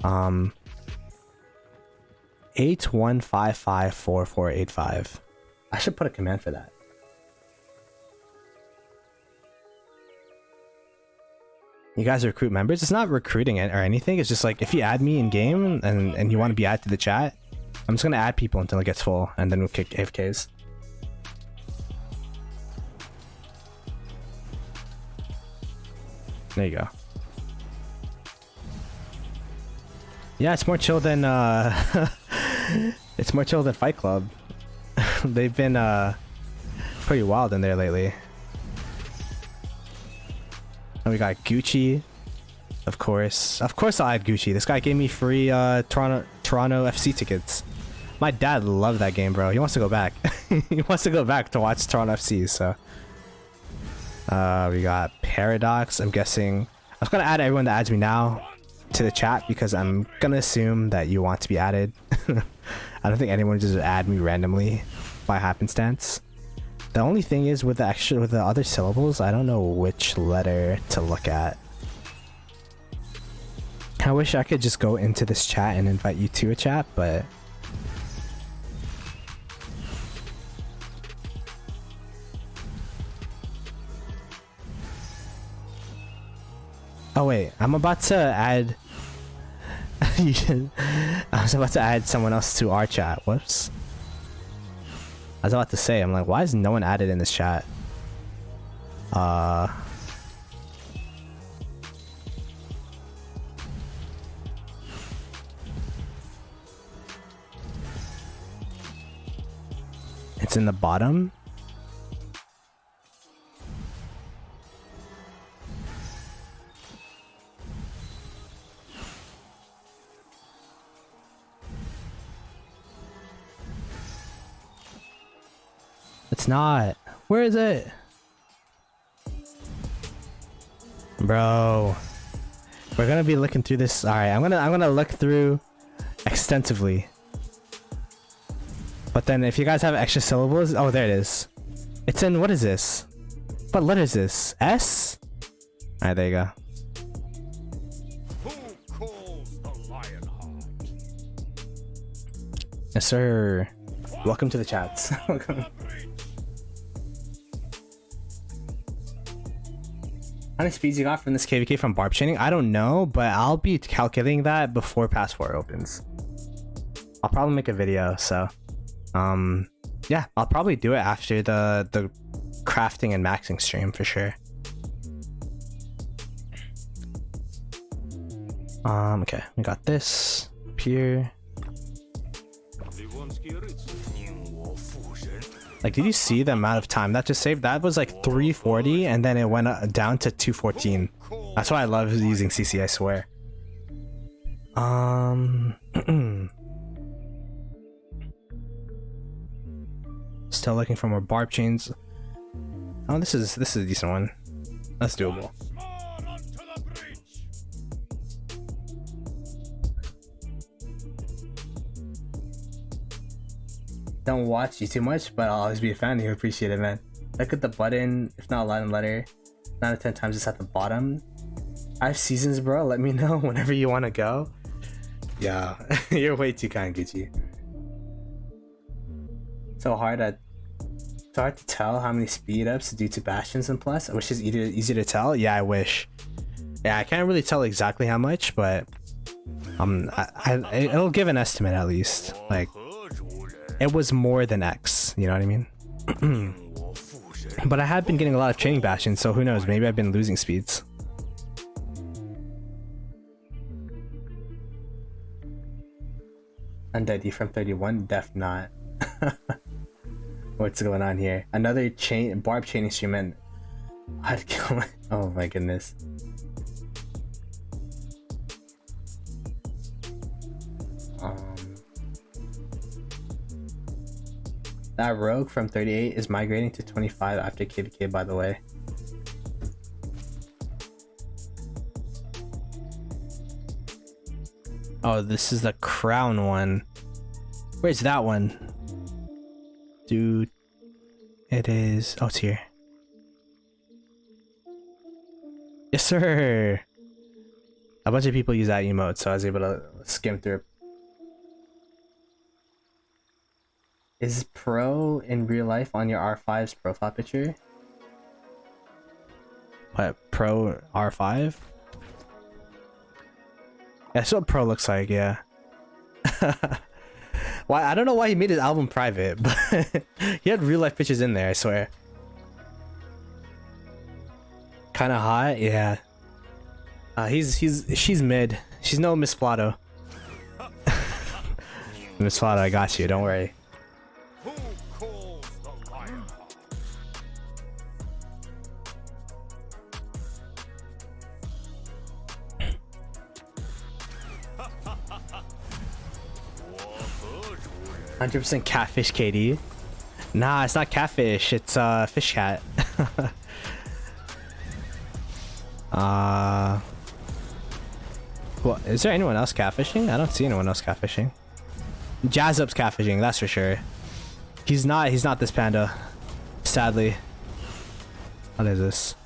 81554485. I should put a command for that. You guys recruit members? It's not recruiting it or anything. It's just like if you add me in game and you want to be added to the chat, I'm just gonna add people until it gets full, and then we'll kick AFKs. There you go. Yeah, it's more chill than it's more chill than Fight Club. They've been pretty wild in there lately. And we got Gucci, of course. Of course I'll add Gucci. This guy gave me free Toronto FC tickets. My dad loved that game, bro. He wants to go back. He wants to go back to watch Toronto FC, so. We got Paradox. I'm guessing. I was gonna add everyone that adds me now to the chat because I'm gonna assume that you want to be added. I don't think anyone would just add me randomly by happenstance. The only thing is with the other syllables, I don't know which letter to look at. I wish I could just go into this chat and invite you to a chat, but oh wait, I'm about to add I was about to add someone else to our chat. Whoops. I was about to say, I'm like, why is no one added in this chat? It's in the bottom. It's not. Where is it? Bro. We're gonna be looking through this. Alright, I'm gonna look through extensively. But then if you guys have extra syllables, oh there it is. It's in, what is this? What letter is this? S? Alright, there you go. Who calls the Lionheart? Yes sir. Welcome to the chats. Welcome. How many speeds you got from this KVK from barb chaining? I don't know, but I'll be calculating that before Pass 4 opens. I'll probably make a video, so yeah, I'll probably do it after the crafting and maxing stream for sure. Okay, we got this up here. Like, did you see the amount of time that just saved? That was like 340 and then it went down to 214. That's why I love using CC, I swear. Still looking for more barb chains. Oh, this is a decent one. That's doable. Don't watch you too much, but I'll always be a fan of you. Appreciate it, man. Look at the button, if not a Latin letter. 9 out of 10 times it's at the bottom. I have seasons, bro. Let me know whenever you want to go. Yeah, you're way too kind, Gucci. So hard to tell how many speed ups due to Bastions and Plus. I wish it's easy to tell. Yeah, I wish. Yeah, I can't really tell exactly how much, but it'll give an estimate at least. Like, it was more than X, you know what I mean? But I have been getting a lot of training Bastions, so who knows, maybe I've been losing speeds. Undead from 31? Def not. What's going on here? Another barb chain instrument. I'd kill my, oh my goodness. That rogue from 38 is migrating to 25 after KVK, by the way. Oh, this is the crown one. Where's that one? Dude, it is. Oh, it's here. Yes, sir. A bunch of people use that emote, so I was able to skim through it. Is Pro in real life on your R5's profile picture? What, Pro R5? That's what Pro looks like, yeah. Why? I don't know why he made his album private, but he had real life pictures in there, I swear. Kinda hot, yeah. She's mid. She's no Miss Ploto. Miss Ploto, I got you. Don't worry. Who calls the lion? 100% catfish KD. Nah, it's not catfish. It's fish cat. Well, is there anyone else catfishing? I don't see anyone else catfishing. Jazzup's catfishing, that's for sure. He's not this panda. Sadly. What is this?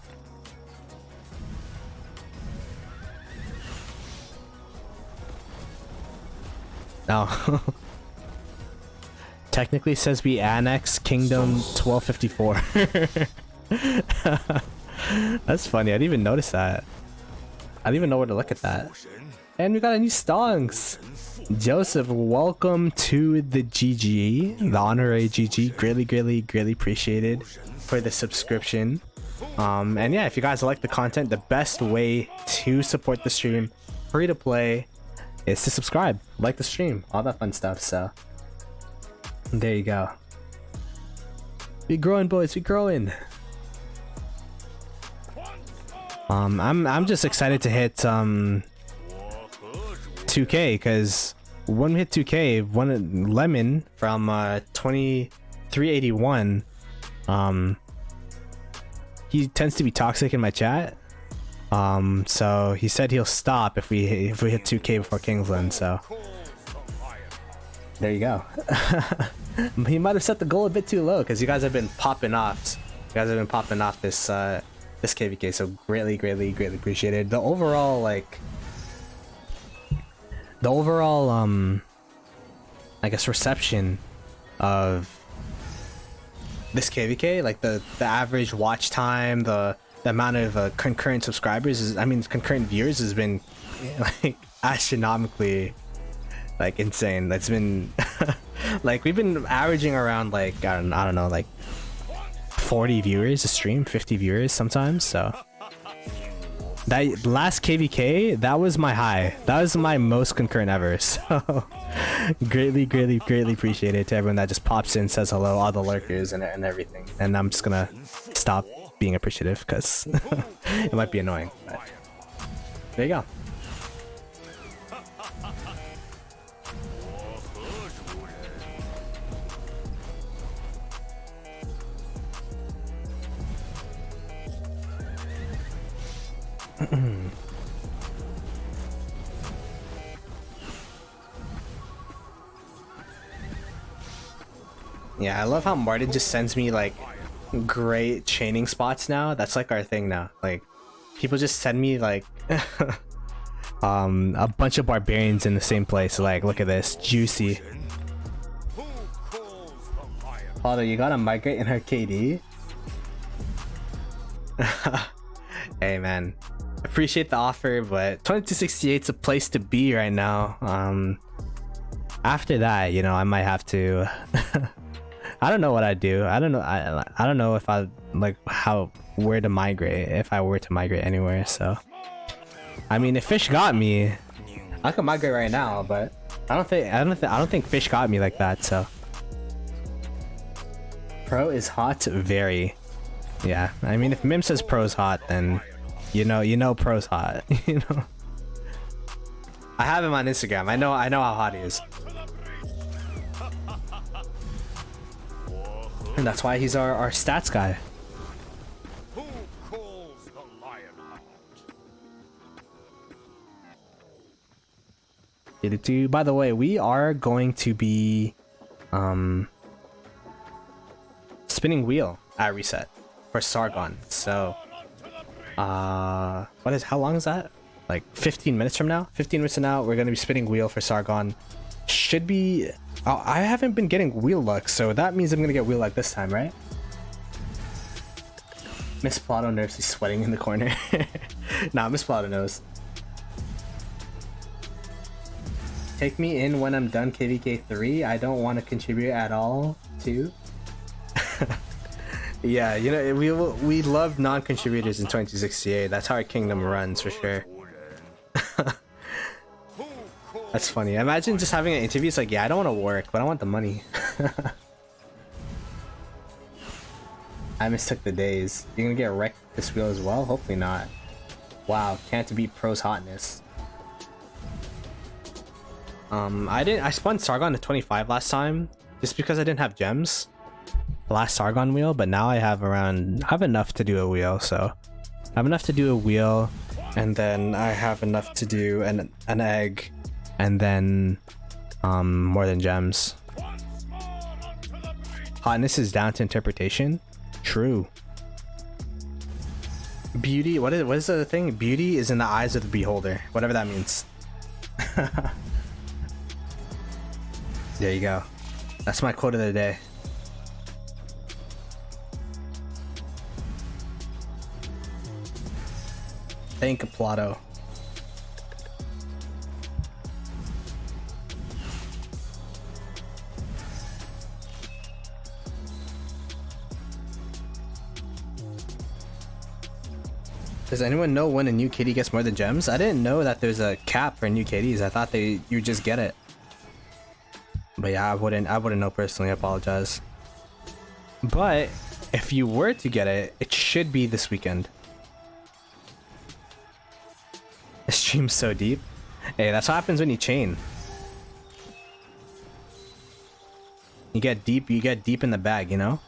No. Technically says we annex Kingdom 1254. That's funny. I didn't even notice that. I didn't even know where to look at that. And we got a new stonks. Joseph, welcome to the GG, the honorary GG. Greatly appreciated for the subscription. And yeah, if you guys like the content, the best way to support the stream, free to play, is to subscribe, like the stream, all that fun stuff. So there you go. We growing, boys. We growing. I'm just excited to hit 2K, because when we hit 2K, one Lemon from 2381, he tends to be toxic in my chat. So he said he'll stop if we hit 2K before Kingsland. So there you go. He might have set the goal a bit too low, because you guys have been popping off. You guys have been popping off this this KVK, so greatly appreciated. The overall I guess reception of this KVK, like the average watch time, the amount of concurrent subscribers concurrent viewers has been like astronomically like insane. That's been like we've been averaging around like I don't know, like 40 viewers a stream, 50 viewers sometimes. So that last KVK, that was my high. That was my most concurrent ever. So greatly appreciated to everyone that just pops in, says hello, all the lurkers and everything. And I'm just gonna stop being appreciative because it might be annoying. But there you go. Yeah, I love how Martin just sends me like great chaining spots now. That's like our thing now. Like people just send me like a bunch of barbarians in the same place. Like look at this, juicy. Ploto, you gotta migrate in her KD. Hey man, appreciate the offer, but 2268 is a place to be right now. After that, you know, I might have to I don't know what I'd do. I don't know. I don't know if I like where to migrate, if I were to migrate anywhere. So I mean, if Fish got me, I could migrate right now, but I don't think Fish got me like that. So Pro is hot, very. Yeah, I mean, if Mim says Pro's hot, then you know Pro's hot. You know, I have him on Instagram. I know how hot he is, and that's why he's our stats guy. Who calls the lion out? By the way, we are going to be spinning wheel at reset for Sargon. So how long is that? Like 15 minutes from now? 15 minutes from now, we're going to be spinning wheel for Sargon. Should be... Oh, I haven't been getting wheel luck, so that means I'm going to get wheel luck this time, right? Miss Ploto nervously sweating in the corner. Nah, Miss Ploto knows. Take me in when I'm done KVK 3. I don't want to contribute at all, too. Yeah, you know, we love non-contributors in 2068. That's how our kingdom runs, for sure. That's funny. Imagine just having an interview. It's like, yeah, I don't want to work, but I want the money. I mistook the days. You're gonna get wrecked this wheel as well? Hopefully not. Wow, can't beat Pro's hotness. I spun Sargon to 25 last time just because I didn't have gems. The last Sargon wheel, but now I have enough to do a wheel, so I have enough to do a wheel, and then I have enough to do an egg, and then more than gems. Hotness is down to interpretation. True. Beauty, what is the thing? Beauty is in the eyes of the beholder, whatever that means. There you go. That's my quote of the day. Thank you, Ploto. Does anyone know when a new KD gets more than gems? I didn't know that there's a cap for new KDs. I thought you just get it. But yeah, I wouldn't know personally. I apologize. But if you were to get it, it should be this weekend. The stream's so deep. Hey, that's what happens when you chain. You get deep in the bag, you know?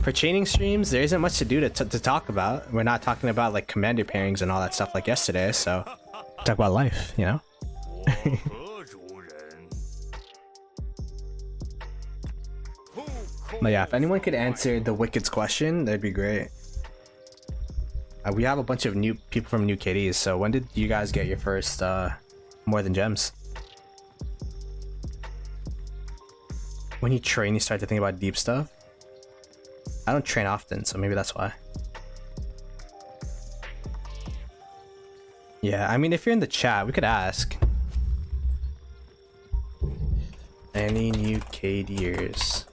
For chaining streams, there isn't much to do to talk about. We're not talking about like commander pairings and all that stuff like yesterday, so talk about life, you know? But yeah, if anyone could answer the Wicked's question, that'd be great. We have a bunch of new people from new KDs, so when did you guys get your first more than gems? When you train, you start to think about deep stuff. I don't train often, so maybe that's why. Yeah, I mean, if you're in the chat, we could ask. Any new KDers?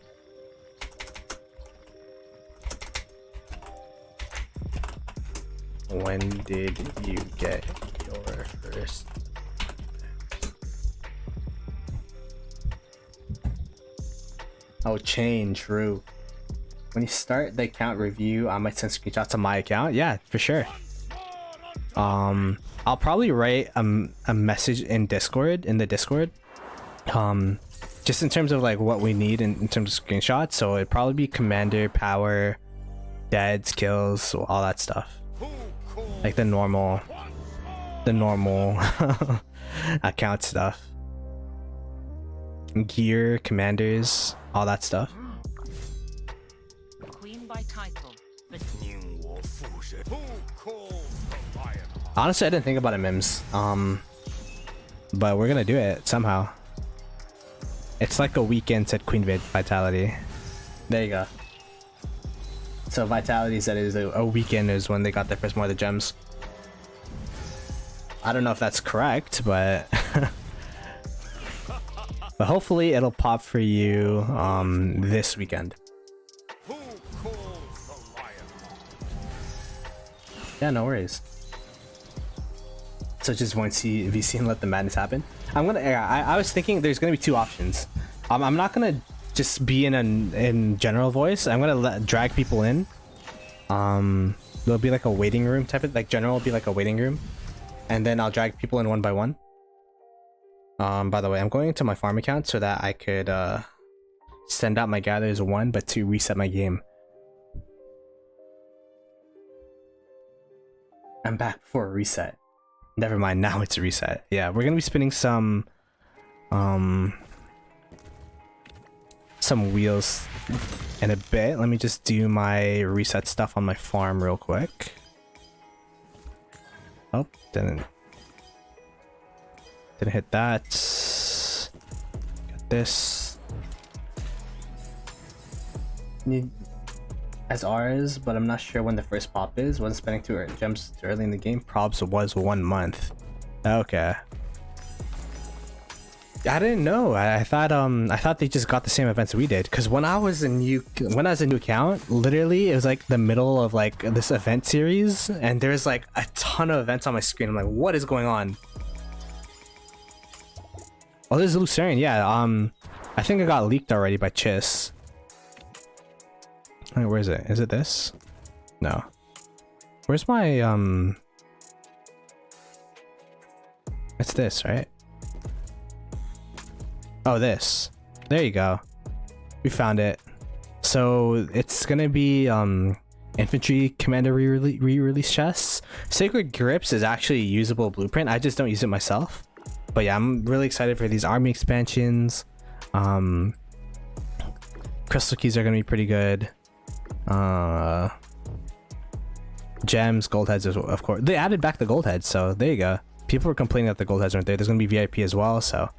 When did you get your first? Oh, chain, true. When you start the account review, I might send screenshots to my account. Yeah, for sure. I'll probably write a message in the Discord. Just in terms of like what we need in terms of screenshots. So it'd probably be commander, power, deads, kills, all that stuff. Like the normal account stuff. Gear, commanders, all that stuff. Queen by title, but honestly, I didn't think about it, Mims. But we're gonna do it somehow. It's like a weekend said Queen Vitality. There you go. So Vitality said it is a weekend is when they got their first more of the gems. I don't know if that's correct, but but hopefully it'll pop for you this weekend. Yeah, no worries. So just want to see VC and let the madness happen. I was thinking there's gonna be two options. I'm not gonna just be in general voice. I'm gonna drag people in. There'll be like a waiting room type of, like general will be like a waiting room, and then I'll drag people in one by one. By the way, I'm going into my farm account so that I could send out my gathers one, but to reset my game. I'm back before a reset. Never mind, now it's a reset. Yeah, we're gonna be spinning some wheels in a bit. Let me just do my reset stuff on my farm real quick. Oh, didn't hit that. Got this. Need as ours, but I'm not sure when the first pop is. Wasn't spending too gems too early in the game. Probs was 1 month. Okay. I didn't know. I thought they just got the same events we did. Because when I was a new account, literally it was like the middle of like this event series, and there's like a ton of events on my screen. I'm like, what is going on? Oh, there's Lucerne. Yeah. I think it got leaked already by Chiss. Wait, where is it? Is it this? No. Where's my It's this, right? Oh, this. There you go. We found it. So it's gonna be infantry commander re-release chests. Sacred Grips is actually a usable blueprint. I just don't use it myself. But yeah, I'm really excited for these army expansions. Crystal keys are gonna be pretty good. Gems, gold heads, of course. They added back the gold heads, so there you go. People were complaining that the gold heads weren't there. There's gonna be VIP as well, so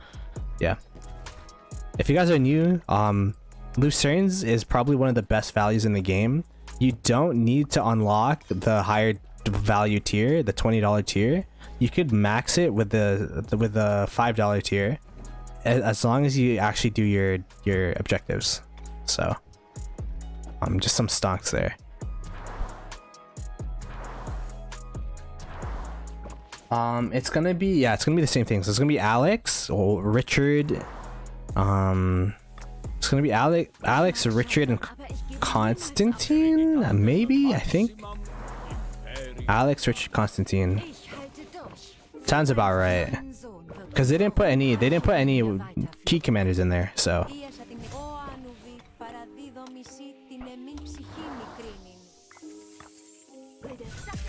yeah. If you guys are new, Lucerne's is probably one of the best values in the game. You don't need to unlock the higher value tier, the $20 tier. You could max it with the $5 tier, as long as you actually do your objectives. So just some stonks there. It's gonna be the same thing. So it's gonna be Alex or Richard. It's gonna be Alex, Richard, and Constantine. Maybe, I think. Alex, Richard, Constantine. Sounds about right. Because they didn't put any key commanders in there. So.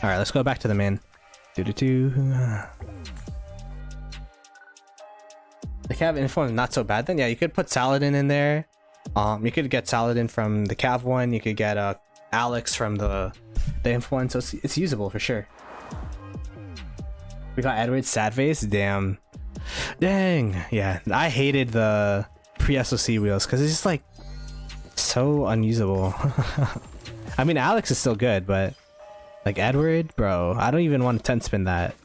All right, let's go back to the main. The Cav info is not so bad then. Yeah, you could put Saladin in there. You could get Saladin from the Cav one. You could get Alex from the info one. So it's usable for sure. We got Edward Sadface. Damn. Dang. Yeah, I hated the pre-SOC wheels because it's just like so unusable. I mean, Alex is still good, but like Edward, bro, I don't even want to 10 spin that.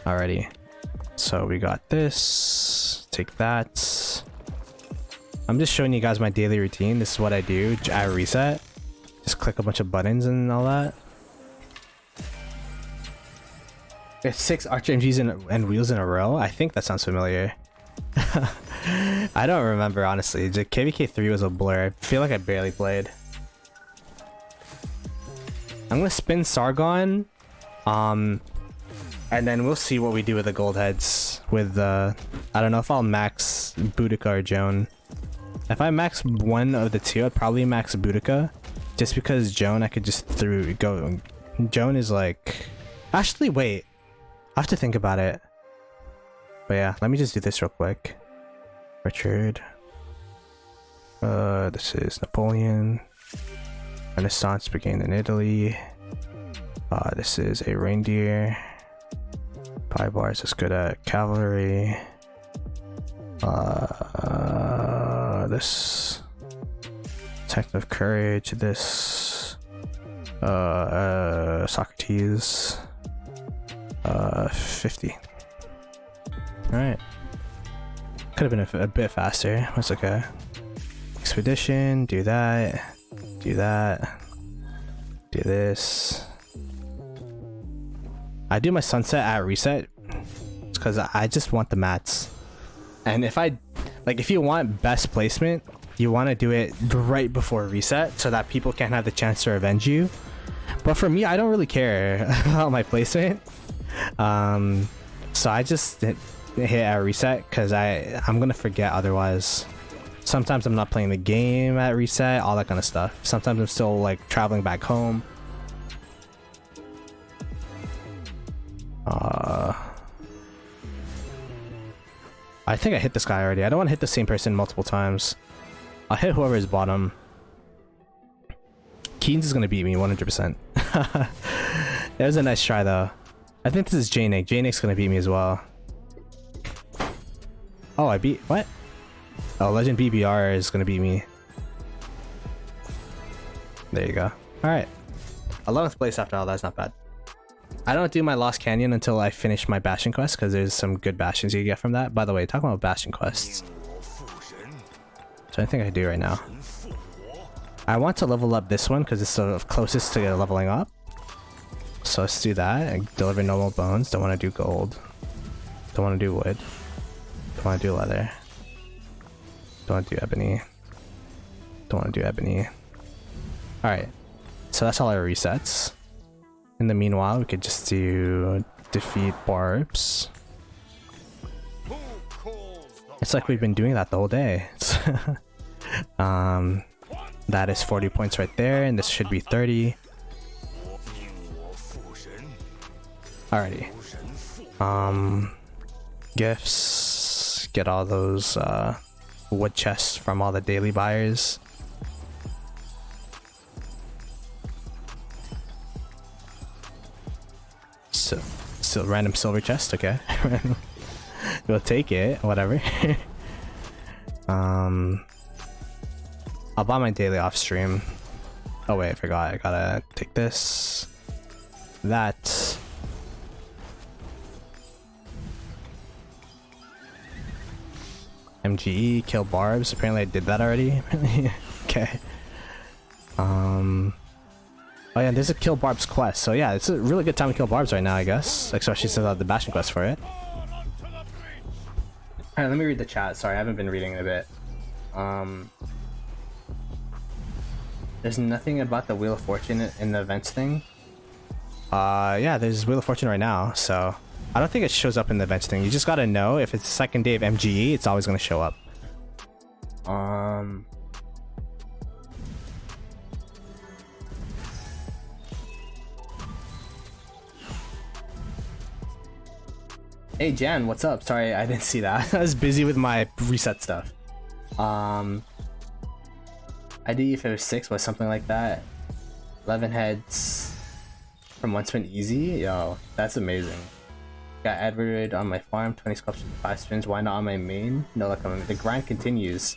Alrighty, so we got this. Take that. I'm just showing you guys my daily routine. This is what I do at reset. Just click a bunch of buttons and all that. It's 6 Archer MGs and wheels in a row. I think that sounds familiar. I don't remember, honestly. KVK 3 was a blur. I feel like I barely played. I'm gonna spin Sargon. And then we'll see what we do with the gold heads. With I don't know if I'll max Boudica or Joan. If I max one of the two, I'd probably max Boudica. Just because Joan, I could just go. Joan is like. Actually, wait. I have to think about it. But yeah, let me just do this real quick. Richard. This is Napoleon. Renaissance began in Italy. This is a reindeer. Pi bars is good at cavalry. This Tech of Courage. This Socrates. 50. Alright. Could have been a bit faster. That's okay. Expedition, do that. Do that. Do this. I do my sunset at reset because I just want the mats. And if you want best placement, you want to do it right before reset so that people can't have the chance to revenge you. But for me, I don't really care about my placement. So I just hit at reset because I'm gonna forget otherwise. Sometimes I'm not playing the game at reset, all that kind of stuff. Sometimes I'm still like traveling back home. I think I hit this guy already. I don't want to hit the same person multiple times. I'll hit whoever is bottom. Keynes is gonna beat me 100%. That was a nice try though. I think this is J-Nick. J-Nick's gonna beat me as well. Oh, I beat... what? Oh, Legend BBR is gonna beat me. There you go. Alright. 11th place after all, that's not bad. I don't do my Lost Canyon until I finish my Bastion quest, because there's some good Bastions you get from that. By the way, talking about Bastion quests. So I think I do right now. I want to level up this one because it's sort of closest to leveling up. So let's do that. And deliver normal bones. Don't want to do gold. Don't want to do wood. Don't want to do leather. Don't want to do ebony. Don't want to do ebony. Alright. So that's all our resets. In the meanwhile, we could just do defeat barbs. It's like we've been doing that the whole day. That is 40 points right there, and this should be 30. Alrighty. Gifts. Get all those wood chests from all the daily buyers. So random silver chest, okay. We'll take it, whatever. I'll buy my daily off stream. Oh wait, I forgot. I gotta take this. That. MGE, kill barbs. Apparently I did that already. Okay. Oh yeah, there's a kill barbs quest. So yeah, it's a really good time to kill barbs right now, I guess. Especially since I have the bastion quest for it. Alright, let me read the chat. Sorry, I haven't been reading in a bit. There's nothing about the Wheel of Fortune in the events thing. Yeah, there's Wheel of Fortune right now, so I don't think it shows up in the events thing. You just gotta know if it's the second day of MGE, it's always gonna show up. Hey Jan, what's up? Sorry, I didn't see that. I was busy with my reset stuff. ID if it was 6 was something like that. 11 heads from one spin easy. Yo, that's amazing. Got Edward on my farm, 20 sculptures, 5 spins. Why not on my main? No luck on the grind continues.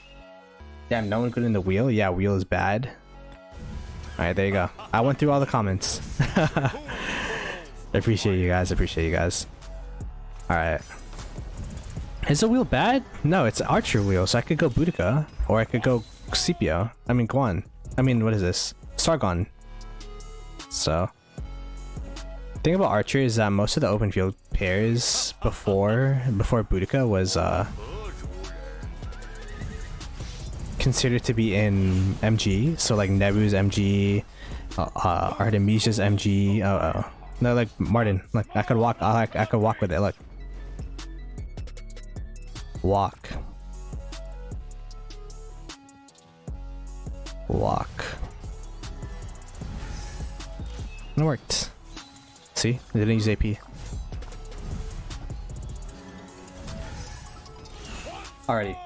Damn, no one good in the wheel? Yeah, wheel is bad. Alright, there you go. I went through all the comments. I appreciate you guys. Alright. Is the wheel bad? No, it's an archer wheel, so I could go Boudica, or I could go Scipio. I mean Guan. I mean, what is this? Sargon. So the thing about archer is that most of the open field pairs before Boudica was considered to be in MG. So like Nebu's MG, Artemisia's MG. No, like Martin. Like I could walk with it. Look. Walk. It worked. See? I didn't use AP. Alrighty.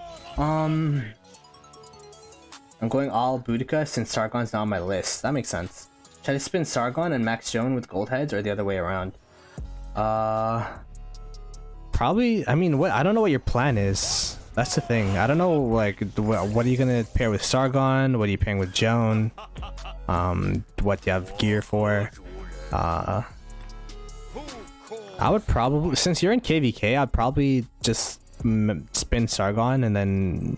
I'm going all Boudica since Sargon's not on my list. That makes sense. Should I spin Sargon and max Joan with gold heads or the other way around? Probably, I mean, I don't know what your plan is. That's the thing. I don't know, like, what are you gonna pair with Sargon? What are you pairing with Joan? What do you have gear for? I would probably, since you're in KVK, I'd probably just spin Sargon and then...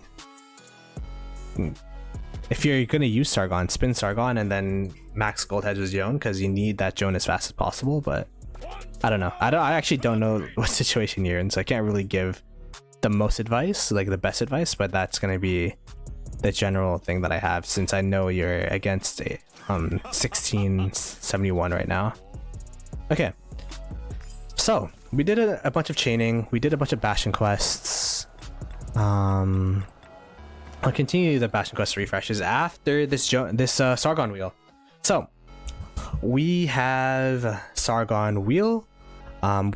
If you're gonna use Sargon, spin Sargon and then max gold heads with Joan, because you need that Joan as fast as possible, but... I don't know. I actually don't know what situation you're in, so I can't really give the most advice, like the best advice, but that's gonna be the general thing that I have since I know you're against a 1671 right now. Okay, so we did a bunch of chaining, we did a bunch of bastion quests. I'll continue the bastion quest refreshes after this Sargon wheel. So we have Sargon wheel.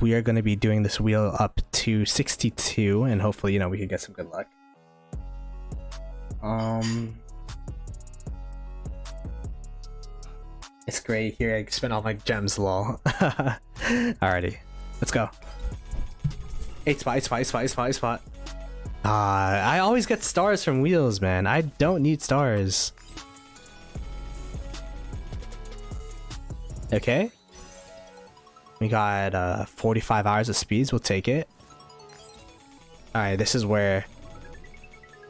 We are going to be doing this wheel up to 62, and hopefully, you know, we can get some good luck. It's great here. I spent all my gems, lol. Alrighty, let's go. 8 spot. I always get stars from wheels, man. I don't need stars. Okay. We got 45 hours of speeds. We'll take it. Alright, this is where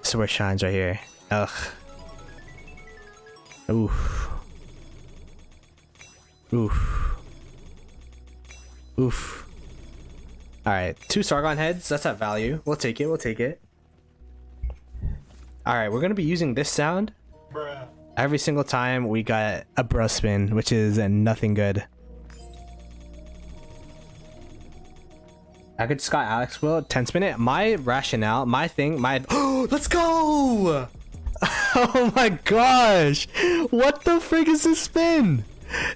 it shines right here. Ugh. Oof. Oof. Oof. Alright, 2 Sargon heads. That's at value. We'll take it. We'll take it. Alright, we're going to be using this sound every single time we got a bruh spin, which is nothing good. I could just got Alex will 10 spin it. My rationale, my thing, my let's go! Oh my gosh! What the frick is this spin?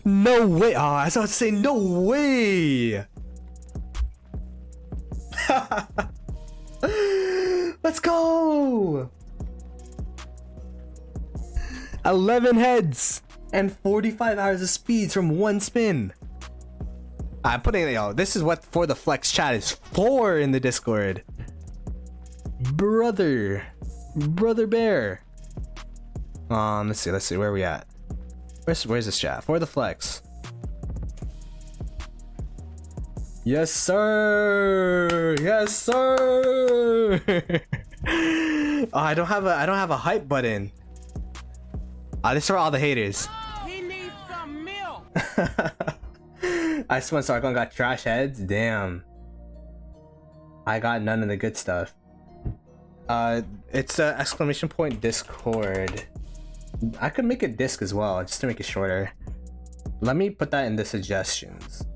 No way! Oh, I was about to say no way! Let's go! 11 heads and 45 hours of speeds from 1 spin. I'm putting it, yo. This is what For the Flex chat is for in the Discord. Brother bear. Let's see. Where are we at? Where's this chat? For the Flex. Yes, sir. Yes, sir. Oh, I don't have a hype button. This is for all the haters. He needs some milk. I swear Sargon got trash heads. Damn. I got none of the good stuff. It's a exclamation point Discord. I could make a disc as well, just to make it shorter. Let me put that in the suggestions.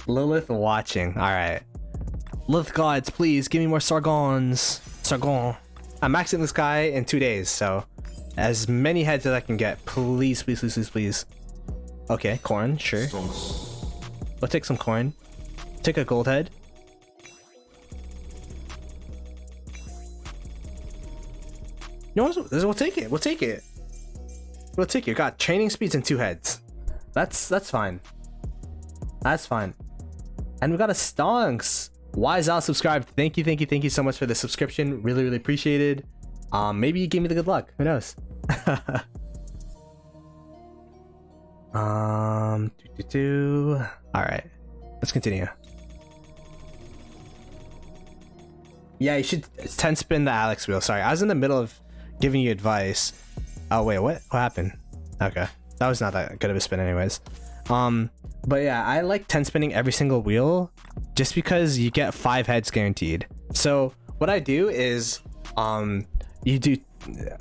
Lilith watching. Alright. Lilith gods, please give me more Sargons. Sargon. I'm maxing this guy in 2 days, so as many heads as I can get. Please, please, please, please, please. Okay, corn, sure. We'll take some corn. Take a gold head. No, we'll take it. We'll take it. We'll take it. Got training speeds and 2 heads. That's fine. That's fine. And we got a stonks. Wise Al subscribed. Thank you so much for the subscription. Really appreciated. Maybe you gave me the good luck. Who knows? All right, let's continue. Yeah, you should 10 spin the Alex wheel. Sorry, I was in the middle of giving you advice. Oh wait, what happened? Okay, that was not that good of a spin anyways. But yeah, I like 10 spinning every single wheel just because you get 5 heads guaranteed. So what I do is you do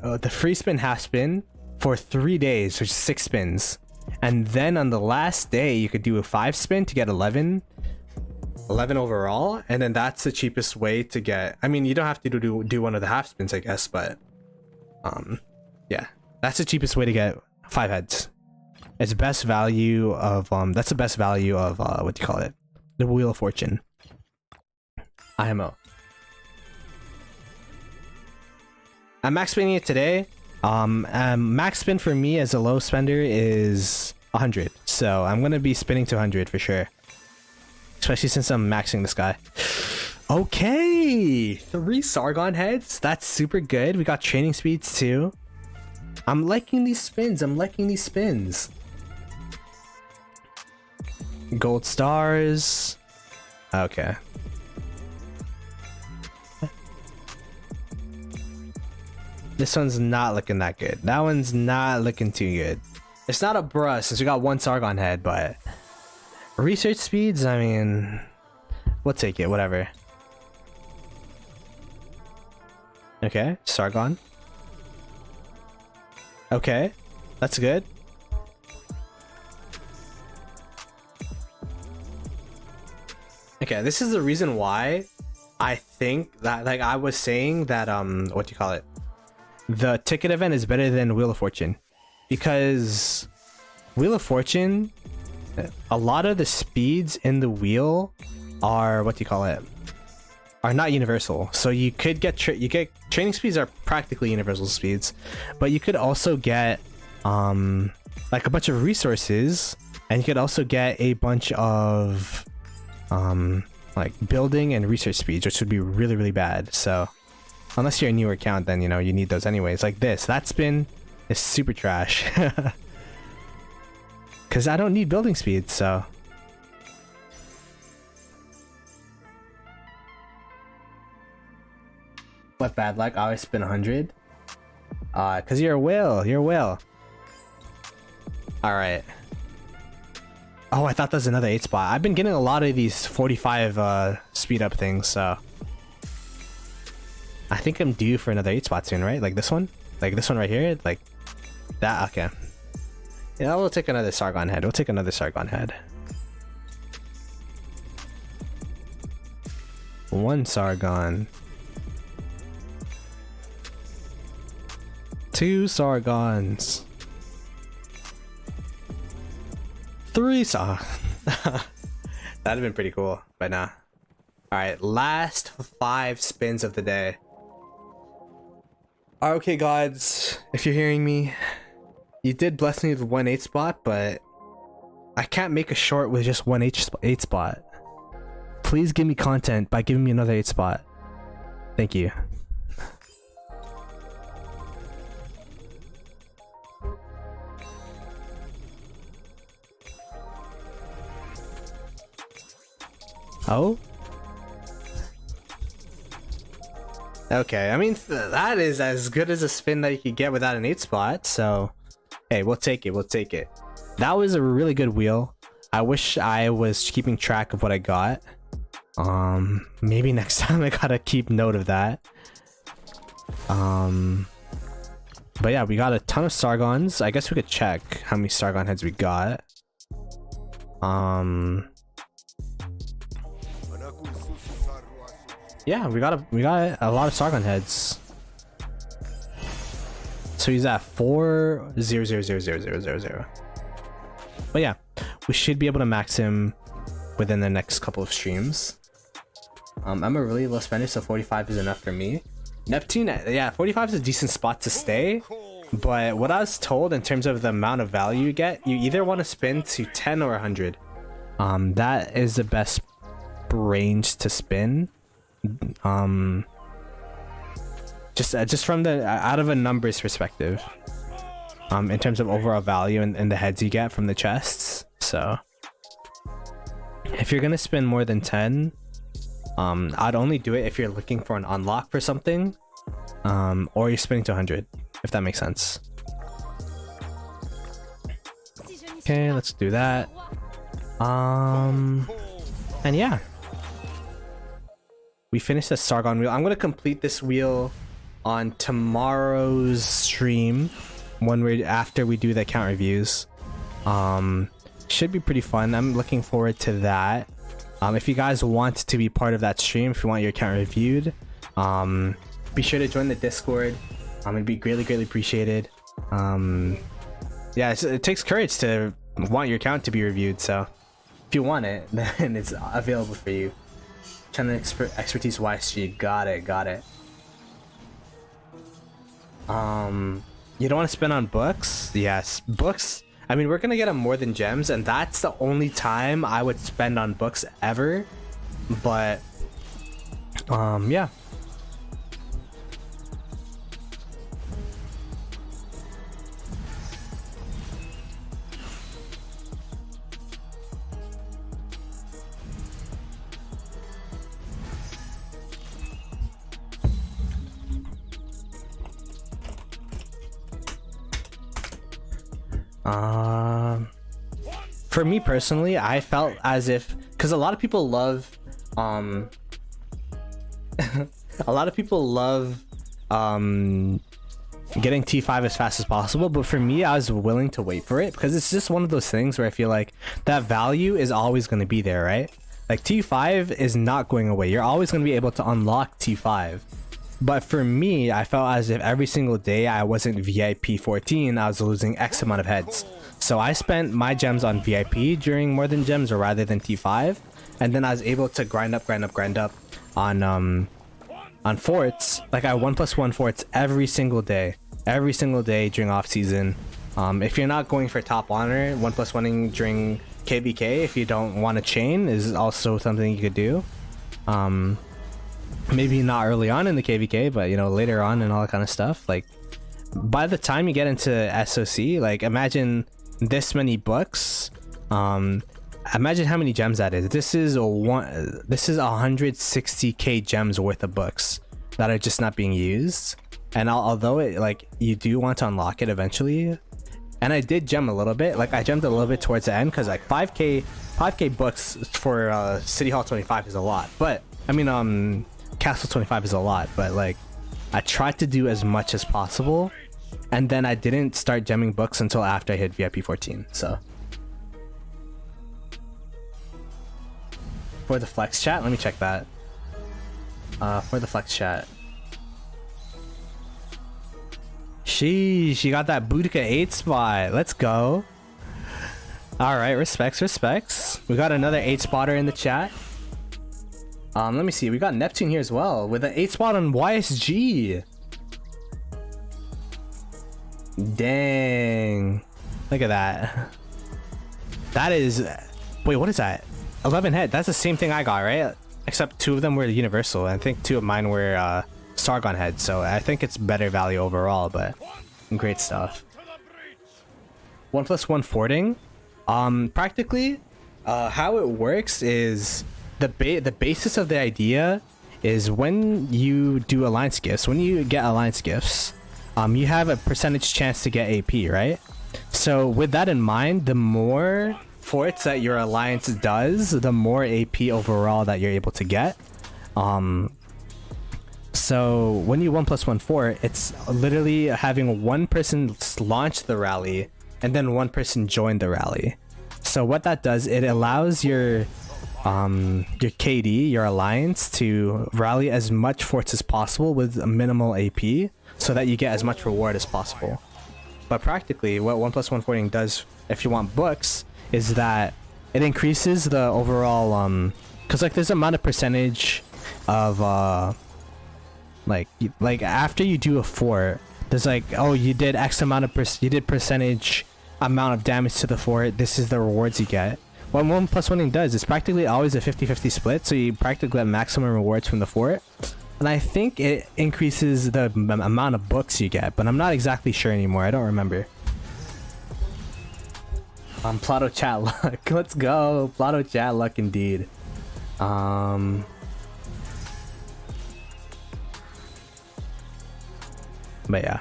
the free spin half spin for 3 days, which is 6 spins, and then on the last day you could do a 5 spin to get 11 overall, and then that's the cheapest way to get. I mean, you don't have to do one of the half spins, I guess, but yeah, that's the cheapest way to get 5 heads. It's best value of that's the best value of what do you call it, the Wheel of Fortune. IMO. I'm max spinning it today. Max spin for me as a low spender is 100, so I'm gonna be spinning to 100 for sure, especially since I'm maxing this guy. Okay, 3 Sargon heads. That's super good. We got training speeds too. I'm liking these spins. Gold stars. Okay. This one's not looking that good. That one's not looking too good. It's not a brush since we got 1 Sargon head, but research speeds, I mean, we'll take it, whatever. Okay, Sargon. Okay, that's good. Okay, this is the reason why I think that, like I was saying that, what do you call it? The ticket event is better than Wheel of Fortune, because Wheel of Fortune, a lot of the speeds in the wheel are, what do you call it, are not universal. So you could get training speeds are practically universal speeds, but you could also get like a bunch of resources, and you could also get a bunch of like building and research speeds, which would be really bad. So unless you're a newer account, then you know you need those anyways. Like this, that spin is super trash because I don't need building speed. So My bad luck. I always spin 100. Cause you're a whale. You're a whale. All right. Oh, I thought that was another 8 spot. I've been getting a lot of these 45 speed up things, so I think I'm due for another 8 spot soon, right? Like this one right here, like that. Okay. Yeah, we'll take another Sargon head. We'll take another Sargon head. 1 Sargon. 2 Sargons. 3 Sargons. That'd have been pretty cool, but nah. Alright, last 5 spins of the day. Okay, gods, if you're hearing me, you did bless me with 1 8 spot, but I can't make a short with just 1 8 spot. Please give me content by giving me another 8 spot. Thank you. Oh? Okay, I mean, that is as good as a spin that you could get without an 8 spot, so hey, we'll take it, we'll take it. That was a really good wheel. I wish I was keeping track of what I got. Maybe next time I gotta keep note of that. But yeah, we got a ton of Sargons. I guess we could check how many Sargon heads we got. Yeah, we got a lot of Sargon heads. So he's at 4000000. But yeah, we should be able to max him within the next couple of streams. I'm a really low spender, so 45 is enough for me. Neptune, yeah, 45 is a decent spot to stay. But what I was told in terms of the amount of value you get, you either want to spin to 10 or 100. That is the best range to spin. Just from the out of a numbers perspective, in terms of overall value and the heads you get from the chests. So if you're gonna spend more than 10, I'd only do it if you're looking for an unlock for something, or you're spinning to 100, if that makes sense. Okay, let's do that. And yeah, we finished the Sargon wheel. I'm gonna complete this wheel on tomorrow's stream, after we do the account reviews. Should be pretty fun. I'm looking forward to that. If you guys want to be part of that stream, if you want your account reviewed, be sure to join the Discord. It'd be greatly appreciated. Yeah, it takes courage to want your account to be reviewed, so if you want it, then it's available for you. Channel expertise YSG, got it. You don't want to spend on books? Yes, books. I mean, we're gonna get them more than gems, and that's the only time I would spend on books ever. But yeah. For me personally, I felt as if, because a lot of people love getting T5 as fast as possible, but for me, I was willing to wait for it because it's just one of those things where I feel like that value is always going to be there, right? Like T5 is not going away. You're always going to be able to unlock T5. But for me, I felt as if every single day I wasn't VIP 14, I was losing X amount of heads. So I spent my gems on VIP during more than gems, or rather than T5, and then I was able to grind up on forts. Like I 1+1 forts every single day during off season. If you're not going for top honor, 1+1ing during KBK, if you don't want to chain, is also something you could do. Maybe not early on in the KVK, but you know, later on and all that kind of stuff. Like by the time you get into SOC, like imagine this many books. Imagine how many gems that is. This is 160k gems worth of books. that are just not being used. And although it like you do want to unlock it eventually, and I did gem a little bit, like I gemmed a little bit towards the end because like 5k books for City Hall 25 is a lot, but I mean Castle 25 is a lot, but like I tried to do as much as possible, and then I didn't start gemming books until after I hit VIP 14. So for the flex chat, let me check that. For the flex chat, she got that Boudica 8 spot. Let's go. All right, respects. We got another 8 spotter in the chat. Let me see. We got Neptune here as well with an 8 spot on YSG. Dang, look at that. That is, wait, what is that? 11 head. That's the same thing I got, right? Except 2 of them were universal, and I think 2 of mine were Sargon head, so I think it's better value overall, but great stuff. 1+1 forting. Practically, how it works is the basis of the idea is when you do alliance gifts, when you get alliance gifts, you have a percentage chance to get AP, right? So with that in mind, the more forts that your alliance does, the more AP overall that you're able to get. So when you 1+1 fort, it's literally having one person launch the rally and then one person join the rally. So what that does, it allows your KD, your alliance, to rally as much forts as possible with a minimal AP, so that you get as much reward as possible. But practically, what 1+1 forting does, if you want books, is that it increases the overall because like there's amount of percentage of like after you do a fort, there's like, oh, you did X amount of percentage amount of damage to the fort, this is the rewards you get. What 1+1ing does is practically always a 50-50 split, so you practically have maximum rewards from the fort, and I think it increases the amount of books you get, but I'm not exactly sure anymore. I don't remember. Ploto chat luck. Let's go. Ploto chat luck indeed. But yeah.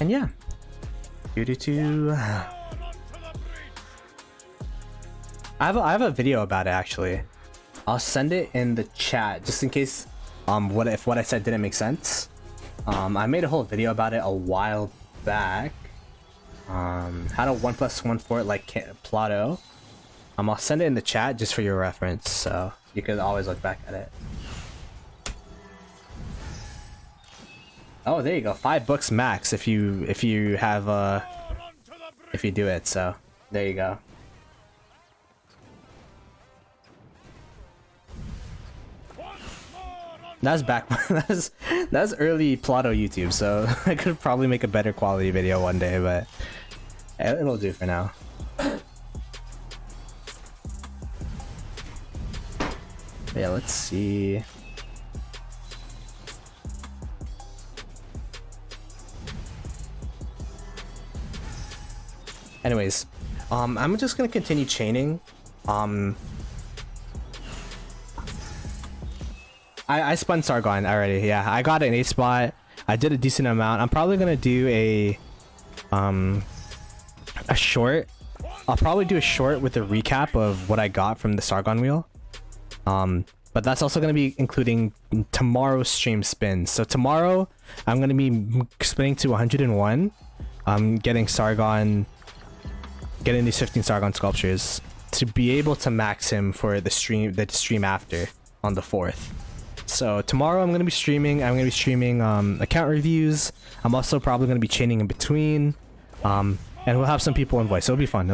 And yeah. I have a video about it actually. I'll send it in the chat just in case what I said didn't make sense. I made a whole video about it a while back. How to 1+1 fort like Ploto. I'll send it in the chat just for your reference, so you can always look back at it. Oh, there you go. 5 books max if you have if you do it. So there you go. That's back. that's early Ploto YouTube. So I could probably make a better quality video one day, but it'll do for now. Yeah, let's see. Anyways, I'm just gonna continue chaining. I spun Sargon already. Yeah, I got an 8 spot. I did a decent amount. I'm probably gonna do a short. I'll probably do a short with a recap of what I got from the Sargon wheel. But that's also gonna be including tomorrow's stream spins. So tomorrow I'm gonna be spinning to 101. I'm getting these 15 Sargon sculptures to be able to max him for the stream after on the 4th. So tomorrow I'm gonna be streaming. Account reviews. I'm also probably gonna be chaining in between, and we'll have some people in voice. It'll be fun.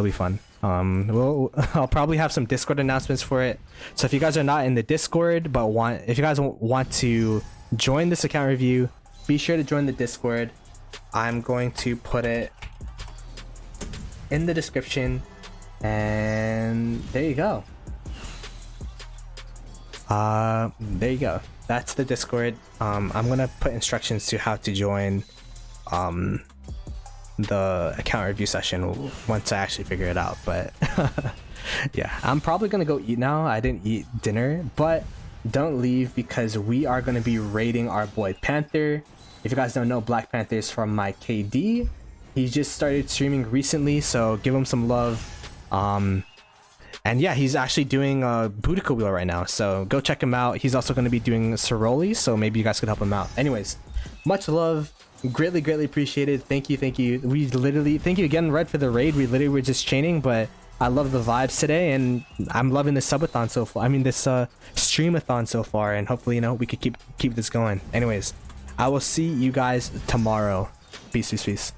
I'll probably have some Discord announcements for it. So if you guys are not in the Discord but if you guys want to join this account review, be sure to join the Discord. I'm going to put it in the description, and there you go. There you go. That's the Discord. I'm gonna put instructions to how to join the account review session once I actually figure it out. But yeah, I'm probably gonna go eat now. I didn't eat dinner, but don't leave because we are gonna be raiding our boy Panther. If you guys don't know, Black Panther is from my KD. He just started streaming recently, so give him some love. And yeah, he's actually doing a Boudica wheel right now, so go check him out. He's also going to be doing Ciroli, so maybe you guys could help him out. Anyways, much love, greatly appreciated. Thank you. We literally thank you again, Red, for the raid. We literally were just chaining, but I love the vibes today, and I'm loving this subathon so far. I mean, this streamathon so far, and hopefully, you know, we could keep this going. Anyways, I will see you guys tomorrow. Peace.